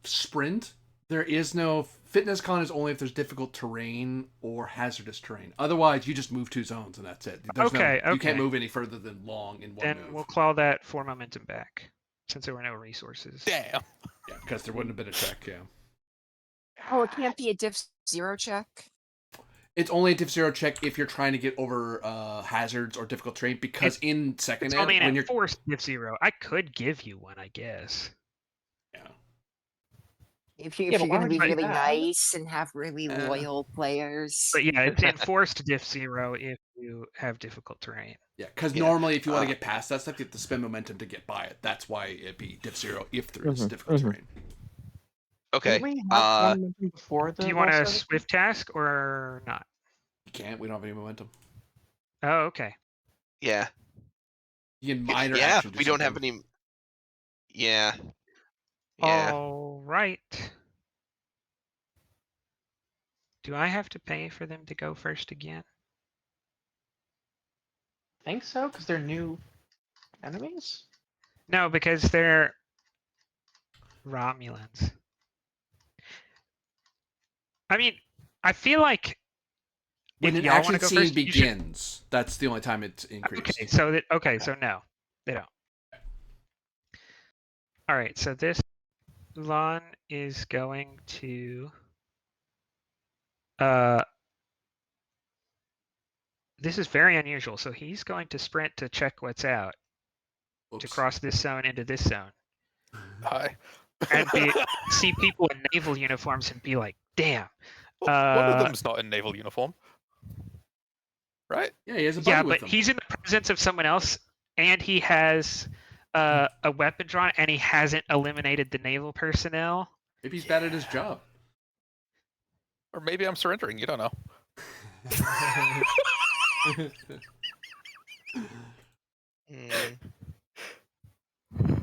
[SPEAKER 1] sprint There is no fitness con is only if there's difficult terrain or hazardous terrain. Otherwise, you just move 2 zones and that's it. There's
[SPEAKER 2] Okay,
[SPEAKER 1] you can't
[SPEAKER 2] okay.
[SPEAKER 1] move any further than long in one
[SPEAKER 2] Then
[SPEAKER 1] move.
[SPEAKER 2] we'll claw that 4 momentum back, since there were no resources.
[SPEAKER 3] Damn.
[SPEAKER 1] Yeah, because there wouldn't have been a check. Yeah,
[SPEAKER 4] Oh, it can't be a diff 0 check.
[SPEAKER 1] it's only a diff 0 check if you're trying to get over hazards or difficult terrain. Because in second
[SPEAKER 2] It's
[SPEAKER 1] ed,
[SPEAKER 2] only
[SPEAKER 1] when
[SPEAKER 2] an
[SPEAKER 1] you're
[SPEAKER 2] enforced diff 0. I could give you one, I guess.
[SPEAKER 1] yeah.
[SPEAKER 4] If
[SPEAKER 6] Yeah,
[SPEAKER 4] you're
[SPEAKER 6] but why
[SPEAKER 4] going to
[SPEAKER 6] would
[SPEAKER 4] be
[SPEAKER 6] you do
[SPEAKER 4] really
[SPEAKER 6] that?
[SPEAKER 4] nice and have really loyal players.
[SPEAKER 2] But yeah, it's enforced diff 0 if you have difficult terrain.
[SPEAKER 1] Yeah, because
[SPEAKER 3] Yeah.
[SPEAKER 1] normally if you want to get past that stuff, you have to spend momentum to get by it. That's why it'd be diff 0 if there is difficult terrain.
[SPEAKER 5] Okay.
[SPEAKER 6] Didn't we have one momentum before the
[SPEAKER 2] Do you
[SPEAKER 6] roll
[SPEAKER 2] want a
[SPEAKER 6] started?
[SPEAKER 2] swift task or not?
[SPEAKER 1] You can't. We don't have any momentum.
[SPEAKER 2] Oh, okay.
[SPEAKER 5] Yeah.
[SPEAKER 1] You can minor
[SPEAKER 5] Yeah.
[SPEAKER 1] action.
[SPEAKER 5] We don't have any. Yeah. Yeah.
[SPEAKER 2] All right. Do I have to pay for them to go first again?
[SPEAKER 6] I think so, because they're new enemies.
[SPEAKER 2] No, because they're Romulans. I mean, I feel like
[SPEAKER 1] When
[SPEAKER 2] if
[SPEAKER 1] an
[SPEAKER 2] y'all want
[SPEAKER 1] action
[SPEAKER 2] to go
[SPEAKER 1] scene
[SPEAKER 2] first, you should.
[SPEAKER 1] begins, that's the only time it's increased.
[SPEAKER 2] Okay, so no, they don't. All right, so this Ulan is going to this is very unusual. So he's going to sprint to check what's out, to
[SPEAKER 1] Oops.
[SPEAKER 2] cross this zone into this zone,
[SPEAKER 3] Hi.
[SPEAKER 2] and see people in naval uniforms and be like, "Damn."
[SPEAKER 3] One of them's not in naval uniform, right?
[SPEAKER 1] Yeah, he has a buddy
[SPEAKER 2] Yeah,
[SPEAKER 1] with
[SPEAKER 2] but
[SPEAKER 1] him.
[SPEAKER 2] he's in the presence of someone else, and he has a weapon drawn, and he hasn't eliminated the naval personnel.
[SPEAKER 1] Maybe he's bad at his job.
[SPEAKER 3] Or maybe I'm surrendering. You don't know.
[SPEAKER 5] Mm.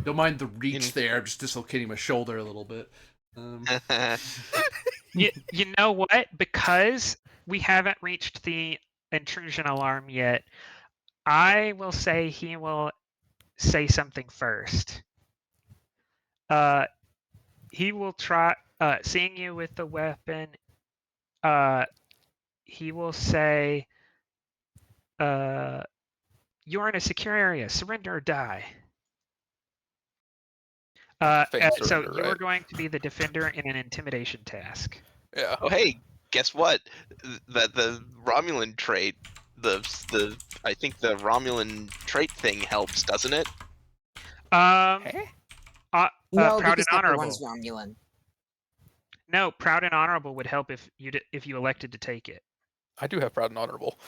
[SPEAKER 1] Don't mind the reach there. I'm just dislocating my shoulder a little bit.
[SPEAKER 2] You know what? Because we haven't reached the intrusion alarm yet, I will say he will say something first. He will try seeing you with the weapon. He will say, "You're in a secure area. Surrender or die."
[SPEAKER 3] Fake
[SPEAKER 2] So
[SPEAKER 3] surrender,
[SPEAKER 2] you are
[SPEAKER 3] right?
[SPEAKER 2] going to be the defender in an intimidation task.
[SPEAKER 3] Yeah.
[SPEAKER 5] Oh, hey, guess what? The Romulan trait, I think the Romulan trait thing helps, doesn't it?
[SPEAKER 3] Hey?
[SPEAKER 4] No,
[SPEAKER 2] Proud
[SPEAKER 4] because
[SPEAKER 2] and honorable.
[SPEAKER 4] everyone's Romulan.
[SPEAKER 2] No, proud and honorable would help if you elected to take it.
[SPEAKER 3] I do have proud and honorable.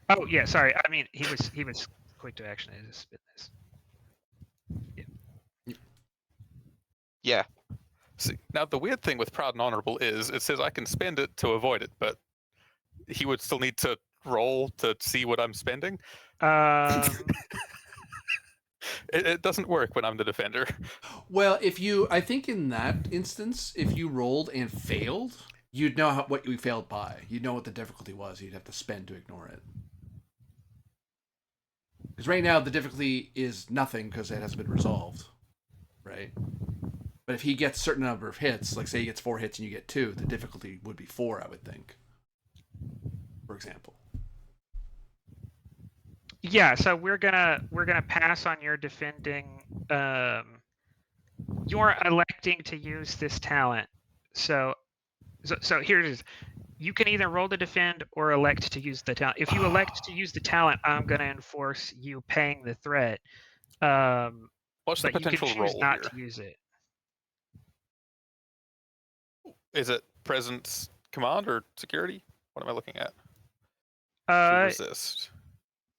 [SPEAKER 2] Oh yeah, sorry. I mean, he was quick to action. I just spit this.
[SPEAKER 5] Yeah.
[SPEAKER 3] See, now the weird thing with proud and honorable is it says I can spend it to avoid it, but he would still need to roll to see what I'm spending. It doesn't work when I'm the defender.
[SPEAKER 1] Well, I think in that instance, if you rolled and failed, you'd know what you failed by. You'd know what the difficulty was. You'd have to spend to ignore it. Because right now the difficulty is nothing because it hasn't been resolved, right? But if he gets a certain number of hits, like say he gets 4 hits and you get 2, the difficulty would be 4, I would think. For example.
[SPEAKER 2] Yeah, so we're gonna pass on your defending. You're electing to use this talent. So here it is. You can either roll to defend or elect to use the talent. If you elect to use the talent, I'm gonna enforce you paying the threat.
[SPEAKER 3] What's the
[SPEAKER 2] But you can
[SPEAKER 3] potential
[SPEAKER 2] choose
[SPEAKER 3] roll
[SPEAKER 2] not
[SPEAKER 3] here?
[SPEAKER 2] to use it.
[SPEAKER 3] Is it presence command or security? What am I looking at? To resist.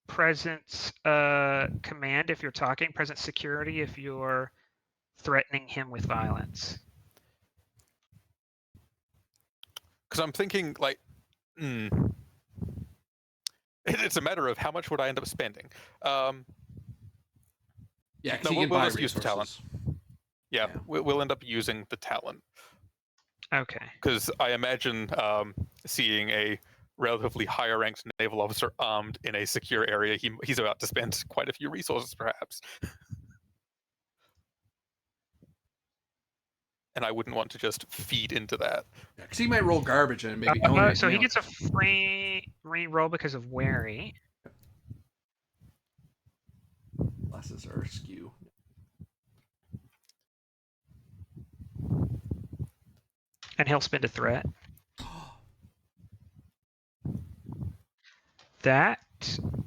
[SPEAKER 2] Presence command if you're talking, presence security if you're threatening him with violence.
[SPEAKER 3] Because I'm thinking like, it's a matter of how much would I end up spending.
[SPEAKER 1] Yeah,
[SPEAKER 3] No,
[SPEAKER 1] we'll
[SPEAKER 3] we'll just use the talent. Yeah,
[SPEAKER 1] Yeah.
[SPEAKER 3] we'll end up using the talent.
[SPEAKER 2] Okay.
[SPEAKER 3] Because I imagine seeing a relatively higher ranked naval officer armed in a secure area, he's about to spend quite a few resources, perhaps. and I wouldn't want to just feed into that.
[SPEAKER 1] Yeah, because he might roll garbage and maybe only
[SPEAKER 2] So he gets a free re-roll because of wary.
[SPEAKER 1] Glasses are askew.
[SPEAKER 2] And he'll spend a threat. That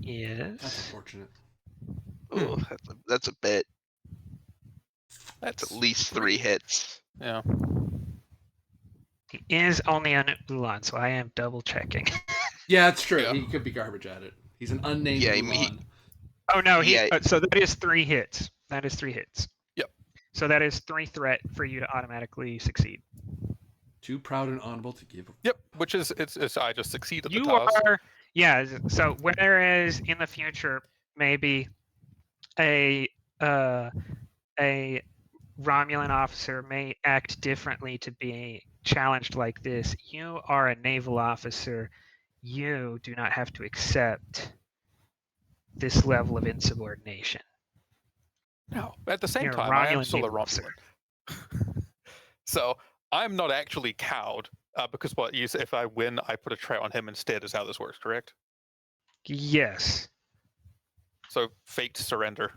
[SPEAKER 2] is...
[SPEAKER 1] That's unfortunate.
[SPEAKER 5] Ooh, that's a bit. That's
[SPEAKER 3] That's
[SPEAKER 5] at least 3 hits.
[SPEAKER 3] Yeah.
[SPEAKER 2] He is only an Ulan, so I am double checking.
[SPEAKER 1] Yeah, it's true.
[SPEAKER 3] Yeah.
[SPEAKER 1] He could be garbage at it. He's an unnamed
[SPEAKER 5] Yeah,
[SPEAKER 1] Ulan.
[SPEAKER 2] Oh no,
[SPEAKER 5] Yeah.
[SPEAKER 2] so that is 3 hits. That is 3 hits.
[SPEAKER 3] Yep.
[SPEAKER 2] So that is 3 threat for you to automatically succeed.
[SPEAKER 1] Too proud and honorable to give.
[SPEAKER 3] Yep. Which is it's I just succeeded the
[SPEAKER 2] You
[SPEAKER 3] task.
[SPEAKER 2] are, yeah. So whereas in the future, maybe a Romulan officer may act differently to be challenged like this. You are a naval officer. You do not have to accept this level of insubordination.
[SPEAKER 3] No. At the same
[SPEAKER 2] You're a
[SPEAKER 3] time, I am
[SPEAKER 2] Romulan
[SPEAKER 3] still a
[SPEAKER 2] naval officer.
[SPEAKER 3] Romulan. So I'm not actually cowed because what you say, if I win, I put a trait on him instead. Is how this works, correct?
[SPEAKER 2] Yes.
[SPEAKER 3] So faked surrender.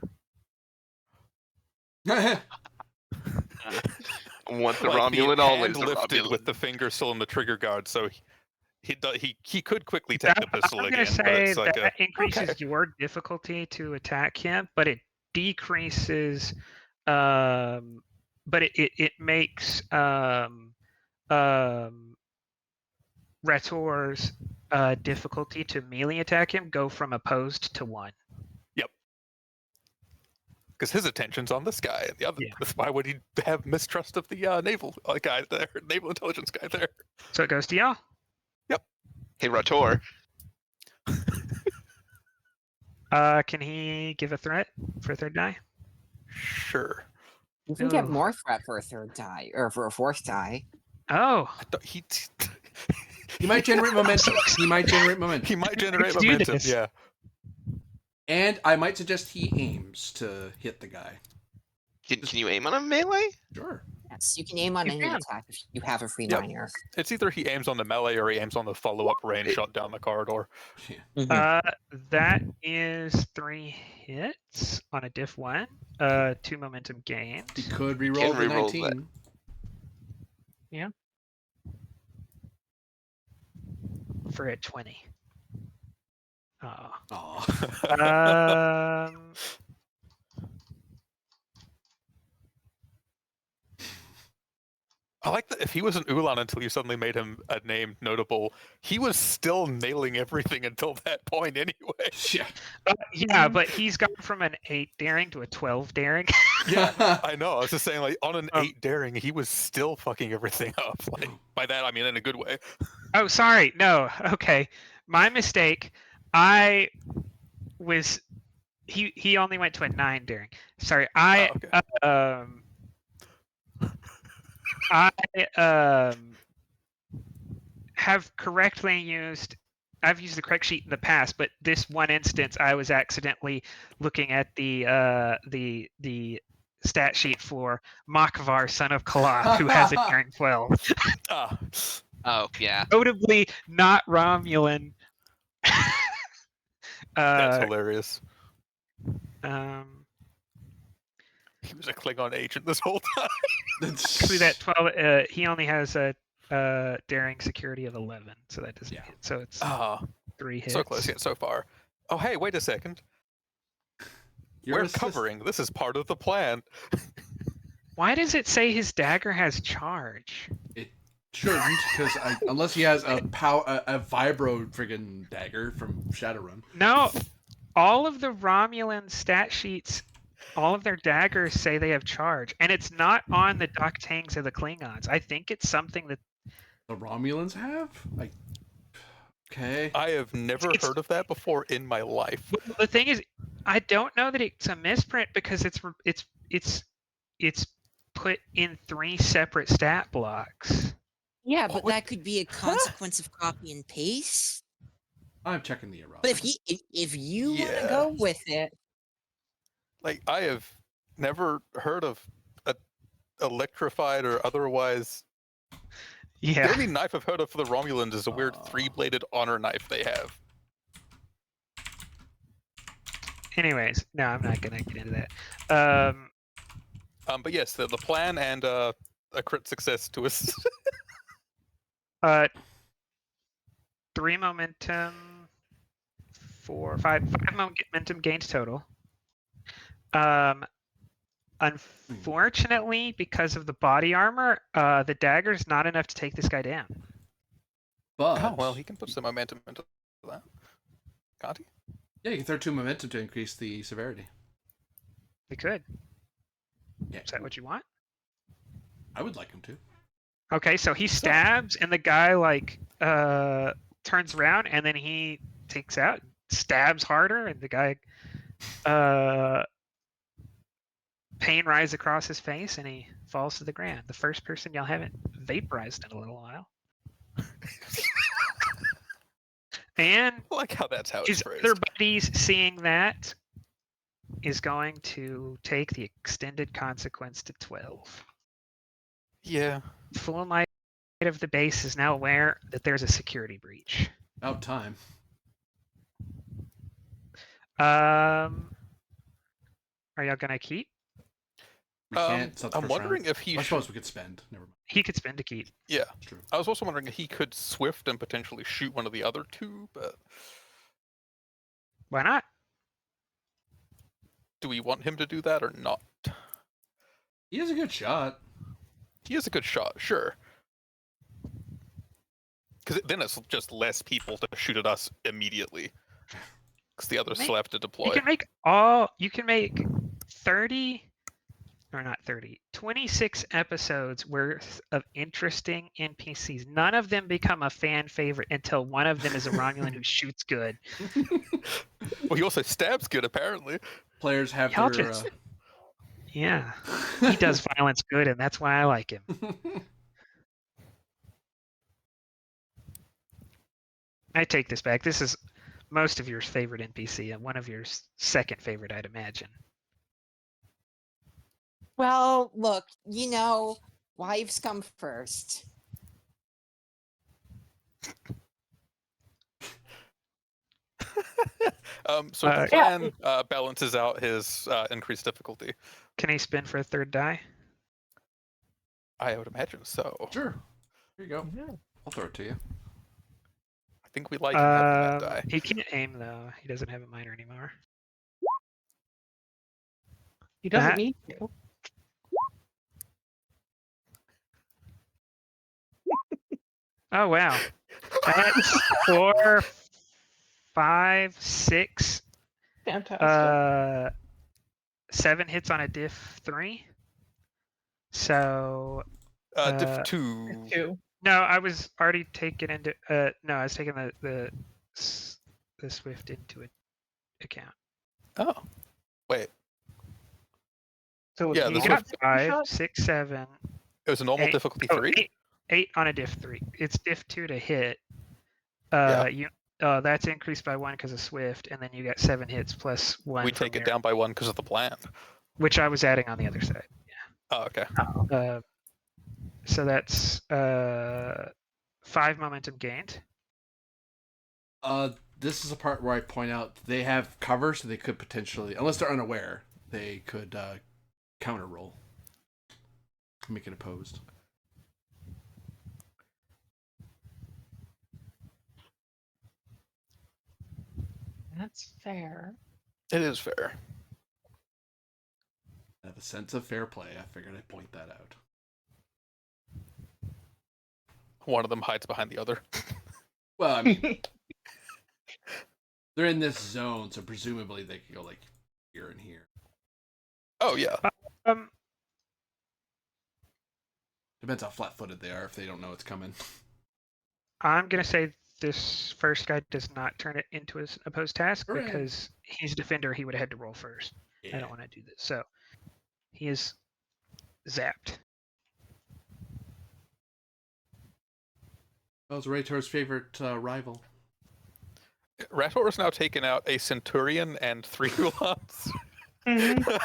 [SPEAKER 5] Want the
[SPEAKER 3] Like,
[SPEAKER 5] Romulan,
[SPEAKER 3] the
[SPEAKER 5] always
[SPEAKER 3] hand
[SPEAKER 5] the
[SPEAKER 3] lifted
[SPEAKER 5] Romulan.
[SPEAKER 3] with the finger still in the trigger guard, so he could quickly take the pistol
[SPEAKER 2] I'm
[SPEAKER 3] again.
[SPEAKER 2] going to
[SPEAKER 3] but
[SPEAKER 2] say
[SPEAKER 3] it's like
[SPEAKER 2] that increases
[SPEAKER 3] okay.
[SPEAKER 2] your difficulty to attack him, but it decreases, but it makes Retor's difficulty to melee attack him go from opposed to 1.
[SPEAKER 3] Because his attention's on this guy, and the other.
[SPEAKER 2] Yeah.
[SPEAKER 3] Why would he have mistrust of the naval guy there, naval intelligence guy there?
[SPEAKER 2] So it goes to y'all.
[SPEAKER 5] Hey, Rator.
[SPEAKER 2] Can he give a threat for a 3rd die?
[SPEAKER 3] Sure.
[SPEAKER 4] You can get
[SPEAKER 2] Ooh.
[SPEAKER 4] more threat for a 3rd die, or for a 4th die.
[SPEAKER 2] Oh,
[SPEAKER 3] I thought he
[SPEAKER 1] might generate momentum. He might generate momentum.
[SPEAKER 3] he might generate
[SPEAKER 2] Let's do
[SPEAKER 3] momentum.
[SPEAKER 2] this.
[SPEAKER 3] Yeah.
[SPEAKER 1] And I might suggest he aims to hit the guy.
[SPEAKER 5] Can you aim on a melee?
[SPEAKER 1] Sure.
[SPEAKER 4] Yes, you can aim on
[SPEAKER 2] You
[SPEAKER 4] any
[SPEAKER 2] can.
[SPEAKER 4] attack if you have a free
[SPEAKER 3] Yep.
[SPEAKER 4] liner.
[SPEAKER 3] It's either he aims on the melee or he aims on the follow-up range shot down the corridor.
[SPEAKER 1] Yeah.
[SPEAKER 2] That is 3 hits on a diff 1. 2 momentum gained.
[SPEAKER 1] He could reroll the
[SPEAKER 5] reroll
[SPEAKER 1] 19.
[SPEAKER 2] For a 20. Oh.
[SPEAKER 1] Aw.
[SPEAKER 3] I like that if he was an Ulan until you suddenly made him a name notable, he was still nailing everything until that point anyway.
[SPEAKER 1] Yeah.
[SPEAKER 2] Yeah, but he's gone from an 8 daring to a 12 daring.
[SPEAKER 3] Yeah, I know. I was just saying, like, on an 8
[SPEAKER 2] Um,
[SPEAKER 3] daring, he was still fucking everything up. Like, by that, I mean in a good way.
[SPEAKER 2] Oh, sorry. No. Okay. My mistake. I was he only went to a 9 daring. Sorry. I have correctly used I've used the correct sheet in the past, but this one instance I was accidentally looking at the stat sheet for Makvar, son of Kalath, who has a daring 12.
[SPEAKER 5] Oh, yeah.
[SPEAKER 2] Notably not Romulan.
[SPEAKER 3] That's hilarious. He was a Klingon agent this whole time.
[SPEAKER 2] Actually, that 12. He only has a daring security of 11, so that doesn't hit. So it's 3 hits.
[SPEAKER 3] So close yet so far. Oh, hey, wait a second. We're covering. This is part of the plan.
[SPEAKER 2] Why does it say his dagger has charge?
[SPEAKER 1] It shouldn't, because unless he has a vibro friggin' dagger from Shadowrun.
[SPEAKER 2] No, all of the Romulan stat sheets, all of their daggers say they have charge, and it's not on the Doctangs or the Klingons. I think it's something that
[SPEAKER 1] the Romulans have. Okay.
[SPEAKER 3] I have never heard of that before in my life.
[SPEAKER 2] The thing is, I don't know that it's a misprint because it's put in 3 separate stat blocks.
[SPEAKER 4] Yeah, but that could be a consequence of copy and paste.
[SPEAKER 1] I'm checking the errata.
[SPEAKER 4] But if you want to go with it,
[SPEAKER 3] like I have never heard of electrified or otherwise. The
[SPEAKER 2] Yeah.
[SPEAKER 3] only knife I've heard of for the Romulans is a weird
[SPEAKER 1] Aw.
[SPEAKER 3] 3-bladed honor knife they have.
[SPEAKER 2] Anyways, no, I'm not gonna get into that.
[SPEAKER 3] But yes, the plan and a crit success to us.
[SPEAKER 2] 3 momentum, 5 momentum gains total. Unfortunately, because of the body armor, the dagger's not enough to take this guy down.
[SPEAKER 1] But
[SPEAKER 3] Oh well, he can put some momentum into that, can't he?
[SPEAKER 1] yeah, you can throw 2 momentum to increase the severity.
[SPEAKER 2] We could.
[SPEAKER 1] Yeah,
[SPEAKER 2] Is that what you want?
[SPEAKER 1] I would like him to.
[SPEAKER 2] Okay, so he stabs, and the guy like turns around, and then he takes out, stabs harder, and the guy pain rises across his face, and he falls to the ground. The first person y'all haven't vaporized in a little while. And
[SPEAKER 3] I like how that's how it's
[SPEAKER 2] his
[SPEAKER 3] phrased.
[SPEAKER 2] other buddies, seeing that, is going to take the extended consequence to 12.
[SPEAKER 3] Yeah.
[SPEAKER 2] Full Light of the base is now aware that there's a security breach.
[SPEAKER 1] About time.
[SPEAKER 2] Are y'all gonna keep?
[SPEAKER 1] We can't. It's not the
[SPEAKER 3] I'm
[SPEAKER 1] first
[SPEAKER 3] wondering
[SPEAKER 1] round.
[SPEAKER 3] if he
[SPEAKER 1] I
[SPEAKER 3] should.
[SPEAKER 1] suppose we could spend. Never mind.
[SPEAKER 2] He could spend to keep.
[SPEAKER 3] Yeah.
[SPEAKER 1] It's true.
[SPEAKER 3] I was also wondering if he could swift and potentially shoot one of the other two, but
[SPEAKER 2] Why not?
[SPEAKER 3] do we want him to do that or not?
[SPEAKER 1] He has a good shot.
[SPEAKER 3] He is a good shot, sure. Because then it's just less people to shoot at us immediately. Because the others still have to deploy.
[SPEAKER 2] You can make 30, or not 30, 26 episodes worth of interesting NPCs. None of them become a fan favorite until one of them is a Romulan who shoots good.
[SPEAKER 3] Well, he also stabs good, apparently.
[SPEAKER 1] Players have
[SPEAKER 2] Y'all
[SPEAKER 1] their.
[SPEAKER 2] just- Yeah, he does violence good, and that's why I like him. I take this back. This is most of your favorite NPC and one of your second favorite, I'd imagine.
[SPEAKER 4] Well, look, wives come first.
[SPEAKER 3] So the
[SPEAKER 2] Yeah.
[SPEAKER 3] plan balances out his increased difficulty.
[SPEAKER 2] Can he spin for a third die?
[SPEAKER 3] I would imagine so.
[SPEAKER 1] Sure. Here you go.
[SPEAKER 6] Yeah.
[SPEAKER 1] I'll throw it to you.
[SPEAKER 3] I think we like him having that die.
[SPEAKER 2] He can't aim though. He doesn't have a minor anymore.
[SPEAKER 6] He doesn't
[SPEAKER 2] That-
[SPEAKER 6] need to.
[SPEAKER 2] Oh wow. That's 4, 5, 6,
[SPEAKER 6] Fantastic.
[SPEAKER 2] 7 hits on a diff 3. So
[SPEAKER 3] Diff 2.
[SPEAKER 6] Two.
[SPEAKER 2] no, I was already taking into no, I was taking the Swift into account.
[SPEAKER 3] Oh. Wait.
[SPEAKER 6] So
[SPEAKER 3] Yeah,
[SPEAKER 6] he
[SPEAKER 3] the
[SPEAKER 2] You
[SPEAKER 6] got
[SPEAKER 2] got
[SPEAKER 3] Swift-
[SPEAKER 2] 5,
[SPEAKER 6] shot?
[SPEAKER 2] 6, 7.
[SPEAKER 3] It was a normal
[SPEAKER 2] Eight-
[SPEAKER 3] difficulty
[SPEAKER 2] oh,
[SPEAKER 3] 3?
[SPEAKER 2] 8 on a diff 3. It's diff 2 to hit.
[SPEAKER 3] Yeah.
[SPEAKER 2] That's increased by 1 because of Swift, and then you got 7 hits plus 1.
[SPEAKER 3] We
[SPEAKER 2] from
[SPEAKER 3] take it
[SPEAKER 2] your-
[SPEAKER 3] down by 1 because of the plan.
[SPEAKER 2] which I was adding on the other side.
[SPEAKER 3] Oh, okay.
[SPEAKER 2] So that's 5 momentum gained.
[SPEAKER 1] This is a part where I point out they have cover, so they could potentially, unless they're unaware, they could counter roll. Make it opposed.
[SPEAKER 6] That's fair.
[SPEAKER 3] It is fair.
[SPEAKER 1] I have a sense of fair play. I figured I'd point that out.
[SPEAKER 3] One of them hides behind the other.
[SPEAKER 1] Well, I mean, they're in this zone, so presumably they could go like here and here.
[SPEAKER 3] Oh, yeah.
[SPEAKER 1] Depends how flat-footed they are if they don't know it's coming.
[SPEAKER 2] I'm gonna say this first guy does not turn it into an opposed task
[SPEAKER 1] Hooray.
[SPEAKER 2] because he's a defender. He would have had to roll first. I don't want to do this. So he is zapped.
[SPEAKER 1] That was Raytor's favorite rival.
[SPEAKER 3] Rator has now taken out a Centurion and 3 Ulans.
[SPEAKER 6] Mhm.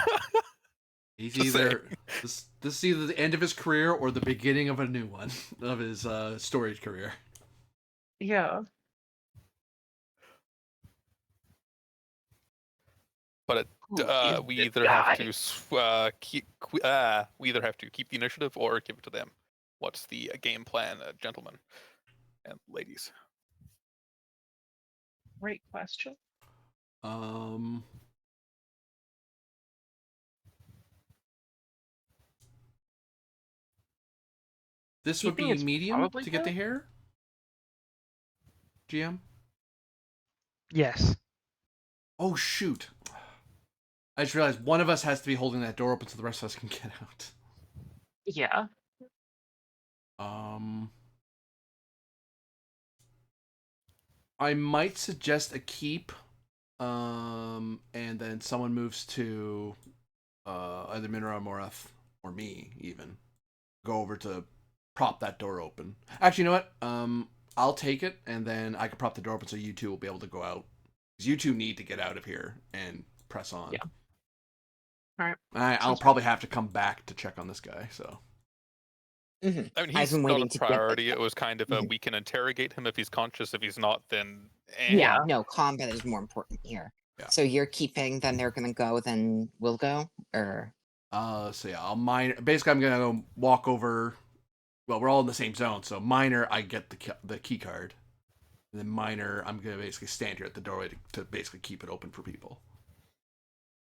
[SPEAKER 1] He's
[SPEAKER 3] Just
[SPEAKER 1] either this is either the end of his career or the beginning of a new one of his storage career.
[SPEAKER 6] Yeah.
[SPEAKER 3] But
[SPEAKER 6] Who is
[SPEAKER 3] we
[SPEAKER 6] this
[SPEAKER 3] either have
[SPEAKER 6] guy?
[SPEAKER 3] to keep we either have to keep the initiative or give it to them. What's the game plan, gentlemen and ladies?
[SPEAKER 6] Great question.
[SPEAKER 1] This would
[SPEAKER 6] Keeping
[SPEAKER 1] be
[SPEAKER 6] is
[SPEAKER 1] medium
[SPEAKER 6] probably
[SPEAKER 1] to get the
[SPEAKER 6] good.
[SPEAKER 1] hair. GM.
[SPEAKER 2] Yes.
[SPEAKER 1] Oh shoot! I just realized one of us has to be holding that door open so the rest of us can get out.
[SPEAKER 6] Yeah.
[SPEAKER 1] I might suggest a keep, and then someone moves to either Minra Morath or me, even go over to prop that door open. Actually, you know what? I'll take it, and then I can prop the door open so you two will be able to go out. Because you two need to get out of here and press on.
[SPEAKER 6] Yeah. All right.
[SPEAKER 1] I'll probably have to come back to check on this guy. So.
[SPEAKER 4] Mhm.
[SPEAKER 3] I mean,
[SPEAKER 4] I've
[SPEAKER 3] he's
[SPEAKER 4] been
[SPEAKER 3] not
[SPEAKER 4] waiting
[SPEAKER 3] a
[SPEAKER 4] to get.
[SPEAKER 3] priority. It was kind of a
[SPEAKER 4] Mhm.
[SPEAKER 3] we can interrogate him if he's conscious. If he's not, then
[SPEAKER 4] Yeah, no, combat is more important here.
[SPEAKER 1] Yeah.
[SPEAKER 4] So you're keeping, then they're gonna go, then we'll go, or
[SPEAKER 1] So yeah, I'll mine. Basically, I'm gonna go walk over. Well, we're all in the same zone, so minor, I get the key card, and then minor, I'm gonna basically stand here at the doorway to basically keep it open for people,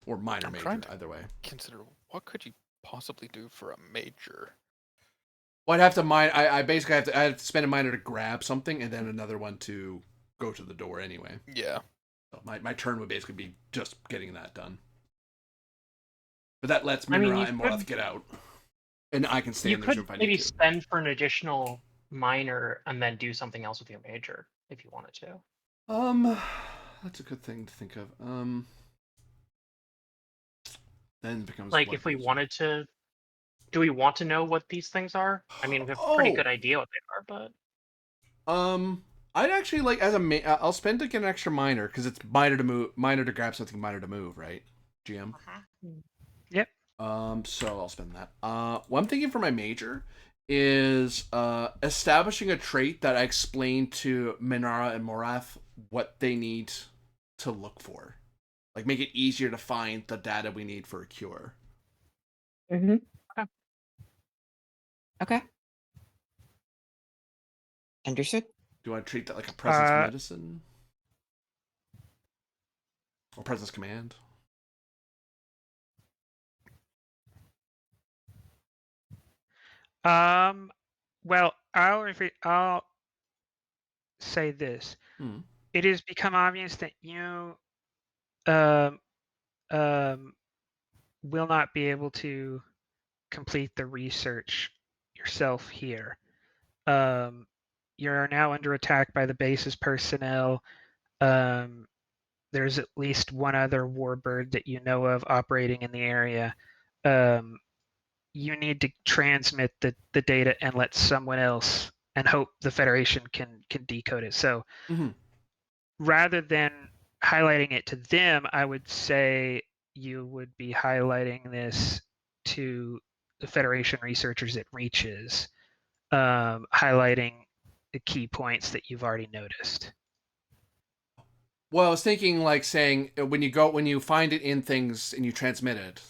[SPEAKER 1] or minor,
[SPEAKER 3] I'm
[SPEAKER 1] major,
[SPEAKER 3] trying to
[SPEAKER 1] either way.
[SPEAKER 3] consider what could you possibly do for a major.
[SPEAKER 1] Well, I'd have to mine. I basically I have to spend a minor to grab something, and then another one to go to the door anyway.
[SPEAKER 3] Yeah.
[SPEAKER 1] So my turn would basically be just getting that done. But that lets
[SPEAKER 6] I mean,
[SPEAKER 1] Minra
[SPEAKER 6] you
[SPEAKER 1] and
[SPEAKER 6] could-
[SPEAKER 1] Morath get out, and I can stay
[SPEAKER 6] You
[SPEAKER 1] in there
[SPEAKER 6] could
[SPEAKER 1] if I need
[SPEAKER 6] maybe
[SPEAKER 1] to.
[SPEAKER 6] spend for an additional minor and then do something else with your major if you wanted to.
[SPEAKER 1] That's a good thing to think of. Then it becomes
[SPEAKER 6] Like
[SPEAKER 1] what
[SPEAKER 6] if we
[SPEAKER 1] major?
[SPEAKER 6] wanted to, do we want to know what these things are? I mean, we have a pretty good idea what they are, but
[SPEAKER 1] I'd actually like I'll spend to get an extra minor because it's minor to move, minor to grab something, minor to move, right? GM.
[SPEAKER 2] Yep.
[SPEAKER 1] So I'll spend that. What I'm thinking for my major is establishing a trait that I explain to Minara and Morath what they need to look for, like make it easier to find the data we need for a cure.
[SPEAKER 4] okay. Understood.
[SPEAKER 1] Do I treat that like a presence medicine or presence command?
[SPEAKER 2] Well, I'll say this.
[SPEAKER 1] Hmm.
[SPEAKER 2] It has become obvious that you um, will not be able to complete the research yourself here. You're now under attack by the base's personnel. There's at least one other warbird that you know of operating in the area. You need to transmit the data and let someone else and hope the Federation can decode it. So rather than highlighting it to them, I would say you would be highlighting this to the Federation researchers it reaches, highlighting the key points that you've already noticed.
[SPEAKER 1] Well, I was thinking like saying when you find it in things and you transmit it.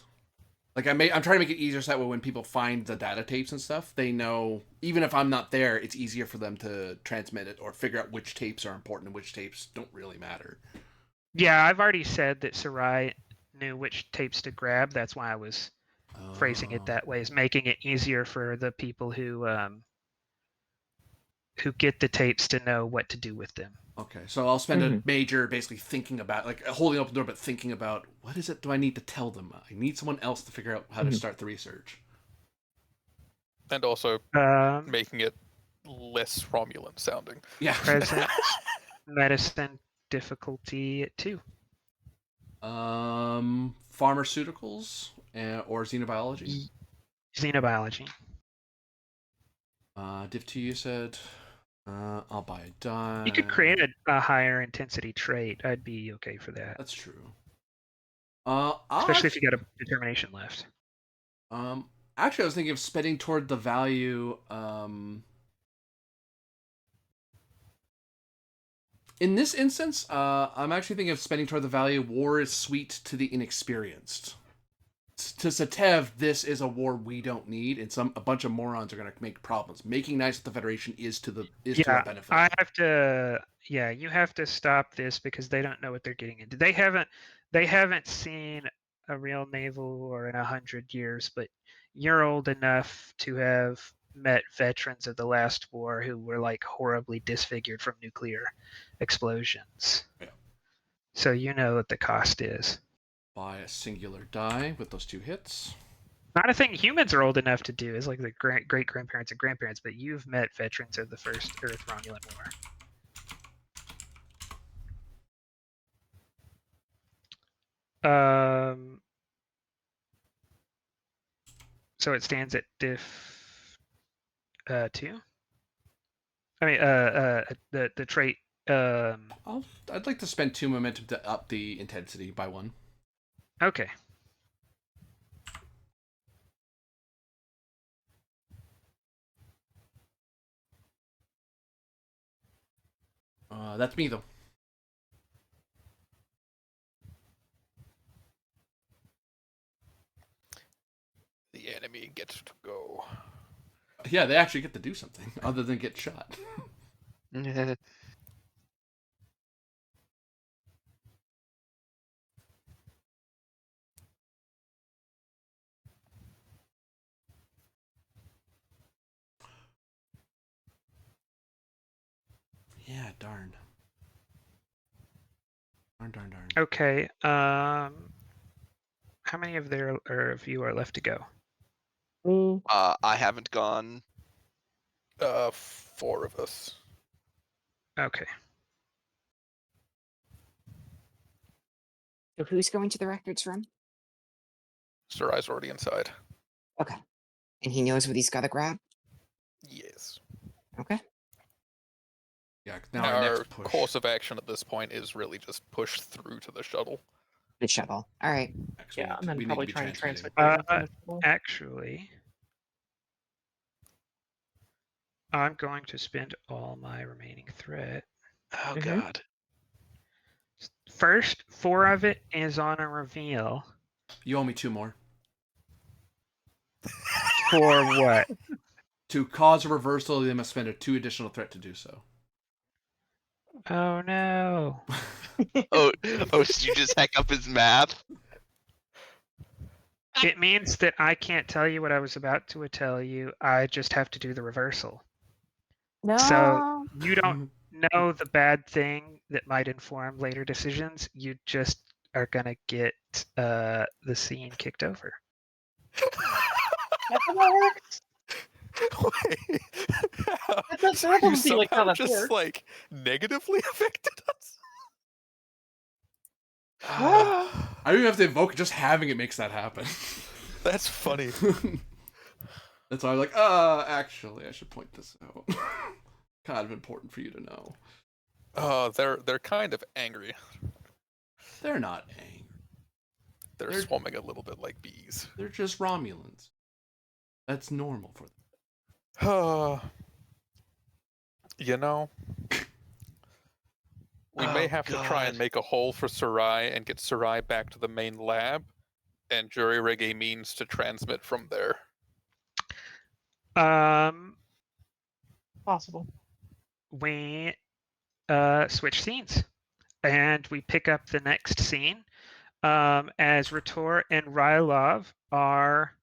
[SPEAKER 1] Like I'm trying to make it easier so that way when people find the data tapes and stuff, they know even if I'm not there, it's easier for them to transmit it or figure out which tapes are important and which tapes don't really matter.
[SPEAKER 2] Yeah, I've already said that Sarai knew which tapes to grab. That's why I was phrasing it that way, is making it easier for the people who get the tapes to know what to do with them.
[SPEAKER 1] Okay, so I'll spend a major basically thinking about, like holding open the door, but thinking about what is it do I need to tell them? I need someone else to figure out how to start the research.
[SPEAKER 3] And also making it less Romulan sounding.
[SPEAKER 1] Yeah.
[SPEAKER 2] Present medicine difficulty 2.
[SPEAKER 1] Pharmaceuticals or xenobiology?
[SPEAKER 2] Xenobiology.
[SPEAKER 1] Div 2 you said. I'll buy a die.
[SPEAKER 2] You could create a higher intensity trait. I'd be okay for that.
[SPEAKER 1] That's true.
[SPEAKER 2] Especially if you got a determination left.
[SPEAKER 1] Actually, I was thinking of spending toward the value. In this instance, I'm actually thinking of spending toward the value. War is sweet to the inexperienced. To Satev, this is a war we don't need, and a bunch of morons are going to make problems. Making nice with the Federation is to our benefit.
[SPEAKER 2] I have to. Yeah, you have to stop this because they don't know what they're getting into. They haven't seen a real naval war in 100 years, but you're old enough to have met veterans of the last war who were like horribly disfigured from nuclear explosions.
[SPEAKER 1] Yeah.
[SPEAKER 2] So you know what the cost is.
[SPEAKER 1] Buy a singular die with those 2 hits.
[SPEAKER 2] Not a thing humans are old enough to do. Is like the great grandparents and grandparents, but you've met veterans of the first Earth Romulan War. So it stands at diff 2. I mean, the trait.
[SPEAKER 1] I'd like to spend 2 momentum to up the intensity by 1.
[SPEAKER 2] Okay.
[SPEAKER 1] That's me though.
[SPEAKER 3] The enemy gets to go.
[SPEAKER 1] Yeah, they actually get to do something other than get shot. Yeah, darn. Darn.
[SPEAKER 2] Okay. How many of you are left to go?
[SPEAKER 5] I haven't gone.
[SPEAKER 3] 4 of us.
[SPEAKER 2] Okay.
[SPEAKER 4] So who's going to the records room?
[SPEAKER 3] Sarai's already inside.
[SPEAKER 4] Okay. And he knows what he's got to grab?
[SPEAKER 3] Yes.
[SPEAKER 4] Okay.
[SPEAKER 1] Yeah, now
[SPEAKER 3] Our
[SPEAKER 1] next push.
[SPEAKER 3] course of action at this point is really just push through to the shuttle.
[SPEAKER 4] The shuttle. All right.
[SPEAKER 1] Next,
[SPEAKER 6] Yeah, and then
[SPEAKER 1] we
[SPEAKER 6] probably
[SPEAKER 1] need to
[SPEAKER 6] try
[SPEAKER 1] be
[SPEAKER 6] and
[SPEAKER 1] transmitting.
[SPEAKER 6] transmit data from the shuttle.
[SPEAKER 2] Actually, I'm going to spend all my remaining threat.
[SPEAKER 5] Oh
[SPEAKER 6] Mhm.
[SPEAKER 5] God.
[SPEAKER 2] First, 4 of it is on a reveal.
[SPEAKER 1] You owe me 2 more.
[SPEAKER 2] For what?
[SPEAKER 1] To cause a reversal, they must spend a 2 additional threat to do so.
[SPEAKER 2] Oh no.
[SPEAKER 5] Oh, did you just hack up his math?
[SPEAKER 2] It means that I can't tell you what I was about to tell you. I just have to do the reversal.
[SPEAKER 7] No.
[SPEAKER 2] So you don't know the bad thing that might inform later decisions. You just are gonna get the scene kicked over.
[SPEAKER 6] That's how that works.
[SPEAKER 3] Wait,
[SPEAKER 6] That doesn't
[SPEAKER 3] you
[SPEAKER 6] seem like how
[SPEAKER 3] somehow
[SPEAKER 6] that
[SPEAKER 3] just
[SPEAKER 6] works.
[SPEAKER 3] like negatively affected us.
[SPEAKER 1] I don't even have to invoke it. Just having it makes that happen.
[SPEAKER 3] That's funny.
[SPEAKER 1] That's why I'm like, actually, I should point this out. Kind of important for you to know.
[SPEAKER 3] Oh, they're kind of angry.
[SPEAKER 1] They're not angry.
[SPEAKER 3] They're swarming a little bit like bees.
[SPEAKER 1] They're just Romulans. That's normal for them.
[SPEAKER 3] You know, we may
[SPEAKER 5] Oh,
[SPEAKER 3] have to try and
[SPEAKER 5] God.
[SPEAKER 3] make a hole for Sarai and get Sarai back to the main lab, and jury rig a means to transmit from there.
[SPEAKER 6] Possible.
[SPEAKER 2] We switch scenes, and we pick up the next scene as Rator and Rylov are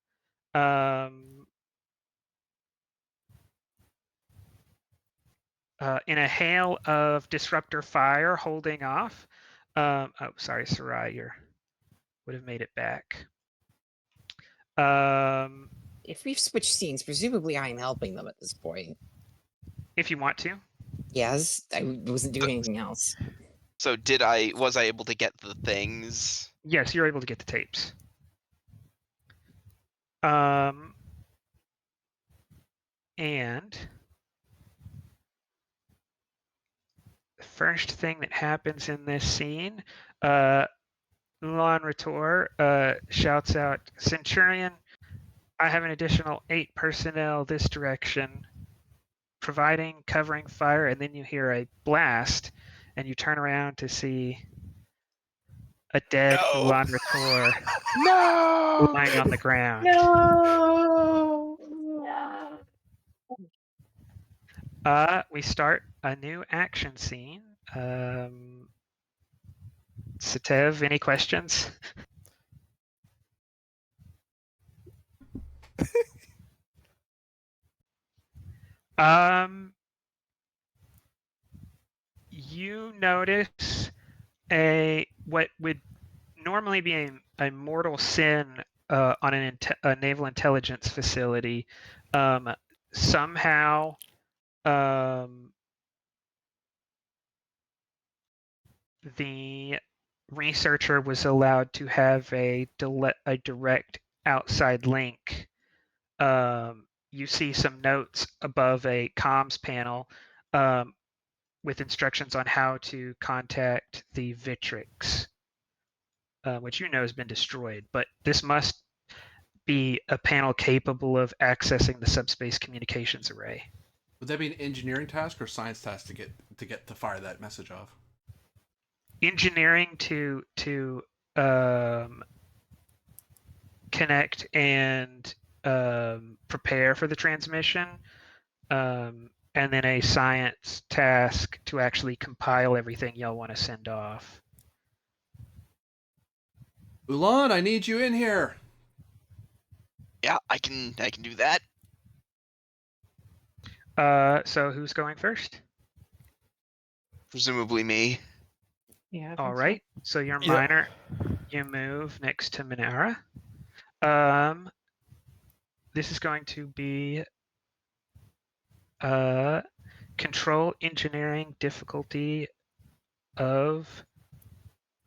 [SPEAKER 2] in a hail of disruptor fire, holding off. Oh, sorry, Sarai, you would have made it back.
[SPEAKER 4] If we've switched scenes, presumably I'm helping them at this point.
[SPEAKER 2] If you want to.
[SPEAKER 4] Yes, I wasn't doing anything else.
[SPEAKER 5] So was I able to get the things?
[SPEAKER 2] Yes, you're able to get the tapes. And the first thing that happens in this scene, Ulan Rator shouts out, "Centurion, I have an additional 8 personnel this direction, providing covering fire, and then you hear a blast, and you turn around to see a dead
[SPEAKER 3] No.
[SPEAKER 2] Ulan Rator
[SPEAKER 6] No.
[SPEAKER 2] lying on the ground.
[SPEAKER 6] No.
[SPEAKER 2] We start a new action scene. Satev, any questions? You notice what would normally be a mortal sin on a naval intelligence facility. Somehow, the researcher was allowed to have a direct outside link. You see some notes above a comms panel with instructions on how to contact the Vitrix, which you know has been destroyed. But this must be a panel capable of accessing the subspace communications array.
[SPEAKER 1] Would that be an engineering task or science task to get to fire that message off?
[SPEAKER 2] Engineering to connect and prepare for the transmission, and then a science task to actually compile everything y'all want to send off.
[SPEAKER 1] Ulan, I need you in here.
[SPEAKER 5] Yeah, I can do that.
[SPEAKER 2] So who's going first?
[SPEAKER 5] Presumably me.
[SPEAKER 6] Yeah.
[SPEAKER 2] All right. So you're
[SPEAKER 3] Yeah.
[SPEAKER 2] minor. You move next to Minara. This is going to be control engineering difficulty of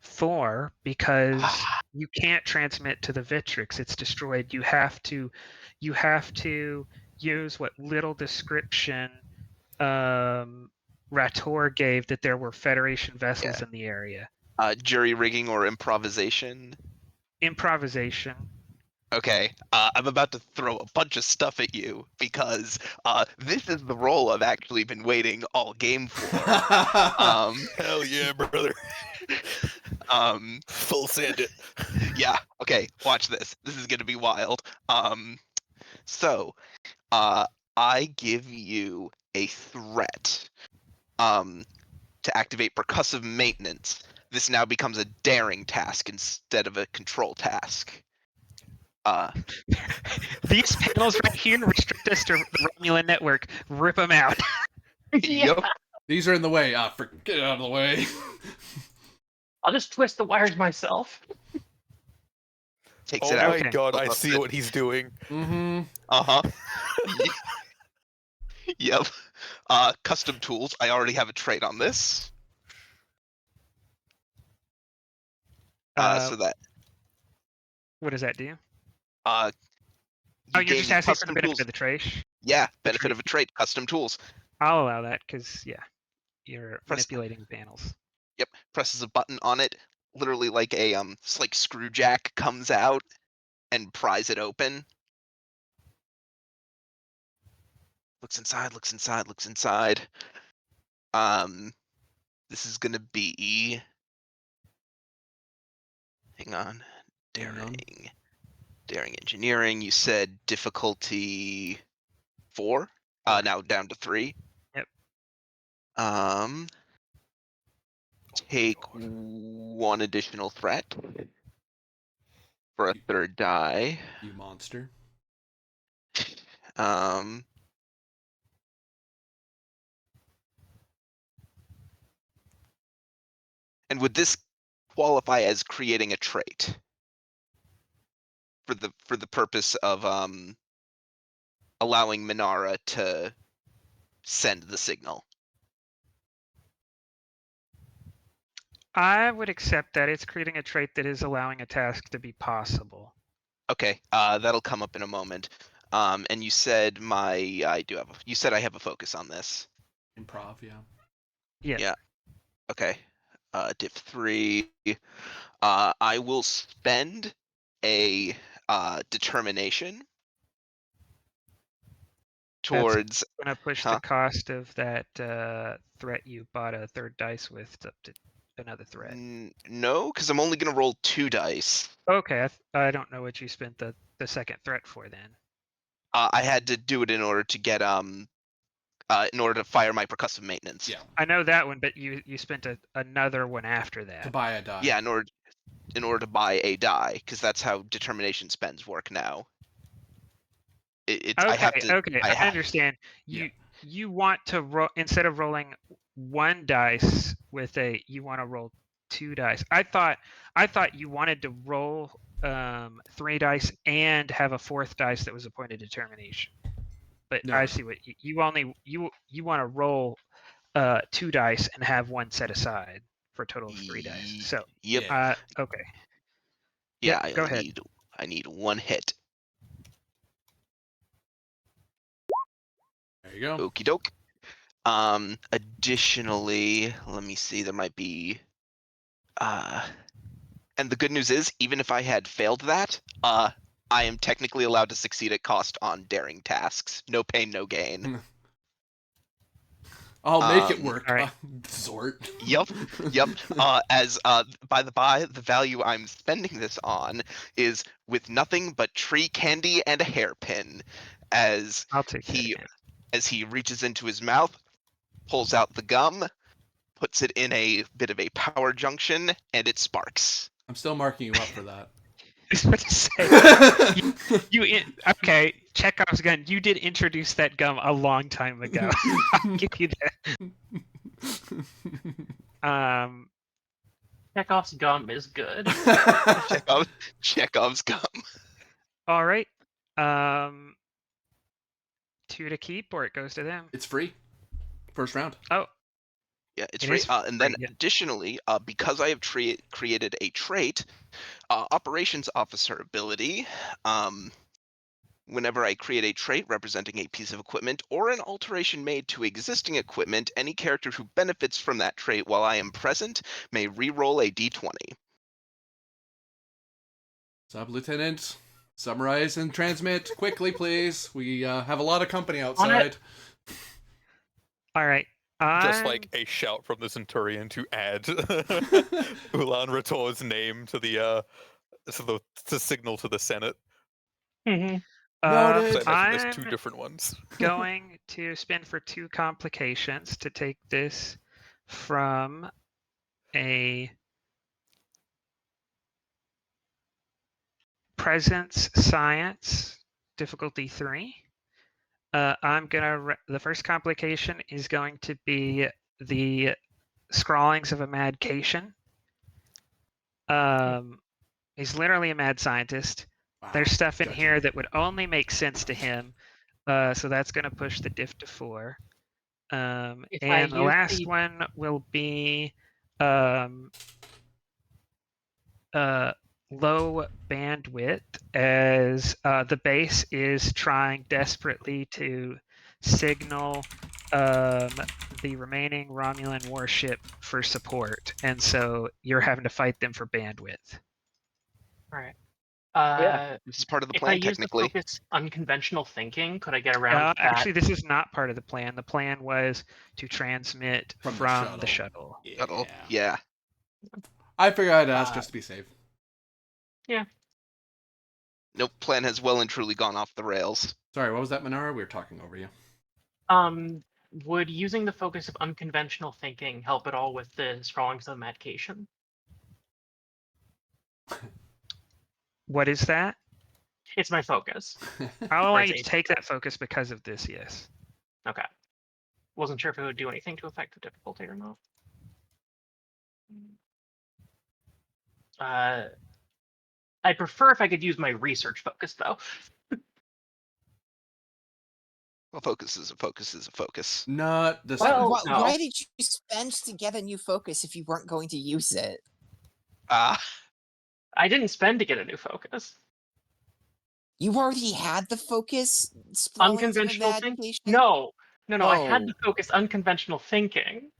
[SPEAKER 2] 4 because you can't transmit to the Vitrix. It's destroyed. You have to use what little description Rator gave that there were Federation vessels in the area.
[SPEAKER 5] Jury rigging or improvisation.
[SPEAKER 2] Improvisation.
[SPEAKER 5] Okay, I'm about to throw a bunch of stuff at you because this is the role I've actually been waiting all game for.
[SPEAKER 3] Hell yeah, brother. Full send it.
[SPEAKER 5] Yeah. Okay. Watch this. This is gonna be wild. So, I give you a threat. To activate percussive maintenance. This now becomes a daring task instead of a control task.
[SPEAKER 2] These panels right here restrict us to the Romulan network. Rip them out.
[SPEAKER 5] Yup.
[SPEAKER 1] These are in the way. Get out of the way.
[SPEAKER 6] I'll just twist the wires myself.
[SPEAKER 5] Takes
[SPEAKER 3] Oh
[SPEAKER 5] it out.
[SPEAKER 3] my
[SPEAKER 2] Okay.
[SPEAKER 3] god, I see what he's doing.
[SPEAKER 1] Mm-hmm.
[SPEAKER 5] Uh-huh. Yep. Custom tools. I already have a trait on this. So that
[SPEAKER 2] What does that do?
[SPEAKER 5] you
[SPEAKER 2] You're
[SPEAKER 5] gain
[SPEAKER 2] just asking for the
[SPEAKER 5] custom
[SPEAKER 2] benefit
[SPEAKER 5] tools.
[SPEAKER 2] of the trace?
[SPEAKER 5] Yeah, benefit of a trait, custom tools.
[SPEAKER 2] I'll allow that because, yeah, you're
[SPEAKER 5] Press-
[SPEAKER 2] manipulating the panels.
[SPEAKER 5] Yep. Presses a button on it. Literally like a it's like screw jack comes out and pries it open. Looks inside, looks inside, looks inside. This is gonna be. Hang on. Daring engineering. You said difficulty 4. Now down to 3.
[SPEAKER 2] Yep.
[SPEAKER 5] Take 1 additional threat for a 3rd die.
[SPEAKER 1] You monster.
[SPEAKER 5] And would this qualify as creating a trait for the purpose of allowing Minara to send the signal?
[SPEAKER 2] I would accept that it's creating a trait that is allowing a task to be possible.
[SPEAKER 5] Okay, that'll come up in a moment. And you said you said I have a focus on this.
[SPEAKER 1] Improv, yeah.
[SPEAKER 2] Yeah.
[SPEAKER 5] Okay. Diff 3. I will spend a determination towards.
[SPEAKER 2] Gonna push
[SPEAKER 5] Huh?
[SPEAKER 2] the cost of that threat you bought a third dice with up to another threat.
[SPEAKER 5] No, because I'm only gonna roll 2 dice.
[SPEAKER 2] Okay, I don't know what you spent the second threat for then.
[SPEAKER 5] I had to do it in order to get in order to fire my percussive maintenance.
[SPEAKER 1] Yeah.
[SPEAKER 2] I know that one, but you spent another one after that.
[SPEAKER 1] To buy a die.
[SPEAKER 5] Yeah, in order to buy a die, because that's how determination spends work now. I have to.
[SPEAKER 2] Okay, I understand. You want to roll instead of rolling one dice with you want to roll 2 dice. I thought you wanted to roll 3 dice and have a 4th dice that was a point of determination. But
[SPEAKER 1] No,
[SPEAKER 2] I
[SPEAKER 1] no.
[SPEAKER 2] see what you want to roll 2 dice and have 1 set aside for a total of 3 dice. So
[SPEAKER 5] Yep.
[SPEAKER 2] okay.
[SPEAKER 5] Yeah,
[SPEAKER 2] Yep, go ahead.
[SPEAKER 5] I need 1 hit.
[SPEAKER 1] There you go.
[SPEAKER 5] Okie doke. Additionally, let me see. There might be. And the good news is, even if I had failed that, I am technically allowed to succeed at cost on daring tasks. No pain, no gain.
[SPEAKER 1] I'll make it work.
[SPEAKER 2] all right.
[SPEAKER 1] Sort.
[SPEAKER 5] Yep. As by the by, the value I'm spending this on is with nothing but tree candy and a hairpin. As
[SPEAKER 2] I'll take that
[SPEAKER 5] he
[SPEAKER 2] again.
[SPEAKER 5] as he reaches into his mouth, pulls out the gum, puts it in a bit of a power junction, and it sparks.
[SPEAKER 1] I'm still marking you up for that.
[SPEAKER 2] I was about to say, okay, Chekhov's gun. You did introduce that gum a long time ago. I'll give you that.
[SPEAKER 6] Chekhov's gum is good.
[SPEAKER 5] Chekhov's gum.
[SPEAKER 2] All right. 2 to keep, or it goes to them.
[SPEAKER 1] It's free. First round.
[SPEAKER 2] Oh,
[SPEAKER 5] Yeah, it's
[SPEAKER 2] It
[SPEAKER 5] free.
[SPEAKER 2] is
[SPEAKER 5] And then
[SPEAKER 2] free, yeah.
[SPEAKER 5] additionally, because I have created a trait, operations officer ability. Whenever I create a trait representing a piece of equipment or an alteration made to existing equipment, any character who benefits from that trait while I am present may re-roll a d20.
[SPEAKER 1] Sub-Lieutenant, summarize and transmit quickly, please. We have a lot of company outside.
[SPEAKER 2] all right.
[SPEAKER 3] Just like a shout from the Centurion to add Ulan Rator's name to the to signal to the Senate.
[SPEAKER 1] Noted.
[SPEAKER 3] I imagine
[SPEAKER 2] I'm
[SPEAKER 3] there's 2 different ones.
[SPEAKER 2] going to spend for 2 complications to take this from a presence science difficulty 3. I'm gonna the first complication is going to be the scrawlings of a madcation. He's literally a mad scientist.
[SPEAKER 1] Wow.
[SPEAKER 2] There's stuff in
[SPEAKER 1] Judging.
[SPEAKER 2] here that would only make sense to him. So that's going to push the diff to 4. And the last one will be low bandwidth, as the base is trying desperately to signal the remaining Romulan warship for support, and so you're having to fight them for bandwidth.
[SPEAKER 6] All right.
[SPEAKER 5] This is part of the
[SPEAKER 6] If
[SPEAKER 5] plan,
[SPEAKER 6] I use
[SPEAKER 5] technically.
[SPEAKER 6] the focus unconventional thinking, could I get around that?
[SPEAKER 2] Actually, this is not part of the plan. The plan was to transmit from the shuttle.
[SPEAKER 5] Yeah.
[SPEAKER 1] I figured I'd ask just to be safe.
[SPEAKER 6] Yeah.
[SPEAKER 5] Nope, plan has well and truly gone off the rails.
[SPEAKER 1] Sorry, what was that, Minara? We were talking over you.
[SPEAKER 6] Would using the focus of unconventional thinking help at all with the scrawlings of madcation?
[SPEAKER 2] What is that?
[SPEAKER 6] It's my focus.
[SPEAKER 2] I'll allow you to
[SPEAKER 6] It's
[SPEAKER 2] take that focus because of this, yes.
[SPEAKER 6] Okay. Wasn't sure if it would do anything to affect the difficulty or not. I prefer if I could use my research focus, though.
[SPEAKER 5] Well, focus is a focus is a focus.
[SPEAKER 1] Not this
[SPEAKER 6] Well,
[SPEAKER 1] time.
[SPEAKER 6] no.
[SPEAKER 4] Why did you spend to get a new focus if you weren't going to use it?
[SPEAKER 5] Ah,
[SPEAKER 6] I didn't spend to get a new focus.
[SPEAKER 4] You already had the focus. Scrawlings of
[SPEAKER 6] Unconventional thinking?
[SPEAKER 4] Imagination?
[SPEAKER 6] No. I had
[SPEAKER 4] Oh.
[SPEAKER 6] the focus unconventional thinking.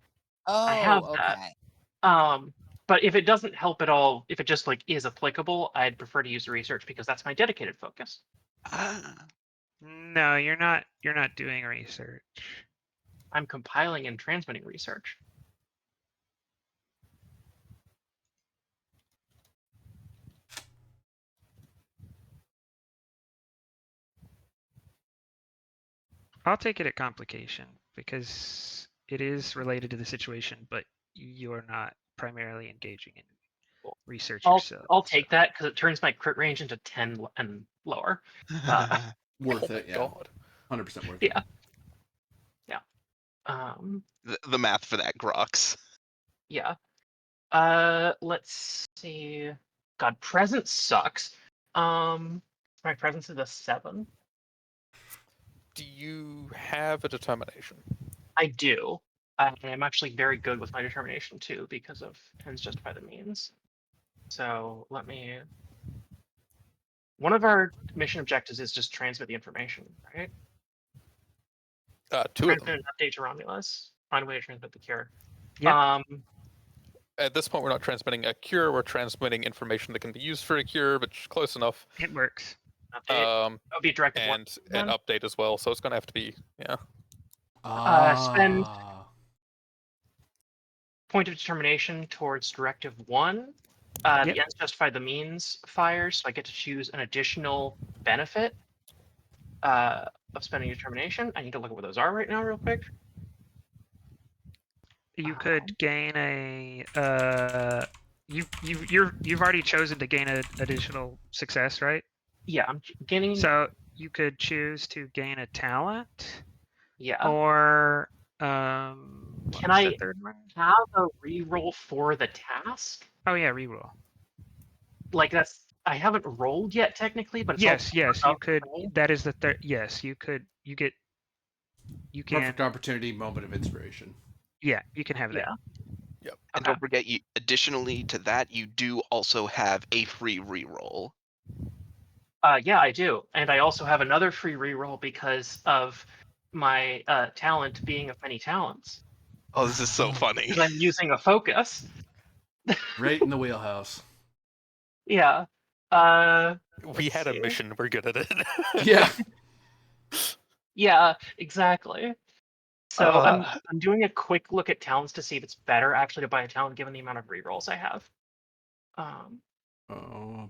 [SPEAKER 4] Oh,
[SPEAKER 6] I have
[SPEAKER 4] okay.
[SPEAKER 6] that. But if it doesn't help at all, if it just like is applicable, I'd prefer to use the research because that's my dedicated focus.
[SPEAKER 2] No, you're not. You're not doing research.
[SPEAKER 6] I'm compiling and transmitting research.
[SPEAKER 2] I'll take it at complication because it is related to the situation, but you're not primarily engaging in research yourself.
[SPEAKER 6] I'll take that because it turns my crit range into 10 and lower.
[SPEAKER 1] Worth
[SPEAKER 3] Oh
[SPEAKER 1] it,
[SPEAKER 3] my
[SPEAKER 1] yeah.
[SPEAKER 3] God.
[SPEAKER 1] 100% worth
[SPEAKER 6] Yeah.
[SPEAKER 1] it.
[SPEAKER 5] The math for that, Grox.
[SPEAKER 6] Yeah. Let's see. God, presence sucks. My presence is a 7.
[SPEAKER 3] Do you have a determination?
[SPEAKER 6] I do. I'm actually very good with my determination too because of ends justify the means. So let me. One of our mission objectives is just transmit the information, right?
[SPEAKER 3] Two of
[SPEAKER 6] Transmit
[SPEAKER 3] them.
[SPEAKER 6] an update to Romulus. Find a way to transmit the cure.
[SPEAKER 2] Yep.
[SPEAKER 3] At this point, we're not transmitting a cure. We're transmitting information that can be used for a cure, but close enough.
[SPEAKER 2] It works.
[SPEAKER 6] Update. That would be a directive one.
[SPEAKER 3] And an update as well. So it's going to have to be, yeah.
[SPEAKER 6] Spend point of determination towards directive 1.
[SPEAKER 2] Yep.
[SPEAKER 6] The ends justify the means fire, so I get to choose an additional benefit of spending determination. I need to look at what those are right now, real quick.
[SPEAKER 2] You could gain a. You've already chosen to gain an additional success, right?
[SPEAKER 6] Yeah, I'm gaining.
[SPEAKER 2] So you could choose to gain a talent,
[SPEAKER 6] Yeah.
[SPEAKER 2] or
[SPEAKER 6] Can
[SPEAKER 2] what's
[SPEAKER 6] I
[SPEAKER 2] the third one?
[SPEAKER 6] have a reroll for the task?
[SPEAKER 2] Oh yeah, reroll.
[SPEAKER 6] Like that's I haven't rolled yet technically, but it's all
[SPEAKER 2] Yes, yes, you
[SPEAKER 6] up
[SPEAKER 2] could.
[SPEAKER 6] roll.
[SPEAKER 2] That is the third. Yes, you could. You get. You can.
[SPEAKER 1] Perfect opportunity, moment of inspiration.
[SPEAKER 2] Yeah, you can have that.
[SPEAKER 6] Yeah.
[SPEAKER 3] Yep.
[SPEAKER 5] And
[SPEAKER 6] Okay.
[SPEAKER 5] don't forget, you additionally to that, you do also have a free reroll.
[SPEAKER 6] Yeah, I do, and I also have another free reroll because of my talent being of many talents.
[SPEAKER 5] Oh, this is so funny.
[SPEAKER 6] Because I'm using a focus.
[SPEAKER 1] Right in the wheelhouse.
[SPEAKER 6] Yeah.
[SPEAKER 3] We had a
[SPEAKER 6] see.
[SPEAKER 3] mission. We're good at it.
[SPEAKER 1] Yeah.
[SPEAKER 6] Yeah, exactly. So I'm
[SPEAKER 5] Uh.
[SPEAKER 6] doing a quick look at talents to see if it's better actually to buy a talent given the amount of rerolls I have.
[SPEAKER 1] Oh.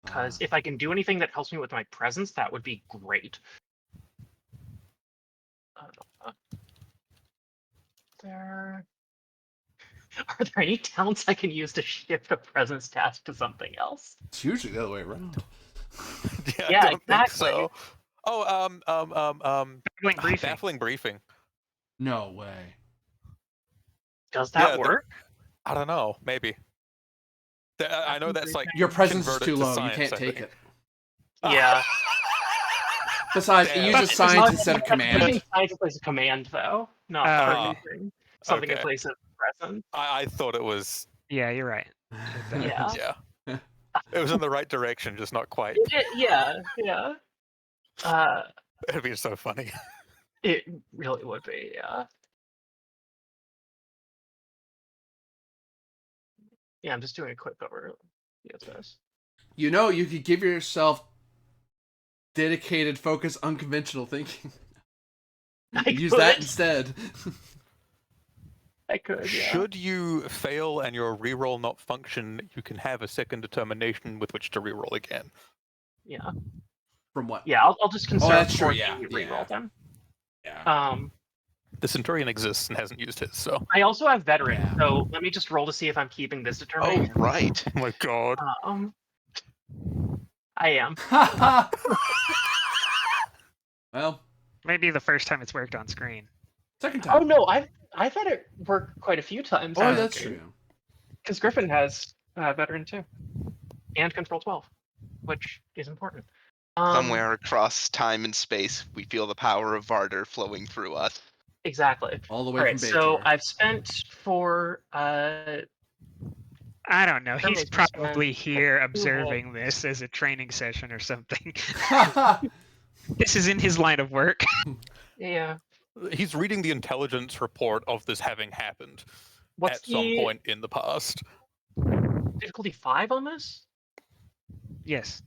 [SPEAKER 6] Because if I can do anything that helps me with my presence, that would be great. There. Are there any talents I can use to shift a presence task to something else?
[SPEAKER 1] It's usually the other way around.
[SPEAKER 6] Yeah,
[SPEAKER 3] I don't think
[SPEAKER 6] exactly.
[SPEAKER 3] so. Oh,
[SPEAKER 2] Baffling briefing.
[SPEAKER 3] baffling briefing.
[SPEAKER 1] No way.
[SPEAKER 6] Does that
[SPEAKER 3] Yeah,
[SPEAKER 6] work?
[SPEAKER 3] I don't know. Maybe. I know that's like
[SPEAKER 1] Your presence is
[SPEAKER 3] converted
[SPEAKER 1] too
[SPEAKER 3] to
[SPEAKER 1] low. You
[SPEAKER 3] science,
[SPEAKER 1] can't
[SPEAKER 3] I
[SPEAKER 1] take
[SPEAKER 3] think.
[SPEAKER 1] it.
[SPEAKER 6] Yeah.
[SPEAKER 1] Besides, it
[SPEAKER 3] Damn.
[SPEAKER 1] uses
[SPEAKER 2] But-
[SPEAKER 1] science instead of
[SPEAKER 6] Putting
[SPEAKER 1] command.
[SPEAKER 6] science in place of command, though, not
[SPEAKER 2] Oh,
[SPEAKER 6] using something in
[SPEAKER 3] Okay.
[SPEAKER 6] place of presence.
[SPEAKER 3] I thought it was.
[SPEAKER 2] Yeah, you're right. With that.
[SPEAKER 6] Yeah.
[SPEAKER 3] Yeah. It was in the right direction, just not quite.
[SPEAKER 6] Yeah.
[SPEAKER 3] It'd be so funny.
[SPEAKER 6] It really would be, yeah. Yeah, I'm just doing a quick over. Yes.
[SPEAKER 1] You know, you could give yourself dedicated, focus, unconventional thinking. Use that instead.
[SPEAKER 6] I could, yeah.
[SPEAKER 3] Should you fail and your reroll not function, you can have a second determination with which to reroll again.
[SPEAKER 6] Yeah.
[SPEAKER 1] From what?
[SPEAKER 6] Yeah, I'll just conserve
[SPEAKER 1] that's true,
[SPEAKER 6] for
[SPEAKER 1] yeah,
[SPEAKER 6] the reroll
[SPEAKER 1] yeah.
[SPEAKER 6] then.
[SPEAKER 1] Yeah.
[SPEAKER 3] The Centurion exists and hasn't used his, so.
[SPEAKER 6] I also have veteran,
[SPEAKER 1] Yeah.
[SPEAKER 6] so let me just roll to see if I'm keeping this
[SPEAKER 5] Oh,
[SPEAKER 6] determination.
[SPEAKER 5] right.
[SPEAKER 3] Oh my god.
[SPEAKER 6] I am.
[SPEAKER 1] Well,
[SPEAKER 2] Maybe the first time it's worked on screen.
[SPEAKER 1] second time.
[SPEAKER 6] Oh no, I've had it work quite a few times.
[SPEAKER 1] Oh, that's true.
[SPEAKER 6] Because Griffin has veteran too, and control 12, which is important.
[SPEAKER 5] Somewhere across time and space, we feel the power of Varder flowing through us.
[SPEAKER 6] Exactly.
[SPEAKER 1] All the way
[SPEAKER 6] All
[SPEAKER 1] from
[SPEAKER 6] right, so
[SPEAKER 1] Bator.
[SPEAKER 6] I've spent for
[SPEAKER 2] I don't know. He's
[SPEAKER 6] Determination
[SPEAKER 2] probably
[SPEAKER 6] spend.
[SPEAKER 2] here observing this as a training session or something.
[SPEAKER 1] Yeah.
[SPEAKER 2] This is in his line of work.
[SPEAKER 6] Yeah.
[SPEAKER 3] He's reading the intelligence report of this having happened
[SPEAKER 6] What's
[SPEAKER 3] at some
[SPEAKER 6] the
[SPEAKER 3] point in the past.
[SPEAKER 6] difficulty 5 on this?
[SPEAKER 2] Yes.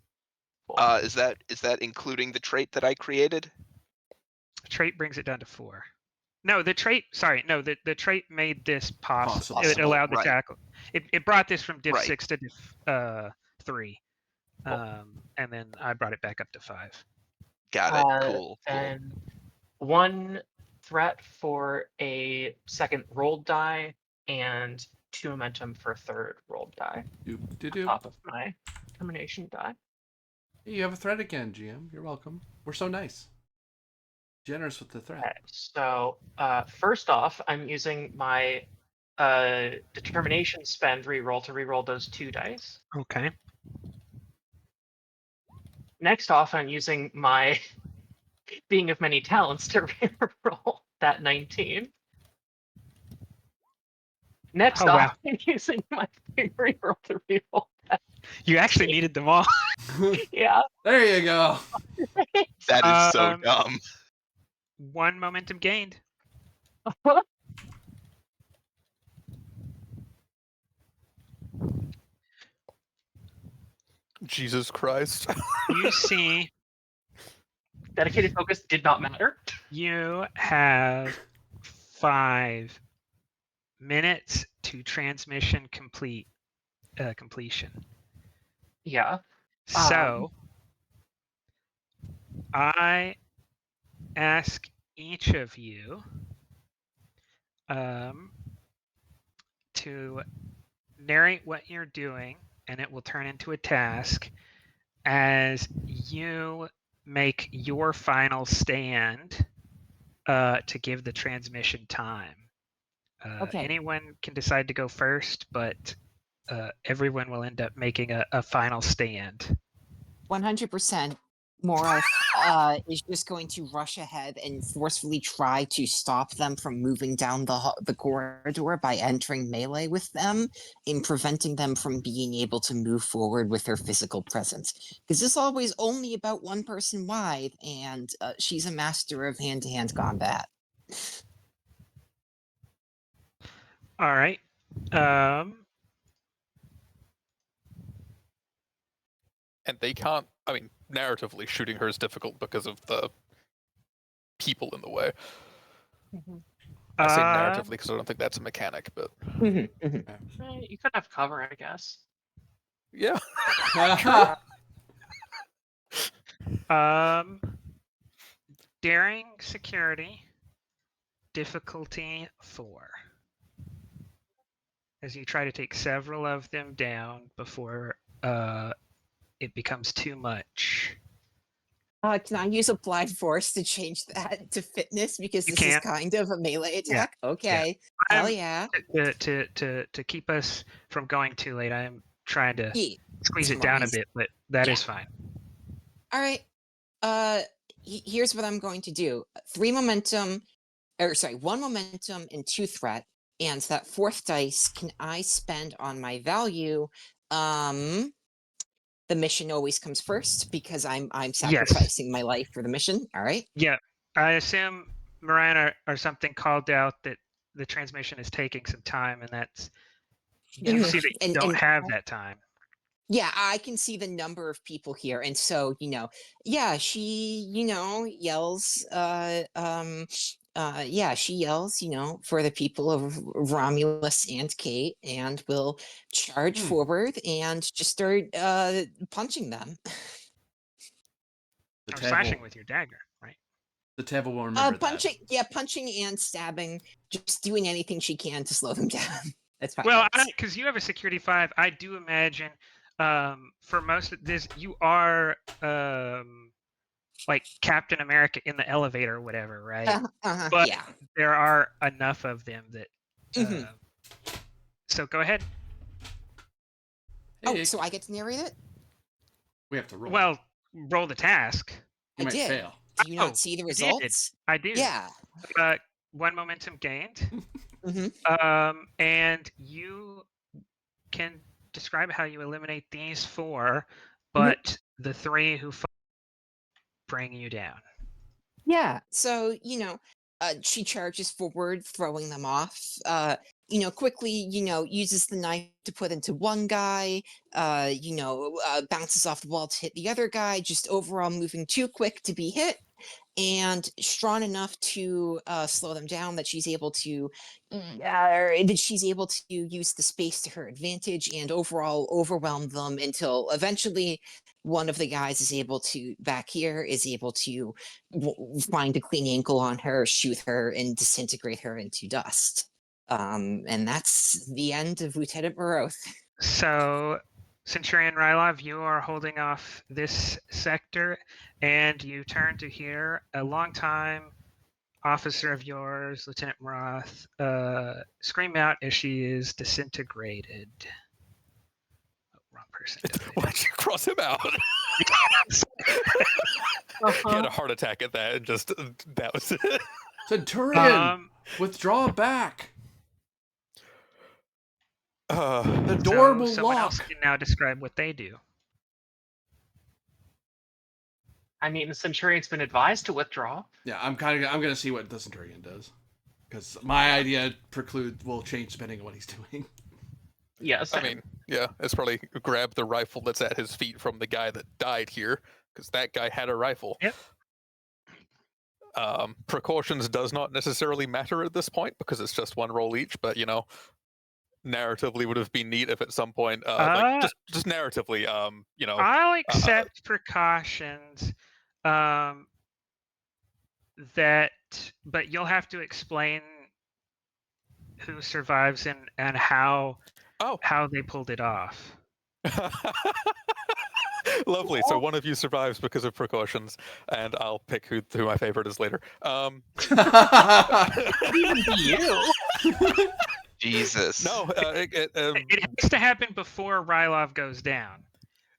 [SPEAKER 5] Is that including the trait that I created?
[SPEAKER 2] Trait brings it down to 4. No, the trait. Sorry, no. The trait made this possible. It
[SPEAKER 5] Possible,
[SPEAKER 2] allowed the
[SPEAKER 5] right.
[SPEAKER 2] tackle. It brought this from diff
[SPEAKER 5] Right.
[SPEAKER 2] 6 to diff 3, and then I brought it back up to 5.
[SPEAKER 5] Got it. Cool.
[SPEAKER 6] And 1 threat for a second rolled die, and 2 momentum for a third rolled die.
[SPEAKER 1] Doop-de-doop.
[SPEAKER 6] Top of my determination die.
[SPEAKER 1] Hey, you have a threat again, GM. You're welcome. We're so nice. Generous with the threat.
[SPEAKER 6] Okay, so first off, I'm using my determination spend reroll to reroll those 2 dice.
[SPEAKER 2] Okay.
[SPEAKER 6] Next off, I'm using my being of many talents to reroll that 19. Next
[SPEAKER 2] Oh,
[SPEAKER 6] off,
[SPEAKER 2] wow.
[SPEAKER 6] I'm using my reroll to reroll that.
[SPEAKER 2] You actually needed them all.
[SPEAKER 6] Yeah.
[SPEAKER 1] There you go.
[SPEAKER 5] That is so
[SPEAKER 2] Um,
[SPEAKER 5] dumb.
[SPEAKER 2] 1 momentum gained.
[SPEAKER 3] Jesus Christ.
[SPEAKER 2] You see,
[SPEAKER 6] Dedicated focus did not matter.
[SPEAKER 2] you have 5 minutes to transmission completion.
[SPEAKER 6] Yeah.
[SPEAKER 2] So I ask each of you to narrate what you're doing, and it will turn into a task as you make your final stand to give the transmission time.
[SPEAKER 4] Okay.
[SPEAKER 2] Anyone can decide to go first, but everyone will end up making a final stand.
[SPEAKER 4] 100%. Morith is just going to rush ahead and forcefully try to stop them from moving down the corridor by entering melee with them and preventing them from being able to move forward with her physical presence. Because this is always only about one person wide, and she's a master of hand-to-hand combat.
[SPEAKER 2] All right.
[SPEAKER 3] And they can't, I mean, narratively, shooting her is difficult because of the people in the way. I say narratively because I don't think that's a mechanic, but
[SPEAKER 6] You could have cover, I guess.
[SPEAKER 3] yeah.
[SPEAKER 2] Daring security, difficulty 4. As you try to take several of them down before it becomes too much.
[SPEAKER 4] Can I use applied force to change that to fitness because
[SPEAKER 2] You
[SPEAKER 4] this is
[SPEAKER 2] can.
[SPEAKER 4] kind of a melee attack? Okay.
[SPEAKER 2] I'm-
[SPEAKER 4] Hell yeah.
[SPEAKER 2] To keep us from going too late, I'm trying to
[SPEAKER 4] Yeah.
[SPEAKER 2] squeeze it
[SPEAKER 4] Smart
[SPEAKER 2] down a
[SPEAKER 4] reason.
[SPEAKER 2] bit, but that
[SPEAKER 4] Yeah.
[SPEAKER 2] is fine.
[SPEAKER 4] All right. Here's what I'm going to do. 1 momentum and 2 threat, and that 4th dice can I spend on my value. The mission always comes first because I'm sacrificing my life for the mission. All right.
[SPEAKER 2] Yeah, I assume Miranda or something called out that the transmission is taking some time, and that's you see that you don't have that time.
[SPEAKER 4] Yeah, I can see the number of people here, and so yeah, she yells. Yeah, she yells, for the people of Romulus and Kate, and will charge forward and just start punching them.
[SPEAKER 2] Or slashing with your dagger, right?
[SPEAKER 1] The table will remember
[SPEAKER 4] punching,
[SPEAKER 1] that.
[SPEAKER 4] yeah, punching and stabbing, just doing anything she can to slow them down. That's fine.
[SPEAKER 2] Well, because you have a security 5, I do imagine for most of this, you are like Captain America in the elevator or whatever, right? But
[SPEAKER 4] yeah,
[SPEAKER 2] there are enough of them that. So go ahead.
[SPEAKER 4] Hey, so I get to narrate it?
[SPEAKER 1] We have to roll.
[SPEAKER 2] Well, roll the task.
[SPEAKER 1] You might fail.
[SPEAKER 4] Do you not see the results?
[SPEAKER 2] I do.
[SPEAKER 4] Yeah.
[SPEAKER 2] 1 momentum gained. And you can describe how you eliminate these 4, but the 3 who bring you down.
[SPEAKER 4] Yeah. So she charges forward, throwing them off. quickly, uses the knife to put into one guy, bounces off the wall to hit the other guy, just overall moving too quick to be hit, and strong enough to slow them down that she's able to use the space to her advantage and overall overwhelm them until eventually one of the guys is able to find a clean ankle on her, shoot her, and disintegrate her into dust. And that's the end of Lieutenant Moroth.
[SPEAKER 2] So, Centurion Rylov, you are holding off this sector, and you turn to hear a longtime officer of yours, Lieutenant Moroth, scream out as she is disintegrated. Oh, wrong person.
[SPEAKER 3] Why'd you cross him out? He had a heart attack at that, and just that was it.
[SPEAKER 1] Centurion, withdraw back. The door
[SPEAKER 2] So
[SPEAKER 1] will
[SPEAKER 2] someone
[SPEAKER 1] lock.
[SPEAKER 2] else can now describe what they do.
[SPEAKER 6] I mean, the Centurion's been advised to withdraw.
[SPEAKER 1] Yeah, I'm gonna see what the Centurion does, because my idea will change depending on what he's doing.
[SPEAKER 6] Yes.
[SPEAKER 3] I mean, yeah, it's probably grab the rifle that's at his feet from the guy that died here, because that guy had a rifle.
[SPEAKER 2] Yep.
[SPEAKER 3] Precautions does not necessarily matter at this point because it's just one roll each, but narratively would have been neat if at some point, just narratively,
[SPEAKER 2] I'll accept precautions, but you'll have to explain who survives and how they pulled it off.
[SPEAKER 3] Lovely. So one of you survives because of precautions, and I'll pick who my favorite is later.
[SPEAKER 6] Even you.
[SPEAKER 5] Jesus.
[SPEAKER 3] No,
[SPEAKER 2] It has to happen before Rylov goes down.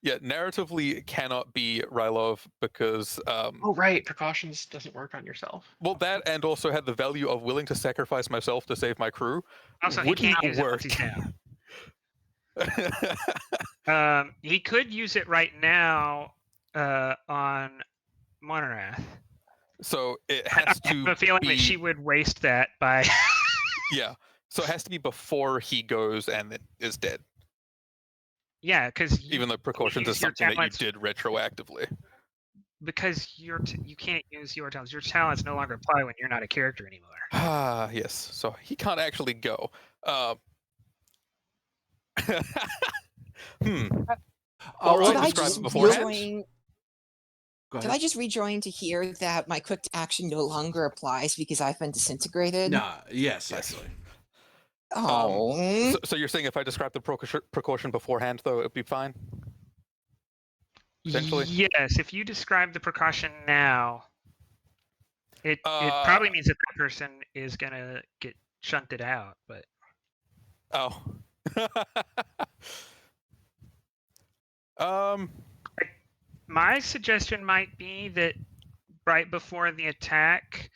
[SPEAKER 3] Yeah, narratively cannot be Rylov because
[SPEAKER 6] Oh right, precautions doesn't work on yourself.
[SPEAKER 3] well, that and also had the value of willing to sacrifice myself to save my crew.
[SPEAKER 2] Also, he can't use it once he's down. He could use it right now on Monorath.
[SPEAKER 3] So it has to
[SPEAKER 2] I have a feeling that she would waste that by.
[SPEAKER 3] Yeah. So it has to be before he goes and it is dead.
[SPEAKER 2] Yeah, because
[SPEAKER 3] even though precautions is something that you did retroactively.
[SPEAKER 2] Because you can't use your talents. Your talents no longer apply when you're not a character anymore.
[SPEAKER 3] Ah, yes. So he can't actually go. Or
[SPEAKER 4] Did
[SPEAKER 3] I describe it beforehand.
[SPEAKER 4] Did I just rejoin to hear that my quick action no longer applies because I've been disintegrated?
[SPEAKER 1] Nah, yes, actually.
[SPEAKER 4] Oh.
[SPEAKER 3] So you're saying if I describe the precaution beforehand, though, it'd be fine? Essentially?
[SPEAKER 2] Yes, if you describe the precaution now, it probably means that the person is going to get shunted out, but...
[SPEAKER 3] Oh.
[SPEAKER 2] My suggestion might be that right before the attack,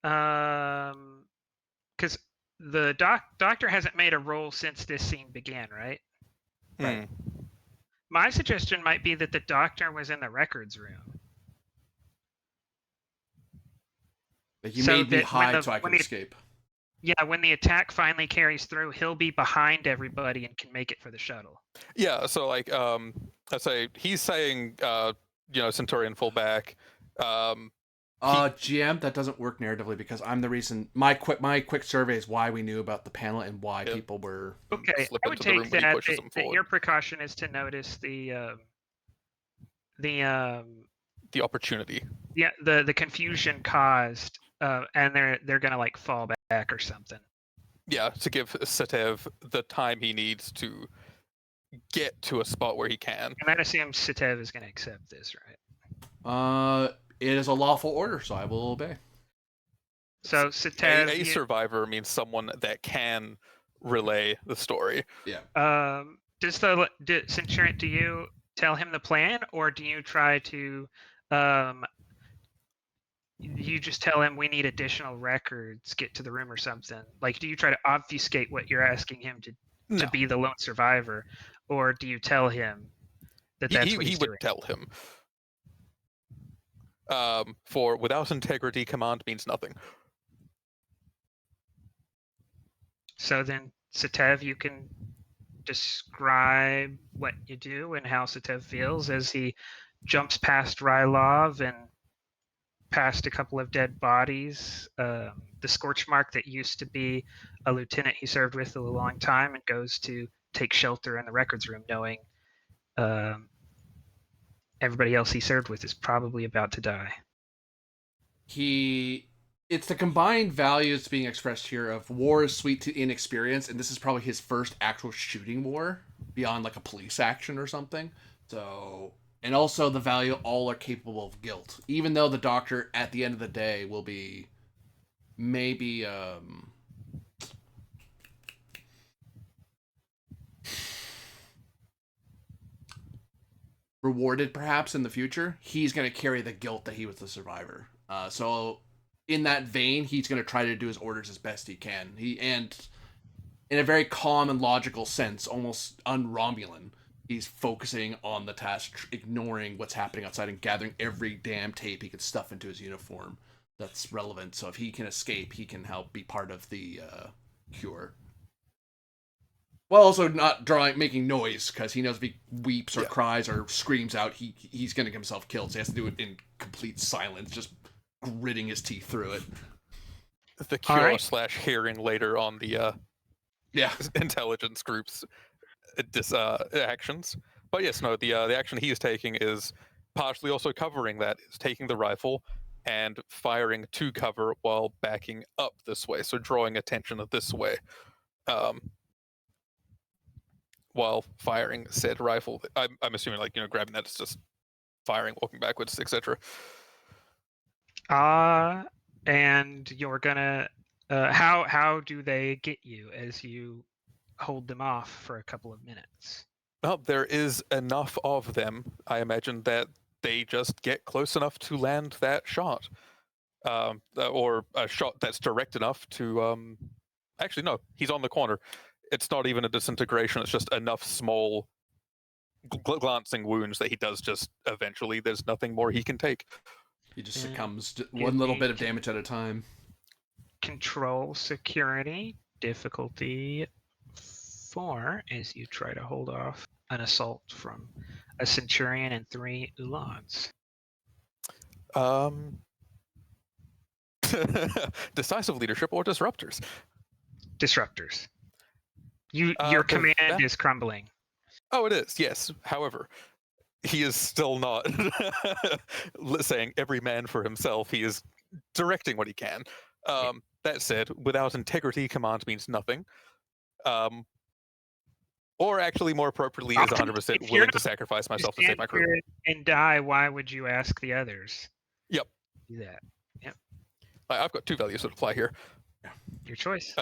[SPEAKER 2] because the doctor hasn't made a roll since this scene began, right?
[SPEAKER 3] Right.
[SPEAKER 2] My suggestion might be that the doctor was in the records room.
[SPEAKER 1] Like he made me hide so I could escape.
[SPEAKER 2] Yeah, when the attack finally carries through, he'll be behind everybody and can make it for the shuttle.
[SPEAKER 3] Yeah, so like, let's say he's saying, Centurion fullback.
[SPEAKER 1] GM, that doesn't work narratively because I'm the reason. My quick survey is why we knew about the panel and why people were.
[SPEAKER 2] Okay, I would take that your precaution is to notice the
[SPEAKER 3] opportunity.
[SPEAKER 2] Yeah, the confusion caused, and they're gonna like fall back or something.
[SPEAKER 3] Yeah, to give Satev the time he needs to get to a spot where he can.
[SPEAKER 2] And that assumes Satev is gonna accept this, right?
[SPEAKER 1] It is a lawful order, so I will obey.
[SPEAKER 2] So Satev,
[SPEAKER 3] a survivor means someone that can relay the story.
[SPEAKER 1] Yeah.
[SPEAKER 2] Centurion, do you tell him the plan, or do you try to, you just tell him we need additional records, get to the room or something? Like, do you try to obfuscate what you're asking him to be the lone survivor, or do you tell him that that's what he's doing?
[SPEAKER 3] He would tell him. For without integrity, command means nothing.
[SPEAKER 2] So then, Satev, you can describe what you do and how Satev feels as he jumps past Rylov and past a couple of dead bodies. The scorch mark that used to be a lieutenant he served with a long time, and goes to take shelter in the records room, knowing everybody else he served with is probably about to die.
[SPEAKER 1] It's the combined values being expressed here of war is sweet to inexperience, and this is probably his first actual shooting war beyond like a police action or something. So, and also the value all are capable of guilt, even though the doctor at the end of the day will be maybe rewarded perhaps in the future. He's going to carry the guilt that he was the survivor. So in that vein, he's going to try to do his orders as best he can. And in a very calm and logical sense, almost un-Romulan, he's focusing on the task, ignoring what's happening outside and gathering every damn tape he could stuff into his uniform that's relevant. So if he can escape, he can help be part of the cure. While also not making noise, because he knows if he weeps or cries or screams out, he's going to get himself killed. So he has to do it in complete silence, just gritting his teeth through it.
[SPEAKER 3] The cure / hearing later on the intelligence group's actions. But yes, no, the action he is taking is partially also covering that. Is taking the rifle and firing to cover while backing up this way, so drawing attention this way. While firing said rifle, I'm assuming grabbing that is just firing, walking backwards, etc.
[SPEAKER 2] And you're gonna how do they get you as you hold them off for a couple of minutes?
[SPEAKER 3] Well, there is enough of them, I imagine, that they just get close enough to land that shot, or a shot that's direct enough to. Actually, no, he's on the corner. It's not even a disintegration. It's just enough small glancing wounds that he does just eventually. There's nothing more he can take.
[SPEAKER 1] He just succumbs to one little bit of damage at a time.
[SPEAKER 2] Control security difficulty 4 as you try to hold off an assault from a Centurion and 3 Ulans.
[SPEAKER 3] Decisive leadership or disruptors?
[SPEAKER 2] Disruptors. Your command is crumbling.
[SPEAKER 3] Oh, it is, yes. However, he is still not saying every man for himself. He is directing what he can. That said, without integrity, command means nothing. Or actually, more appropriately, is 100% willing to sacrifice myself to save my crew.
[SPEAKER 2] And die, why would you ask the others?
[SPEAKER 3] Yep.
[SPEAKER 2] Do that. Yep.
[SPEAKER 3] I've got 2 values that apply here.
[SPEAKER 2] Your choice.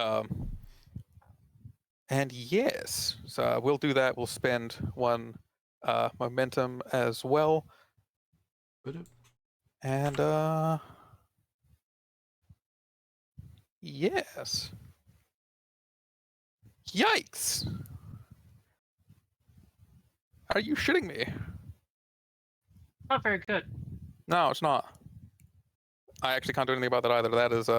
[SPEAKER 3] And yes, so we'll do that. We'll spend 1 momentum as well. And yes. Yikes! Are you shitting me?
[SPEAKER 6] Not very good.
[SPEAKER 3] No, it's not. I actually can't do anything about that either. That is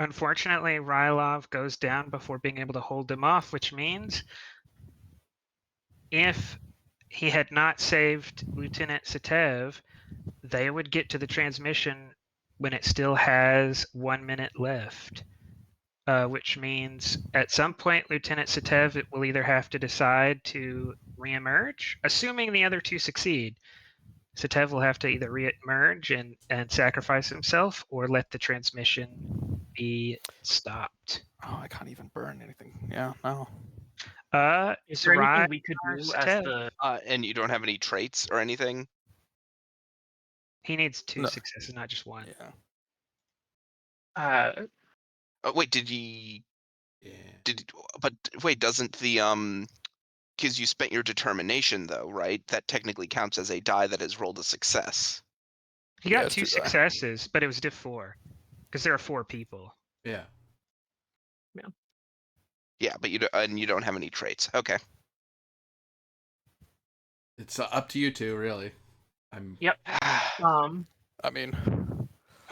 [SPEAKER 2] Unfortunately, Rylov goes down before being able to hold them off, which means if he had not saved Lieutenant Satev, they would get to the transmission when it still has 1 minute left, which means at some point, Lieutenant Satev will either have to decide to reemerge, assuming the other 2 succeed. Satev will have to either re-emerge and sacrifice himself, or let the transmission be stopped.
[SPEAKER 3] Oh, I can't even burn anything. Yeah, no.
[SPEAKER 6] Is there anything we could do as the...
[SPEAKER 5] And you don't have any traits or anything?
[SPEAKER 2] He needs 2 successes, not just 1.
[SPEAKER 3] Yeah.
[SPEAKER 5] Wait, did he... Yeah. But wait, doesn't the... Because you spent your determination, though, right? That technically counts as a die that has rolled a success.
[SPEAKER 2] He got 2 successes, but it was diff 4. Because there are 4 people.
[SPEAKER 1] Yeah.
[SPEAKER 5] Yeah, but you don't have any traits. Okay.
[SPEAKER 1] It's up to you 2, really.
[SPEAKER 6] Yep.
[SPEAKER 3] I mean,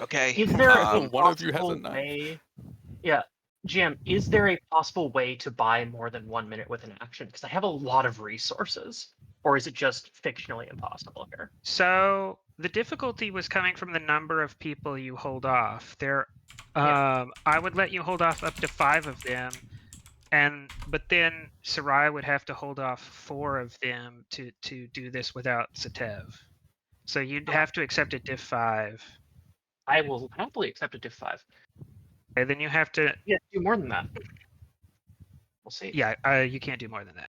[SPEAKER 5] Okay.
[SPEAKER 6] Is there a
[SPEAKER 3] One of you has a
[SPEAKER 6] possible
[SPEAKER 3] knife.
[SPEAKER 6] way? Yeah, GM, is there a possible way to buy more than 1 minute with an action? Because I have a lot of resources. Or is it just fictionally impossible here?
[SPEAKER 2] So the difficulty was coming from the number of people you hold off. I would let you hold off up to 5 of them, but then Sarai would have to hold off 4 of them to do this without Satev. So you'd have to accept a diff 5.
[SPEAKER 6] I will happily accept a diff 5.
[SPEAKER 2] Okay, then you have to.
[SPEAKER 6] Yeah, do more than that. We'll see.
[SPEAKER 2] Yeah, you can't do more than that.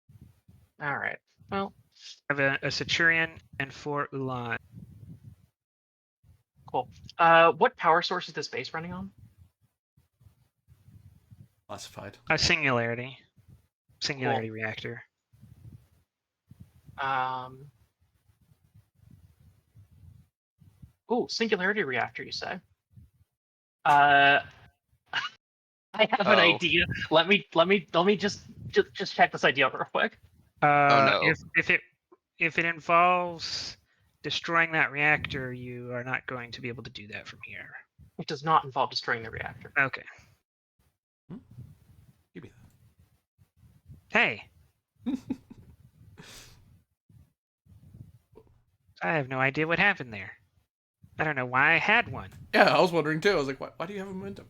[SPEAKER 6] All right. Well,
[SPEAKER 2] I have a Centurion and 4 Ulan.
[SPEAKER 6] cool. What power source is this base running on?
[SPEAKER 1] Classified.
[SPEAKER 2] A Singularity reactor.
[SPEAKER 6] Oh, Singularity reactor, you say? I have an idea. Let me just check this idea real quick.
[SPEAKER 5] No.
[SPEAKER 2] If it involves destroying that reactor, you are not going to be able to do that from here.
[SPEAKER 6] It does not involve destroying the reactor.
[SPEAKER 2] Okay.
[SPEAKER 1] Give me
[SPEAKER 2] Hey,
[SPEAKER 1] that.
[SPEAKER 2] I have no idea what happened there. I don't know why I had one.
[SPEAKER 1] Yeah, I was wondering too. I was like, why do you have a momentum?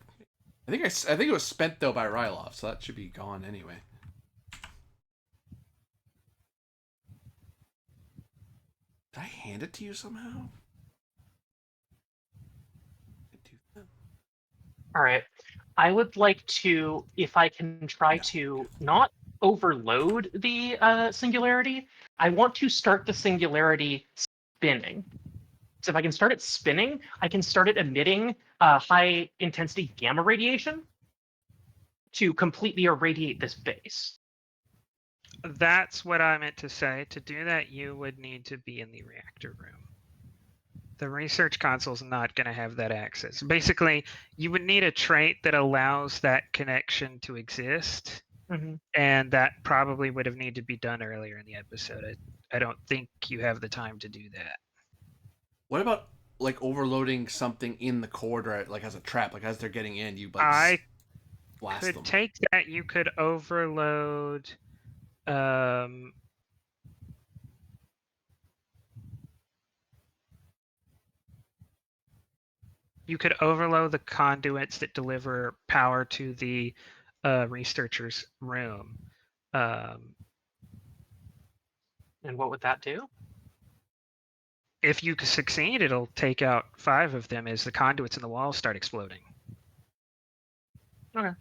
[SPEAKER 1] I think it was spent though by Rylov, so that should be gone anyway. Did I hand it to you somehow?
[SPEAKER 6] All right. I would like to, if I can try to not overload the singularity, I want to start the singularity spinning. So if I can start it spinning, I can start it emitting high intensity gamma radiation to completely irradiate this base.
[SPEAKER 2] That's what I meant to say. To do that, you would need to be in the reactor room. The research console's not going to have that access. Basically, you would need a trait that allows that connection to exist, and that probably would have needed to be done earlier in the episode. I don't think you have the time to do that.
[SPEAKER 1] What about like overloading something in the corridor, like as a trap, like as they're getting in, you like
[SPEAKER 2] I
[SPEAKER 1] blast
[SPEAKER 2] could
[SPEAKER 1] them?
[SPEAKER 2] take that. You could overload. You could overload the conduits that deliver power to the researcher's room.
[SPEAKER 6] And what would that do?
[SPEAKER 2] If you succeed, it'll take out 5 of them as the conduits in the walls start exploding.
[SPEAKER 6] Okay.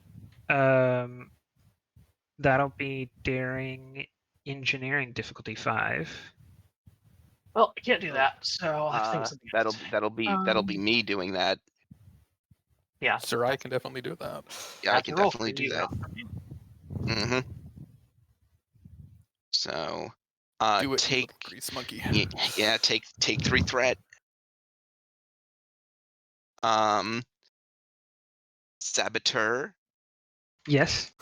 [SPEAKER 2] That'll be daring engineering difficulty 5.
[SPEAKER 6] Well, I can't do that, so I'll have to think of something else.
[SPEAKER 5] That'll be me doing that.
[SPEAKER 6] Yeah.
[SPEAKER 3] Sarai can definitely do that.
[SPEAKER 5] Yeah, I can
[SPEAKER 6] roll
[SPEAKER 5] definitely
[SPEAKER 6] for
[SPEAKER 5] do
[SPEAKER 6] you,
[SPEAKER 5] that.
[SPEAKER 6] not for me.
[SPEAKER 5] Mm-hmm. So,
[SPEAKER 3] Do it,
[SPEAKER 5] take
[SPEAKER 3] grease monkey.
[SPEAKER 5] yeah, take 3 threat. Saboteur.
[SPEAKER 2] Yes.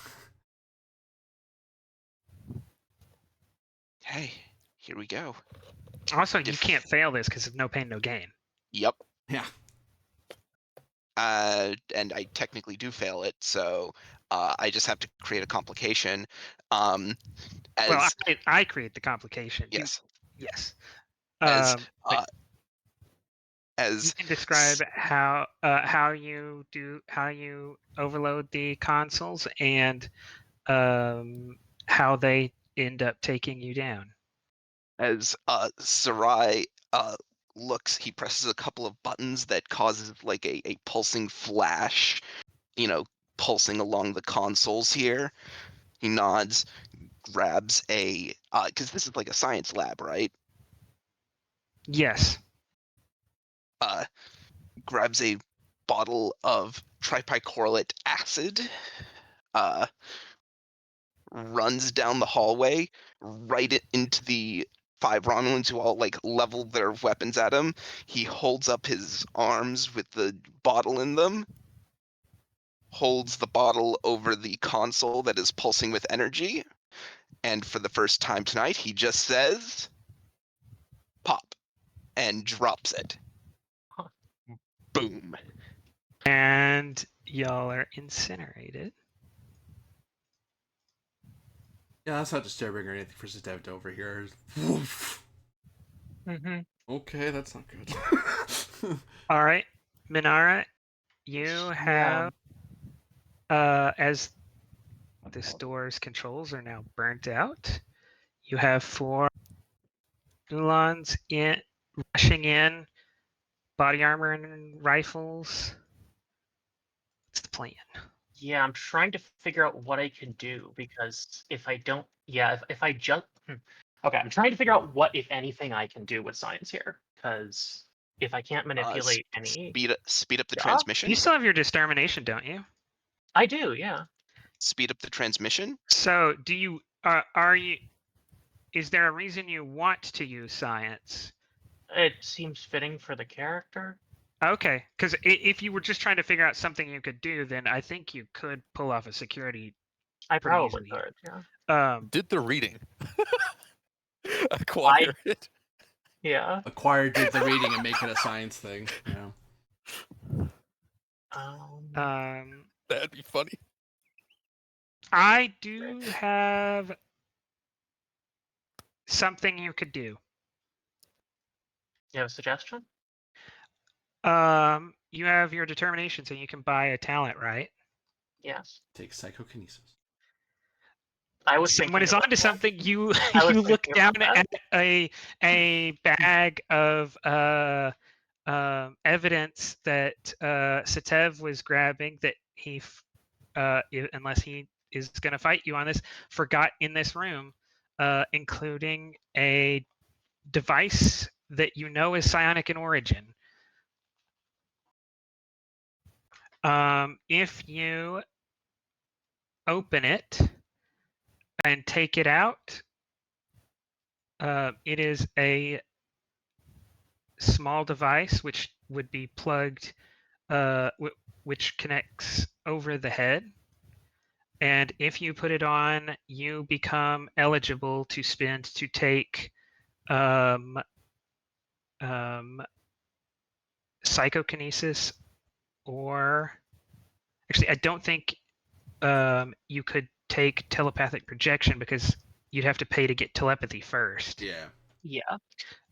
[SPEAKER 5] Hey, here we go.
[SPEAKER 2] Also, you can't fail this because of no pain, no gain.
[SPEAKER 5] Yep.
[SPEAKER 1] Yeah.
[SPEAKER 5] And I technically do fail it, so I just have to create a complication.
[SPEAKER 2] Well, I create the complication.
[SPEAKER 5] Yes.
[SPEAKER 2] Yes.
[SPEAKER 5] As
[SPEAKER 2] you can describe how you overload the consoles and how they end up taking you down.
[SPEAKER 5] As Sarai looks, he presses a couple of buttons that causes like a pulsing flash, pulsing along the consoles here. He nods, grabs a because this is like a science lab, right?
[SPEAKER 2] Yes.
[SPEAKER 5] Grabs a bottle of tripicorolate acid, runs down the hallway right into the 5 Romulans who all like level their weapons at him. He holds up his arms with the bottle in them, holds the bottle over the console that is pulsing with energy, and for the first time tonight, he just says, "Pop," and drops it. Boom.
[SPEAKER 2] And y'all are incinerated.
[SPEAKER 1] Yeah, that's not disturbing or anything for Stev over here. Woof.
[SPEAKER 6] Mm-hmm.
[SPEAKER 1] Okay, that's not good.
[SPEAKER 2] All right, Minara, you have as the store's controls are now burnt out. You have 4 Ulans rushing in, body armor and rifles. What's the plan?
[SPEAKER 6] Yeah, I'm trying to figure out what I can do because if I don't, if I just, okay, I'm trying to figure out what, if anything, I can do with science here because if I can't manipulate any,
[SPEAKER 5] Speed up the
[SPEAKER 6] Yeah.
[SPEAKER 5] transmission.
[SPEAKER 2] You still have your determination, don't you?
[SPEAKER 6] I do, yeah.
[SPEAKER 5] Speed up the transmission.
[SPEAKER 2] So, do you are you? Is there a reason you want to use science?
[SPEAKER 6] It seems fitting for the character.
[SPEAKER 2] Okay, because if you were just trying to figure out something you could do, then I think you could pull off a security.
[SPEAKER 6] I
[SPEAKER 2] Pretty
[SPEAKER 6] probably
[SPEAKER 2] easily.
[SPEAKER 6] could, yeah.
[SPEAKER 3] Did the reading. Acquire it.
[SPEAKER 6] Yeah.
[SPEAKER 1] Acquire did the reading and make it a science thing. Yeah.
[SPEAKER 3] That'd be funny.
[SPEAKER 2] I do have something you could do.
[SPEAKER 6] You have a suggestion?
[SPEAKER 2] You have your determination, so you can buy a talent, right?
[SPEAKER 6] Yes.
[SPEAKER 1] Take psychokinesis.
[SPEAKER 6] I was
[SPEAKER 2] Someone is
[SPEAKER 6] thinking
[SPEAKER 2] onto
[SPEAKER 6] about
[SPEAKER 2] something. You
[SPEAKER 6] I was
[SPEAKER 2] you look
[SPEAKER 6] thinking
[SPEAKER 2] down
[SPEAKER 6] about
[SPEAKER 2] at a bag of evidence that Satev was grabbing that he, unless he is going to fight you on this, forgot in this room, including a device that you know is psionic in origin. If you open it and take it out, it is a small device which would be plugged, which connects over the head. And if you put it on, you become eligible to spend to take psychokinesis, or actually, I don't think you could take telepathic projection because you'd have to pay to get telepathy first.
[SPEAKER 1] Yeah.
[SPEAKER 6] Yeah.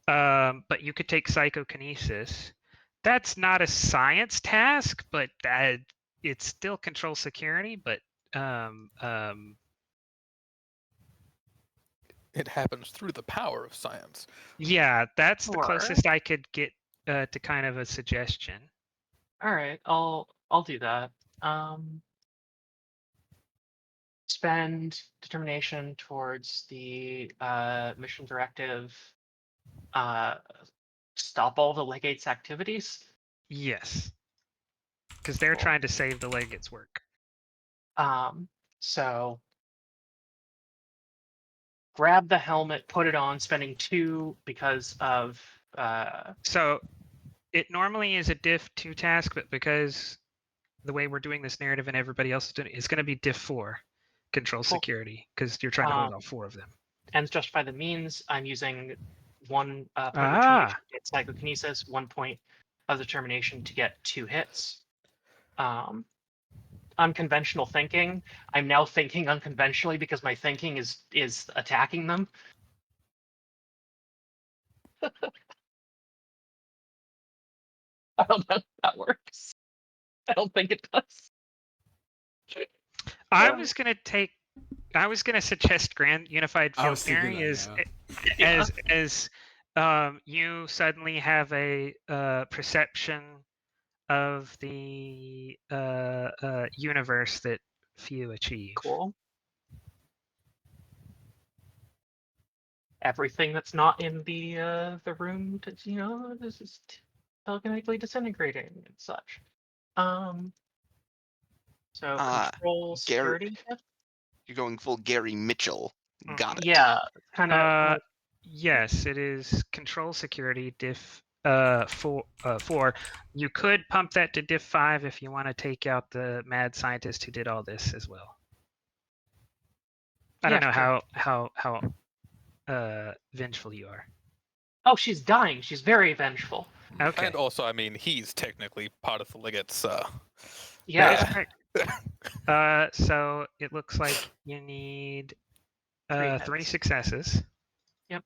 [SPEAKER 2] But you could take psychokinesis. That's not a science task, but it's still control security. But
[SPEAKER 3] It happens through the power of science.
[SPEAKER 2] yeah, that's the
[SPEAKER 6] Sure.
[SPEAKER 2] closest I could get to kind of a suggestion.
[SPEAKER 6] All right, I'll do that. Spend determination towards the mission directive. Stop all the legate's activities.
[SPEAKER 2] Yes, because they're
[SPEAKER 6] Cool.
[SPEAKER 2] trying to save the legate's work.
[SPEAKER 6] So grab the helmet, put it on, spending 2 because of
[SPEAKER 2] So it normally is a diff 2 task, but because the way we're doing this narrative and everybody else is doing it, it's going to be diff 4, control
[SPEAKER 6] Cool.
[SPEAKER 2] security, because you're trying to hold all 4 of them.
[SPEAKER 6] and justify the means. I'm using 1 point of determination to get psychokinesis, 1 point of determination to get 2 hits. Unconventional thinking. I'm now thinking unconventionally because my thinking is attacking them. I don't know if that works. I don't think it does.
[SPEAKER 2] I was going to suggest grand unified
[SPEAKER 1] I
[SPEAKER 2] field
[SPEAKER 1] was thinking
[SPEAKER 2] theory
[SPEAKER 1] that,
[SPEAKER 2] as you suddenly have a perception of the universe that few achieve.
[SPEAKER 6] Cool. Everything that's not in the room, this is telekinetically disintegrating and such. So control security.
[SPEAKER 5] You're going full Gary Mitchell. Got it.
[SPEAKER 6] Yeah, kind of.
[SPEAKER 2] Yes, it is control security diff 4. You could pump that to diff 5 if you want to take out the mad scientist who did all this as well. I don't know
[SPEAKER 6] sure.
[SPEAKER 2] how vengeful you are.
[SPEAKER 6] Oh, she's dying. She's very vengeful.
[SPEAKER 2] Okay.
[SPEAKER 3] And also, I mean, he's technically part of the Ligate's.
[SPEAKER 6] Yeah.
[SPEAKER 2] That is correct. So it looks like you need 3
[SPEAKER 6] hits.
[SPEAKER 2] successes.
[SPEAKER 6] Yep.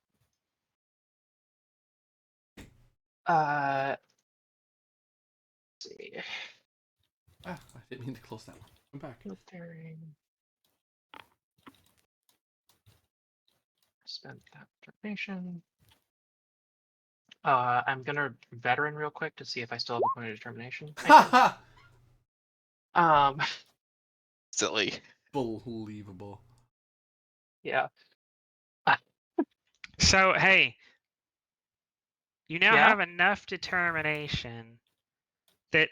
[SPEAKER 6] Let's see.
[SPEAKER 1] I didn't mean to close that one. I'm back.
[SPEAKER 6] Spend that determination. I'm gonna veteran real quick to see if I still have a point of determination.
[SPEAKER 5] Silly.
[SPEAKER 1] Believable.
[SPEAKER 6] Yeah.
[SPEAKER 2] So hey, you now
[SPEAKER 6] Yeah?
[SPEAKER 2] have enough determination that,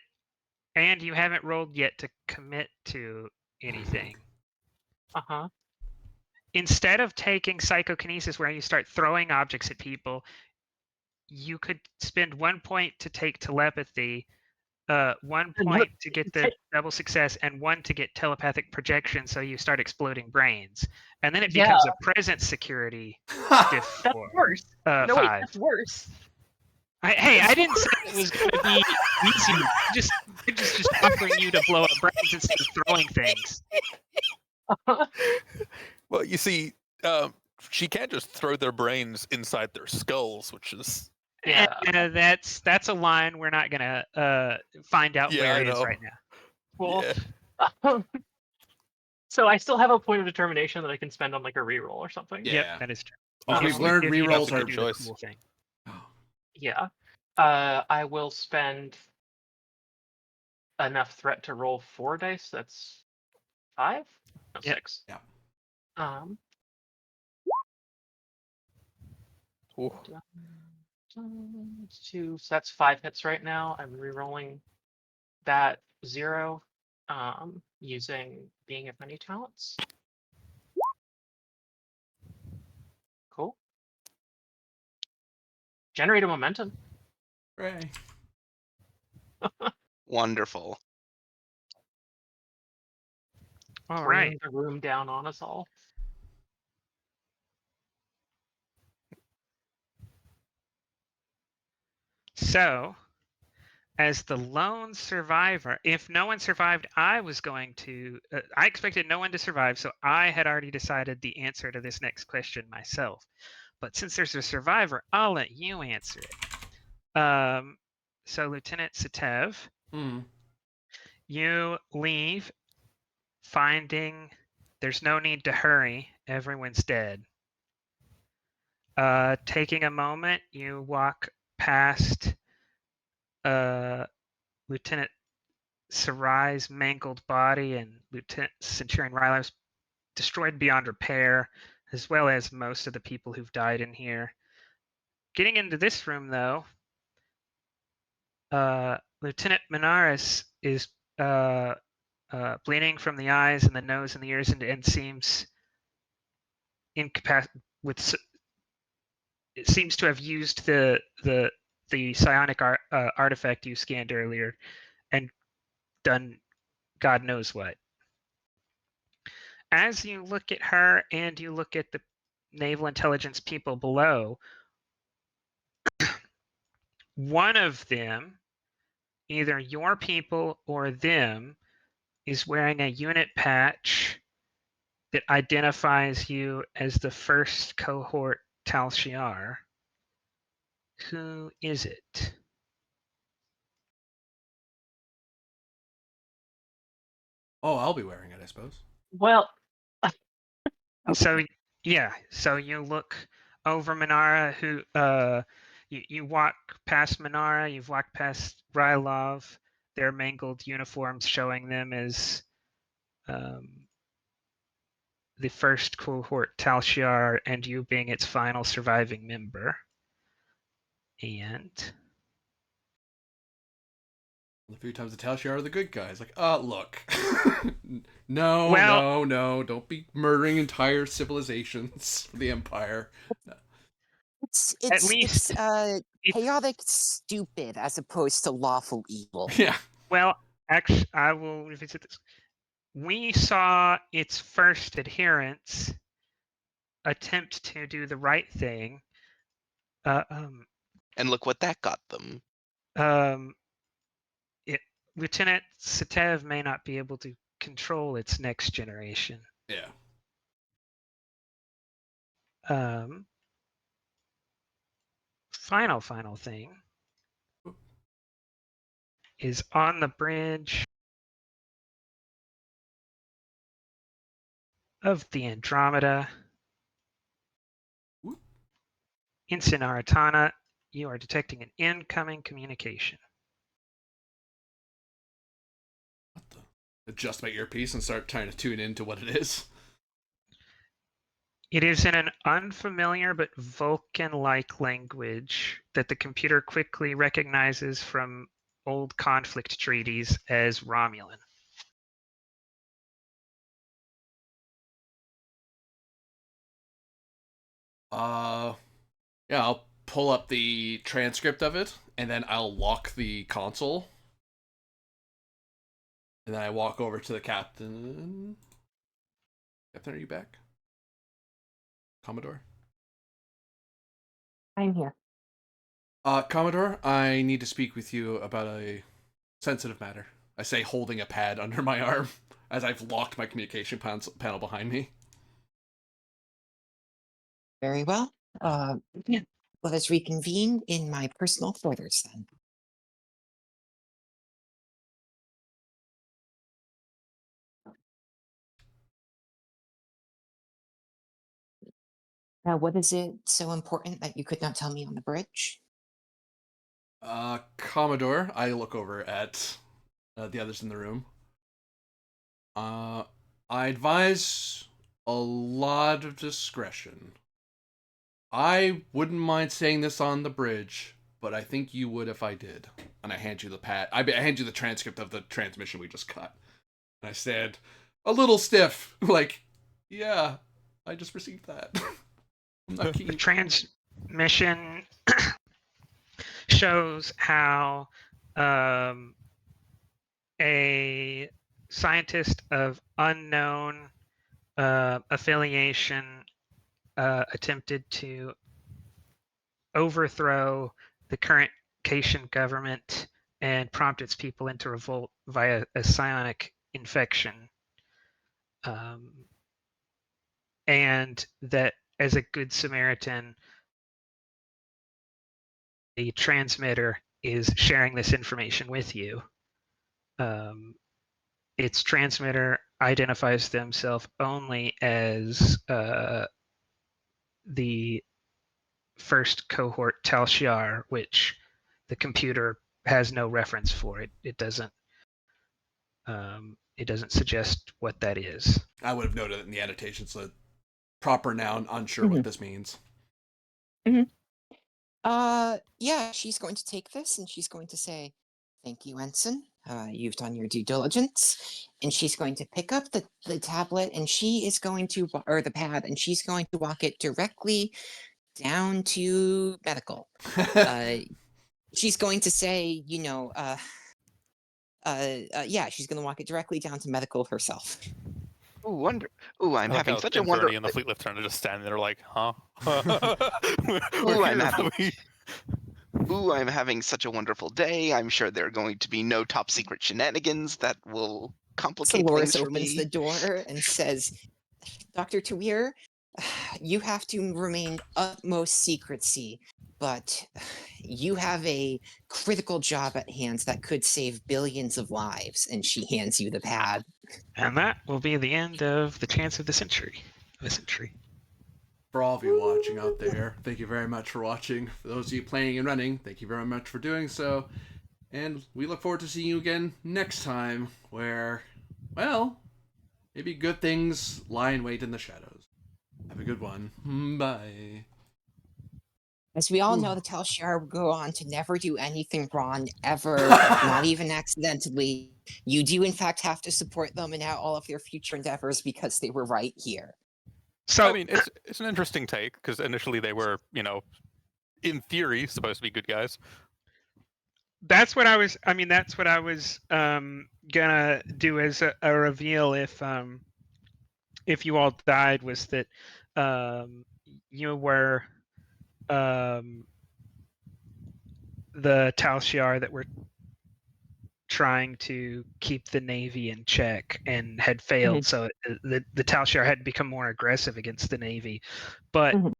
[SPEAKER 2] and you haven't rolled yet to commit to anything.
[SPEAKER 6] Uh-huh.
[SPEAKER 2] Instead of taking psychokinesis where you start throwing objects at people, you could spend 1 point to take telepathy, 1 point to get the double success, and 1 to get telepathic projection, so you start exploding brains. And then it
[SPEAKER 6] Yeah.
[SPEAKER 2] becomes a present security diff
[SPEAKER 6] That's
[SPEAKER 2] 4.
[SPEAKER 6] worse. No, wait,
[SPEAKER 2] 5.
[SPEAKER 6] that's worse.
[SPEAKER 2] Hey, I didn't say it was going to be easy. Just offering you to blow up brains instead of throwing things.
[SPEAKER 3] Well, you see, she can't just throw their brains inside their skulls, which is
[SPEAKER 6] Yeah.
[SPEAKER 2] And that's a line we're not gonna find out
[SPEAKER 3] Yeah,
[SPEAKER 2] where
[SPEAKER 3] I
[SPEAKER 2] it is
[SPEAKER 3] know.
[SPEAKER 2] right now.
[SPEAKER 6] Well,
[SPEAKER 3] yeah.
[SPEAKER 6] so I still have a point of determination that I can spend on like a reroll or something.
[SPEAKER 1] Yeah.
[SPEAKER 2] Yep, that is true.
[SPEAKER 1] Also,
[SPEAKER 6] If
[SPEAKER 1] we've learned
[SPEAKER 2] If you
[SPEAKER 1] rerolls
[SPEAKER 2] don't
[SPEAKER 1] are
[SPEAKER 2] do the
[SPEAKER 3] choice.
[SPEAKER 2] cool thing.
[SPEAKER 6] Yeah. I will spend enough threat to roll 4 dice. That's 5? No,
[SPEAKER 2] Yep.
[SPEAKER 6] 6.
[SPEAKER 1] Yeah.
[SPEAKER 3] Ooh.
[SPEAKER 6] 2. So that's 5 hits right now. I'm rerolling that 0, using being of many talents. Cool. Generate a momentum.
[SPEAKER 1] Hooray.
[SPEAKER 5] Wonderful.
[SPEAKER 2] All
[SPEAKER 6] Bring
[SPEAKER 2] right.
[SPEAKER 6] the room down on us all.
[SPEAKER 2] So, as the lone survivor, if no one survived, I was going to. I expected no one to survive, so I had already decided the answer to this next question myself. But since there's a survivor, I'll let you answer it. So, Lieutenant Satev, you leave, finding there's no need to hurry. Everyone's dead. Taking a moment, you walk past Lieutenant Sarai's mangled body and Lieutenant Centurion Rylar's destroyed beyond repair, as well as most of the people who've died in here. Getting into this room, though, Lieutenant Minaris is bleeding from the eyes and the nose and the ears, and seems incapacitated. It seems to have used the psionic artifact you scanned earlier and done God knows what. As you look at her and you look at the naval intelligence people below, one of them, either your people or them, is wearing a unit patch that identifies you as the first cohort Tal Shiar. Who is it?
[SPEAKER 1] Oh, I'll be wearing it, I suppose.
[SPEAKER 6] Well,
[SPEAKER 2] So yeah, so you look over Minara, who you walk past Minara, you've walked past Rylov, their mangled uniforms showing them as the first cohort Tal Shiar, and you being its final surviving member. And
[SPEAKER 1] A few times the Talshar are the good guys. Like, look. No,
[SPEAKER 2] Well-
[SPEAKER 1] no, don't be murdering entire civilizations for the Empire.
[SPEAKER 2] At least-
[SPEAKER 4] it's chaotic stupid as opposed to lawful evil.
[SPEAKER 1] Yeah.
[SPEAKER 2] well, actually, I will revisit this. We saw its first adherents attempt to do the right thing
[SPEAKER 5] And look what that got them.
[SPEAKER 2] Lieutenant Satev may not be able to control its next generation.
[SPEAKER 1] Yeah.
[SPEAKER 2] Final thing is on the bridge of the Andromeda in Sinaritana, you are detecting an incoming communication.
[SPEAKER 1] What the? Adjust my earpiece and start trying to tune into what it is.
[SPEAKER 2] It is in an unfamiliar but Vulcan-like language that the computer quickly recognizes from old conflict treaties as Romulan.
[SPEAKER 1] Yeah, I'll pull up the transcript of it, and then I'll lock the console. And then I walk over to the captain. Captain, are you back? Commodore?
[SPEAKER 4] I'm here.
[SPEAKER 1] Commodore, I need to speak with you about a sensitive matter. I say, holding a pad under my arm as I've locked my communication panel behind me.
[SPEAKER 4] Very well. Let us reconvene in my personal quarters then. Now, what is it so important that you could not tell me on the bridge?
[SPEAKER 1] Commodore, I look over at the others in the room. I advise a lot of discretion. I wouldn't mind saying this on the bridge, but I think you would if I did. And I hand you the pad. I hand you the transcript of the transmission we just cut. And I said, a little stiff, like, yeah, I just received that. I'm not keen.
[SPEAKER 2] The transmission shows how a scientist of unknown affiliation attempted to overthrow the current Haitian government and prompt its people into revolt via a psionic infection. And that as a good Samaritan, the transmitter is sharing this information with you. Its transmitter identifies themselves only as the first cohort Tal Shiar, which the computer has no reference for. It doesn't suggest what that is.
[SPEAKER 1] I would have noted it in the annotations, so proper noun, unsure what this means.
[SPEAKER 4] Yeah, she's going to take this and she's going to say, thank you, Ensign. You've done your due diligence. And she's going to pick up the tablet and she is going to, or the pad, and she's going to walk it directly down to medical. She's going to say, yeah, she's going to walk it directly down to medical herself.
[SPEAKER 5] Ooh, I'm having such a wonderful.
[SPEAKER 3] And the fleet lieutenant are just standing there like, huh?
[SPEAKER 5] I'm having such a wonderful day. I'm sure there are going to be no top secret shenanigans that will complicate
[SPEAKER 4] Dolores
[SPEAKER 5] things for
[SPEAKER 4] opens
[SPEAKER 5] me.
[SPEAKER 4] the door and says, Dr. Tawir, you have to remain utmost secrecy, but you have a critical job at hand that could save billions of lives. And she hands you the pad.
[SPEAKER 2] And that will be the end of the chance of the century.
[SPEAKER 1] For all of you watching out there, thank you very much for watching. For those of you playing and running, thank you very much for doing so. And we look forward to seeing you again next time, where, well, maybe good things lie in wait in the shadows. Have a good one. Bye.
[SPEAKER 4] As we all know, the Tal Shiar will go on to never do anything wrong, ever, not even accidentally. You do, in fact, have to support them in all of their future endeavors because they were right here.
[SPEAKER 2] So
[SPEAKER 3] I mean, it's an interesting take because initially they were, in theory, supposed to be good guys.
[SPEAKER 2] that's what I was. I mean, that's what I was gonna do as a reveal if you all died, was that you were the Tal Shiar that were trying to keep the Navy in check and had failed. So the Tal Shiar had become more aggressive against the Navy. But